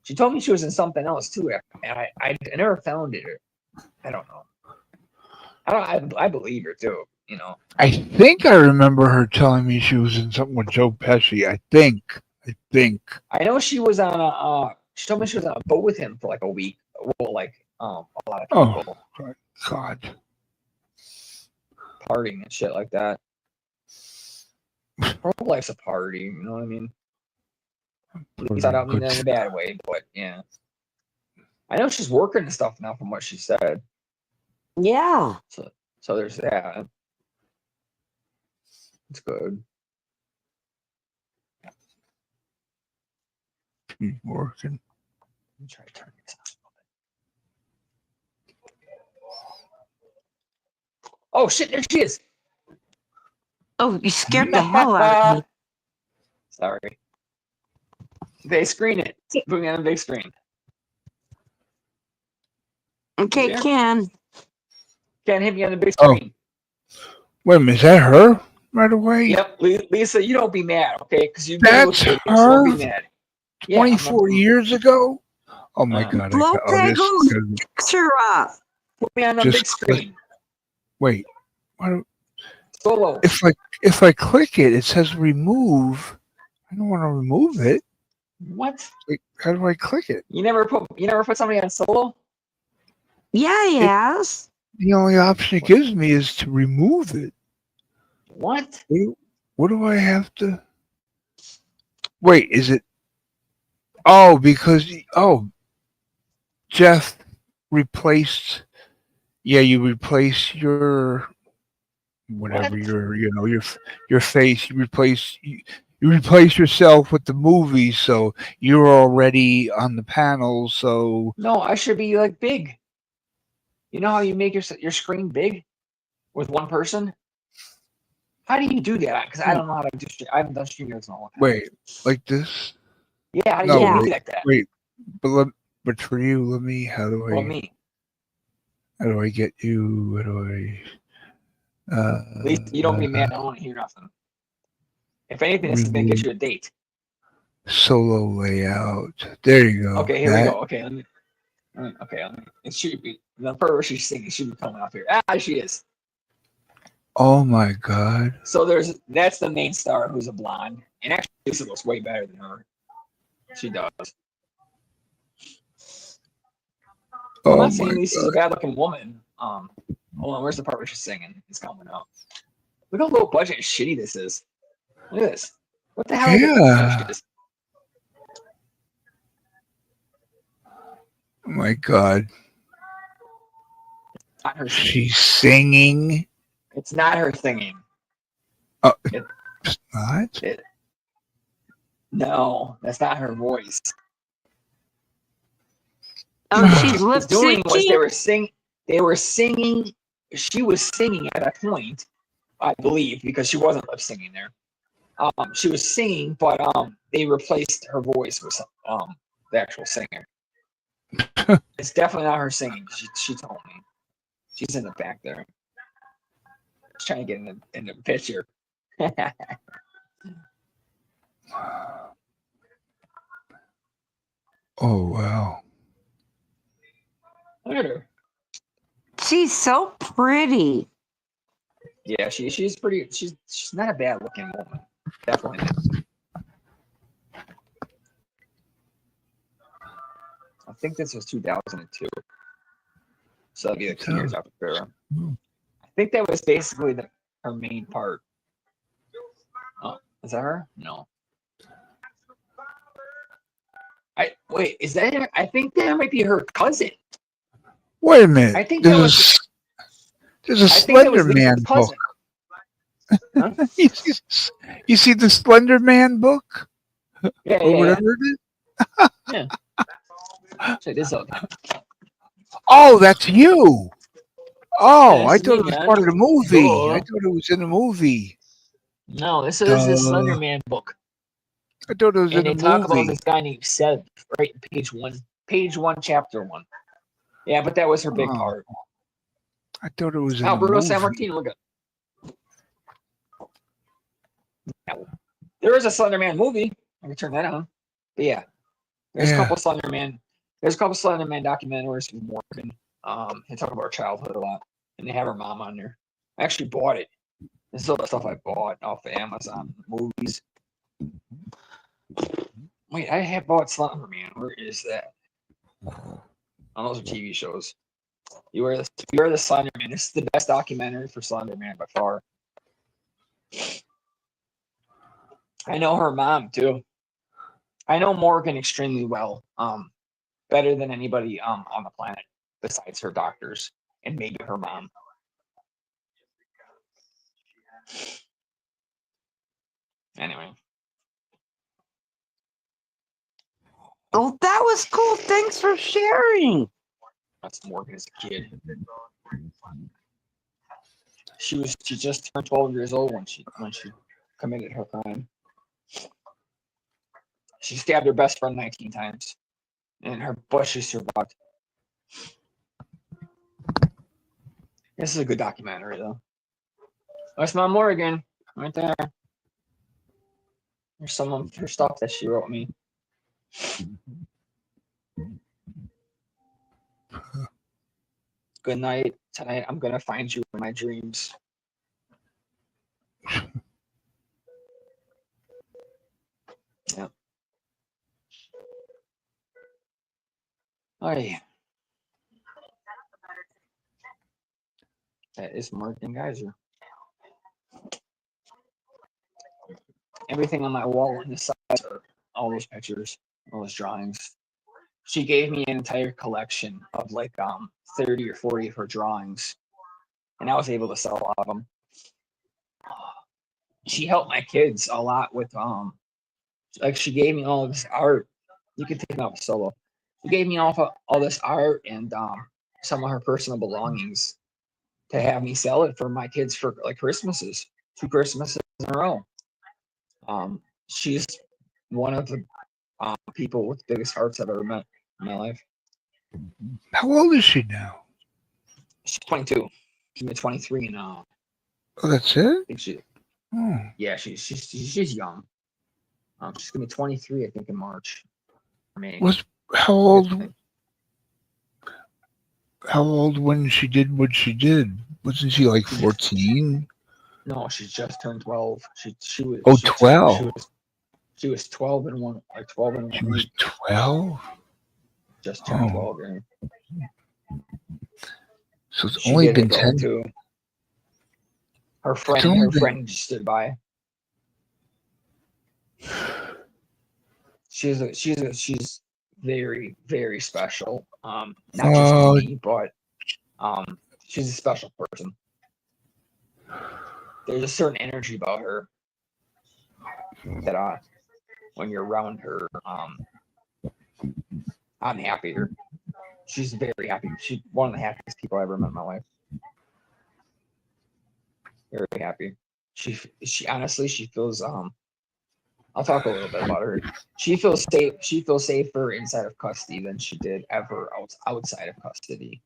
she told me she was in something else too, and I never found it. I don't know. I believe her too. You know. I think I remember her telling me she was in something with Joe Pesci. I think. I know she was on a. She told me she was on a boat with him for like a week. Well, like a lot of people. Oh God. Partying and shit like that. Her whole life's a party. You know what I mean? At least I don't mean that in a bad way, but yeah. I know she's working and stuff now from what she said. Yeah. So there's that. It's good. She's working. Let me try to turn this on. Oh shit, there she is. Oh, you scared the hell out of me. Sorry. They screen it. Put me on the big screen. Okay, Yeah. Ken. Ken, hit me on the big Oh, screen. wait a minute. Is that her right away? Yep, Lisa, you don't be mad, okay? Because you've been with That's me, so don't her be mad. Yeah, 24 years ago? Oh my God. Blow This. Pagel's picture up. put me on the Just big screen. wait. Why do, Solo. if I click it, it says remove. I don't want to remove it. What? Like, how do I click it? You never put somebody on solo? Yeah, he It- has. The only option it gives me is to remove it. What? What do I have to? Wait, is it? Oh, because Jeff replaced. Yeah, you replace your whatever What? your face. You replace yourself with the movie, so you're already on the panel. So No, I should be like big. You know how you make your screen big with one person? How do you do that? Because I don't know how to do. I haven't done StreamYards in a long time. wait, like this? Yeah, how do you No, make me wait, like that? wait. But for you, let me. How do Well, I? me. How do I get you? How do I? At least you don't be mad. I don't want to hear nothing. If anything, this is gonna Remove get you a date. solo layout. There you go. Okay, here we go. Okay, let me. It should be the part where she's singing should be coming up here. Ah, she is. Oh my God. So that's the main star who's a blonde, and actually Lisa looks way better than her. She does. I'm Oh not my saying Lisa's God. a bad looking woman. Hold on, where's the part where she's singing? It's coming up. Look how low budget and shitty this is. Look at this. What the hell is Yeah. this? Oh my God. Not her singing. She's singing. It's not her singing. Oh, It- it's not. No, that's not her voice. Oh, What she's she lip was doing was syncing. they were singing. She was singing at a point, I believe, because she wasn't lip singing there. She was singing, but they replaced her voice with the actual singer. It's definitely not her singing. She told me. She's in the back there. She's trying to get in the picture. Oh wow. Look at her. She's so pretty. Yeah, she's pretty. She's not a bad looking woman. Definitely not. I think this was 2002. So that'd be like 2 years after Farrah. I think that was basically her main part. Oh, is that her? No. Wait, is that her? I think that might be her cousin. Wait a minute. I think that was. There's a I think that was Slender Man Lisa's book. cousin. Huh? You see the Slender Man book? Yeah, Or yeah, whatever it is? yeah. Check this out. Oh, that's you. Oh, Yeah, I this is thought me, it was man. part of the movie. I Duh. thought it was in the movie. No, this is his Slender Man book. I thought it was And in they the talk about movie. this guy named Seth, right in page one, chapter 1. Yeah, but that was her big Oh, part. I thought it was in Oh, the Bruno movie. San Martino, look at. There is a Slender Man movie. I can turn that on. But yeah, there's a Yeah. couple Slender Man. There's a couple Slender Man documentaries with Morgan. They talk about her childhood a lot, and they have her mom on there. I actually bought it. This is all the stuff I bought off of Amazon movies. Wait, I have bought Slender Man. Where is that? Oh, those are TV shows. You are the Slender Man. This is the best documentary for Slender Man by far. I know her mom too. I know Morgan extremely well. Better than anybody on the planet besides her doctors and maybe her mom. Anyway. Oh, that was cool. Thanks for sharing. That's Morgan as a kid. She just turned 12 years old when she committed her crime. She stabbed her best friend 19 times, and her butt she survived. This is a good documentary, though. That's my Morgan right there. There's some of her stuff that she wrote me. Good night. Tonight I'm gonna find you in my dreams. Yep. Oh yeah. That is Morgan Geyser. Everything on my wall on the side are all those pictures, all those drawings. She gave me an entire collection of like 30 or 40 of her drawings, and I was able to sell a lot of them. She helped my kids a lot with like she gave me all of this art. You can take it off solo. She gave me all this art and some of her personal belongings to have me sell it for my kids for like Christmases, 2 Christmases in a row. She's one of the people with the biggest hearts I've ever met in my life. How old is she now? She's 22. She's 23 now. Oh, that's it? I think she. Oh. Yeah, she's young. She's gonna be 23, I think, in March. May. How old? How old when she did what she did? Wasn't she like 14? No, she just turned 12. She was. Oh, 12. She was 12 in one, like 12 in 1 She week. was 12. Just turned 12. Yeah. So it's She only did been it though, 10. too. Her friend just stood by. She's very, very special. Not just to me, but she's a special person. There's a certain energy about her that when you're around her, I'm happier. She's very happy. She's one of the happiest people I ever met in my life. Very happy. She honestly, she feels I'll talk a little bit about her. She feels safe. She feels safer inside of custody than she did ever outside of custody.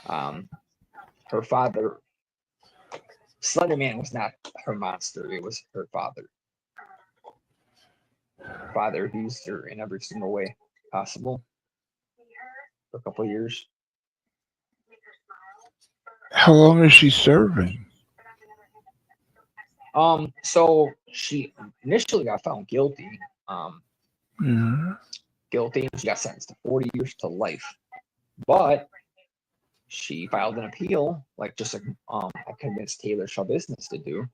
Her father, Slender Man, was not her monster. It was her father. Her father abused her in every single way possible for a couple of years. How long is she serving? So she initially got found guilty. Guilty, and she got sentenced to 40 years to life. But she filed an appeal, like just like I convinced Taylor Shaw Business to do.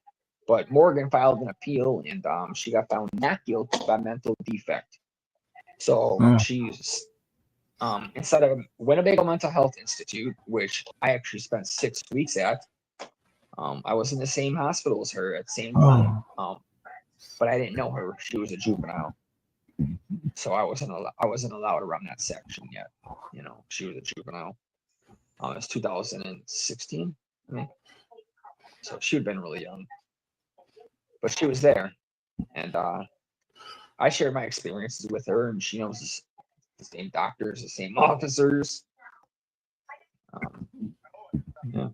But Morgan filed an appeal, and she got found not guilty by mental defect. So she's instead of Winnebago Mental Health Institute, which I actually spent 6 weeks at. I was in the same hospital as her at the same time, but I didn't know her. She was a juvenile, so I wasn't allowed around that section yet. You know, she was a juvenile. It was 2016, I mean, so she had been really young, but she was there, and I shared my experiences with her, and she knows the same doctors, the same officers. Yeah.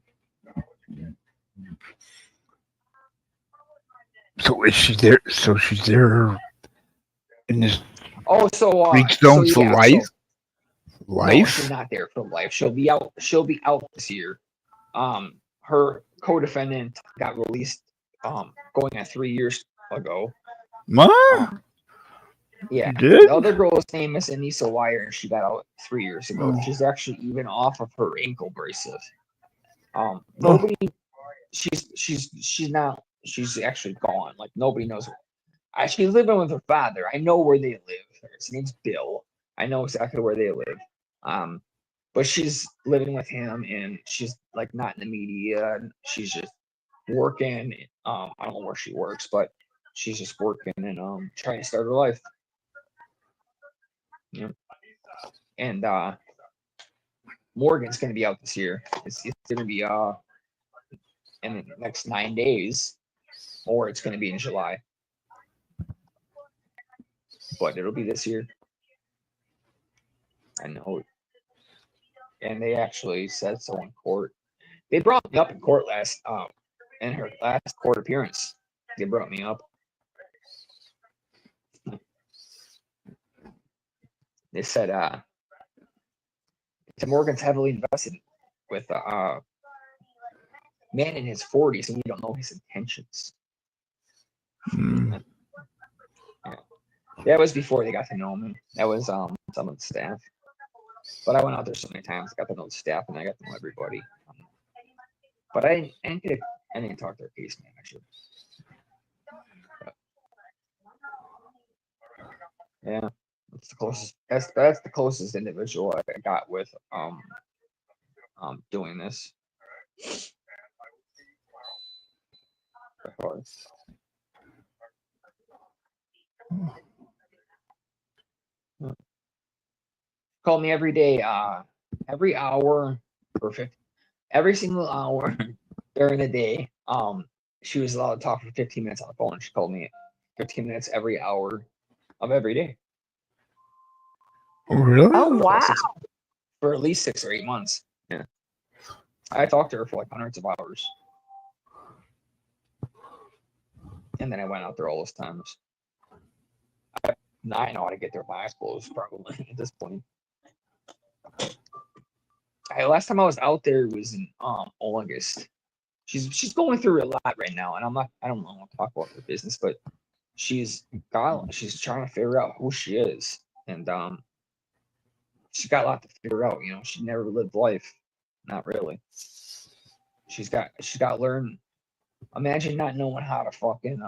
So is she there? So she's there in this Freak Zone for life? No, she's not there for life. She'll be out this year. Her co-defendant got released going on 3 years ago. Yeah. The other girl's name is Anissa Wire, and she got out 3 years ago. She's actually even off of her ankle bracelet. Nobody she's actually gone. Like nobody knows her. She's living with her father. I know where they live. His name's Bill. I know exactly where they live. But she's living with him, and she's like not in the media. And she's just working. I don't know where she works, but she's just working and trying to start her life. Yeah. And Morgan's gonna be out this year. It's gonna be in the next 9 days, or it's gonna be in July. But it'll be this year. I know. And they actually said so in court. They brought me up in court in her last court appearance. They brought me up. They said, Morgan's heavily invested with a man in his 40s, and we don't know his intentions. Mm. Yeah. That was before they got to know me. That was some of the staff. But I went out there so many times, got to know the staff, and I got to know everybody. But I didn't talk to their case manager. But, yeah, that's the closest. That's the closest individual I got with doing this. Called me every day, every hour or every single hour during the day. She was allowed to talk for 15 minutes on the phone. She called me 15 minutes every hour of every day. Really? Oh wow! For at least 6 or 8 months. Yeah, I talked to her for like hundreds of hours, and then I went out there all those times. I know how to get their eyes closed probably at this point. Last time I was out there was in August. She's going through a lot right now, and I don't want to talk about her business, but she's trying to figure out who she is, and she's got a lot to figure out. You know, she never lived life, not really. She's got to learn. Imagine not knowing how to fucking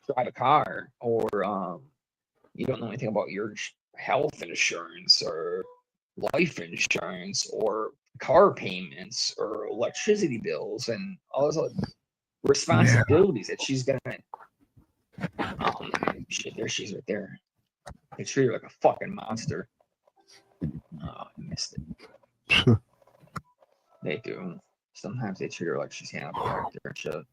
drive a car, or you don't know anything about your health insurance or life insurance or car payments or electricity bills and all those other responsibilities that she's gonna. Shit, there she is right there. They treat her like a fucking monster. Oh, I missed it. They do. Sometimes they treat her like she's Hannibal Lecter and shit.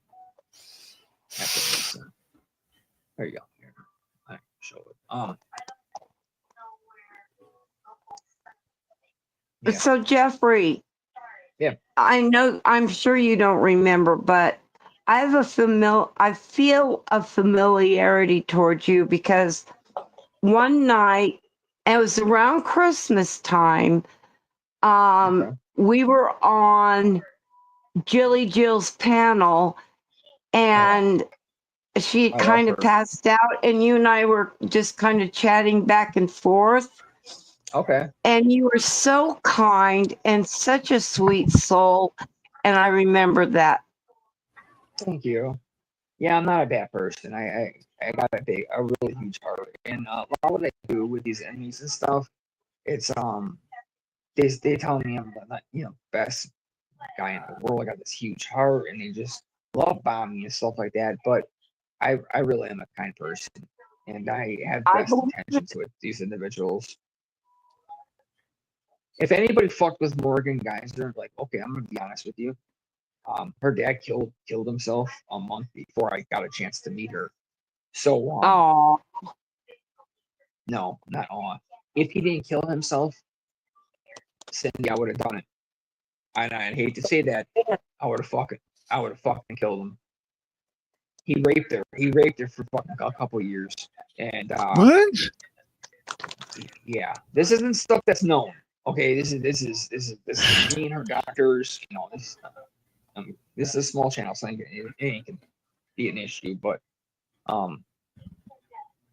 There you go. Here, I can show it. Yeah. So Jeffrey, Yeah. I'm sure you don't remember, but I feel a familiarity towards you because one night, it was around Christmas time, we were on Jilly Jill's panel, and she I kind love of her. passed out, and you and I were just kind of chatting back and forth. Okay. And you were so kind and such a sweet soul, and I remember that. Thank you. Yeah, I'm not a bad person. I got a really huge heart, and a lot of what I do with these enemies and stuff, it's they tell me I'm the best guy in the world. I got this huge heart, and they just love bombing me and stuff like that. But I really am a kind person, and I have best intentions with these individuals. If anybody fucked with Morgan, guys, they're like, okay, I'm gonna be honest with you. Her dad killed himself a month before I got a chance to meet her. So no, not all. If he didn't kill himself, Cindy, I would have done it. And I'd hate to say that, I would have fucking killed him. He raped her. He raped her for fucking a couple years. And what? Yeah, this isn't stuff that's known. Okay, this is me and her doctors. You know, this is a small channel, so it ain't gonna be an issue. But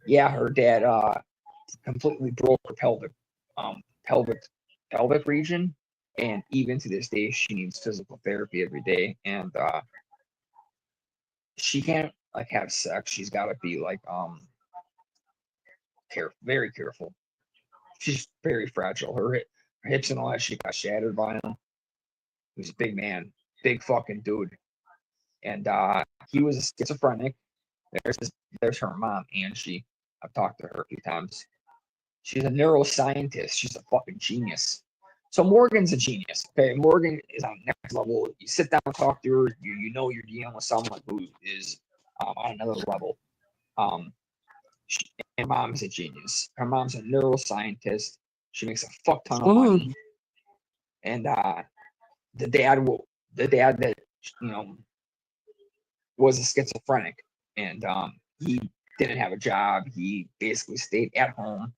yeah, her dad completely broke her pelvic region, and even to this day, she needs physical therapy every day, and she can't like have sex. She's got to be like very careful. She's very fragile. Her hips and all that shit got shattered by him. He was a big man, big fucking dude, and he was a schizophrenic. There's her mom, Angie. I've talked to her a few times. She's a neuroscientist. She's a fucking genius. So Morgan's a genius. Okay, Morgan is on the next level. You sit down and talk to her. You know you're dealing with someone who is on another level. And mom's a genius. Her mom's a neuroscientist. She makes a fuck ton of money. And the dad the dad that was a schizophrenic, and he didn't have a job. He basically stayed at home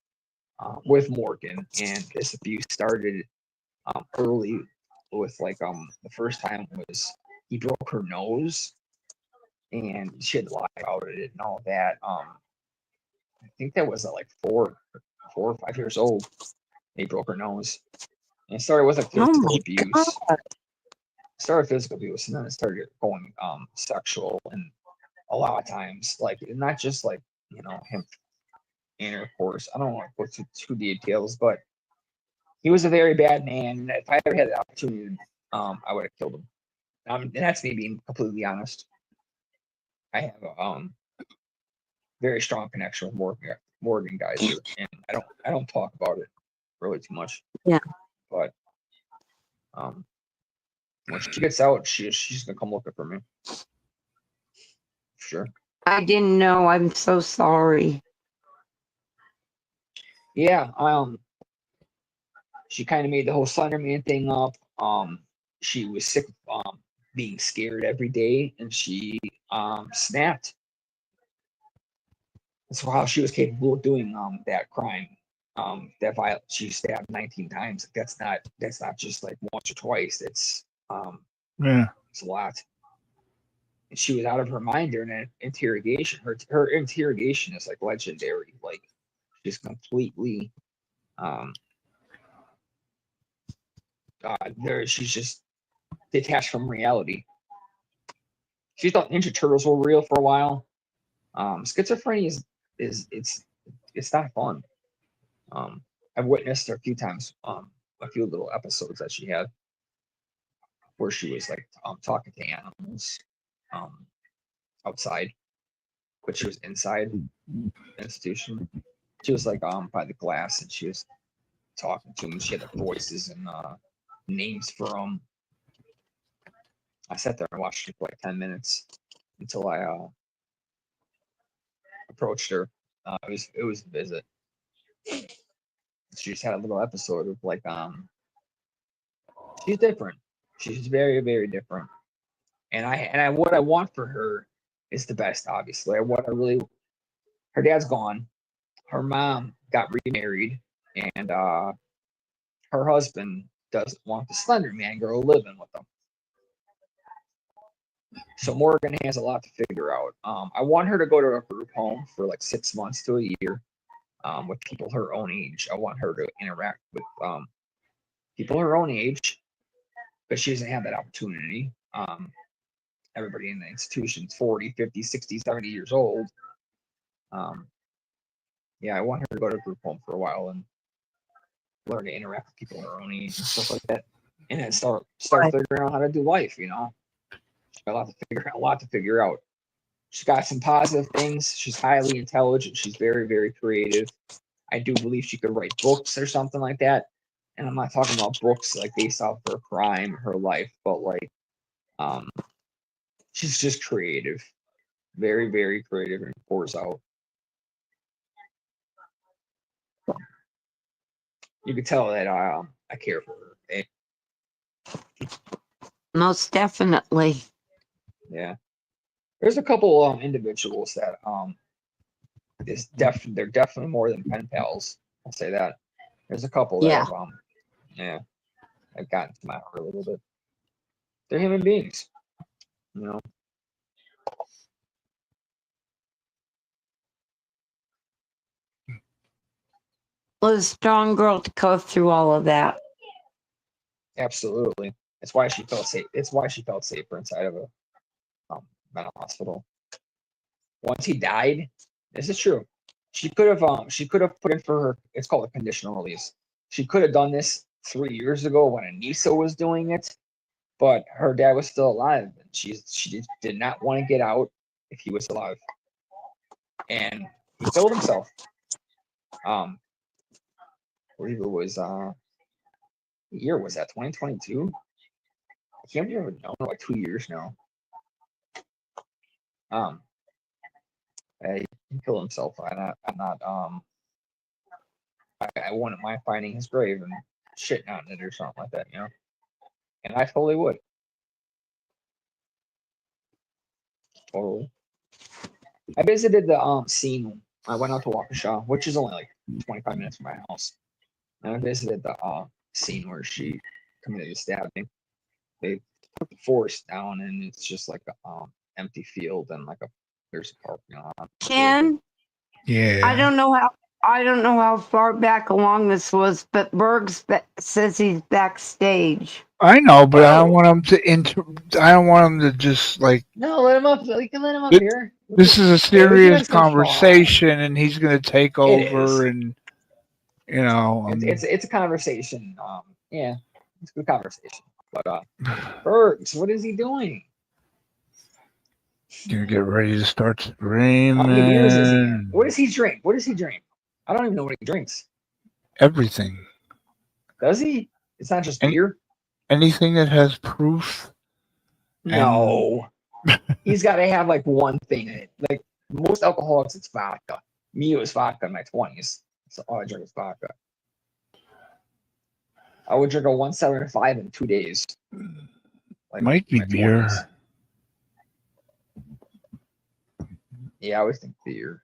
with Morgan, and this abuse started early. With the first time was he broke her nose, and she had to lie about it and all that. I think that was at like 4 or 5 years old. He broke her nose, and it started with like physical abuse. Started physical abuse, and then it started going sexual, and a lot of times not just him intercourse. I don't want to go too details, but he was a very bad man, and if I ever had the opportunity, I would have killed him. And that's me being completely honest. I have a very strong connection with Morgan Geyser, and I don't talk about it really too much. Yeah. But when she gets out, she's gonna come looking for me. Sure. I didn't know. I'm so sorry. Yeah. She kind of made the whole Slenderman thing up. She was sick of being scared every day, and she snapped. That's how she was capable of doing that crime. That violence. She stabbed 19 times. That's not just like once or twice. It's Yeah. it's a lot. And she was out of her mind during an interrogation. Her interrogation is like legendary. Like she's completely she's just detached from reality. She thought Ninja Turtles were real for a while. Schizophrenia is it's not fun. I've witnessed her a few times, a few little episodes that she had where she was like talking to animals outside, but she was inside the institution. She was like by the glass, and she was talking to them. She had the voices and names for them. I sat there and watched her for like 10 minutes until I approached her. It was a visit. She just had a little episode of like she's different. She's very, very different. And I what I want for her is the best, obviously. Her dad's gone. Her mom got remarried, and her husband doesn't want the Slender Man girl living with them. So Morgan has a lot to figure out. I want her to go to a group home for like 6 months to a year with people her own age. I want her to interact with people her own age, but she doesn't have that opportunity. Everybody in the institution's 40, 50, 60, 70 years old. Yeah, I want her to go to a group home for a while and learn to interact with people her own age and stuff like that. And then start figuring out how to do life, She's got a lot to figure out. She's got some positive things. She's highly intelligent. She's very, very creative. I do believe she could write books or something like that. And I'm not talking about books like based off her crime, her life, but like she's just creative. Very, very creative and pours out. You can tell that I care for her. Most definitely. Yeah. There's a couple individuals that they're definitely more than pen pals. I'll say that. There's a couple that have gotten to my heart a little bit. They're human beings, Was a strong girl to go through all of that. Absolutely. It's why she felt safe. It's why she felt safer inside of a mental hospital. Once he died, this is true. She could have put in for her. It's called a conditional release. She could have done this 3 years ago when Anissa was doing it, but her dad was still alive, and she did not want to get out if he was alive, and he killed himself. I believe it was what year was that? 2022. I can't even know. Like 2 years now. He killed himself. I wouldn't mind finding his grave and shitting on it or something like that, And I totally would. Totally. I visited the scene. I went out to Waukesha, which is only like 25 minutes from my house. And I visited the scene where she committed the stabbing. They took the forest down, and it's just like a empty field and like there's a parking lot. Ken, Yeah. I don't know how far back along this was, but Bergs says he's backstage. I know, but I don't want him to I don't want him to just like. No, let him up. You can let him up It- here. This is a serious Everything's gonna fall. conversation, and he's going to take It is. over, and you know, It's a conversation. Yeah, it's a good conversation. But Bergs, what is he doing? gonna get ready to start How many beers is he? screaming. What does he drink? What does he drink? I don't even know what he drinks. Everything, Does he? It's not just And- beer. anything that has proof. No, he's got to have like one thing in it. Like most alcoholics, it's vodka. Me, it was vodka in my 20s. So all I drink is vodka. I would drink a 175 in 2 days. Like Might be my beer. 20s. Yeah, I always think beer.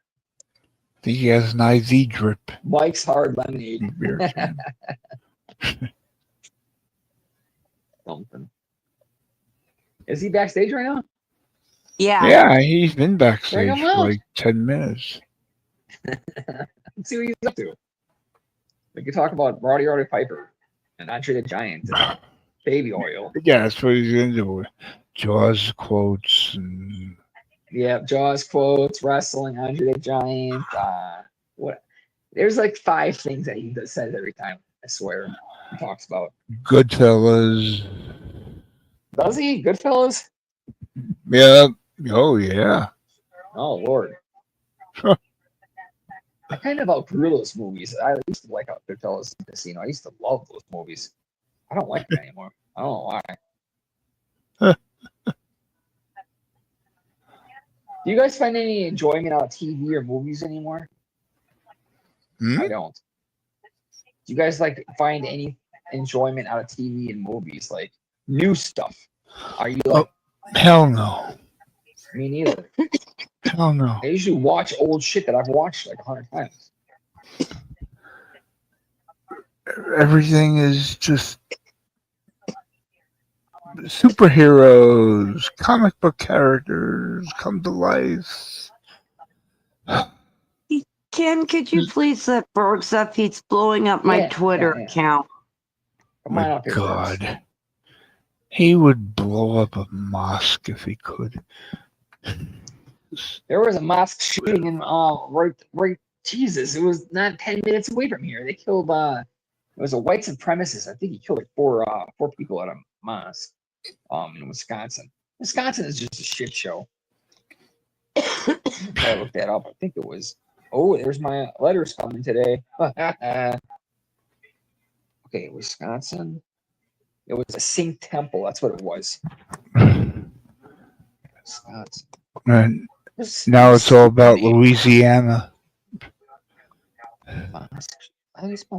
I think he has an IV drip. Mike's Hard Lemonade. Beer can. Something. Is he backstage right now? Yeah. Yeah, he's been Bring backstage him for out. like 10 minutes. Let's see what he's up to. We could talk about Roddy Piper and Andre the Giant and baby oil. Yeah, that's what he's into. Jaws quotes and Yeah, Jaws quotes, wrestling, Andre the Giant. What? There's like 5 things that he says every time. I swear, he talks about. Goodfellas. Does he? Goodfellas? Yeah. Oh, yeah. Oh Lord. I kind of outgrew those movies. I used to like Goodfellas and Casino. I used to love those movies. I don't like them anymore. I don't know why. Do you guys find any enjoyment out of TV or movies anymore? I don't. Do you guys like find any enjoyment out of TV and movies, like new stuff? Are you like? Hell no. Me neither. Hell no. I usually watch old shit that I've watched like 100 times. Everything is just superheroes, comic book characters come to life. Ken, could you please let Bergs up? He's blowing up my Twitter account. Come on up here, God. He would blow up a mosque if he could. There was a mosque shooting in right. Jesus, it was not 10 minutes away from here. They killed. It was a white supremacist. I think he killed like four people at a mosque. In Wisconsin. Wisconsin is just a shit show. I looked that up. I think it was. Oh, there's my letters coming today. Okay, Wisconsin. It was a Sikh temple. That's what it was. Wisconsin. And now it's all about Louisiana.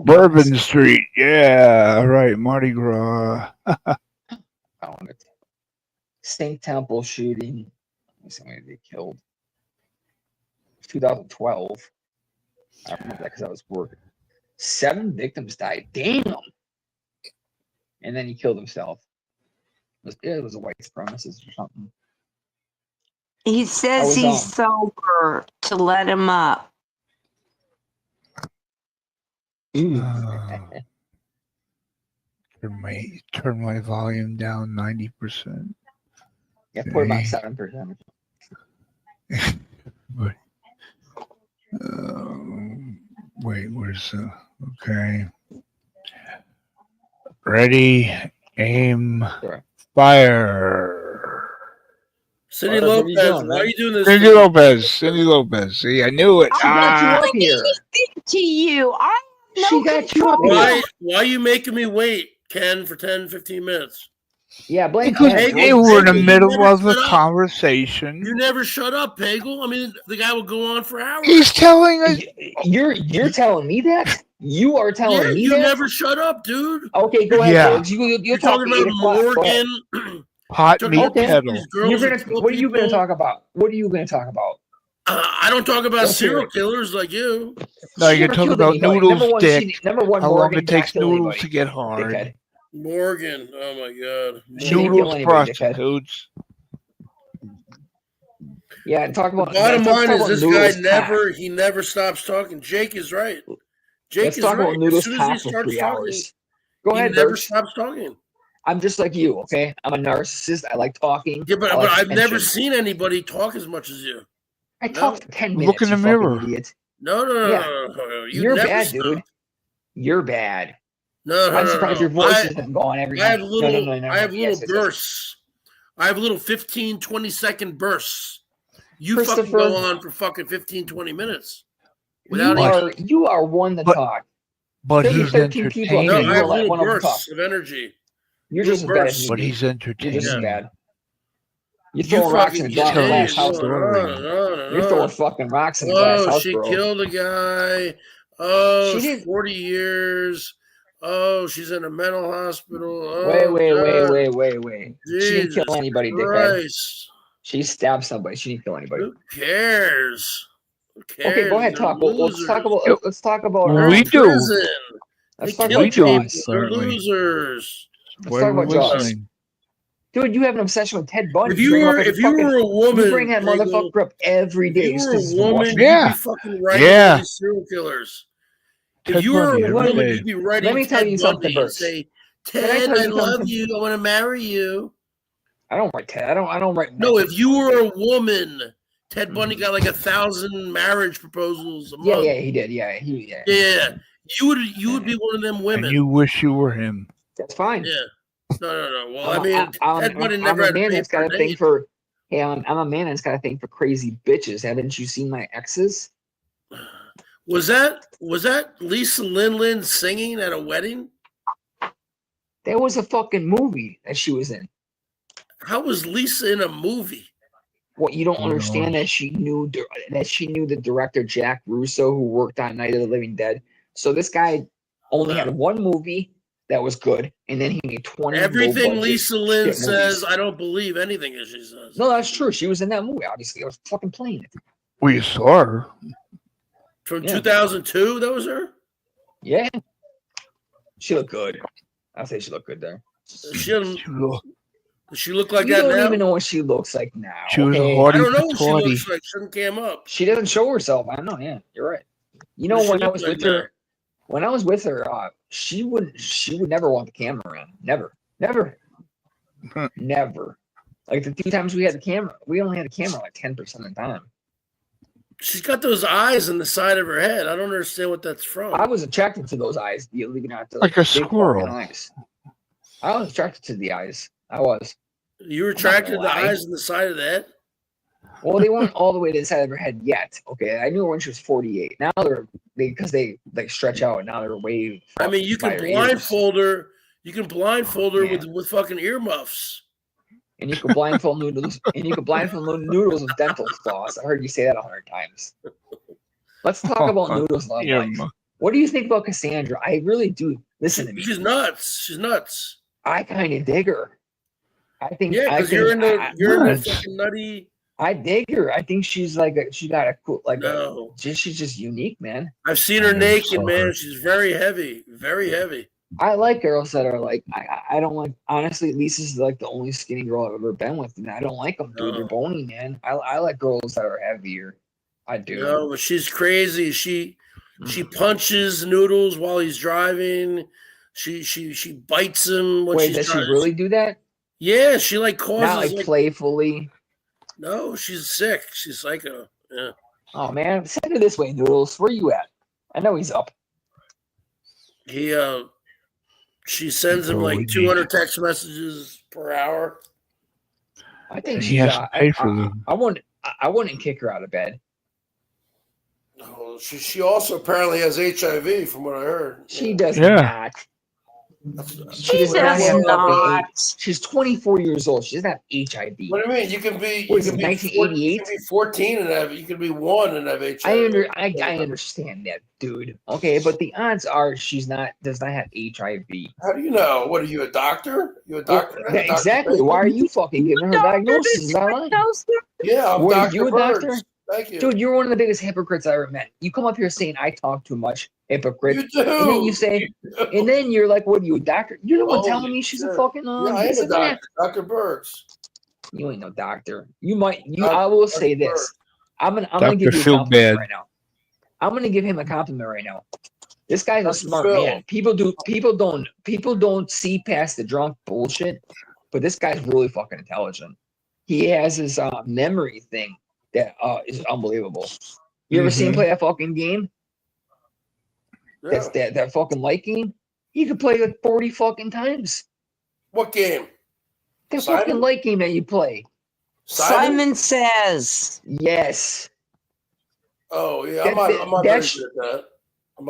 Bourbon Street. Yeah, all right. Mardi Gras. Found it. Sikh temple shooting. Let me see when they killed. 2012. I remember that because I was working. 7 victims died. Damn. And then he killed himself. It was a white supremacist or something. He says he's sober to let him up. Turn my volume down 90%. Yeah, put about 7%. But, wait, where's okay? Ready, aim, fire. Cindy Lopez, why are you doing this? Cindy Lopez. See, I knew it. I speak to you. I She got you up here. Why are you making me wait, Ken, for 10, 15 minutes? Yeah, blame because Ken. they were in the middle of a conversation. You never shut up, Pagel. I mean, the guy will go on for hours. He's telling us. You're telling me that? You are telling me you that? never shut up, dude. Okay, go ahead, Yeah. Biggs. You're talking about Morgan. Pot Talking meat about these kettle. girls that kill What are you going to people. talk about? What are you going to talk about? I don't talk about Let's hear serial it. killers like you. No, She you never talk killed about anybody. noodles, dick. Number one, How long Morgan it did not takes kill noodles anybody. to get hard. Dickhead. Morgan. Oh my God. She didn't Morgan. kill Noodles anybody, dickhead. prostitutes. Yeah, talk The about. bottom Talk line is about this noodles guy cock. he never stops talking. Jake is right. Jake Let's is talk right. about As noodles soon as he cock for starts 3 talking, hours. Go he ahead, never Birch. stops talking. I'm just like you, okay? I'm a narcissist. I like talking. Yeah, but I like I've never attention. seen anybody talk as much as you. I No. talked for 10 Look minutes, in you the fucking mirror. idiot. No. Yeah. You You're never bad, stop. dude. You're bad. No. I'm surprised your voice isn't gone every I have night. little, No. I have little Yes. bursts. I have little 15, 20-second bursts. You fucking Christopher, go on for fucking 15, 20 minutes. You are one to talk. But There's he's 13 people up No, here. entertaining. I You have are like little one of them talk. bursts of energy. You're Little just as bad as bursts. me. But he's You're just as entertaining. bad. You're You throwing rocks fucking in a He's telling glass a house. story. You're throwing fucking rocks in a glass house, she bro. killed a guy. Oh, She didn't. 40 years. Oh, she's in a mental hospital. Oh, Wait. She didn't Jesus kill anybody, dickhead. Christ. She stabbed somebody. She didn't kill anybody. Who cares? Who cares? Okay, go ahead, They're talk. Let's talk about They're her. in prison. Let's They talk kill about people. Jaws. They're losers. Let's talk about Jaws. Dude, you have an obsession with Ted Bundy. If you were a woman, you bring that Pagel, motherfucker up every day. If you were a woman, you'd be fucking writing all these serial killers. If you were a woman, you'd be writing Let me tell you something, Bundy and Birch. say, Can I Ted, tell I you love something? you. I want to marry you. I don't write Ted. I don't write. No, if you were a woman, Ted Bundy got like 1,000 marriage proposals a month. Yeah, he did. Yeah. Yeah. You would be one of them women. And you wish you were him. That's fine. Yeah. No. Well, Ted Bundy never had to pay for a date. I'm a man that's got a thing for crazy bitches. Haven't you seen my exes? Was that Lisa Lin singing at a wedding? That was a fucking movie that she was in. How was Lisa in a movie? What, you don't understand that she knew the director Jack Russo, who worked on Night of the Living Dead. So this guy only had one movie that was good, and then he made 20. Everything Lisa Lin shit says, movies. I don't believe anything that she says. No, that's true. She was in that movie. Obviously, I was fucking playing it. Well, you saw her. From 2002, that was her? Yeah. She looked good. I'll say she looked good there. Does she look like you that don't now? even know what she looks like now. She was a okay? haughty I don't know what she patootie. looks like. She hasn't came up. She doesn't show herself. I know. Yeah, you're right. You know, What does she when I look was like with her, she would never want the camera around. Never. Like the 2 times we had the camera, we only had the camera like 10% of the time. She's got those eyes on the side of her head. I don't understand what that's from. I was attracted to those eyes. You know, Like a big fucking squirrel. eyes. I was attracted to the eyes. I was. You were attracted to the lie. eyes on the side of the head? Well, they weren't all the way to the side of her head yet. Okay, I knew her when she was 48. Now because they like stretch out, and now they're way. I mean, you can blindfold her. You can blindfold her with fucking earmuffs. And you can blindfold noodles. Noodles with dental floss. I heard you say that 100 times. Let's talk about noodles love life. What do you think about Cassandra? I really do. Listen to me. She's nuts. I kind of dig her. I think. Yeah, because you're in the fucking nutty. I dig her. I think she's she got a cool No. she's just unique, man. I've seen her naked, man. She's very heavy. Very heavy. I like girls that are like I don't like, honestly, Lisa's like the only skinny girl I've ever been with, and I don't like them, dude. They're bony, man. I like girls that are heavier. I do. No, but she's crazy. She punches Noodles while he's driving. She bites him when Wait, does she really do that? Yeah, she like causes Not like playfully. No, she's sick. She's psycho. Yeah. Oh man, send it this way, Noodles. Where you at? I know he's up. She sends him like 200 text messages per hour. I think he has to pay for them. I wouldn't kick her out of bed. No, she also apparently has HIV, from what I heard. She does not. She does not have fucking AIDS. She's 24 years old. She doesn't have HIV. What do you mean? You can be. What You is can it, be 1988? You can be 14 and have. You can be 1 and have HIV. I understand that, dude. Okay, but the odds are does not have HIV. How do you know? What are you, a doctor? You a Well, doctor? exactly. Why are you fucking giving her diagnosis? Is that right? Yeah, I'm Were Dr. you a Birds. doctor? Thank you. Dude, you're one of the biggest hypocrites I ever met. You come up here saying I talk too much, hypocrite. You do. And then you say, and then you're like, what are you, a doctor? You're the one telling me she's a fucking Yeah, I am a doctor. Dr. Birds. You ain't no doctor. You might I will say this. I'm gonna give you a Phil compliment Bad. right now. I'm gonna give him a compliment right now. This guy's a Dr. smart Phil. man. People don't see past the drunk bullshit, but this guy's really fucking intelligent. He has his memory thing that is unbelievable. You ever seen him play that fucking game? Yeah. That's that fucking light game. He could play like 40 fucking times. What game? That Simon? fucking light game that you play. Simon Says. Yes. Oh yeah, I'm not very good at that.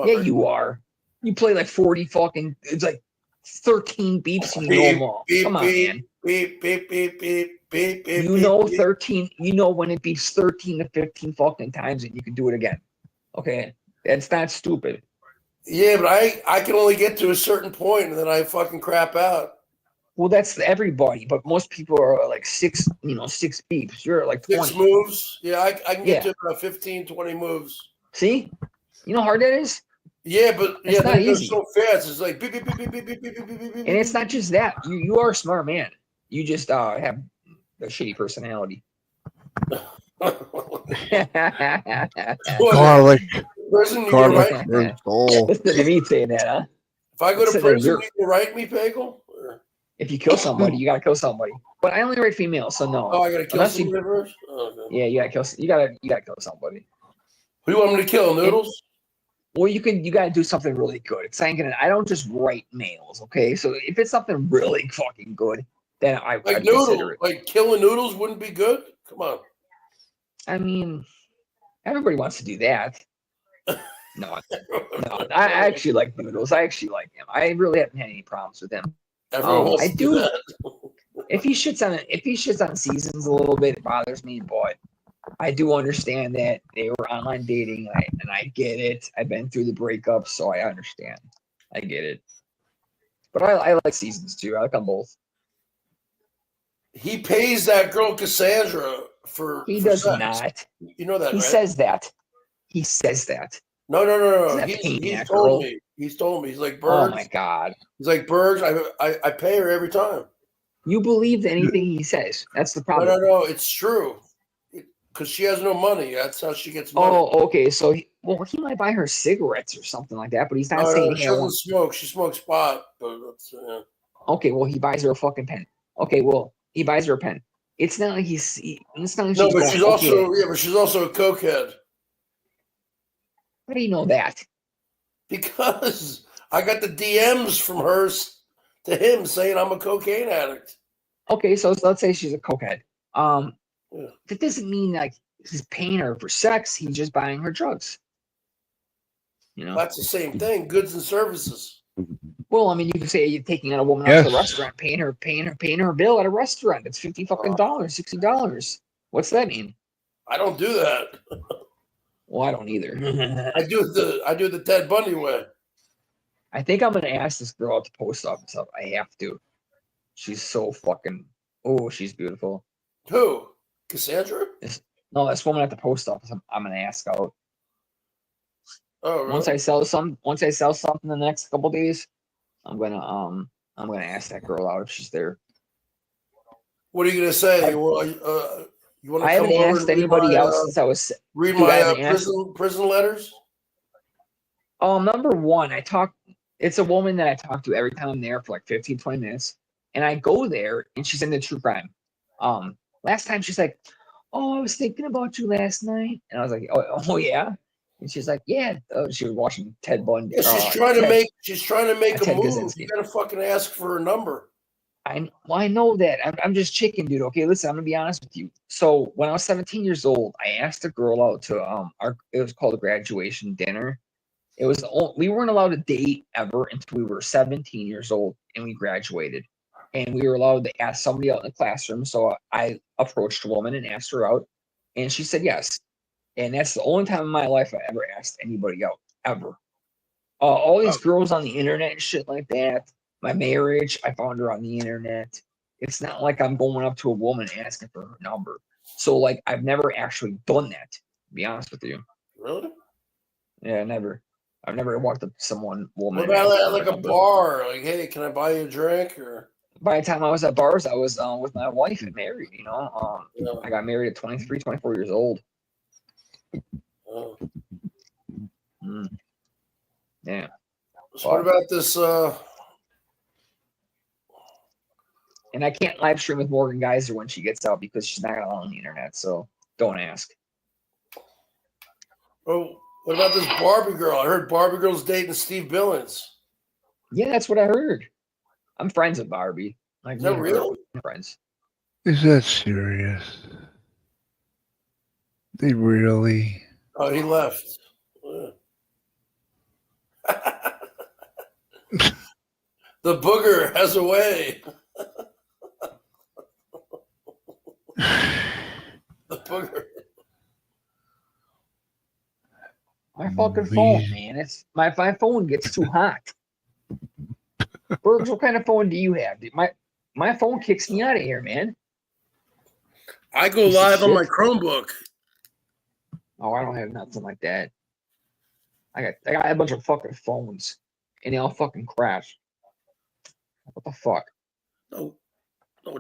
Yeah, you are. You play like 40 fucking. It's like 13 beeps and you know them all. Come on, man. Beep beep beep beep beep beep. You know 13. You know when it beeps 13 to 15 fucking times and you can do it again. Okay, that's not stupid. Yeah, but I can only get to a certain point and then I fucking crap out. Well, that's everybody, but most people are like 6 beeps. You're at like 20. 6 moves. Yeah, I can get to about 15, 20 moves. See? You know how hard that is? Yeah, but it's yeah, not they go easy. so fast. It's like beep beep beep beep beep beep beep beep beep beep. And it's not just that. You are a smart man. You just have a shitty personality. Garlic. Prison, you Garlic. can write? Listen to me saying that, huh? If I go to Listen, prison, you can write me, Pagel? If you kill somebody, you gotta kill somebody. But I only write females, so no. Oh, I gotta kill Unless somebody first? Oh, okay. Yeah, you gotta kill somebody. Who you want me to kill? Noodles? Well, you gotta do something really good. It's not gonna. I don't just write males, okay? So if it's something really fucking good, then I'd consider it. Like killing Noodles wouldn't be good? Come on. I mean, everybody wants to do that. No, I actually like Noodles. I actually like him. I really haven't had any problems with him. Everyone wants I to do that. If he shits on seasons a little bit, it bothers me. But I do understand that they were online dating, and I get it. I've been through the breakup, so I understand. I get it. But I like seasons too. I like them both. He pays that girl Cassandra for. He for does sex. not. You know that, He right? says that. He says that. No. He's not He's paying that told girl. me. He's told me. He's like Oh Birds. my god. He's like Birds. I pay her every time. You believe anything he says. That's the problem. No. It's true. Because she has no money. That's how she gets money. Oh, okay. So he might buy her cigarettes or something like that, but he's not saying, she hey, I doesn't want... smoke. She smokes pot. But that's, Okay, well, he buys her a fucking pen. Okay, well, he buys her a pen. It's not like it's not like no, but going, she's also a cokehead. How do you know that? Because I got the DMs from her to him saying I'm a cocaine addict. Okay, so let's say she's a cokehead. That doesn't mean like he's paying her for sex. He's just buying her drugs. You know, that's the same thing. Goods and services. Well, I mean, you could say you're taking a woman out to the restaurant, paying her a bill at a restaurant. That's $50 fucking $60. What's that mean? I don't do that. Well, I don't either. I do the Ted Bundy way. I think I'm gonna ask this girl at the post office. I have to. She's so fucking. Oh, she's beautiful. Who? Cassandra? No, this woman at the post office. I'm gonna ask out. Oh, really? Once I sell something in the next couple days, I'm gonna ask that girl out if she's there. What are you gonna say? You want to I haven't asked anybody else since I was. Read my prison letters. Number one, it's a woman that I talk to every time I'm there for like 15, 20 minutes. And I go there and she's into true crime. Last time she's like, oh, I was thinking about you last night. And I was like, oh yeah. And she's like, yeah. She was watching Ted Bundy. Yeah, she's trying to make a move. You gotta fucking ask for a number. I know that. I'm just chicken, dude. Okay, listen, I'm gonna be honest with you. So when I was 17 years old, I asked a girl out to it was called a graduation dinner. we weren't allowed to date ever until we were 17 years old and we graduated. And we were allowed to ask somebody out in the classroom. So I approached a woman and asked her out, and she said yes. And that's the only time in my life I ever asked anybody out, ever. All these girls on the internet and shit like that. My marriage, I found her on the internet. It's not like I'm going up to a woman asking for her number. So, like, I've never actually done that, to be honest with you. Really? Yeah, never. I've never walked up to someone, woman. What about like a bar? Like, hey, can I buy you a drink? Or by the time I was at bars, I was with my wife and married, you know. Yeah. I got married at 23, 24 years old. Oh. Yeah. So what about this? And I can't live stream with Morgan Geyser when she gets out because she's not gonna allow on the internet. So don't ask. Oh, what about this Barbie girl? I heard Barbie girl's dating Steve Billings. Yeah, that's what I heard. I'm friends with Barbie. Like, Is that real? Friends. Is that serious? They really? Oh, he left. The booger has a way. The booger. My fucking phone, man. It's my phone gets too hot. Bergs, what kind of phone do you have? My phone kicks me out of here, man. I go live on my Chromebook. Oh, I don't have nothing like that. I got a bunch of fucking phones, and they all fucking crash. What the fuck? No,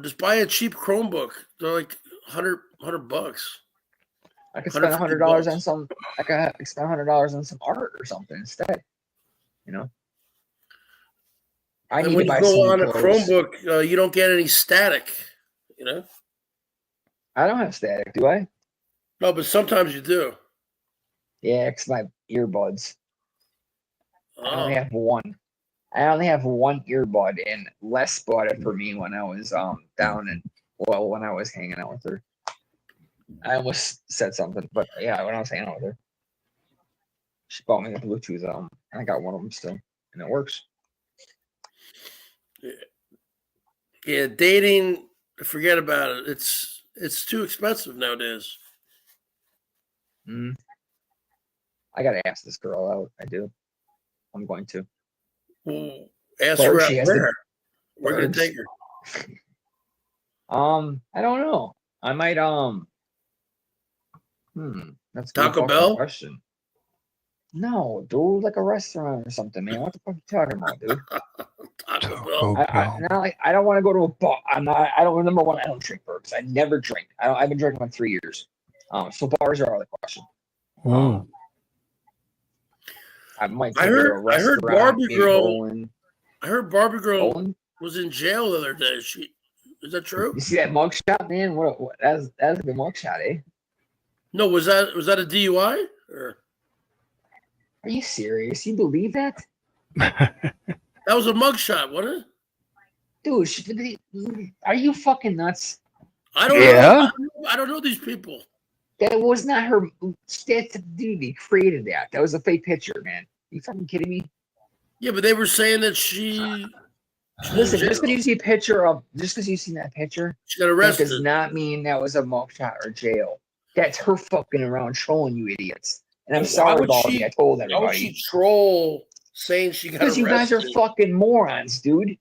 just buy a cheap Chromebook. They're like $100. I could spend $100 on some. I could spend $100 on some art or something instead. You know. And when you go on a Chromebook, you don't get any static. You know. I don't have static, do I? No, but sometimes you do. Yeah, it's my earbuds. Oh. I only have one. I only have one earbud, and Les bought it for me when I was down and when I was hanging out with her. I almost said something, but yeah, when I was hanging out with her, she bought me the Bluetooth. I got one of them still, and it works. Yeah, dating. Forget about it. It's too expensive nowadays. I gotta ask this girl out. I do. I'm going to. Well, ask her out where? We're gonna take her. I don't know. I might that's a Taco Bell question. No, dude, like a restaurant or something, man. What the fuck are you talking about, dude? Taco Bell. I don't want to go to a bar. Number one, I don't drink burgers. I never drink. I've been drinking for 3 years. So bars are out of the question. Whoa. I might. I heard Barbie girl. I heard Barbie girl was in jail the other day. Is that true? You see that mugshot, man? What that's a good mugshot, eh? No, was that a DUI? Or? Are you serious? You believe that? That was a mugshot, wasn't it? Dude, are you fucking nuts? I don't know. I don't know these people. That was not her. That's dude. He created that. That was a fake picture, man. You fucking kidding me? Yeah, but they were saying that she listen. Just because you seen that picture, she got arrested. That does not mean that was a mugshot or jail. That's her fucking around trolling you idiots. And I'm sorry, Barbie. I told everybody. Why would she troll saying she got arrested? Because you guys are fucking morons, dude.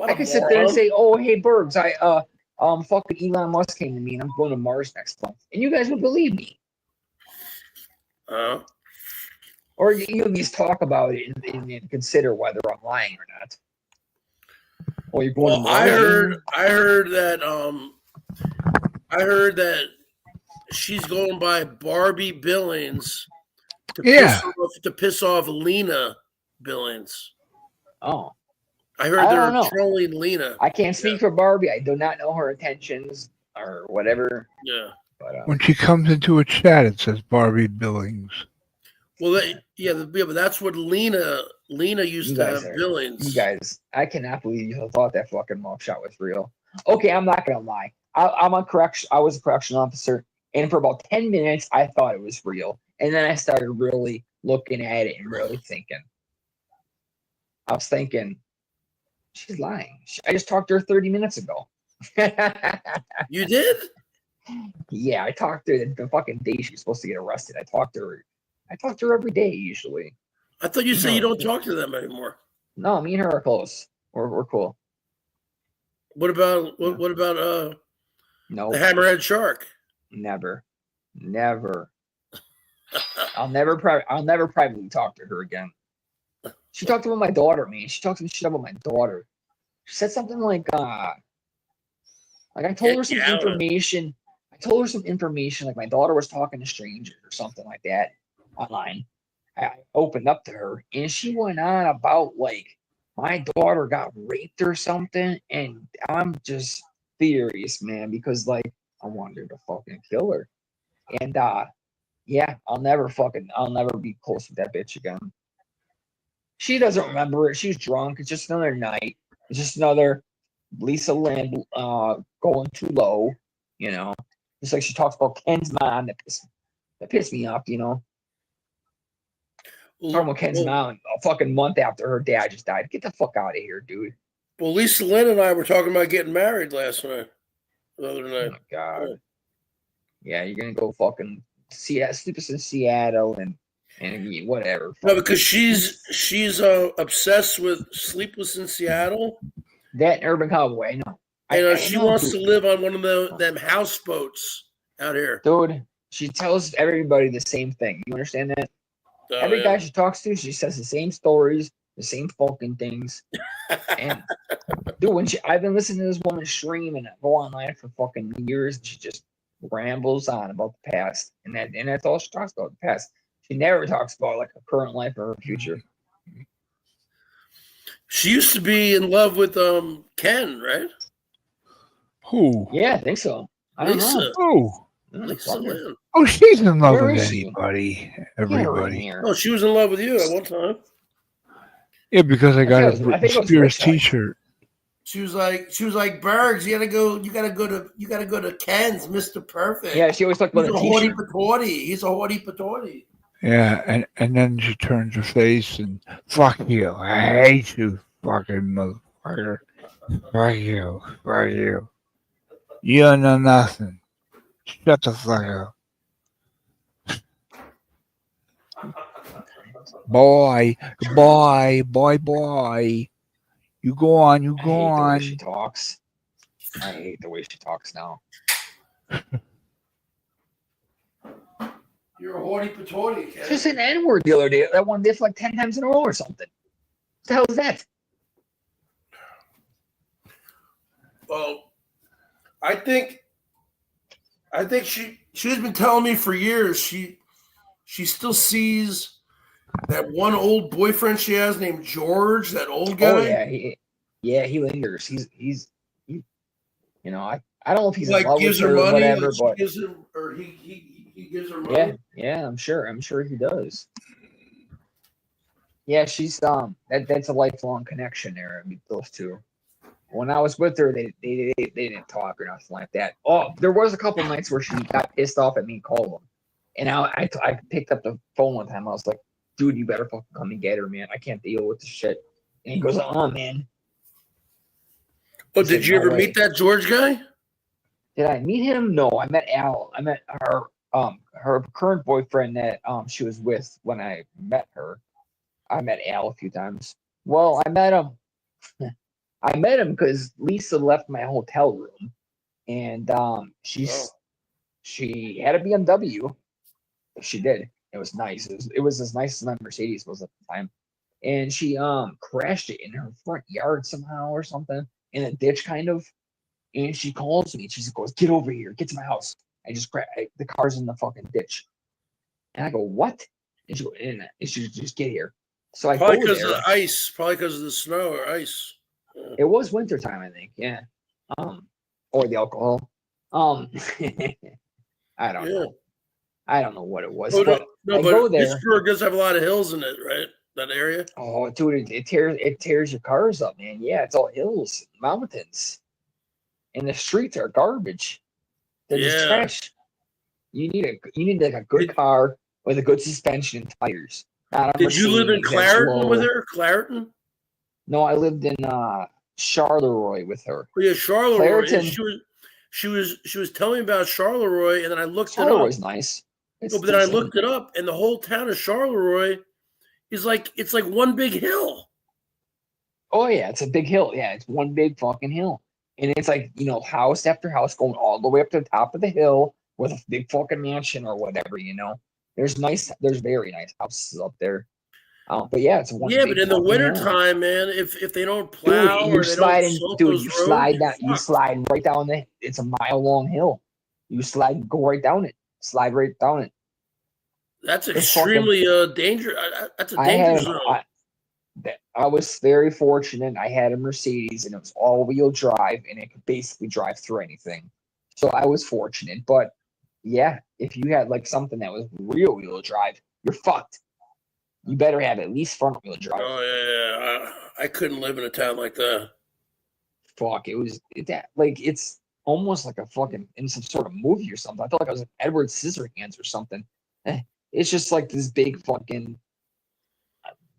I could sit there and say, "Oh, hey, Bergs, fucking Elon Musk came to me, and I'm going to Mars next month," and you guys would believe me. Or you at least talk about it and consider whether I'm lying or not. Or you're going to Mars. I heard that she's going by Barbie Billings to piss off Lena Billings. Oh. I heard they're trolling Lena. I can't speak for Barbie. I do not know her intentions or whatever. Yeah. But, when she comes into a chat, it says Barbie Billings. Well, but that's what Lena used to have Billings. You guys, I cannot believe you thought that fucking mugshot was real. Okay, I'm not gonna lie. I was a correction officer, and for about 10 minutes, I thought it was real, and then I started really looking at it and really thinking. I was thinking, she's lying. I just talked to her 30 minutes ago. You did? Yeah, I talked to her the fucking day she was supposed to get arrested. I talked to her every day usually. I thought you said No. you don't talk to them anymore. No, me and her are close. We're cool. What about the No, hammerhead shark? never. I'll never privately talk to her again. She talked about my daughter, man. She talked to me shit about my daughter. She said something like I told her some information. I told her some information, like my daughter was talking to strangers or something like that online. I opened up to her, and she went on about like my daughter got raped or something, and I'm just furious, man, because like I wanted her to fucking kill her, and yeah, I'll never be close with that bitch again. She doesn't remember it. She's drunk. It's just another night. It's just another Lisa Lynn going too low, you know. Just like she talks about Ken's mom that pissed me off, you know. Talking about Ken's mom a fucking month after her dad just died. Get the fuck out of here, dude. Well, Lisa Lynn and I were talking about getting married last night. The other night. Oh my god. Yeah, you're gonna go fucking sleep us in Seattle and whatever. No, because she's obsessed with Sleepless in Seattle. That Urban Cowboy, I know. And she wants to live on one of them houseboats out here. Dude, she tells everybody the same thing. You understand that? Every guy she talks to, she says the same stories, the same fucking things. And dude, I've been listening to this woman scream and go online for fucking years, and she just rambles on about the past, and that's all she talks about, the past. She never talks about like her current life or her future. She used to be in love with Ken, right? Who? Yeah, I think so. I don't know. Who? Lisa Lynn. Oh, she's in love Where with is she? anybody. Get her in Everybody. here. Oh, she was in love with you at one time. Yeah, because I got I a think it Britney was Spears Rich Life. T-shirt. She was like, Bergs, you gotta go to Ken's, Mr. Perfect. Yeah, she always talked about He's a a haughty t-shirt. patootie. He's a haughty patootie. Yeah, and then she turns her face and fuck you. I hate you, fucking motherfucker. Fuck you. Fuck you. You don't know nothing. Shut the fuck up. Boy. You go on, you go I hate the way on. she talks. I hate the way she talks now. You're a haughty patootie, Ken. She was saying the N-word the other day. That one did like 10 times in a row or something. What the hell is that? Well, I think she's been telling me for years she still sees that one old boyfriend she has named George, that old guy. Oh yeah, he lingers. He's you know, I don't know if he's like in love gives with her her or money, whatever, like but she gives him, or he gives her money. yeah, I'm sure he does. Yeah, she's that's a lifelong connection there with those two. When I was with her, they didn't talk or nothing like that. Oh, there was a couple nights where she got pissed off at me and called him, and I picked up the phone with him. I was like, dude, you better fucking come and get her, man. I can't deal with this shit. And he goes, oh man. Oh, did you ever meet that George guy? Did I meet him? No, I met Al. I met her current boyfriend that she was with when I met her. I met Al a few times. Well, I met him. I met him because Lisa left my hotel room, and she had a BMW. She did. It was nice. It was as nice as my Mercedes was at the time, and she crashed it in her front yard somehow or something in a ditch kind of. And she calls me. She goes, "Get over here. Get to my house." The car's in the fucking ditch, and I go, "What?" And she goes, and she just get here. So I probably go because there. of the ice, probably because of the snow or ice. Yeah. It was wintertime, I think. Yeah. Or the alcohol. I don't know. I don't know what it was. But I go there. Pittsburgh does have a lot of hills in it, right? That area. Oh, dude, it tears your cars up, man. Yeah, it's all hills, mountains, and the streets are garbage. They're just trash. You need like a good car with a good suspension and tires. Not a Did you live in Mercedes. That's Clareton with low. her? Clareton? No, I lived in Charleroi with her. Oh, yeah, Charleroi. Yeah, Clareton. she was telling me about Charleroi, and then I looked it up. Charleroi's nice. No, but then I looked it up, and the whole town of Charleroi is like one big hill. Oh yeah, it's a big hill. Yeah, it's one big fucking hill, and it's like house after house going all the way up to the top of the hill with a big fucking mansion or whatever. There's very nice houses up there. But yeah, it's one. Yeah, big but in the fucking wintertime, man, if they don't Dude, plow and or you're they don't sliding, salt dude. those You roads, slide you're down. You fucked. slide right down the. It's a mile-long hill. You slide, go right down it. Slide right down it. That's It's extremely dangerous. That's a danger zone. I was very fortunate. I had a Mercedes, and it was all-wheel drive, and it could basically drive through anything. So I was fortunate. But yeah, if you had like something that was rear-wheel drive, you're fucked. You better have at least front-wheel drive. Oh yeah. I couldn't live in a town like that. Fuck, it's almost like a fucking in some sort of movie or something. I felt like I was in Edward Scissorhands or something. It's just like this big fucking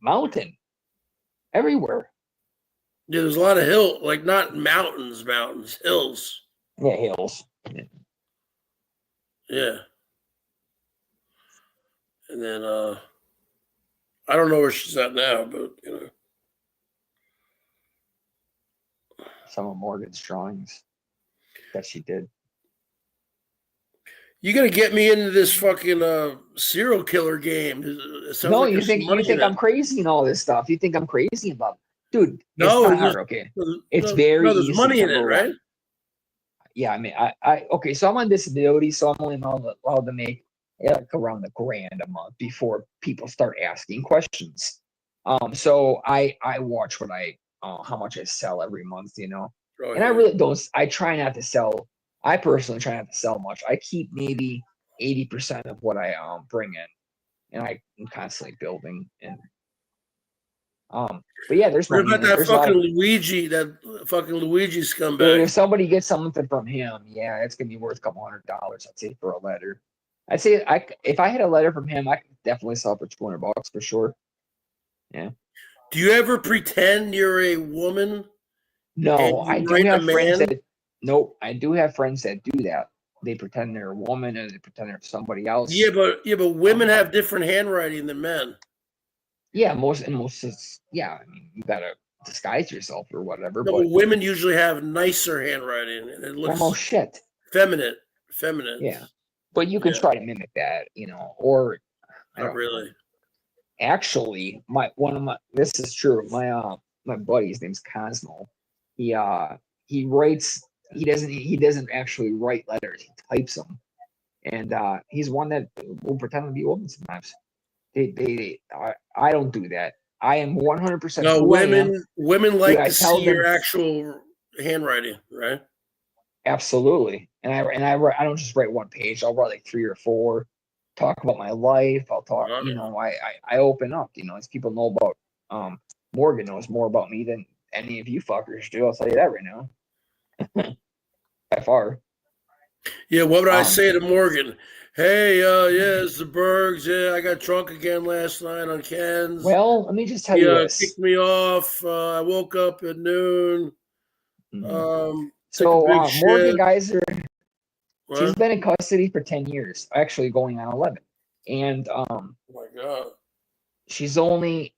mountain everywhere. Yeah, there's a lot of hill, like not mountains, hills. Yeah, hills. Yeah. And then I don't know where she's at now, but some of Morgan's drawings that she did. You gotta get me into this fucking serial killer game. No, you think I'm crazy and all this stuff. You think I'm crazy about it. Dude, no, it's not hard, okay. It's very there's easy. money in it, right? Yeah, I mean, I okay, so I'm on disability, so I'm only allowed to make like around $1,000 a month before people start asking questions. So I watch how much I sell every month, Oh, and I really don't. I try not to sell. I personally try not to sell much. I keep maybe 80% of what I bring in, and I'm constantly building. And but yeah, there's what money about in it. that fucking Luigi? That fucking Luigi scumbag. Dude, if somebody gets something from him, yeah, it's gonna be worth a couple $100. I'd say for a letter. I'd say if I had a letter from him, I could definitely sell for $200 for sure. Yeah. Do you ever pretend you're a woman? No, I do have friends that. Nope, I do have friends that do that. They pretend they're a woman and they pretend they're somebody else. Yeah, but women have different handwriting than men. Yeah, most yeah. I mean, you gotta disguise yourself or whatever. No, but women usually have nicer handwriting, and it looks almost shit. Feminine. Yeah, but you can try to mimic that, or I don't really. Actually, this is true. My buddy, his name's Cosmo. He writes. He doesn't actually write letters. He types them, and he's one that will pretend to be a woman sometimes. I don't do that. I am 100%. No, women like to see your actual handwriting, right? Absolutely. And I don't just write one page. I'll write like 3 or 4. Talk about my life. I'll talk. I open up. As people know about. Morgan knows more about me than any of you fuckers do. I'll tell you that right now. By far. Yeah, what would I say to Morgan? Hey, yeah, it's the Bergs. Yeah, I got drunk again last night on Ken's. Well, let me just tell you this. Kicked me off. I woke up at noon. So Morgan Geyser, she's been in custody for 10 years, actually going on 11. And oh my God. She's only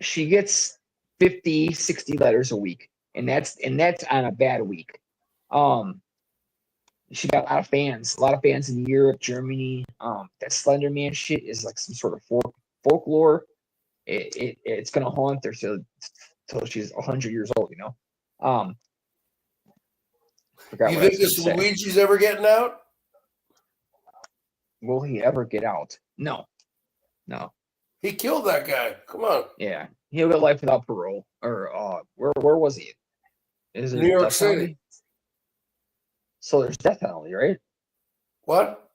she gets 50, 60 letters a week. And that's on a bad week. She got a lot of fans in Europe, Germany. That Slender Man shit is like some sort of folklore. It's gonna haunt her till she's 100 years old. You think this Luigi's ever getting out? Will he ever get out? No. He killed that guy. Come on. Yeah, he'll get life without parole. Or where was he? Is it New York City? So there's death penalty, right? What?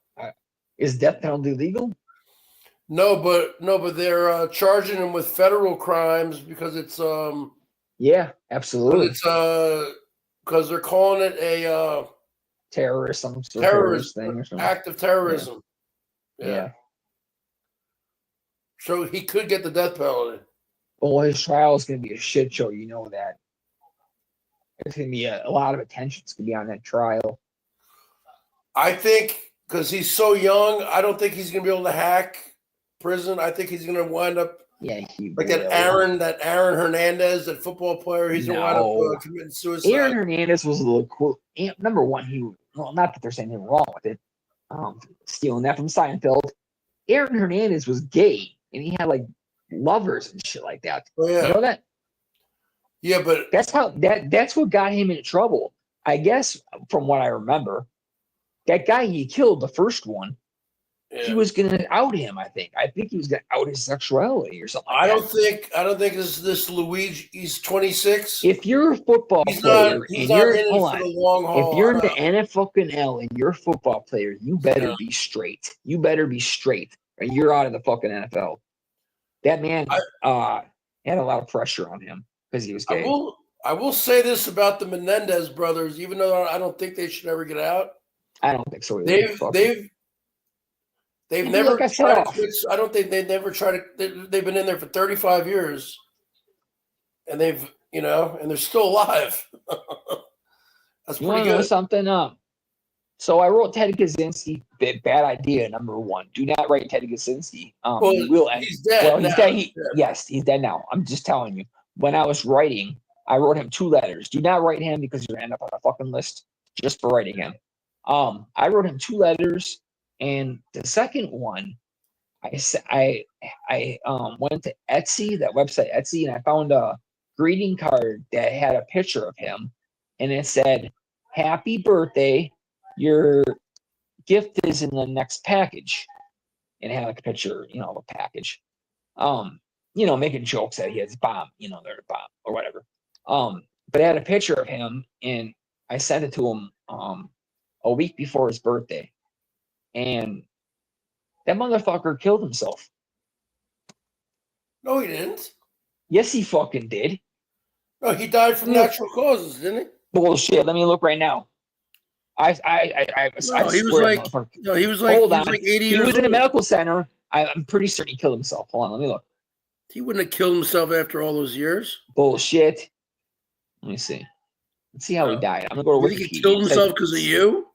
Is death penalty legal? No, but they're charging him with federal crimes because it's Yeah, absolutely. It's because they're calling it a terrorist thing or something. Act of terrorism. Yeah. So he could get the death penalty. Well, his trial is going to be a shit show. You know that. There's going to be a lot of attention's going to be on that trial. I think because he's so young, I don't think he's going to be able to hack prison. I think he's going to wind up like that Aaron Hernandez, that football player. He's going to wind up committing suicide. Aaron Hernandez was a little cool. Number one, not that there's anything wrong with it. Stealing that from Seinfeld. Aaron Hernandez was gay, and he had like lovers and shit like that. Oh, yeah. You know that? Yeah, but that's what got him into trouble. I guess from what I remember, that guy he killed, the first one, he was gonna out him. I think he was gonna out his sexuality or something. I don't think this Luigi. He's 26. If you're a football player and you're in it for the long haul, if you're in the NFL and you're a football player, you better be straight. You better be straight, or you're out of the fucking NFL. That man had a lot of pressure on him because he was gay. I will say this about the Menendez brothers, even though I don't think they should ever get out. I don't think so either. They've never tried to fix. I don't think they've never tried to. They've been in there for 35 years, and and they're still alive. That's you pretty know good. Something so I wrote Ted Kaczynski. Bad idea. Number one, do not write Ted Kaczynski. He's dead. Well, he's dead. Yes, he's dead now. I'm just telling you. When I was writing, I wrote him 2 letters. Do not write him because you're gonna end up on a fucking list just for writing him. I wrote him 2 letters, and the second one, I went to Etsy, that website Etsy, and I found a greeting card that had a picture of him, and it said, "Happy birthday, your gift is in the next package," and it had like a picture, of a package, making jokes that he has a bomb, they're a bomb or whatever. But it had a picture of him, and I sent it to him a week before his birthday, and that motherfucker killed himself. No, he didn't. Yes, he fucking did. No, he died from natural causes, didn't he? Bullshit. Let me look right now. He was like 80 years old. He was in a medical center. I'm pretty certain he killed himself. Hold on, let me look. He wouldn't have killed himself after all those years. Bullshit. Let me see. Let's see how he died. I'm gonna go to Wikipedia. He killed himself because of you?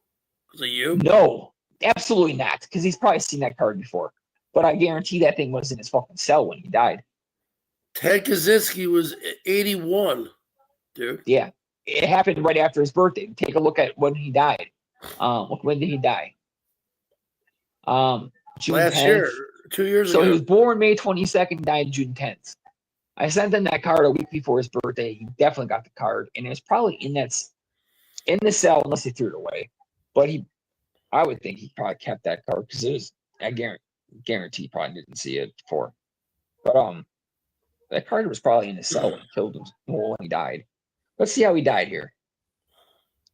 Because of you? No, absolutely not. Because he's probably seen that card before. But I guarantee that thing was in his fucking cell when he died. Ted Kaczynski was 81, dude. Yeah, it happened right after his birthday. Take a look at when he died. When did he die? June last 10th. year, 2 years ago. So ago. he was born May 22nd, died June 10th. I sent him that card a week before his birthday. He definitely got the card, and it was probably in the cell unless he threw it away. But I would think he probably kept that card because it was. I guarantee he probably didn't see it before. But that card was probably in his cell when he killed him. Well, when he died. Let's see how he died here.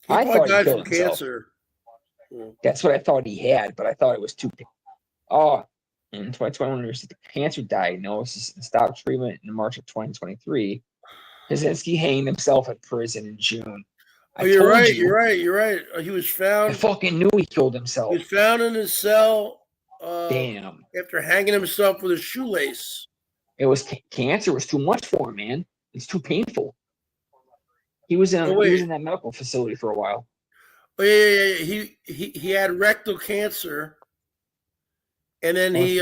I thought he died from cancer. That's what I thought he had, but I thought it was too. In 2021, the cancer diagnosis and stopped treatment in March of 2023. Kaczynski hanged himself in prison in June. You're right. He was found. I fucking knew he killed himself. He was found in his cell. Damn. After hanging himself with a shoelace. It was cancer was too much for him, man. It's too painful. He was in that medical facility for a while. Oh yeah. He had rectal cancer, and then he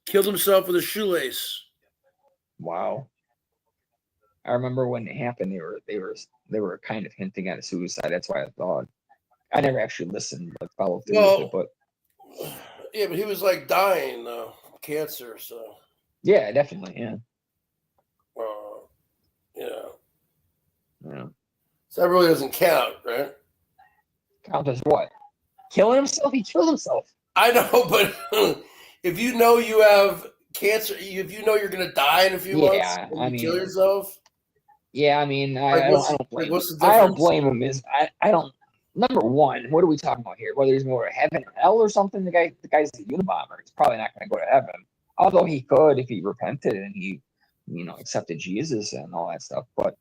killed himself with a shoelace. Wow. I remember when it happened. They were kind of hinting at a suicide. That's why I thought. I never actually listened, followed through with it, but yeah, but he was like dying though, cancer. So yeah, definitely, yeah. Yeah. So that really doesn't count, right? Count as what? Killing himself? He killed himself. I know, but if you know you have cancer, if you know you're going to die in a few months, and you kill yourself. Yeah, I mean, I don't blame him. I don't blame him. I don't. Number one, what are we talking about here? Whether he's going to go to heaven or hell or something? The guy's a Unabomber. He's probably not going to go to heaven. Although he could if he repented and he, accepted Jesus and all that stuff. But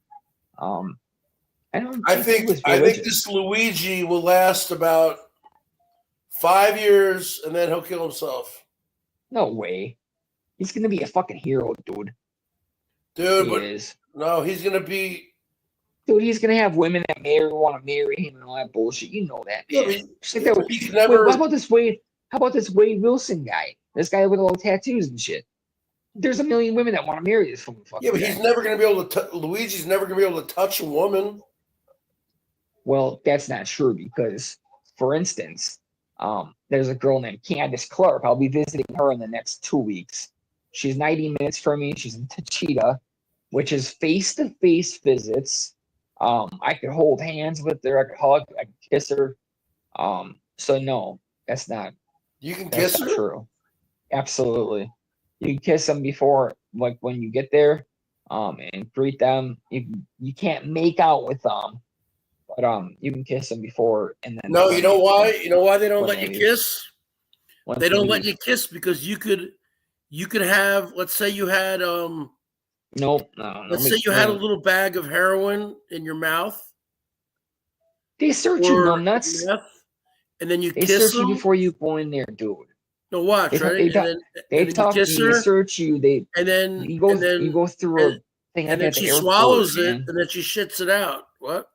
I think this Luigi will last about 5 years and then he'll kill himself. No way. He's gonna be a fucking hero, dude. Dude, He but is. no, he's gonna be. Dude, he's gonna have women that want to marry him and all that bullshit. You know that, Yeah, man. Just like yeah, that. but he's Wait, never. how about this Wade? How about this Wade Wilson guy? This guy with all the tattoos and shit. There's a million women that want to marry this fucking Yeah, but guy. he's never gonna be able to. Luigi's never gonna be able to touch a woman. Well, that's not true because, for instance, there's a girl named Candace Clark. I'll be visiting her in the next 2 weeks. She's 90 minutes from me. She's in Tachita, which is face-to-face visits. I could hold hands with her. I could hug. I could kiss her. So no, that's not. You can That's kiss not her. true. Absolutely, you can kiss them before, like when you get there, and greet them. You can't make out with them, but you can kiss them before and then. No, you know why? You know why they don't when let they you leave. kiss? Once They they don't let leave. you kiss because you could have. Let's say you had Nope. No. Let's say you had a little bag of heroin in your mouth. They search you, or numbnuts. meth, and then you They kiss search you them. before you go in there, dude. No, watch, They, right? they, And talk, then they you talk to kiss you. They her, search you. They and then you go through a thing and like then at the she airport, swallows it, man. and then she shits it out. What?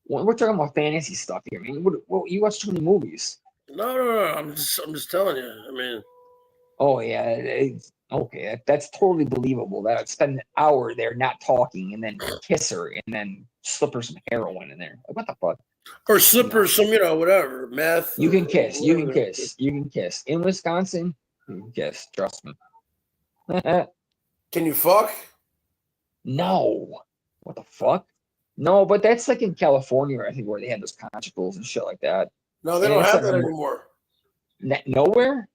We're talking about fantasy stuff here, man. You watch too many movies. No. I'm just telling you. I mean, Oh yeah, okay. That's totally believable. That I'd spend an hour there not talking, and then kiss her, and then slip her some heroin in there. Like, what the fuck? or slip her some, whatever, meth. You can or kiss. You can whatever. kiss. You can kiss. In Wisconsin, you can kiss. Trust me. Can you fuck? No. What the fuck? No, but that's like in California, I think, where they have those conjugals and shit like that. No, they And don't it's have like that anymore. Nowhere?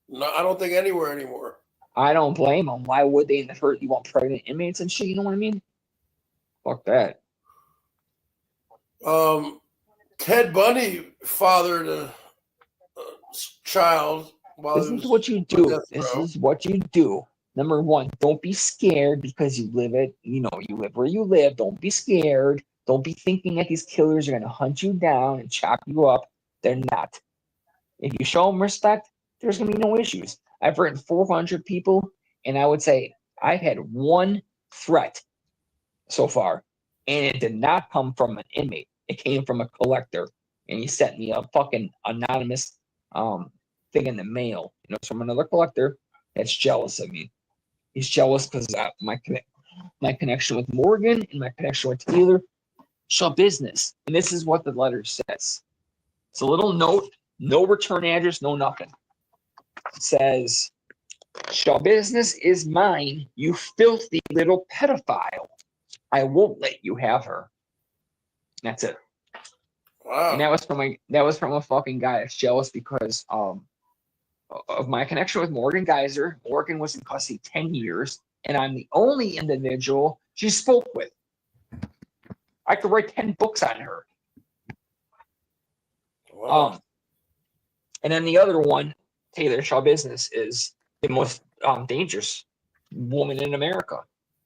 No, I don't think anywhere anymore. I don't blame them. Why would they in the first? You want pregnant inmates and shit? You know what I mean? Fuck that. Ted Bundy fathered a child while This he is was what you on do. death This row. is what you do. Number one, don't be scared because you live you live where you live. Don't be scared. Don't be thinking that these killers are going to hunt you down and chop you up. They're not. If you show them respect, there's going to be no issues. I've written 400 people, and I would say I've had one threat so far, and it did not come from an inmate. It came from a collector, and he sent me a fucking anonymous thing in the mail. It's from another collector that's jealous of me. He's jealous because my connection with Morgan and my connection with Taylor show business, and this is what the letter says. It's a little note, no return address, no nothing. It says, "Shaw business is mine, you filthy little pedophile. I won't let you have her." That's it. Wow. And that was from a fucking guy that's jealous because of my connection with Morgan Geyser. Morgan was in custody 10 years, and I'm the only individual she spoke with. I could write 10 books on her. Wow. And then the other one, Taylor Shaw Business, is the most dangerous woman in America.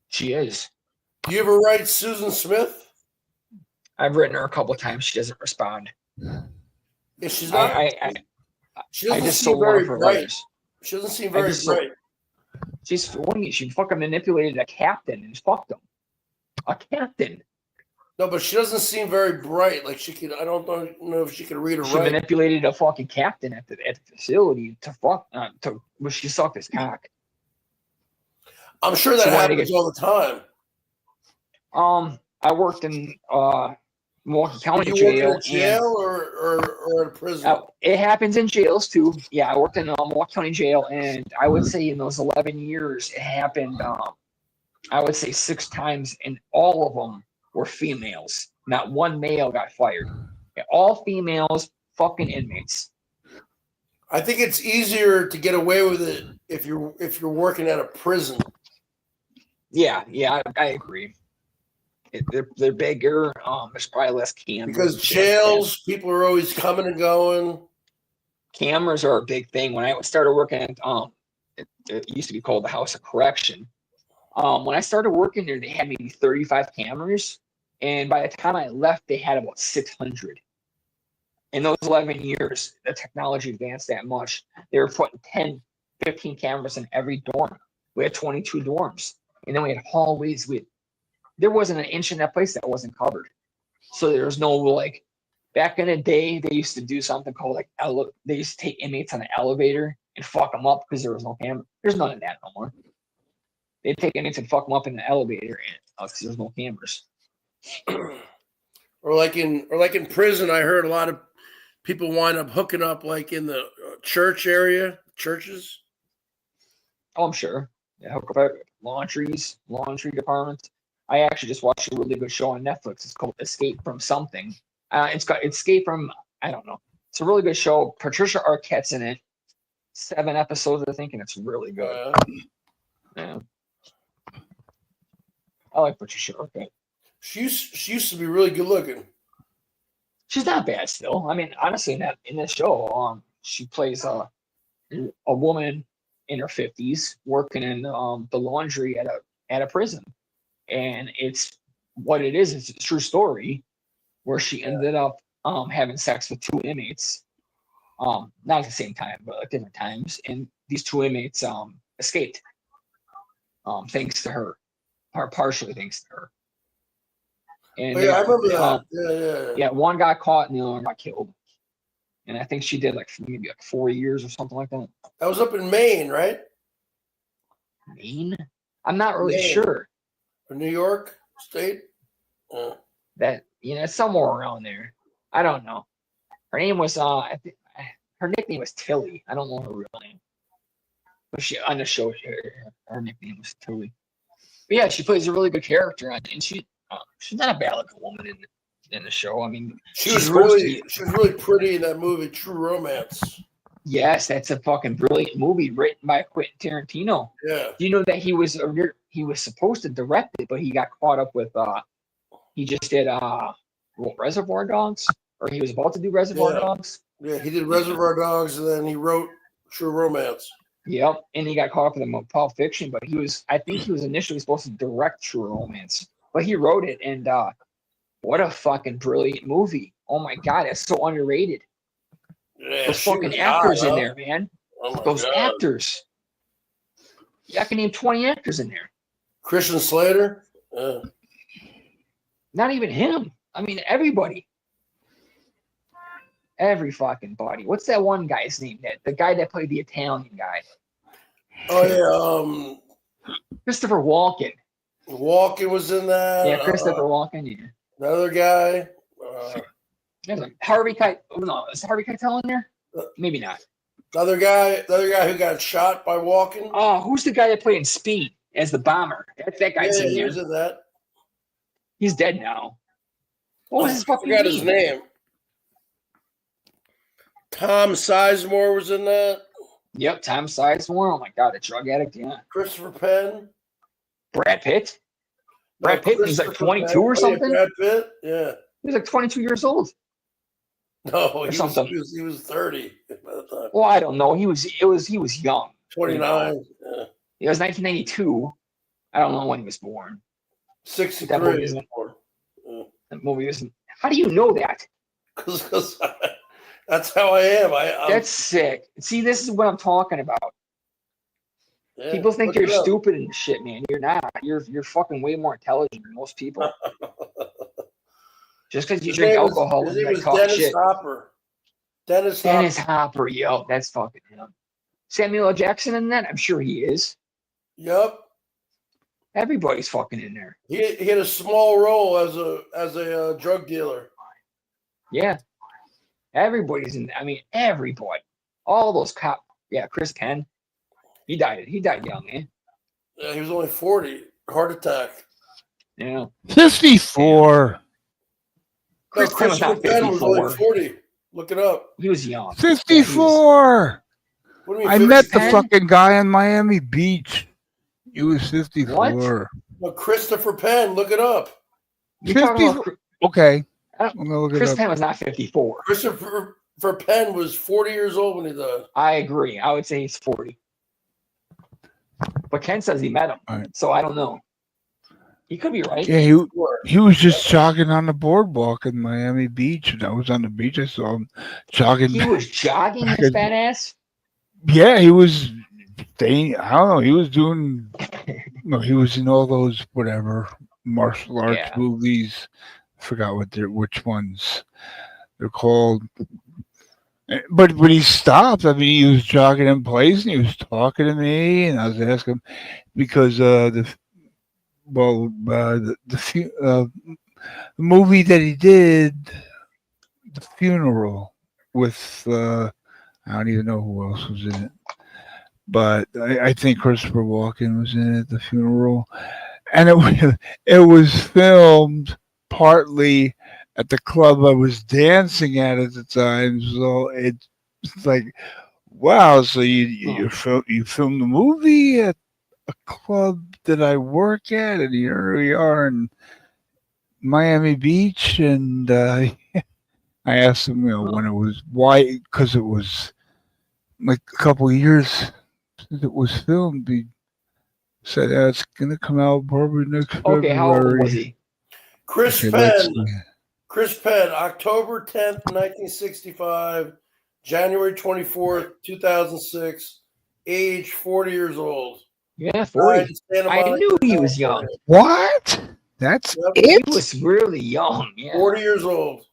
She is. Do you ever write Susan Smith? I've written her a couple of times. She doesn't respond. Yeah, she's not. She doesn't just seem sold one very of her bright. letters. She doesn't seem very bright. She fucking manipulated a captain and fucked him. A captain. No, but she doesn't seem very bright. Like she could. I don't know if she could read or She write. manipulated a fucking captain at the facility to fuck. She sucked his cock. I'm sure that happens all the time. I worked in Milwaukee County You jail. work in a jail or in a prison? It happens in jails too. Yeah, I worked in Milwaukee County jail, and I would say in those 11 years, it happened. I would say 6 times, and all of them were females. Not one male got fired. All females, fucking inmates. I think it's easier to get away with it if you're working at a prison. Yeah, I agree. They're bigger. There's probably less cameras. Because jails, people are always coming and going. Cameras are a big thing. When I started working at it used to be called the House of Correction. When I started working there, they had maybe 35 cameras, and by the time I left, they had about 600. In those 11 years, the technology advanced that much. They were putting 10, 15 cameras in every dorm. We had 22 dorms, and then we had hallways. There wasn't an inch in that place that wasn't covered. So there was no like. Back in the day, they used to do something called like they used to take inmates on an elevator and fuck them up because there was no camera. There's none of that no more. They'd take inmates and fuck them up in the elevator because there's no cameras. Or like in prison, I heard a lot of people wind up hooking up like in the church area, churches. Oh, I'm sure. Yeah, hook up at laundry departments. I actually just watched a really good show on Netflix. It's called Escape from Something. It's got Escape from, I don't know. It's a really good show. Patricia Arquette's in it. 7 episodes, I think, and it's really good. Yeah. I like Patricia Arquette. She used to be really good looking. She's not bad still. I mean, honestly, in this show, she plays a woman in her 50s working in the laundry at a prison, and it's what it is. It's a true story where she ended up having sex with 2 inmates, not at the same time, but at different times, and these 2 inmates escaped, thanks to her, or partially thanks to her. And I remember that. Yeah, one got caught and the other one got killed. And I think she did maybe 4 years or something like that. That was up in Maine, right? Maine? I'm not really sure. Or New York State? That it's somewhere around there. I don't know. Her name was I think her nickname was Tilly. I don't know her real name. But she on the show her nickname was Tilly. But yeah, she plays a really good character and she's not a bad looking woman in the show. I mean, she was really pretty in that movie, True Romance. Yes, that's a fucking brilliant movie written by Quentin Tarantino. Yeah. Do you know that he was supposed to direct it, but he got caught up with he just did Reservoir Dogs, or he was about to do Reservoir Dogs. Yeah, he did Reservoir Dogs, and then he wrote True Romance. Yep, and he got caught up with him on Pulp Fiction, but I think he was initially supposed to direct True Romance, but he wrote it, and what a fucking brilliant movie! Oh my god, it's so underrated. Yeah, those fucking actors in there, man. Oh those actors. Yeah, I can name 20 actors in there. Christian Slater. Not even him. I mean, everybody. Every fucking body. What's that one guy's name? The guy that played the Italian guy. Oh yeah, Christopher Walken. Walken was in that. Yeah, Christopher Walken. Yeah. Another guy. Harvey Keitel. No, is Harvey Keitel in there? Maybe not. Another guy who got shot by Walken. Oh, who's the guy that played in Speed as the bomber? That guy's in there. He was in that. He's dead now. What was his fucking name? I forgot his name. Tom Sizemore was in that. Yep, Tom Sizemore. Oh my god, a drug addict. Yeah. Christopher Penn. Brad Pitt. Brad Pitt was like 22 or something. Brad Pitt. Yeah. He was like 22 years old. No, he was 30 by the time. Well, I don't know. He was young. 29. Yeah. It was 1992. I don't know when he was born. 63. That movie isn't. How do you know that? Because that's how I am. That's sick. See, this is what I'm talking about. Yeah, people think you're stupid and shit, man. You're not. You're fucking way more intelligent than most people. Just because you drink alcohol his and name was talk Dennis shit. Hopper. Dennis Hopper, yo, that's fucking him. Samuel L. Jackson in that? I'm sure he is. Yep. Everybody's fucking in there. He had a small role as a drug dealer. Yeah. Everybody's in there. I mean, everybody. All those cops. Yeah, Chris Penn. He died young, man. Yeah, he was only 40. Heart attack. Yeah. 54. Chris Penn was not 54. Was only 40. Look it up. He was young. 54. What do you mean, I 50? met the fucking guy on Miami Beach. He was 54. What? No, Christopher Penn. Look it up. 54. Okay. I'm gonna look Chris it up. Penn was not 54. Christopher Penn was 40 years old when he died. I agree. I would say he's 40. But Ken says he met him. Right. So I don't know. He could be right. Yeah, he was just jogging on the boardwalk in Miami Beach, and I was on the beach. I saw him jogging. He was jogging his fat ass? Yeah, he was I don't know. He was doing. No, he was in all those whatever martial arts movies. I forgot which ones they're called. But he stopped. I mean, he was jogging in place and he was talking to me, and I was asking him because the movie that he did, The Funeral, with I don't even know who else was in it, but I think Christopher Walken was in it. The Funeral, and it was filmed partly at the club I was dancing at the time. So it's like, wow. So you filmed the movie at a club that I work at, and here we are in Miami Beach, and I asked him, when it was, why, because it was like a couple of years since it was filmed. He said, it's going to come out probably next February. Okay, how old was he? Chris Penn, October 10th, 1965, January 24th, 2006, age 40 years old. Yeah, 40. I knew he was young. What? That's it? He was really young. Yeah. 40 years old.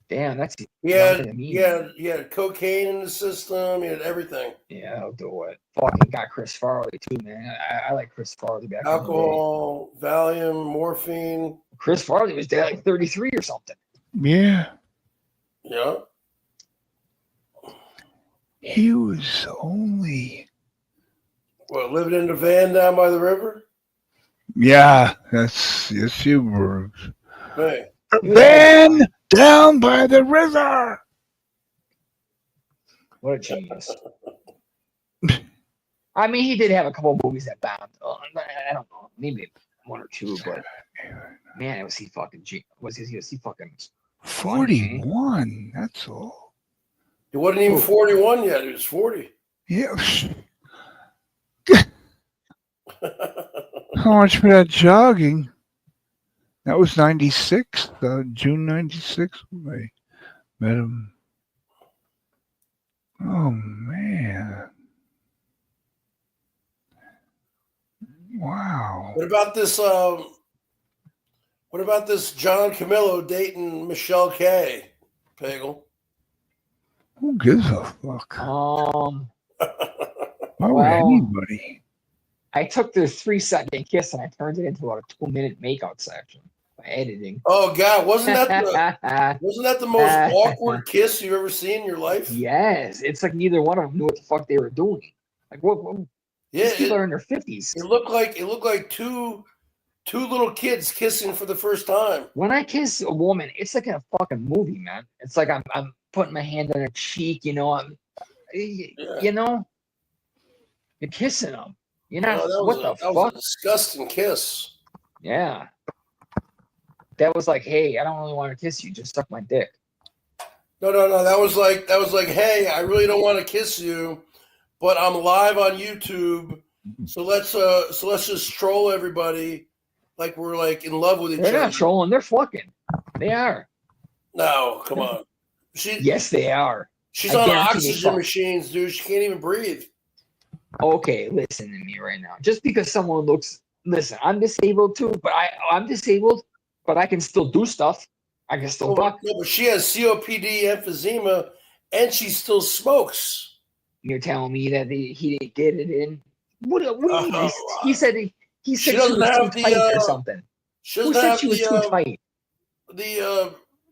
Damn, that's he had cocaine in the system. He had everything. Yeah, I'll do it. Fucking got Chris Farley too, man. I like Chris Farley back alcohol, in the day. Valium, morphine. Chris Farley was dead like 33 or something. Yeah. Yeah. He was only living in the van down by the river. Yeah, yes, you were. Hey. Van down by the river. What a genius. I mean, he did have a couple of movies that bombed. I don't know, maybe one or two, but man, was he fucking was he fucking 41? That's all. He wasn't even 41 yet. He was 40. Yeah. How much for that jogging? That was 96, June 96 when I met him. Oh, man. Wow. What about this John Camillo dating Michelle K, Pagel? Who gives a fuck? Why would anybody? I took the 3-second kiss and I turned it into a 2-minute makeout section by editing. Oh God, wasn't that the most awkward kiss you've ever seen in your life? Yes, it's like neither one of them knew what the fuck they were doing. Like what these people are in their 50s. It looked like two little kids kissing for the first time. When I kiss a woman, it's like a fucking movie, man. It's like I'm putting my hand on her cheek, you know. You know, you're kissing them. You know that was a disgusting kiss. Yeah, that was like, hey, I don't really want to kiss you. Just suck my dick. No. That was like, hey, I really don't want to kiss you, but I'm live on YouTube, so let's just troll everybody like we're like in love with each other. They're not trolling. They're fucking. They are. No, come on. Yes, they are. She's on oxygen machines, dude. She can't even breathe. Okay, listen to me right now. Just because someone listen, I'm disabled too, but I'm disabled, but I can still do stuff. I can still buck. No, but she has COPD, emphysema, and she still smokes. You're telling me that he didn't get it in? What do you mean? He said she was too tight or something. Who said she was too tight?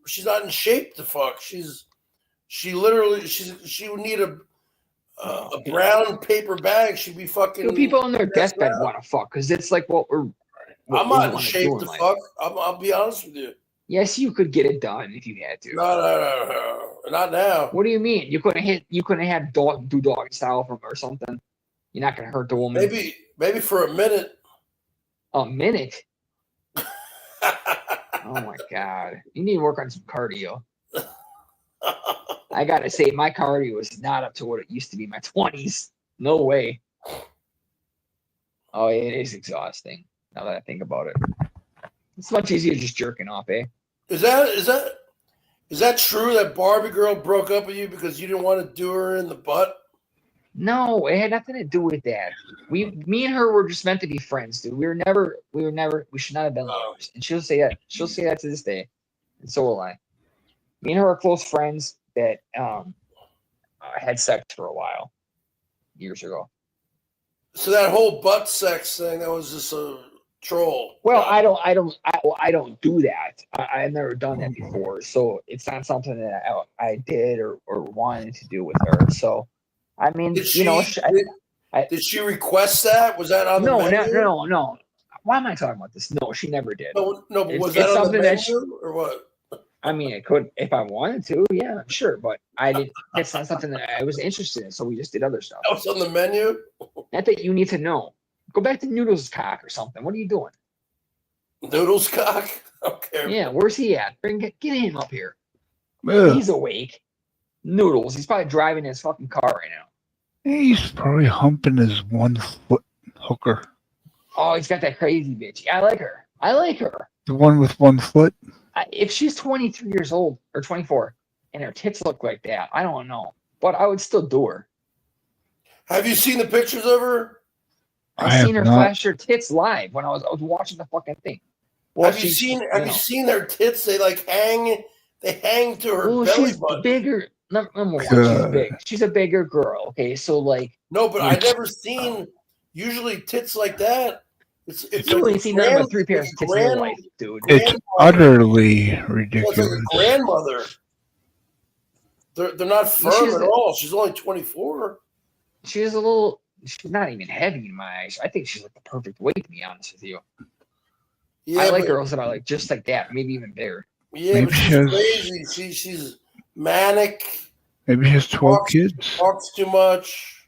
She's not in shape to fuck. She would need a brown paper bag. She'd be fucking. People on their deathbed want to fuck because it's like what we're. I'm not in shape to fuck. I'll be honest with you. Yes, you could get it done if you had to. No, not now. What do you mean? You couldn't have do dog style from or something. You're not gonna hurt the woman. Maybe for a minute. A minute. Oh my god! You need to work on some cardio. I gotta say, my cardio is not up to what it used to be in my 20s. No way. Oh, it is exhausting. Now that I think about it, it's much easier just jerking off, eh? Is that true that Barbie girl broke up with you because you didn't want to do her in the butt? No, it had nothing to do with that. Me and her were just meant to be friends, dude. We should not have been lovers. And she'll say that. She'll say that to this day. And so will I. Me and her are close friends that had sex for a while, years ago. So that whole butt sex thing, that was just a troll. Well, I don't do that. I've never done that before, so it's not something that I did or wanted to do with her. So, I mean, Did you know, she did she request that? Was that on the no, menu? no. Why am I talking about this? No, she never did. No, but It's was that on the something that menu or what? I mean, it could if I wanted to, yeah, sure, but I didn't. That's not something that I was interested in. So we just did other stuff. That was on the menu. Not that you need to know. Go back to Noodles cock or something. What are you doing? Noodles cock. Okay. Yeah, where's he at? Get him up here. Ugh. He's awake. Noodles. He's probably driving his fucking car right now. He's probably humping his 1 foot hooker. Oh, he's got that crazy bitch. I like her. I like her. The one with 1 foot? If she's 23 years old or 24 and her tits look like that, I don't know. But I would still do her. Have you seen the pictures of her? I seen her flash her tits live when I was watching the fucking thing. Well, have you seen their tits? They hang to her belly she's button. Bigger. Number one, she's big. She's a bigger girl. Okay, so like. No, but I've never seen usually tits like that. It's you only seen nothing but 3 pairs of tits in your life, dude. It's utterly ridiculous. Well, it's like a grandmother. They're not firm at all. She's only 24. She's not even heavy in my eyes. I think she's like the perfect weight, to be honest with you. Yeah, I like girls that are like just like that, maybe even bigger. Yeah, but she's crazy. She's manic. Maybe she has 12 kids. Talks too much.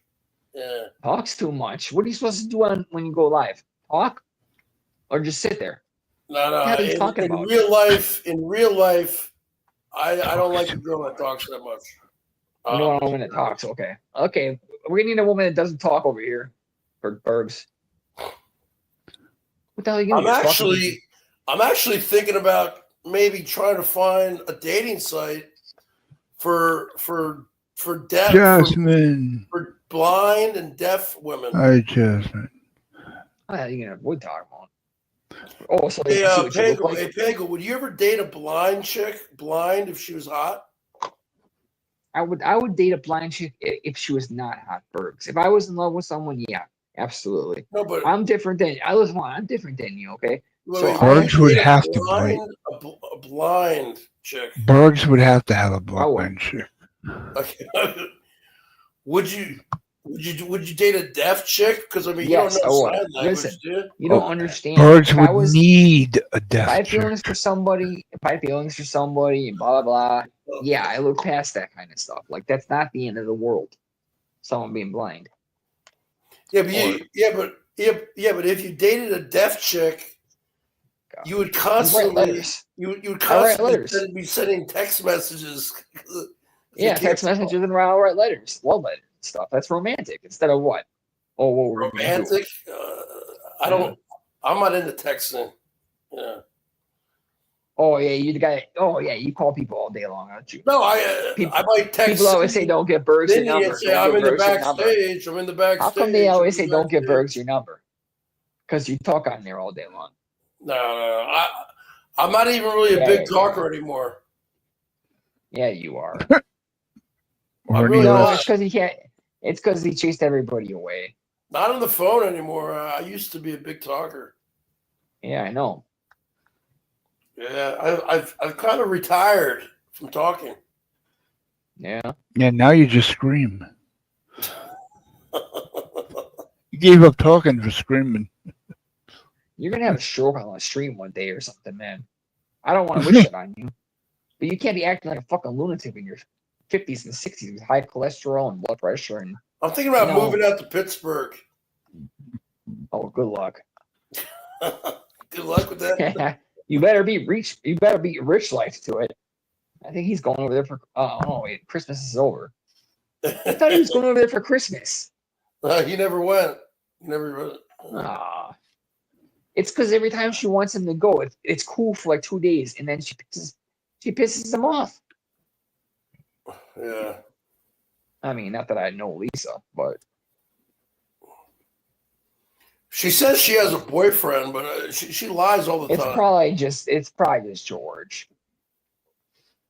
Yeah. Talks too much. What are you supposed to do when you go live? Talk? Or just sit there? No. What are you talking about? In real life, I don't like a girl that talks that much. You don't want a woman that talks. Okay. We're gonna need a woman that doesn't talk over here. For Bergs. What the hell are you gonna I'm actually thinking about maybe trying to find a dating site for deaf Jasmine. for blind and deaf women. Hi, Jasmine. You gonna avoid talking about? Oh, so hey, Pagel, would you ever date a blind chick? Blind if she was hot? I would date a blind chick if she was not hot, Bergs. If I was in love with someone, yeah, absolutely. No, but I'm different than I'm different than you, okay? So Bergs would have to a blind chick. Bergs would have to have a blind chick. Okay. Would you date a deaf chick? Because I mean, yes, you don't know sign language, listen, do you? You don't understand. Bergs would need a deaf chick. If I had chick. feelings for somebody, and blah blah blah, yeah, I look past that kind of stuff. Like that's not the end of the world. Someone being blind. Yeah, but if you dated a deaf chick, you would constantly be sending text messages. Yeah, text messages and write letters, love letters and stuff. That's romantic instead of what? Oh, what we're romantic? I'm not into texting. Yeah. Oh yeah, you call people all day long, aren't you? No, I might text. People always say don't give Bergs your number. I'm in the backstage. How come they always say don't give Bergs your number? Because you talk on there all day long. No. I'm not even really a big talker anymore. Yeah, you are. No, it's because he can't. It's because he chased everybody away. Not on the phone anymore. I used to be a big talker. Yeah, I know. Yeah, I've kind of retired from talking. Yeah. Yeah, now you just scream. You gave up talking for screaming. You're gonna have a stroke on a stream one day or something, man. I don't want to wish it on you, but you can't be acting like a fucking lunatic in your 50s and 60s with high cholesterol and blood pressure. And I'm thinking about moving out to Pittsburgh. Oh, good luck. Good luck with that. You better be rich. You better be rich life to it. I think he's going over there for. Oh wait, Christmas is over. I thought he was going over there for Christmas. He never went. He never went. It's because every time she wants him to go, it's cool for like 2 days, and then she pisses him off. Yeah. I mean, not that I know Lisa, but She says she has a boyfriend, but she lies all the it's time. probably just George.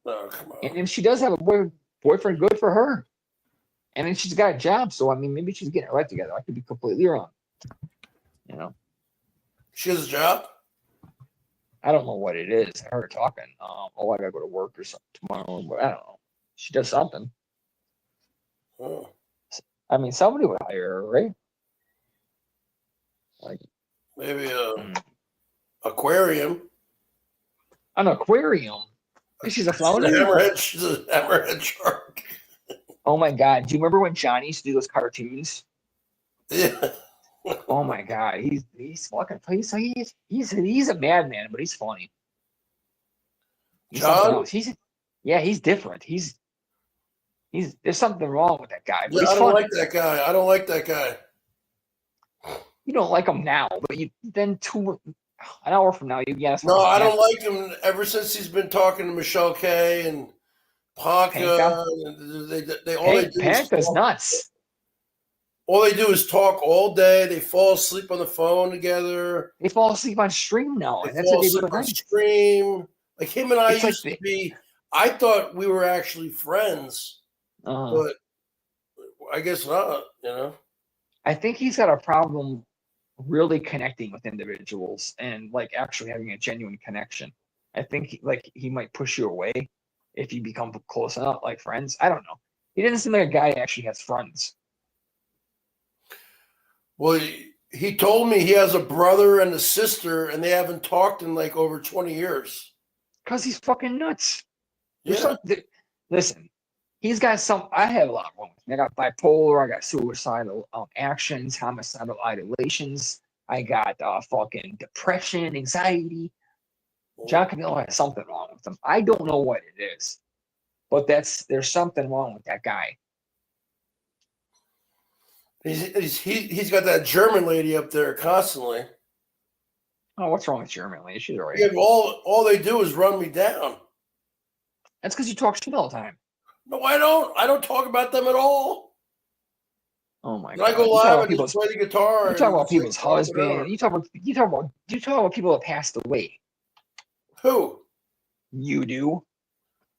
Oh, come on. And if she does have a boyfriend, good for her. And then she's got a job, so I mean, maybe she's getting her life together. I could be completely wrong. You know, She has a job. I don't know what it is. I heard her talking. I gotta go to work or something tomorrow, but I don't know. She does something. Oh. I mean, somebody would hire her, right? Like maybe a aquarium. An aquarium. She's a flounder. She's a hammerhead shark. Oh my god! Do you remember when Johnny used to do those cartoons? Yeah. Oh my god, he's fucking. He's a madman, but he's funny. He's something else. He's different. He's there's something wrong with that guy. But Yeah, he's I don't funny. like that guy. I don't like that guy. You don't like him now, but then an hour from now you guess. No, I don't like him ever since he's been talking to Michelle K and Pagel. They all they do is Panka's nuts. All they do is talk all day. They fall asleep on the phone together. They fall asleep on stream now. They And that's fall what they do asleep at on night. stream. Like him and I It's like used to be. I thought we were actually friends, but I guess not. You know. I think he's got a problem really connecting with individuals and like actually having a genuine connection. I think he might push you away if you become close enough, like friends. I don't know. He doesn't seem like a guy who actually has friends. Well, he told me he has a brother and a sister, and they haven't talked in like over 20 years. Because he's fucking nuts. Yeah. Listen, he's got some. I have a lot wrong with me. I got bipolar. I got suicidal actions, homicidal ideations. I got fucking depression, anxiety. John Camilo has something wrong with him. I don't know what it is, but there's something wrong with that guy. He's got that German lady up there constantly. Oh, what's wrong with German lady? She's all right. Yeah, all they do is run me down. That's because you talk shit all the time. No, I don't. I don't talk about them at all. Oh my god! I go live. I just play the guitar. You talk about people's husband. You talk about people that passed away. Who? You do.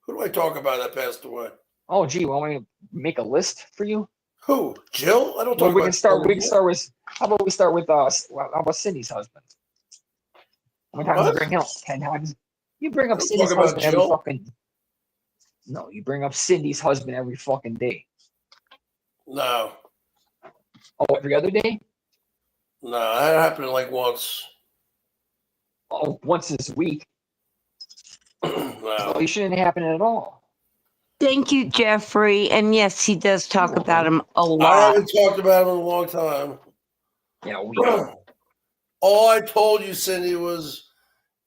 Who do I talk about that passed away? Oh, gee, want me to make a list for you? Who? Jill? I don't talk we about. Can start. We can start with. How about we start with how about Cindy's husband? How many times you bring him? 10 times. You bring up Cindy's husband every fucking. No, you bring up Cindy's husband every fucking day. No. Oh, every other day? No, that happened like once. Oh, once this week. No. So it shouldn't happen at all. Thank you, Jeffrey. And yes, he does talk about him a lot. I haven't talked about him in a long time. Yeah, all I told you, Cindy, was,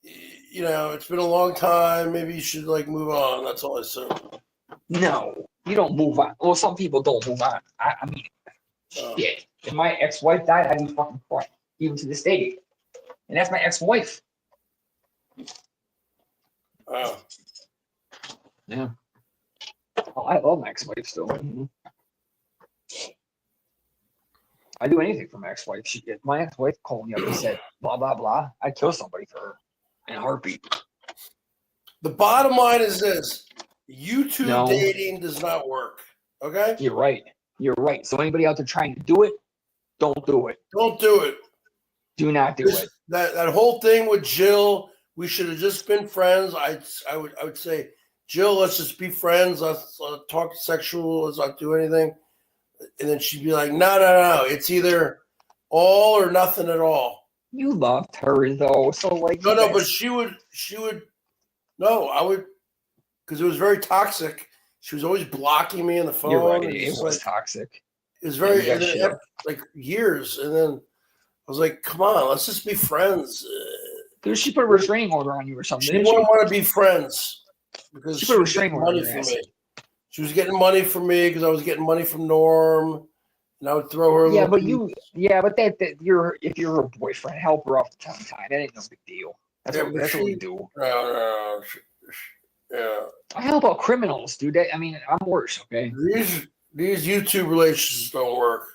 it's been a long time. Maybe you should move on. That's all I said. No, you don't move on. Well, some people don't move on. I mean, shit. If my ex-wife died, I'd be fucking crying, even to this day. And that's my ex-wife. Oh. Yeah. Oh, I love my ex-wife still. I do anything for my ex-wife. If my ex-wife called me up and said blah blah blah, I'd kill somebody for her in a heartbeat. The bottom line is this: YouTube dating does not work. Okay? You're right. You're right. So anybody out there trying to do it, don't do it. Don't do it. Do not do it. That whole thing with Jill, we should have just been friends. I would say, Jill, let's just be friends. Let's talk sexual. Let's not do anything. And then she'd be like, no. It's either all or nothing at all. You loved her though, so no, but she would. No, I would, because it was very toxic. She was always blocking me on the phone. You're right. It was toxic. It was very years, and then I was like, come on, let's just be friends. Dude, she put a restraining order on you or something. She wouldn't want to be friends because she put a restraining order money from me. She was getting money from me because I was getting money from Norm, and I would throw her. Yeah, but if you're her boyfriend, help her off the time. That ain't no big deal. That's what we do. Yeah. I help out criminals, dude. I'm worse. Okay. These YouTube relationships don't work.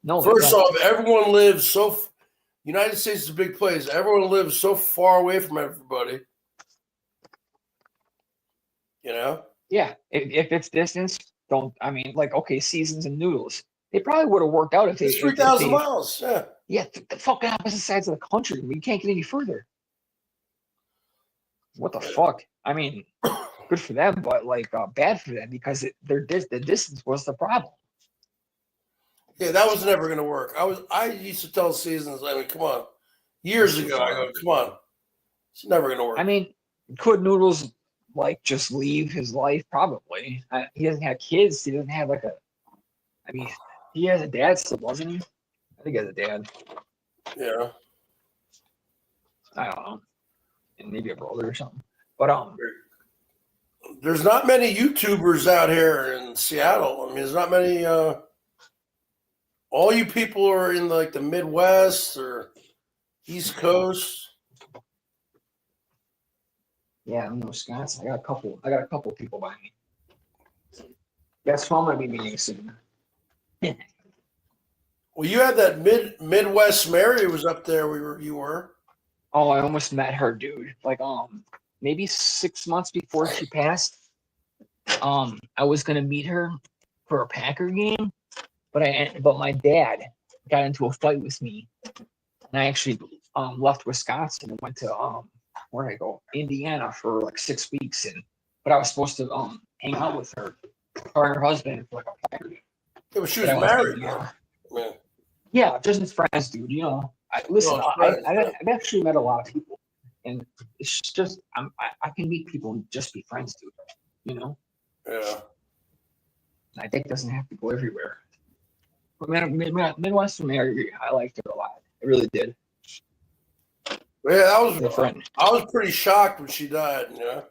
No, First off, everyone lives United States is a big place. Everyone lives so far away from everybody. You know? Yeah. If it's distance, okay, Seasons and Noodles. They probably would have worked out if It's 3,000 miles. Yeah. Yeah, the fucking opposite sides of the country. We can't get any further. What the fuck? I mean, good for them, but bad for them because the distance was the problem. Yeah, that was never going to work. I used to tell Seasons, I mean, come on. Years ago, I go, come on. It's never going to work. I mean, could Noodles just leave his life? Probably. He doesn't have kids. He doesn't have he has a dad still, doesn't he? I think he has a dad. Yeah. I don't know. And maybe a brother or something. But there's not many YouTubers out here in Seattle. I mean, there's not many all you people are in the Midwest or East Coast. Yeah, I'm in Wisconsin. I got a couple people by me. That's who I'm gonna be meeting soon. Well, you had that Midwest Mary was up there. You were. Oh, I almost met her, dude. Maybe 6 months before she passed. I was gonna meet her for a Packer game, but my dad got into a fight with me, and I actually left Wisconsin and went to where did I go? Indiana for 6 weeks, but I was supposed to hang out with her and her husband for a Packer game. Yeah, but she was married. Yeah, just as friends, dude. You know, I've actually met a lot of people, and it's just I can meet people and just be friends, dude. You know. Yeah. I think it doesn't have to go everywhere. But Midwestern area, I liked her a lot. I really did. Yeah, I was pretty shocked when she died. Yeah.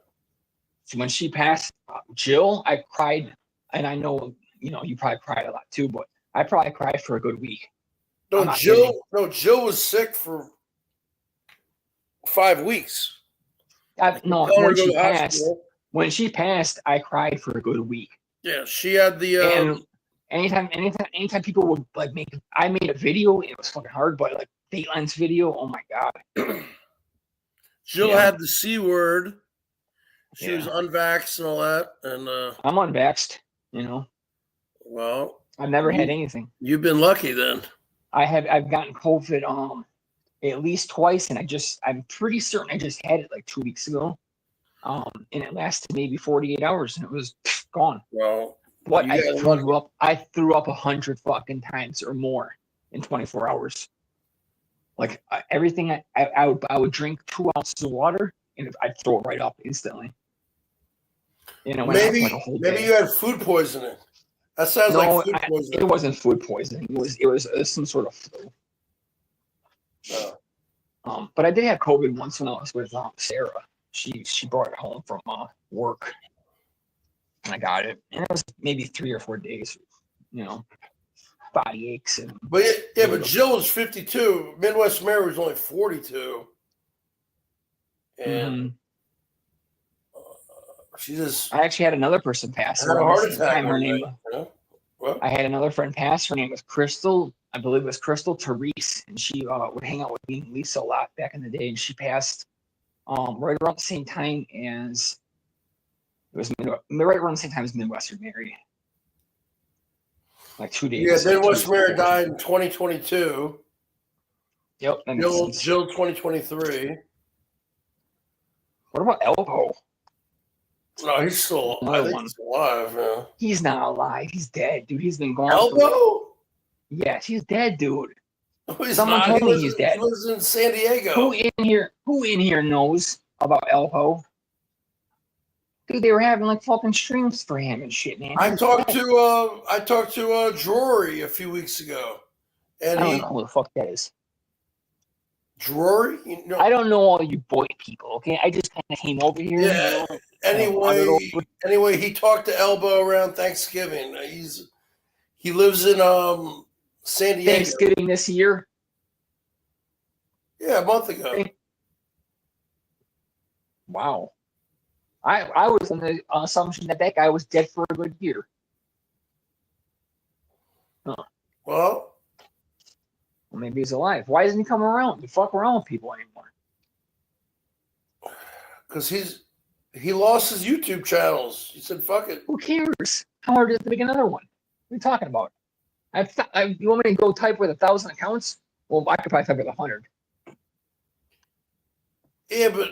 When she passed, Jill, I cried, and I know you probably cried a lot too, but I probably cried for a good week. Jill was sick for 5 weeks. When she passed, I cried for a good week. Yeah, she had the. And anytime people would I made a video. It was fucking hard, but Datelin's video. Oh my god. Jill had the C word. She was unvaxxed and all that, and I'm unvaxxed. You know. Well, I've never had anything. You've been lucky then. I've gotten COVID at least twice, and I'm pretty certain I just had it 2 weeks ago. And it lasted maybe 48 hours, and it was gone. Well, what I threw up 100 fucking times or more in 24 hours. Everything I would drink 2 ounces of water, and I'd throw it right up instantly. Maybe you had food poisoning. That sounds like food poisoning. It wasn't food poisoning. It was some sort of flu. But I did have COVID once when I was with Sarah. She brought it home from work, and I got it. And it was maybe 3 or 4 days, body aches and. But but Jill was 52. Midwest Mary was only 42, and she just. I actually had another person pass. Had a heart attack. I had another friend pass. Her name was Crystal. I believe it was Crystal Therese, and she would hang out with me and Lisa a lot back in the day. And she passed right around the same time as right around the same time as Midwestern Mary. 2 days. Yeah, Midwest Mary died in 2022. Yep. Jill 2023. What about Elbow? No, he's still. I think he's alive. Yeah. He's not alive. He's dead, dude. He's been gone. Elbow? Yes, he's dead, dude. Someone told me he's dead. He lives in San Diego. Who in here knows about Elbow? Dude, they were having fucking streams for him and shit, man. I talked to Drury a few weeks ago, and I don't know who the fuck that is. Drury? I don't know all you boy people. Okay, I just kind of came over here. Yeah. Anyway, he talked to Elbow around Thanksgiving. He lives in San Diego. Thanksgiving this year. Yeah, a month ago. Wow. I was on the assumption that guy was dead for a good year. Huh. Well, maybe he's alive. Why doesn't he come around? You fuck around with people anymore. Because he lost his YouTube channels. He said, "Fuck it." Who cares? How hard is it to make another one? What are you talking about? You want me to go type with 1,000 accounts? Well, I could probably type with 100. Yeah, but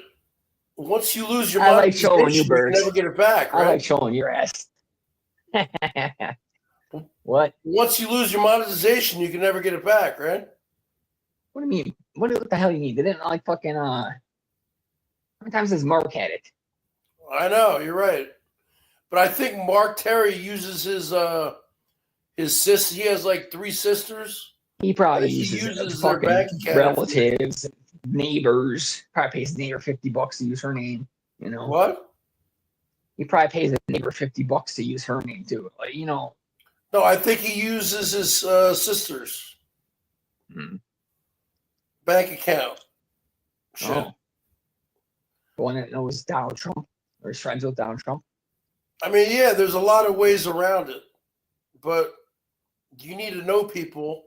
once you lose your I like showing you, monetization, you can Birds. never get it back, right? I like showing your ass. What? Once you lose your monetization, you can never get it back, right? What do you mean? What the hell you mean? They didn't like fucking how many times has Mark had it? I know, you're right. But I think Mark Terry uses his sister. He has like 3 sisters. He probably He uses their fucking bank account. relatives, neighbors. Probably pays his neighbor $50 to use her name. You know what? He probably pays his neighbor $50 to use her name too. Like, you know. No, I think he uses his sisters' bank account. Shit. Oh. The one that knows Donald Trump or is friends with Donald Trump. I mean, yeah, there's a lot of ways around it, but you need to know people,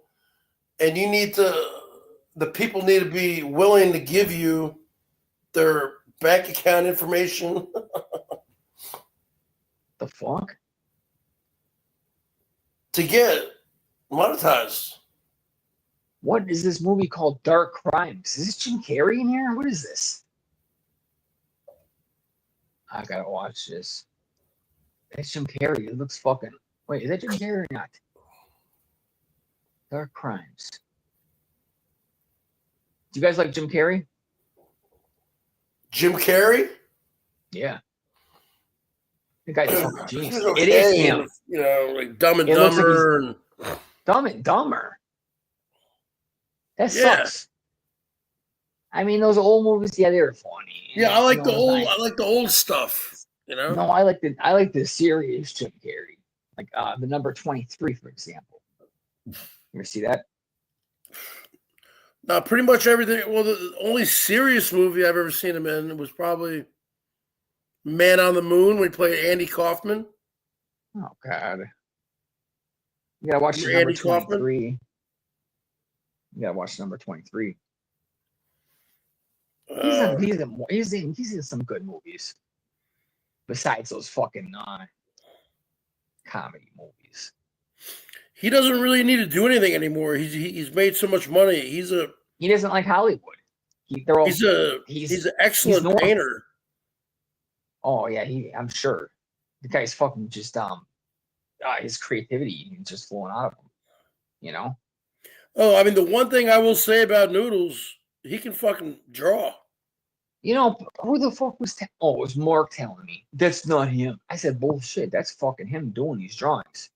and the people need to be willing to give you their bank account information. The fuck? To get monetized. What is this movie called? Dark Crimes. Is this Jim Carrey in here? What is this? I gotta watch this. That's Jim Carrey. It looks fucking. Wait, is that Jim Carrey or not? Dark Crimes. Do you guys like Jim Carrey? Jim Carrey? Yeah. The guy's a fucking genius. Okay, it is him. You know, like Dumb and Dumber. Like Dumb and Dumber. That Yeah. sucks. I mean, those old movies, yeah, they were funny. Yeah, I like the old. Nice. I like the old stuff. You know. No, I like the serious Jim Carrey, like the number 23, for example. You ever see that? No, pretty much everything. Well, the only serious movie I've ever seen him in was probably Man on the Moon when he played Andy Kaufman. Oh God! You gotta watch You're number Andy Kaufman? 23. You gotta watch number 23. He's in some good movies. Besides those fucking comedy movies. He doesn't really need to do anything anymore. He's made so much money. He doesn't like Hollywood. He's an excellent painter. Oh yeah, I'm sure. The guy's fucking just his creativity is just flowing out of him. You know? Oh, I mean, the one thing I will say about Noodles, he can fucking draw. You know, who the fuck was it was Mark telling me. That's not him. I said, bullshit, that's fucking him doing these drawings.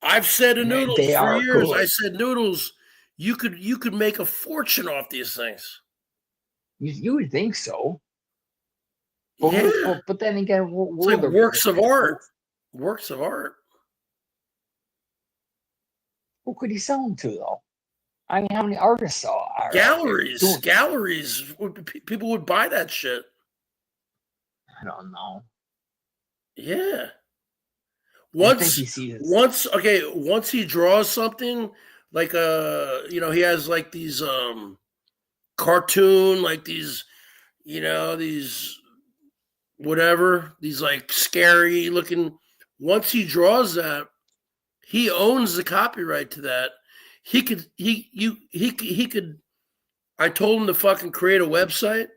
I've said to Noodles they for are years, good. I said, Noodles, you could make a fortune off these things. You would think so. But, Yeah. but then again, It's like works of art. Works of art. Who could he sell them to, though? I mean, how many artists are Galleries. doing that? Galleries. People would buy that shit. I don't know. Yeah. Once Once he draws something, like he has like these cartoon, like these, these whatever, these like scary looking. Once he draws that, he owns the copyright to that. He could. I told him to fucking create a website.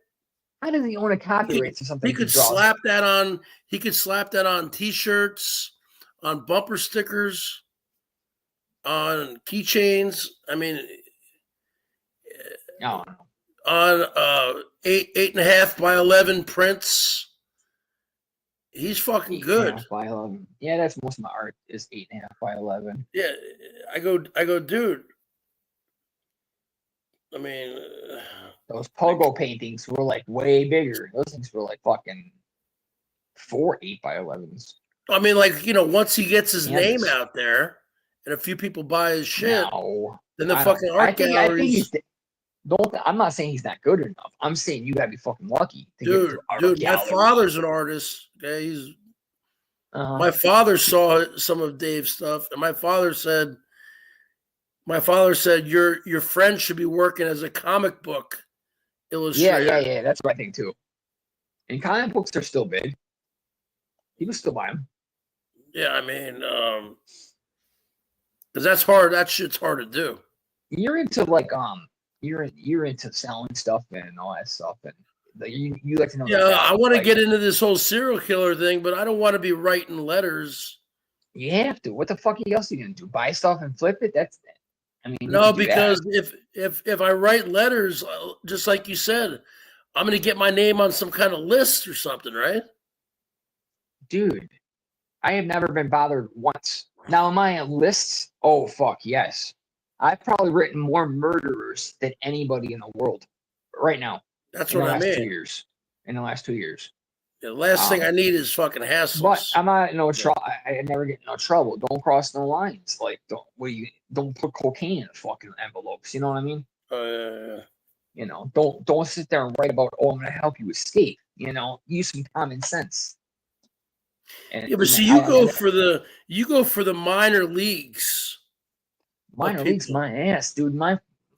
How does he own a copyright to something? He could slap that on. He could slap that on T-shirts, on bumper stickers, on keychains. I mean, on 8.5 by 11 prints. He's fucking good. 8.5 by 11. Yeah, that's most of my art is 8.5 by 11. Yeah, I go, dude. I mean, those Pagel paintings were like way bigger. Those things were like fucking 4 8 by 11s. I mean, like, once he gets his name out there and a few people buy his shit, then the fucking art galleries. I'm not saying he's not good enough. I'm saying you gotta be fucking lucky to get to art Dude, gallery. my father's an artist. Okay, my father saw some of Dave's stuff, and my father said My father said your friend should be working as a comic book illustrator. Yeah. That's what I think too. And comic books are still big. People still buy them. Yeah, I mean, because that's hard. That shit's hard to do. You're into like you're into selling stuff and all that stuff, and you like to know. Yeah, I want to like, get into this whole serial killer thing, but I don't want to be writing letters. You have to. What the fuck else are you gonna do? Buy stuff and flip it? I mean, No, because if I write letters, just like you said, I'm going to get my name on some kind of list or something, right? Dude, I have never been bothered once. Now, am I on lists? Oh, fuck, yes. I've probably written more murderers than anybody in the world right now. That's what I mean. 2 years. In the last 2 years. The last thing I need is fucking hassles. But I'm not in no trouble. I never get in no trouble. Don't cross no lines. Like, don't put cocaine in fucking envelopes. You know what I mean? You know, don't sit there and write about, oh, I'm gonna help you escape. You know, use some common sense. And, yeah, but see, you go for the minor leagues. Minor leagues, my ass, dude.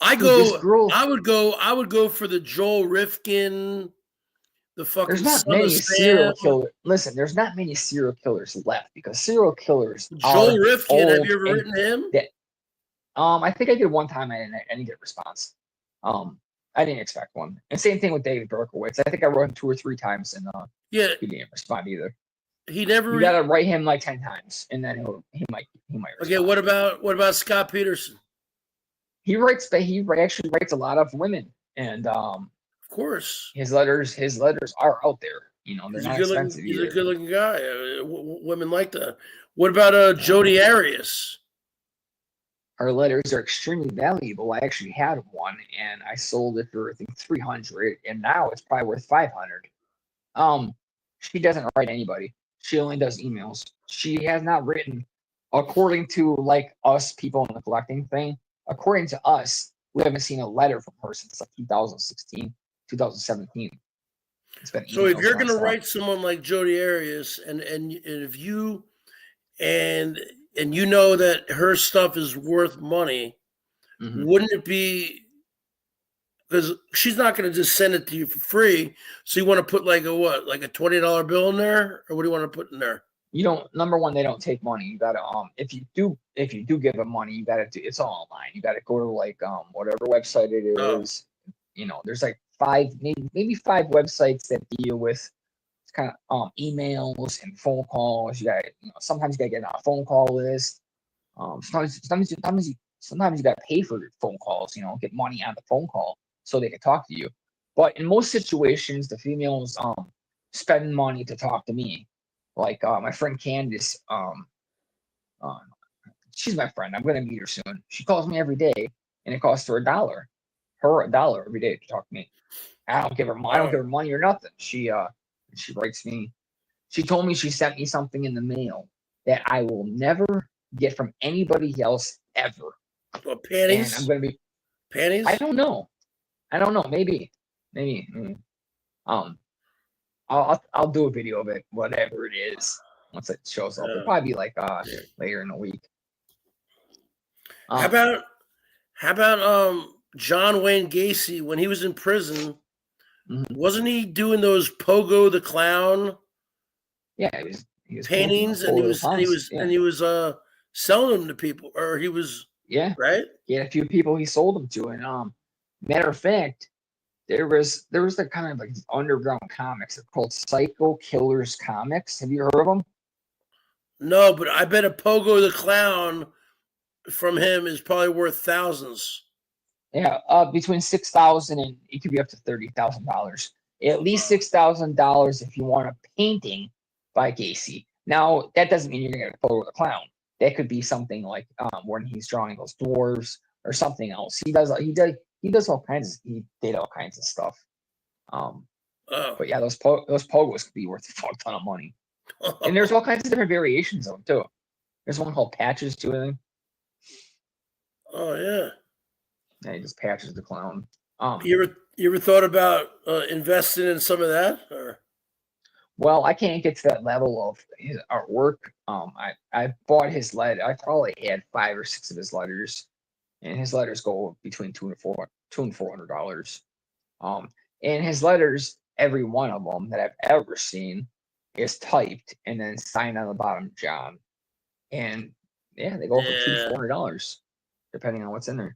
I would go for the Joel Rifkin, the fucking. There's not many serial killers. Listen, there's not many serial killers left because serial killers. Joel Rifkin, have you ever written him? I think I did one time. I didn't get a response. I didn't expect one. And same thing with David Berkowitz. I think I wrote him 2 or 3 times, and he didn't respond either. He never. You gotta write him like 10 times, and then he might. Respond. Okay, what about Scott Peterson? He actually writes a lot of women, and of course his letters are out there. You know, they're not expensive either. He's a good-looking guy. Women like that. What about Jodi Arias? Her letters are extremely valuable. I actually had one, and I sold it for I think $300, and now it's probably worth $500. She doesn't write anybody. She only does emails. She has not written, according to like us people in the collecting thing. According to us, we haven't seen a letter from her since like 2016, 2017. It's been so if you're going to write someone like Jodi Arias, and if you and you know that her stuff is worth money, wouldn't it be, because she's not going to just send it to you for free, so you want to put like a $20 bill in there, or what do you want to put in there? You don't. Number one, they don't take money. You gotta if you do give them money, you gotta do. It's all online. You gotta go to like whatever website it is. You know, there's like 5 maybe 5 websites that deal with kind of emails and phone calls. You got sometimes you gotta get on a phone call list. Sometimes you gotta pay for your phone calls. You know, get money on the phone call so they can talk to you. But in most situations, the females spend money to talk to me. Like my friend Candace, she's my friend. I'm gonna meet her soon. She calls me every day, and it costs her $1. Her $1 every day to talk to me. I don't give her money or nothing. She writes me. She told me she sent me something in the mail that I will never get from anybody else ever. What, panties? And I'm gonna be panties. I don't know. Maybe. I'll do a video of it, whatever it is, once it shows up. It'll probably be like later in the week. How about John Wayne Gacy when he was in prison? Wasn't he doing those Pogo the Clown? Yeah, he was paintings, and he was selling them to people, or he was right. He had a few people he sold them to, and matter of fact. There was the kind of like underground comics. They're called Psycho Killers Comics. Have you heard of them? No, but I bet a Pogo the Clown from him is probably worth thousands. Yeah, between $6,000 and it could be up to $30,000. At least $6,000 if you want a painting by Gacy. Now that doesn't mean you're gonna get a Pogo the Clown. That could be something like when he's drawing those dwarves or something else. He does all kinds. He did all kinds of stuff. But yeah, those Pogos could be worth a fuck ton of money. And there's all kinds of different variations of them too. There's one called Patches too, I think. Oh yeah. Yeah, he just Patches the Clown. You ever thought about investing in some of that? Or? Well, I can't get to that level of his artwork. I bought his letter. I probably had 5 or 6 of his letters. and his letters go between $200 and $400. And his letters, every one of them that I've ever seen, is typed and then signed on the bottom, John. And yeah, they go for $200-$400, depending on what's in there.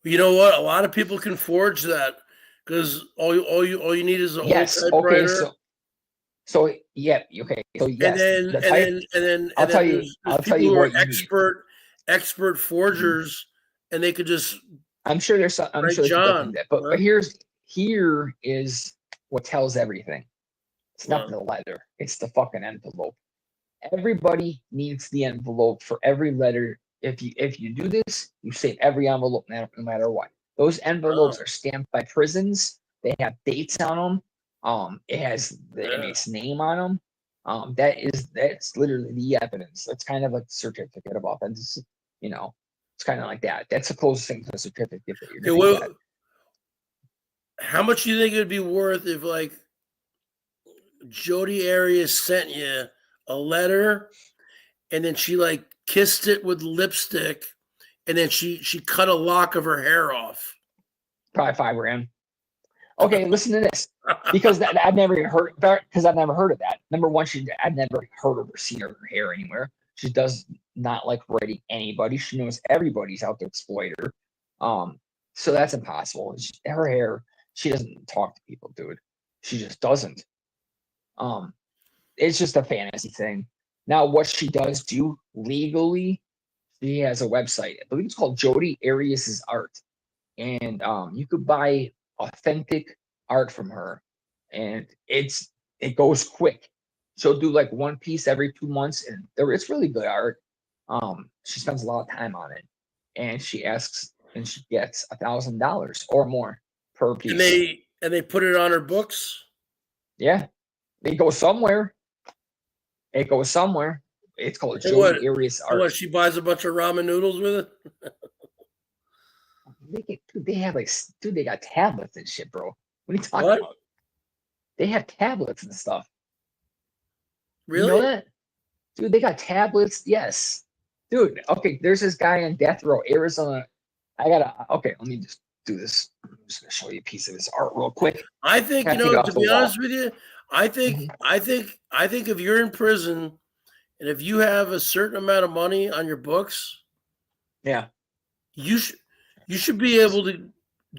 You know what? A lot of people can forge that because all you need is an old typewriter. Okay, so yeah, okay. So yes, and then I'll tell you. there's I'll people tell you who are what you need. expert forgers, and they could just. I'm sure there's some. I'm sure there's people who do that. But right? here is what tells everything. It's not the letter. It's the fucking envelope. Everybody needs the envelope for every letter. If you do this, you save every envelope no matter what. Those envelopes are stamped by prisons. They have dates on them. It has the inmate's name on them. That's literally the evidence. That's kind of a certificate of authenticity. You know, it's kind of like that. That's the closest thing to a certificate that you're going to get. How much do you think it would be worth if, like, Jodi Arias sent you a letter, and then she like kissed it with lipstick, and then she cut a lock of her hair off? Probably $5,000. Okay, listen to this, because I've never heard of that. Number one, I've never heard of or seen her hair anywhere. She does not like writing anybody. She knows everybody's out to exploit her. So that's impossible. Her hair, she doesn't talk to people, dude. She just doesn't. It's just a fantasy thing. Now, what she does do legally, she has a website. I believe it's called Jodi Arias' Art, and you could buy authentic art from her, and it goes quick. She'll do like one piece every 2 months, and it's really good art. She spends a lot of time on it, and she asks, and she gets $1,000 or more per piece. And they put it on her books. Yeah, they go somewhere. It goes somewhere. It's called Jodi Arias Art. What, she buys a bunch of ramen noodles with it? They got tablets and shit, bro. What are you talking about? They have tablets and stuff. Really? You know that? Dude, they got tablets. Yes. Dude, okay, there's this guy in Death Row, Arizona. Let me just do this. I'm just going to show you a piece of his art real quick. I think, to be honest with you, I think if you're in prison and if you have a certain amount of money on your books, yeah, you should be able to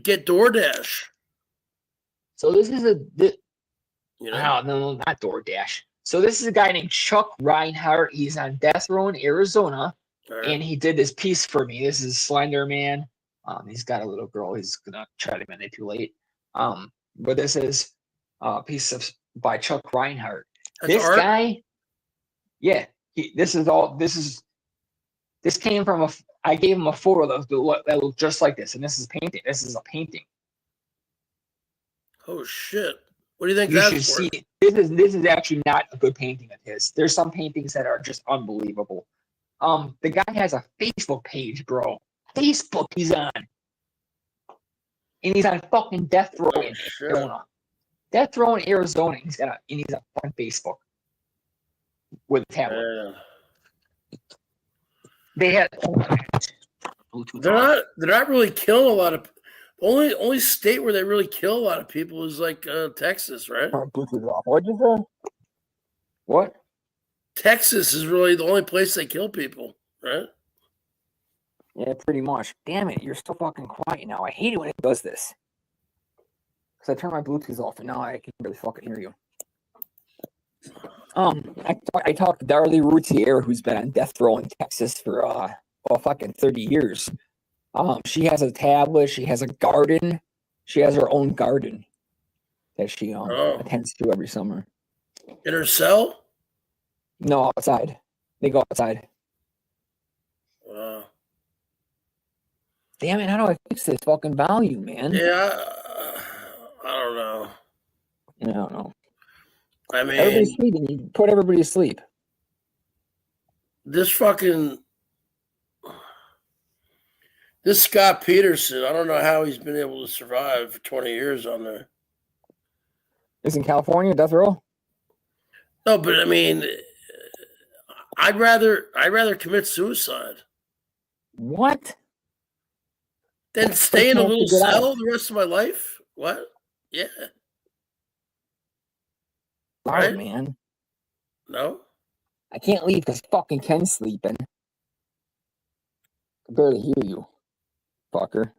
get DoorDash. So this is no, not DoorDash. So this is a guy named Chuck Reinhardt. He's on death row in Arizona, and he did this piece for me. This is Slender Man. He's got a little girl he's gonna try to manipulate. But this is a piece by Chuck Reinhardt. This guy, yeah, this came from I gave him a photo that looked just like this, and this is painting. This is a painting. Oh shit! What do you think You that's should for? see. This is actually not a good painting of his. There's some paintings that are just unbelievable. The guy has a Facebook page, bro. Facebook he's on. And he's on fucking death row in Arizona. Death row in Arizona. He's on fucking Facebook with a tablet. They had They're not really killing a lot of. Only state where they really kill a lot of people is like Texas, right? What'd you say? What? Texas is really the only place they kill people, right? Yeah, pretty much. Damn it, you're so fucking quiet now. I hate it when it does this. Because I turned my Bluetooth off and now I can really fucking hear you. I talked to Darlie Routier, who's been on death row in Texas for fucking 30 years. She has a tablet, she has a garden, she has her own garden that she attends to every summer. In her cell? No, outside. They go outside. Damn it, how do I fix this fucking volume, man? Yeah, I don't know. I don't know. I mean, everybody's sleeping. You put everybody to sleep. This Scott Peterson, I don't know how he's been able to survive for 20 years on there. Is in California, death row? No, but I mean, I'd rather commit suicide. What? Then stay in a chance to little get out. cell the rest of my life? What? Yeah. Sorry, Right? man. No? I can't leave because fucking Ken's sleeping. I can barely hear you, fucker.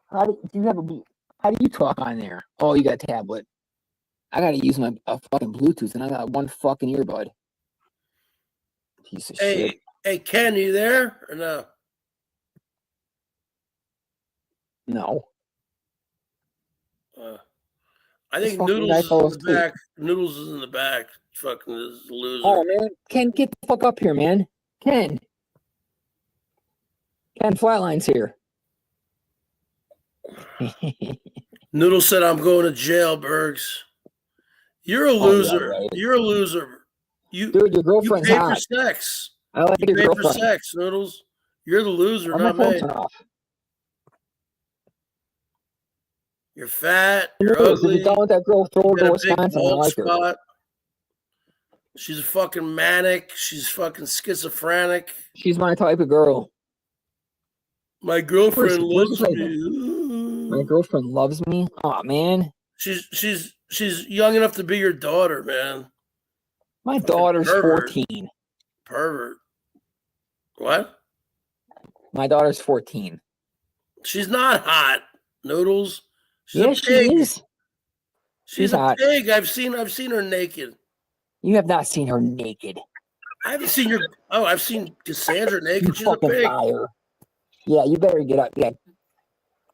How do you talk on there? Oh, you got a tablet. I gotta use my fucking Bluetooth, and I got one fucking earbud. Piece of shit. Hey, Ken, you there or no? No. I This think fucking Noodles guy is fell in the asleep. back. Noodles is in the back. Fucking this loser. Oh man, Ken, get the fuck up here, man. Ken Flatline's here. Noodles said, "I'm going to jail, Bergs." You're a loser. right. You're a loser. Dude, your You girlfriend's pay hot. for sex. I like You your pay for girlfriend. sex, Noodles. You're the loser, Why my not phone me. turn off? You're fat. You're Noodles, if ugly. you're done with that girl, throw her You to got a big Wisconsin. I bald like her. spot. She's fucking manic. She's fucking schizophrenic. She's my type of girl. My girlfriend Where's loves this me. My girlfriend loves me. Oh man, She's young enough to be your daughter, man. my Fucking daughter's pervert. 14. Pervert. What? My daughter's 14. She's not hot, Noodles. She's Yeah, a she pig. is. She's a hot. pig. I've seen her naked. You have not seen her naked. I haven't seen your. Oh, I've seen Cassandra naked. You She's a fucking pig. liar. Yeah, you better get up. Yeah.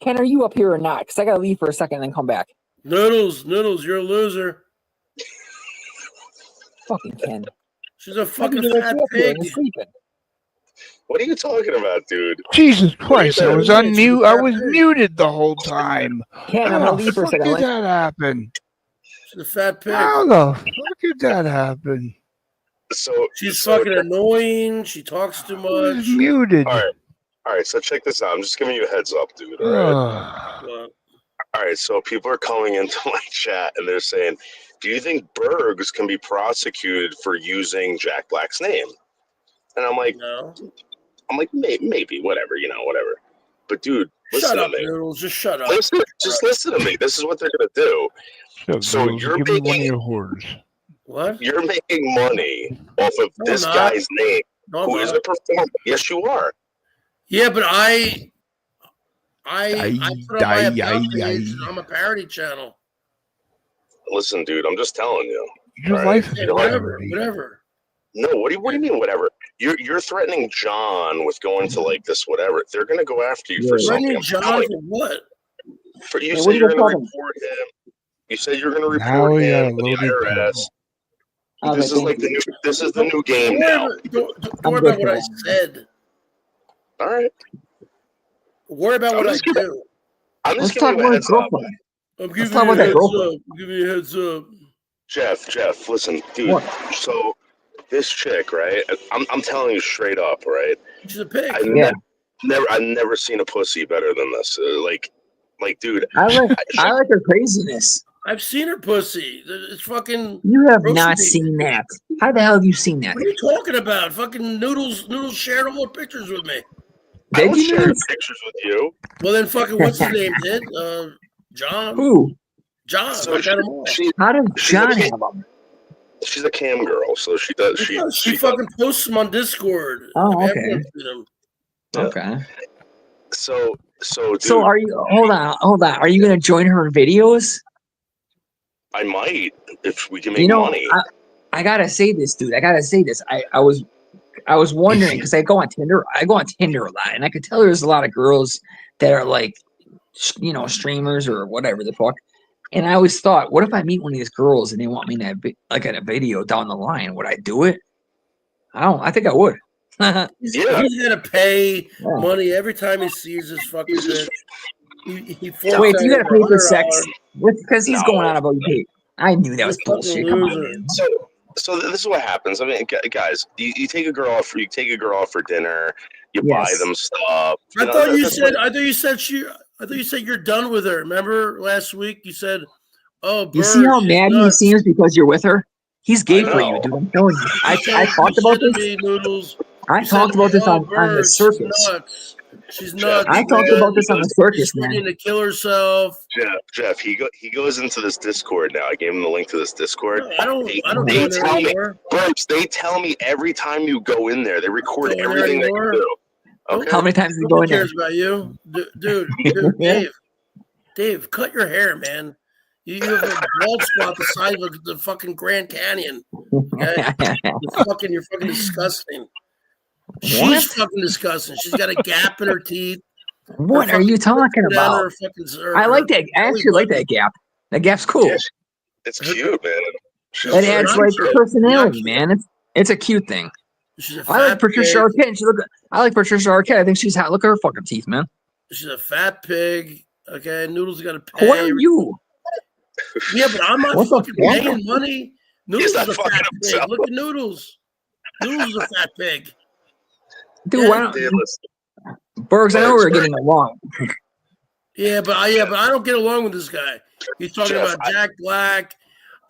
Ken, are you up here or not? Because I gotta leave for a second and then come back. Noodles, you're a loser. Fucking Ken. She's a How do fucking you get fat up here and pig. you're sleeping? What are you talking about, dude? Jesus Christ! I was She's a unmute. I fat was pig. muted the whole time. Ken, I'm How gonna the leave for a fuck second. did that happen? She's a fat pig. How the fuck did that happen? So She's so fucking annoying. She talks too I was much. muted. all right. So check this out. I'm just giving you a heads up, dude. All right. Well, All right. So people are coming into my chat and they're saying, "Do you think Bergs can be prosecuted for using Jack Black's name?" And I'm like, no. Maybe, whatever, whatever. But dude, listen Shut up, to me. Noodles. Just shut up. Listen to me. This is what they're gonna do. So you're give me one of making your hordes. What? you're making money off of No, this I'm not. guy's name, No, I'm who is not. a performer. Yes, you are. Yeah, but I put on my about page. And I'm a parody channel. Listen, dude, I'm just telling you. Your all life right? is Yeah, whatever. No, what do you mean whatever? You're threatening John with going to like this whatever. They're gonna go after you for something. Threatening I'm John telling for you. what? For you Hey, what said are you're you gonna talking? report him. You said you're gonna Now report we got a him to the loaded IRS. Okay, This is thank like you. this is the new game Don't worry now. about, don't I'm worry good about what for I that. said. All right. Worry about what I do. I'm Let's just talk giving you a about his heads up. girlfriend. I'm Let's giving talk you a about that heads girlfriend. up. I'm giving you a heads up. Jeff, listen, dude. What? So this chick, right? I'm telling you straight up, right? She's a pig. Yeah. I've never seen a pussy better than this. Like, dude. I like her craziness. I've seen her pussy. It's fucking. You have not roasting. seen that. How the hell have you seen that? What are you talking about? Fucking Noodles shared all the pictures with me. I don't Did you? share Noodles? pictures with you. Well, then fucking what's his name did? John. Who? John. So I got them all. How did she's John a- have them? She's a cam girl, so she does. She fucking posts them on Discord. Oh, I mean, okay. everyone sees them. Yeah. Okay. So, dude, So are you? Hold on. Are you gonna join her in videos? I might if we can make You know, money. I gotta say this, dude. I was wondering because I go on Tinder. I go on Tinder a lot, and I could tell there's a lot of girls that are like, streamers or whatever the fuck. And I always thought, what if I meet one of these girls and they want me in a video down the line? Would I do it? I think I would. He's gonna pay money every time he sees this fucking bitch. He Wait, you gotta pay for sex? $100. Because he's going on about you pay. I knew that was bullshit. Come on, man. So this is what happens. I mean, guys, you take a girl off. You take a girl out for dinner. You buy them stuff. I thought you said you're done with her. Remember last week you said, "Oh, You see how mad he seems because you're with her? He's gay I for you, know. dude. I'm telling you. I He talked about said to this. me, Noodles. I He said talked to me, about this "Oh, on the Bird, she's circus. nuts. She's nuts, I talked man. about this on the circus, She's man. fucking to kill herself." Jeff, he goes into this Discord now. I gave him the link to this Discord. No, I don't go They in there tell me, anymore. Burbs, they tell me every time you go in there, they record Go in there everything that you anymore. do. Okay. How many times did you go Nobody in there? cares about you, dude. Yeah. Dave, cut your hair, man. You have a bald spot the size of the fucking Grand Canyon. Okay, you're fucking disgusting. She's fucking disgusting. She's got a gap in her teeth. What are you talking about? I like that. I actually like that gap. That gap's cool. Yeah, it's cute, man. It adds like personality, man. It's a cute thing. I like Patricia Arquette. I like Patricia Arquette. I think she's hot. Look at her fucking teeth, man. She's a fat pig. Okay, Noodles got to pay. What are you? Yeah, but I'm not fucking paying money. Noodles is a fat pig. himself. Look at Noodles. Noodles is a fat pig. Dude, why don't Bergs? I know we're getting along. Yeah, but I don't get along with this guy. He's talking about Jack Black.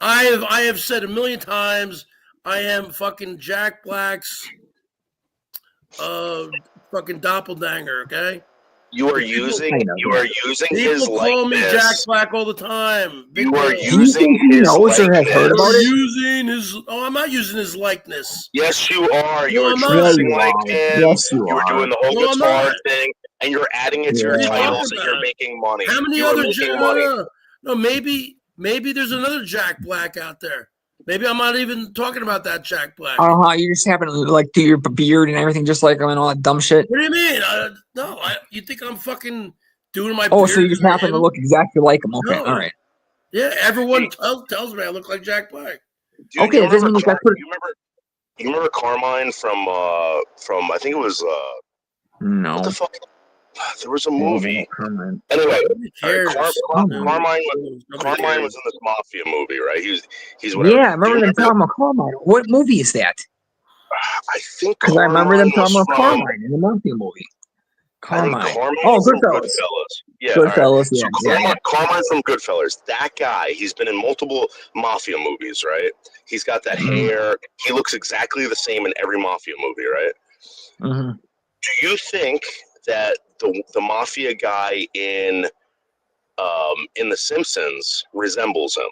I have said a million times I am fucking Jack Black's fucking doppelganger, okay? You are using his People call me likeness. Jack Black all the time. You are using his likeness. I'm not using his likeness. Yes, you are. No, You're I'm not. dressing like him. Yes, you You're are. doing the whole No, I'm guitar not. thing, and you're adding it to your titles, and you're making money. How many you are other making money. No, maybe there's another Jack Black out there. Maybe I'm not even talking about that Jack Black. You just happen to like do your beard and everything, just like him and all that dumb shit. What do you mean? You think I'm fucking doing my? Oh, so you just happen to look exactly like him? Okay, No. all right. Yeah, everyone tells me I look like Jack Black. Dude, Okay, it doesn't mean you remember Carmine from I think it was no. What the fuck? There was a movie. Carmine. Anyway, cares? Carmine was in this mafia movie, right? He's whatever. Yeah, I remember them talking about Carmine. What movie is that? I think because I remember them talking about from- Carmine in the mafia movie. Carmine. Carmine Oh, from Goodfellas. Yeah, Goodfellas. all right. Yeah, So Carmine from Goodfellas. That guy. He's been in multiple mafia movies, right? He's got that hair. He looks exactly the same in every mafia movie, right? Mm-hmm. Do you think that the mafia guy in The Simpsons resembles him?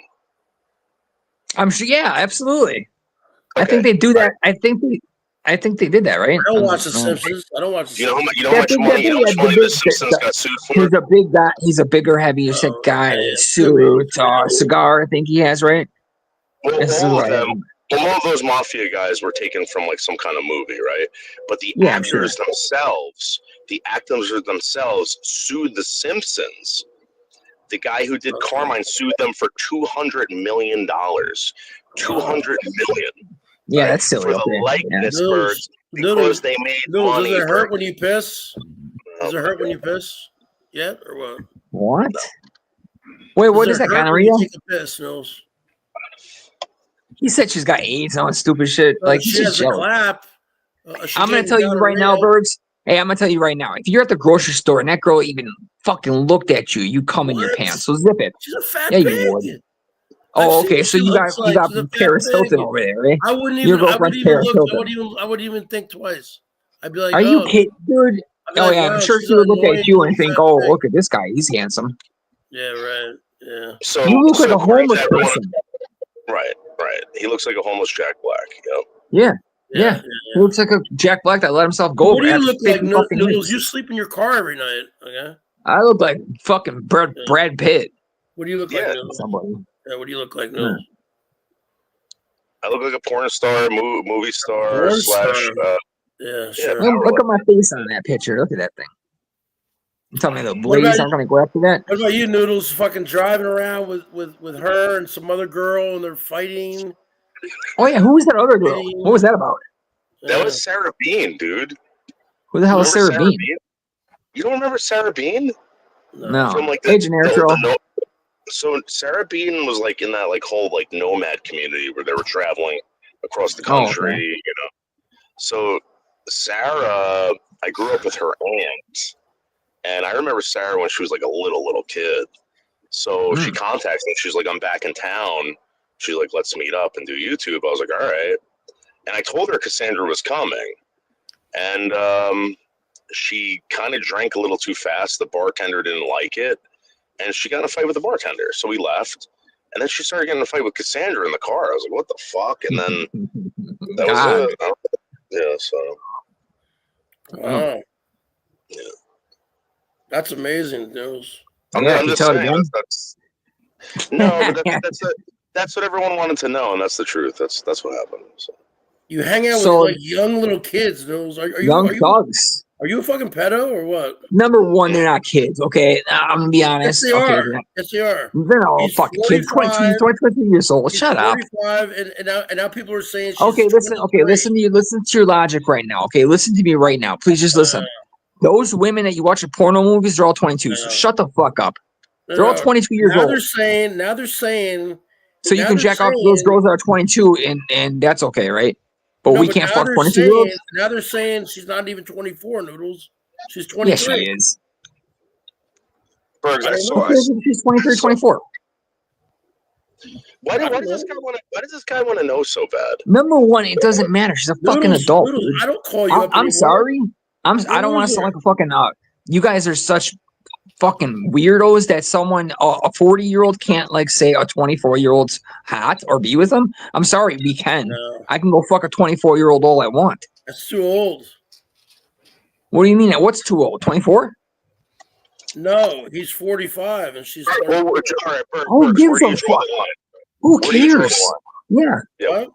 I'm sure. Yeah, absolutely. I think they do that. I think they did that, right? I don't watch The Simpsons. I don't watch The Simpsons. You know how much money The Simpsons got sued for? He's a big guy. He's a bigger, heavier set guy. Suit, cigar. I think he has, right? Well, all of those mafia guys were taken from like some kind of movie, right? But the actors themselves sued The Simpsons. The guy who did Carmine sued them for $200 million. $200 million. Yeah, that's silly. For the likeness birds because they made money. Does it hurt when you piss? Does it hurt when you piss? Yeah, or what? What? Wait, what is that, gonorrhea? Take a piss, Nils. He said she's got AIDS and all that stupid shit. Like he's she just has a jealous. clap. I'm gonna tell you right now, Bergs. Hey, I'm gonna tell you right now. If you're at the grocery store and that girl even fucking looked at you come in your pants. So zip it. She's a fat yeah, pig. you would. Oh, okay. So you got Paris Hilton over there, right? I wouldn't even. Your girlfriend's Paris Hilton. I wouldn't even think twice. I'd be like, "Are you kidding, dude?" Oh yeah, I'm sure she would look at you and think, "Oh, look at this guy. He's handsome." Yeah, right. Yeah. So you look like a homeless person. Right. He looks like a homeless Jack Black. Yeah. He looks like a Jack Black that let himself go. What do you look like, Noodles? You sleep in your car every night, okay? I look like fucking Brad Pitt. What do you look like, Noodles? Somebody. Yeah, what do you look like, Noodles? I look like a porn star, movie star, slash. Yeah, sure. Look at my face on that picture. Look at that thing. You tell me the ladies aren't going to go after that? What about you, Noodles? Fucking driving around with her and some other girl, and they're fighting. Oh yeah, who was that other girl? What was that about? That was Sarah Bean, dude. Who the hell is Sarah Bean? You don't remember Sarah Bean? No. From like so Sarah Bean was like in that like whole like nomad community where they were traveling across the country, you know. So Sarah, I grew up with her aunt, and I remember Sarah when she was like a little kid. So she contacts me. She's like, "I'm back in town. She's like, let's meet up and do YouTube. I was like, all right. And I told her Cassandra was coming. And she kind of drank a little too fast. The bartender didn't like it. And she got in a fight with the bartender. So we left. And then she started getting in a fight with Cassandra in the car. I was like, what the fuck? And then that was it. Yeah, so. Wow. Yeah. That's amazing news. I'm just saying no, but that's what everyone wanted to know, and that's the truth. That's what happened. So. You hang out with like young little kids, Nils. Are you thugs. Are you a fucking pedo or what? Number one, they're not kids. Okay, I'm gonna be honest. Yes, they okay, are. Yes, they are. They're all fucking kids. 22, 23 years old. Shut up. 45, and now people are saying she's Okay, listen. 23. Okay, listen to your logic right now. Okay, listen to me right now. Please just listen. Those women that you watch in porno movies, they're all 22. So shut the fuck up. They're all 22 years old. Now they're saying. So you can jack off those girls that are 22, and that's okay, right? But we can't fuck 22-year-olds. Now they're saying she's not even 24, Noodles. She's 23. Yeah, she is. Bergs, She's 23, 24. Why does this guy want to know so bad? Number one, it doesn't matter. She's a fucking adult. Noodles, Dude. I don't call you up I'm anymore. sorry. I don't want to sound like a fucking. You guys are such fucking weirdos that someone a 40-year-old can't like say a 24-year-old's hot or be with them. I'm sorry, we can. No. I can go fuck a 24-year-old all I want. That's too old. What do you mean? What's too old? 24? No, he's 45 and she's 24. Well, all right, Who gives a fuck? Who cares? Yeah.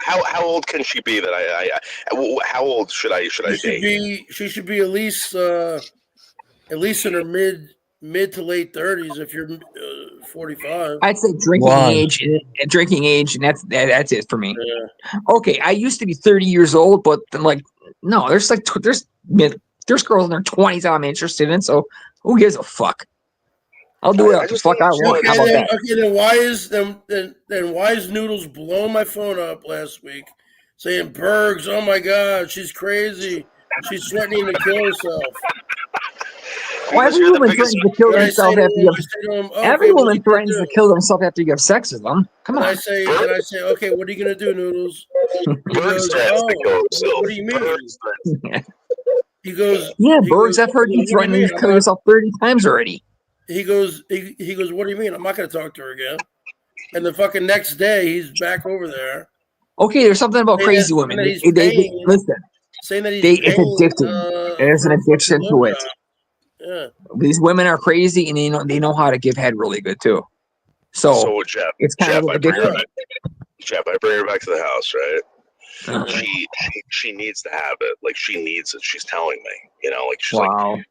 How old can she be that how old should I date? She should be at least in her mid to late 30s if you're 45. I'd say drinking age, and that's it for me. Yeah. Okay, I used to be 30 years old, but like no, there's girls in their 20s I'm interested in, so who gives a fuck? I'll do what the fuck I want. How about that? Okay, then why is Noodles blowing my phone up last week saying Bergs, oh my god, she's crazy. She's threatening to kill herself. Well, every woman threatens to kill themselves after you have. Every woman threatens to kill themselves after you have sex with them. Come on. And I say, okay, what are you gonna do, Noodles? He goes, what do you mean? He goes, yeah, Bergs, I've heard you threatening to kill yourself 30 times already. He goes, what do you mean? I'm not gonna talk to her again. And the fucking next day, he's back over there. Okay, there's something about crazy women. They listen. Saying that it's addicting. There's an addiction to it. Yeah. These women are crazy, and they know how to give head really good too. So Jeff, it's kind of addicting. Jeff, I bring her back to the house, right? She needs to have it. Like she needs it. She's telling me, like she's like,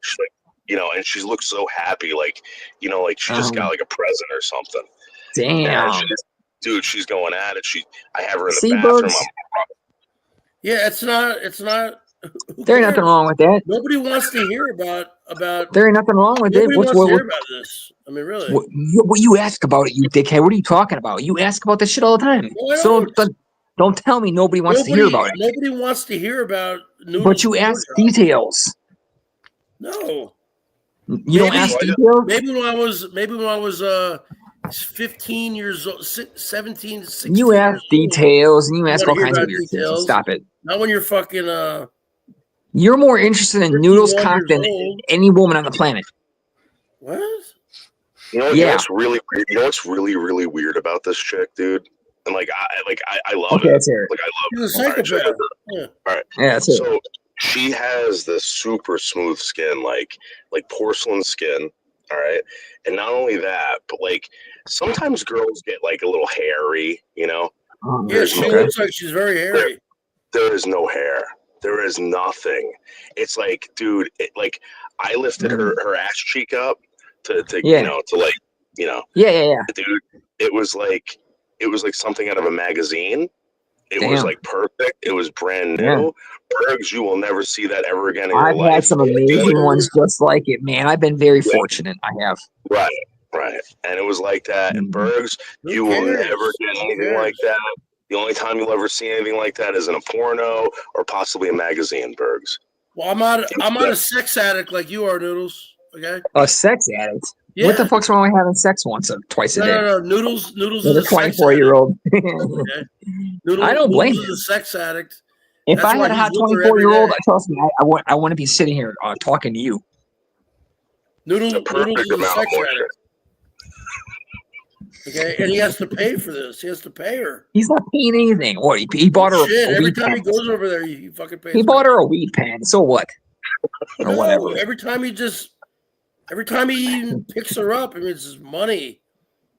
and she looks so happy, like like she just got like a present or something. Damn, dude, she's going at it. I have her in the bathroom. Yeah, it's not. There ain't nothing wrong with that. Nobody wants to hear about. There ain't nothing wrong with it. Nobody wants to hear about this. I mean, really. What you ask about it, you dickhead? What are you talking about? You ask about this shit all the time. No, so don't tell me nobody wants to hear about it. Nobody wants to hear about. But you ask details. No. You don't ask details. Maybe when I was 15 years old, 17, 16. You ask details and you ask all kinds of weird things. Stop it. Not when you're fucking. You're more interested in Noodles cock than any woman on the planet. What? You know what's really weird? You know what's really, really weird about this chick, dude? And I love it. Let's hear it. Like I love She's a psychopath. All right. Yeah, that's it. So she has this super smooth skin, like porcelain skin. All right. And not only that, but like sometimes girls get like a little hairy, Yeah, she looks like she's very hairy. There is no hair. There is nothing. It's like, dude, I lifted her ass cheek up to yeah. Yeah. Dude, it was like something out of a magazine. It was like perfect. It was brand new. Yeah. Bergs, you will never see that ever again in your I've life. had some amazing ones just like it, man. I've been very fortunate. I have. Right. And it was like that. And Bergs, you will never get anything like that. The only time you'll ever see anything like that is in a porno or possibly a magazine, Bergs. Well, I'm not a sex addict like you are, Noodles. Okay. A sex addict? Yeah. What the fuck's wrong with having sex once or twice a day? No. Noodles With is a a sex 24-year-old. Okay. I don't blame Noodles you. is a sex addict. If That's I why had a he's hot with her every 24-year-old, day. trust me, I wouldn't be sitting here talking to you. Noodles is a amount sex of addict. Okay, and he has to pay for this. He has to pay her. He's not paying anything. What? He bought her Shit, a every weed time pen. he goes over there, he fucking pays. He bought her a weed pen. So what? Or No, whatever. every time he even picks her up, I mean, it's just money.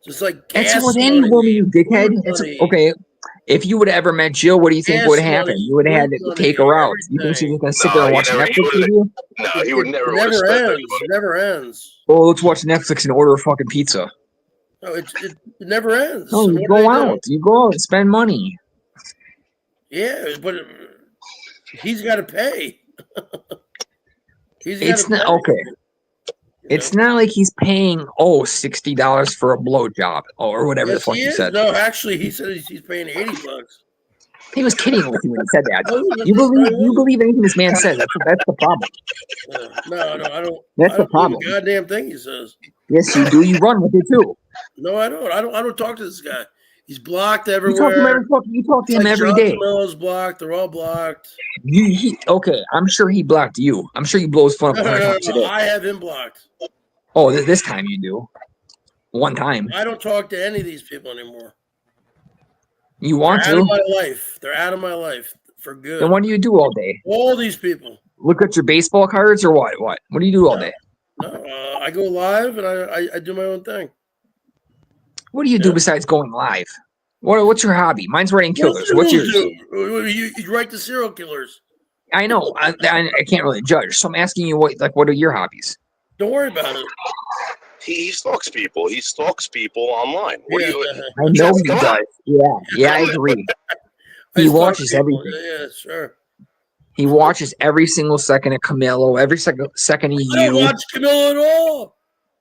Just like gas That's with money. any woman, you dickhead. food It's money, okay. If you would have ever met Jill, what do you think gas would happen? money, You would have had food to money, take her out. You think she was everything. going to sit there and watch Netflix with you? No, he would never It would have never spent any ends. money. It never ends. Oh, let's watch Netflix and order a fucking pizza. No, it never ends. No, So you what go do they out. You go out and spend money. do? Yeah, but he's got to pay. It's not okay. It's not like he's paying $60 for a blowjob or whatever the Yes, fuck he you is. said. No, actually, he said he's paying $80. He was kidding with you when he said that. No, You no, believe anything this man says. That's the problem. No, I don't. That's I the don't believe problem. a goddamn thing he says. Yes, you do. You run with it too. No, I don't. I don't talk to this guy. He's blocked You everywhere. talk to him Like every John day. Camilla's blocked. They're all blocked. Okay, I'm sure he blocked you. I'm sure you blow his phone up 100 times a day. I have him blocked. Oh, this time you do. One time. I don't talk to any of these people anymore. You want They're out of to? my life. They're out of my life for good. Then what do you do all day? All these people. Look at your baseball cards or what? What do you do all day? No, I go live and I do my own thing. What do you do besides going live? What's your hobby? Mine's writing killers. What's yours? You write the serial killers. I know. I can't really judge. So I'm asking you, what are your hobbies? Don't worry about it. He stalks people. He stalks people online. What do you? I know he does. Yeah, I agree. He watches everything. Yeah, sure. He watches every single second of Camilo, every second of you. I don't watch Camilo at all.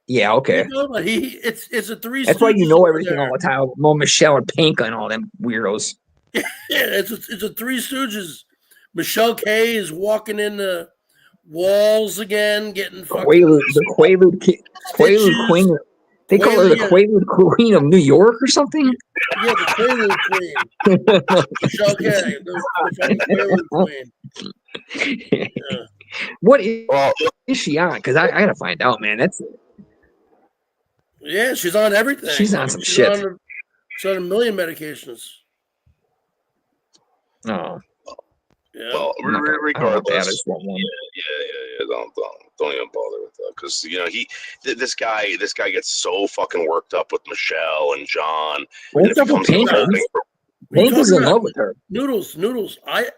Yeah, okay. It's a three. That's why you Stooges know over everything there. all the time. Mo Michelle and Pinka and all them weirdos. Yeah, it's a Three Stooges. Michelle K is walking in the walls again, getting fucking The Quaalude Queen. They call her the Quaalude Queen of New York or something. Yeah, the Quaalude Queen. Michelle K, the fucking Quaalude Queen. Yeah. What is she on? Because I gotta find out, man. Yeah, she's on everything. She's on some shit. She's on a million medications. Oh. Yeah. Well, regardless. Yeah. Don't even bother with that because this guy gets so fucking worked up with Michelle and John. What's up with Pinka? Pinka's in love with her. Noodles. I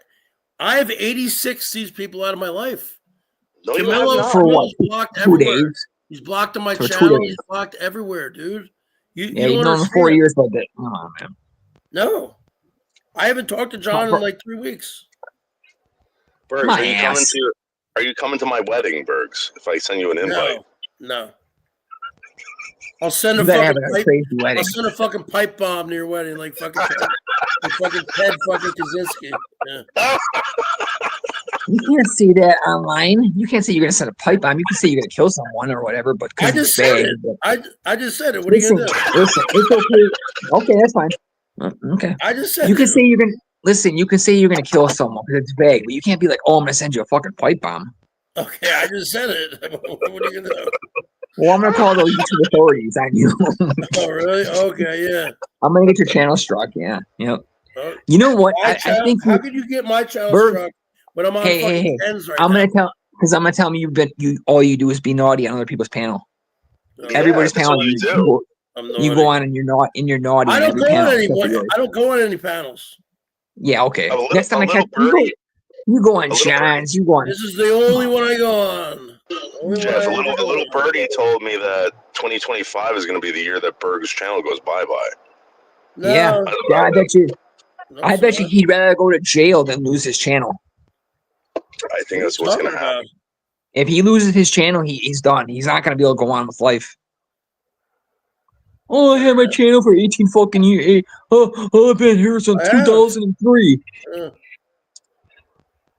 have 86 these people out of my life. No, Camilo for what? Blocked 2 everywhere. days. He's blocked on my For 2 channel. days. He's blocked everywhere, dude. You've known him 4 years, but oh man. No, I haven't talked to John in like 3 weeks. Bergs, are you coming to my wedding, Bergs? If I send you an invite. No. I'll send a fucking pipe bomb to your wedding, like fucking Ted fucking Kaczynski. Yeah. You can't say that online. You can't say you're gonna send a pipe bomb. You can say you're gonna kill someone or whatever. But I just said it. I just said it. What are you gonna do? Listen, it's okay. Okay, that's fine. Okay. I just said you can say you're gonna listen. You can say you're gonna kill someone because it's vague, but you can't be like, "Oh, I'm gonna send you a fucking pipe bomb." Okay, I just said it. What are you gonna do? Well, I'm gonna call those YouTube authorities on you. Oh, really? Okay, yeah. I'm gonna get your channel struck. Yeah, yep. You know what? I think. How could you get my channel struck when I'm on fucking ends right now? I'm gonna tell them all you do is be naughty on other people's panel. Everybody's panel. You go on and you're not in your naughty. I don't go on any. I don't go on any panels. Yeah, okay. Next time I catch you go on Shines. You go on. This is the only one I go on. Jeff, a little birdie told me that 2025 is going to be the year that Berg's channel goes bye-bye. No, yeah, I bet you. I bet you he'd rather go to jail than lose his channel. I think that's what's going to happen. If he loses his channel, he's done. He's not going to be able to go on with life. Oh, I had my channel for 18 fucking years. Oh, I've been here since 2003.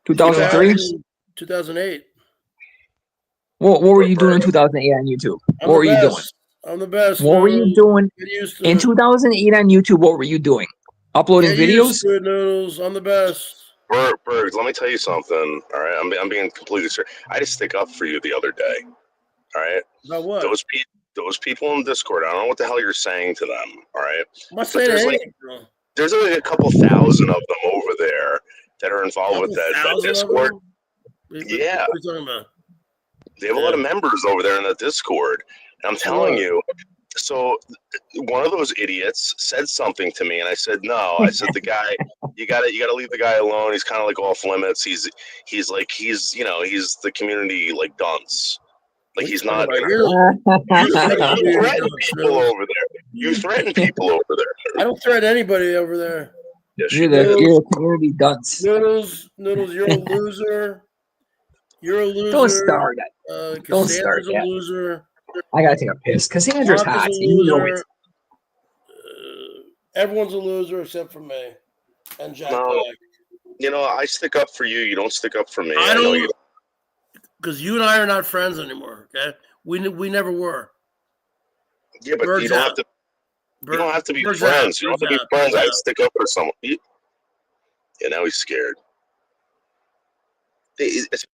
2003? 2008. What were you doing in 2008 on YouTube? I'm What the were you doing? best. I'm the best. What were you Noodles. doing Get used to in it. 2008 on YouTube? What were you doing? Uploading Get used videos? to it, Noodles. I'm the best. Bergs, let me tell you something. All right, I'm being completely serious. I had to stick up for you the other day. All right, About what? those people in Discord. I don't know what the hell you're saying to them. All right, I'm not but saying there's anything. there's only a couple thousand of them over there that are involved with that Thousand of Discord. them? Yeah, What are you talking about? they have a lot of members over there in the Discord. And I'm telling you, so one of those idiots said something to me, and I said, "No." I said, "The guy, you gotta leave the guy alone. He's kind of like off limits. He's he's the community like dunce. Like he's not. You threaten people over there. You threaten people over there. I don't threaten anybody over there. Yes, You're you do. the community dunce. Noodles, you're a loser. You're a loser. Don't start that. Don't start Cassandra's a that. loser. I gotta take a piss. Cassandra's Mark is hot. a And you know loser. it. Everyone's a loser except for me and Jack No, Black. you know, I stick up for you. You don't stick up for me. I know you don't, because you and I are not friends anymore. Okay, we never were. Yeah, but Berg's you don't out. have to. You don't have to be Berg's friends. out. You don't have to Berg's be friends. out. I stick up for someone. Yeah, now he's scared. It's-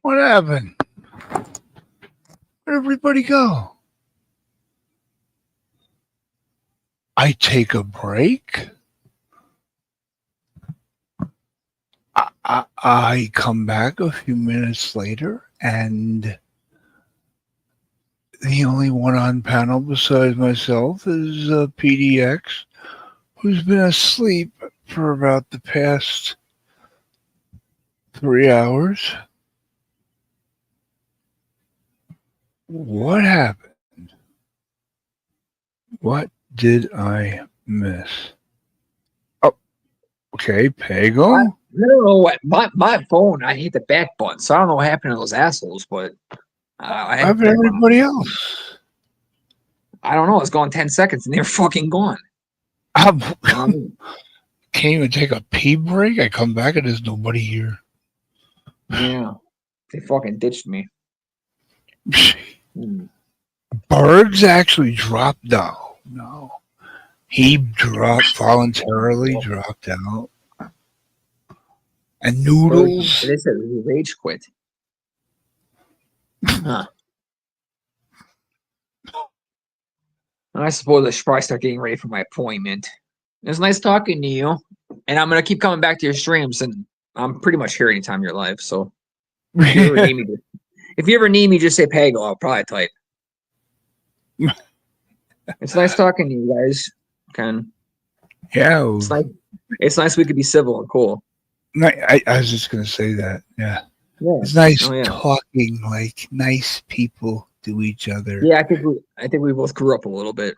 What happened? Where'd everybody go? I take a break. I come back a few minutes later, and the only one on panel besides myself is PDX, who's been asleep for about the past 3 hours. What happened? What did I miss? Oh, okay, Pagel. I don't know what my phone. I hit the back button, so I don't know what happened to those assholes. But I How about everybody else? I don't know. It's gone 10 seconds, and they're fucking gone. Can't even take a pee break. I come back and there's nobody here. Yeah, they fucking ditched me. Birds actually dropped down. No, he voluntarily dropped out. And Noodles. They said rage quit. Huh. I suppose I should probably start getting ready for my appointment. It was nice talking to you, and I'm gonna keep coming back to your streams, and I'm pretty much here anytime you're live. So if you ever need me, just say Pagel. I'll probably type. It's nice talking to you guys, Ken. Yeah, it's nice we could be civil and cool. I was just gonna say that. Yeah, it's nice talking like nice people to each other. Yeah, I think we both grew up a little bit.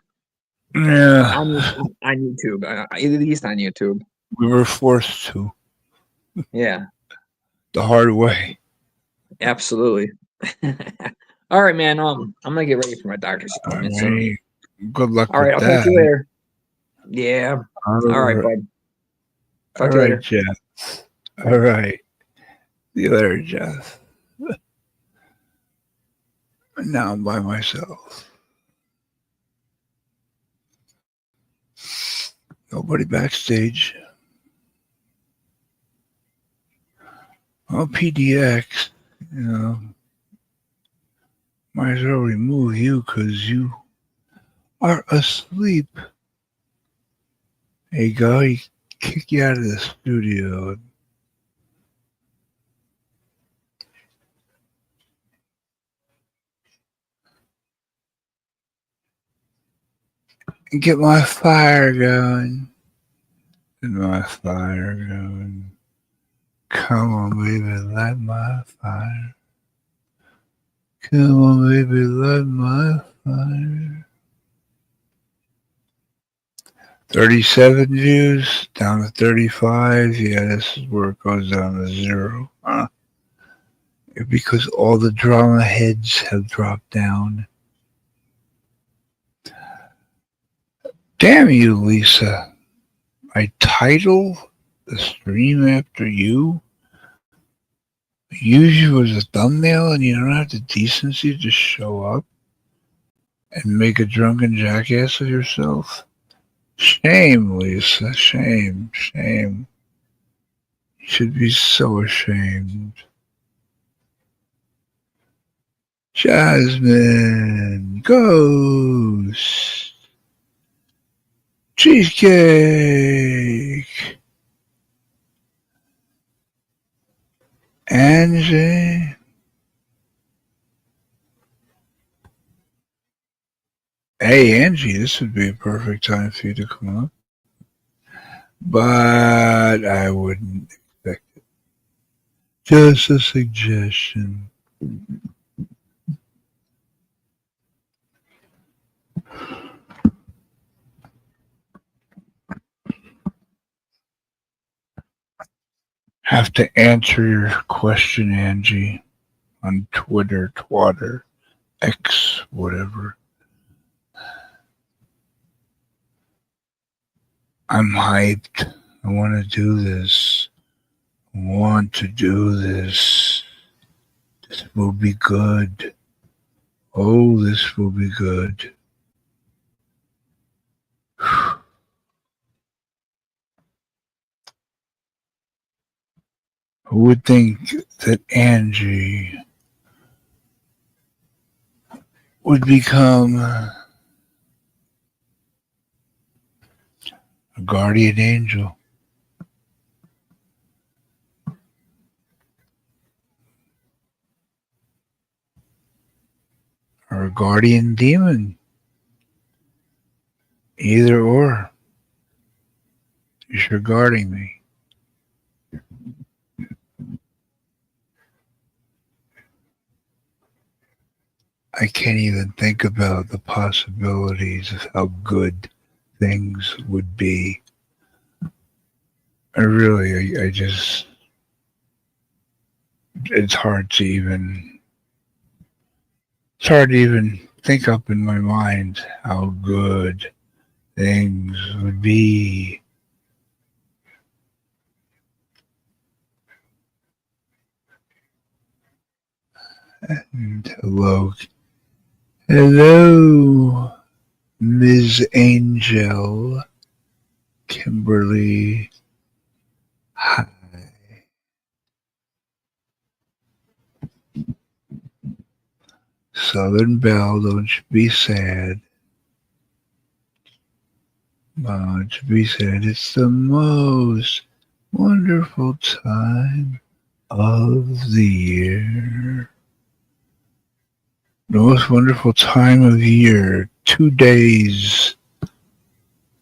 Yeah, on YouTube, at least on YouTube. We were forced to. Yeah, the hard way. Absolutely. All right, man. I'm gonna get ready for my doctor's appointment. Right. Good luck. All right, with I'll that. talk to you later. Yeah. All right, bud. All Talk to you right, later. Jeff. All right. See you later, Jeff. Now I'm by myself. Nobody backstage. Well, PDX, you know, might as well remove you because you are asleep. There you go. He kick you out of the studio. Get my fire going. Get my fire going. Come on, baby, light my fire. Come on, baby, light my fire. 37 views, down to 35. Yeah, this is where it goes down to 0. Because all the drama heads have dropped down. Damn you, Lisa. I title the stream after you. Use you as a thumbnail and you don't have the decency to show up and make a drunken jackass of yourself? Shame, Lisa. Shame. Shame. You should be so ashamed. Jasmine. Ghost. Cheesecake. Angie. Hey, Angie, this would be a perfect time for you to come up. But I wouldn't expect it. Just a suggestion. Have to answer your question, Angie, on Twitter, Twatter, X, whatever. I'm hyped. I want to do this. I want to do this. This will be good. Oh, this will be good. Who would think that Angie would become a guardian angel? Or a guardian demon? Either or. You're guarding me. I can't even think about the possibilities of how good things would be. I just, it's hard to even think up in my mind how good things would be. And hello, Ms. Angel, Kimberly. Hi. Southern Belle, don't you be sad. Don't you be sad. It's the most wonderful time of the year. The most wonderful time of year. 2 days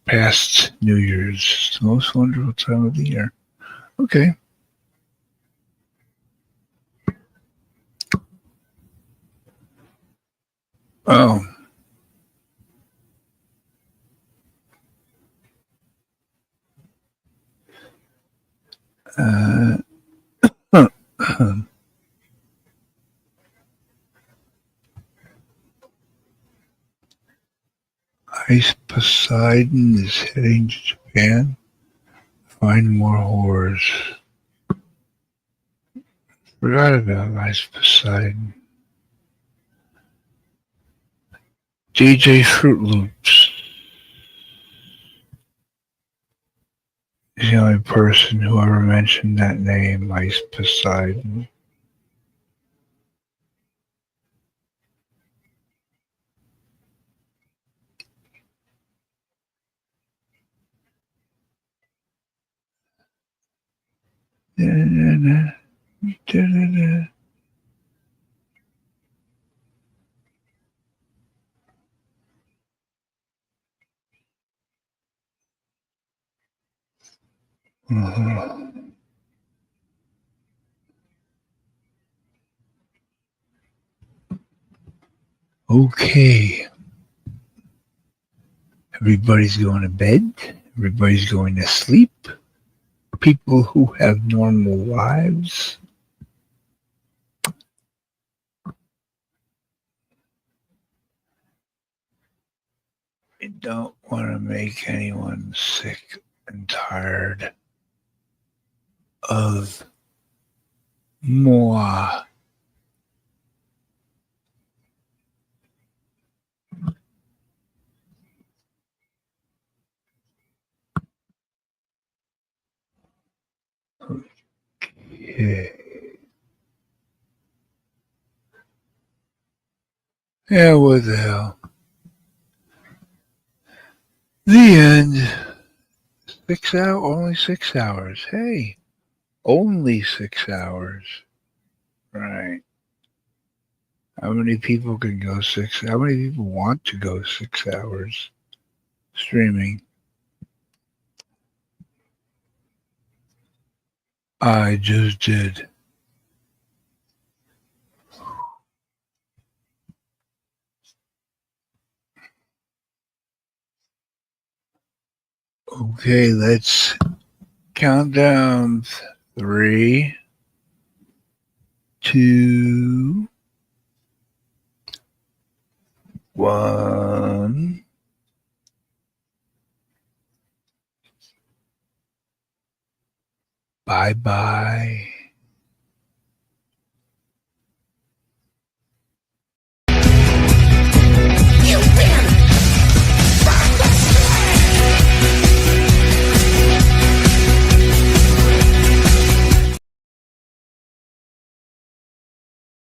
past New Year's. It's the most wonderful time of the year. Okay. Oh. Ice Poseidon is heading to Japan. Find more whores. Forgot about Ice Poseidon. DJ Fruit Loops is the only person who ever mentioned that name, Ice Poseidon. Mhm. Okay. Everybody's going to bed. Everybody's going to sleep. People who have normal lives. I don't want to make anyone sick and tired of moi. Okay. Yeah, what the hell? The end. 6 hours, only 6 hours. Hey, only 6 hours. Right. How many people can go 6? How many people want to go 6 hours streaming? I just did. Okay, let's count down. 3, 2, 1. Bye bye.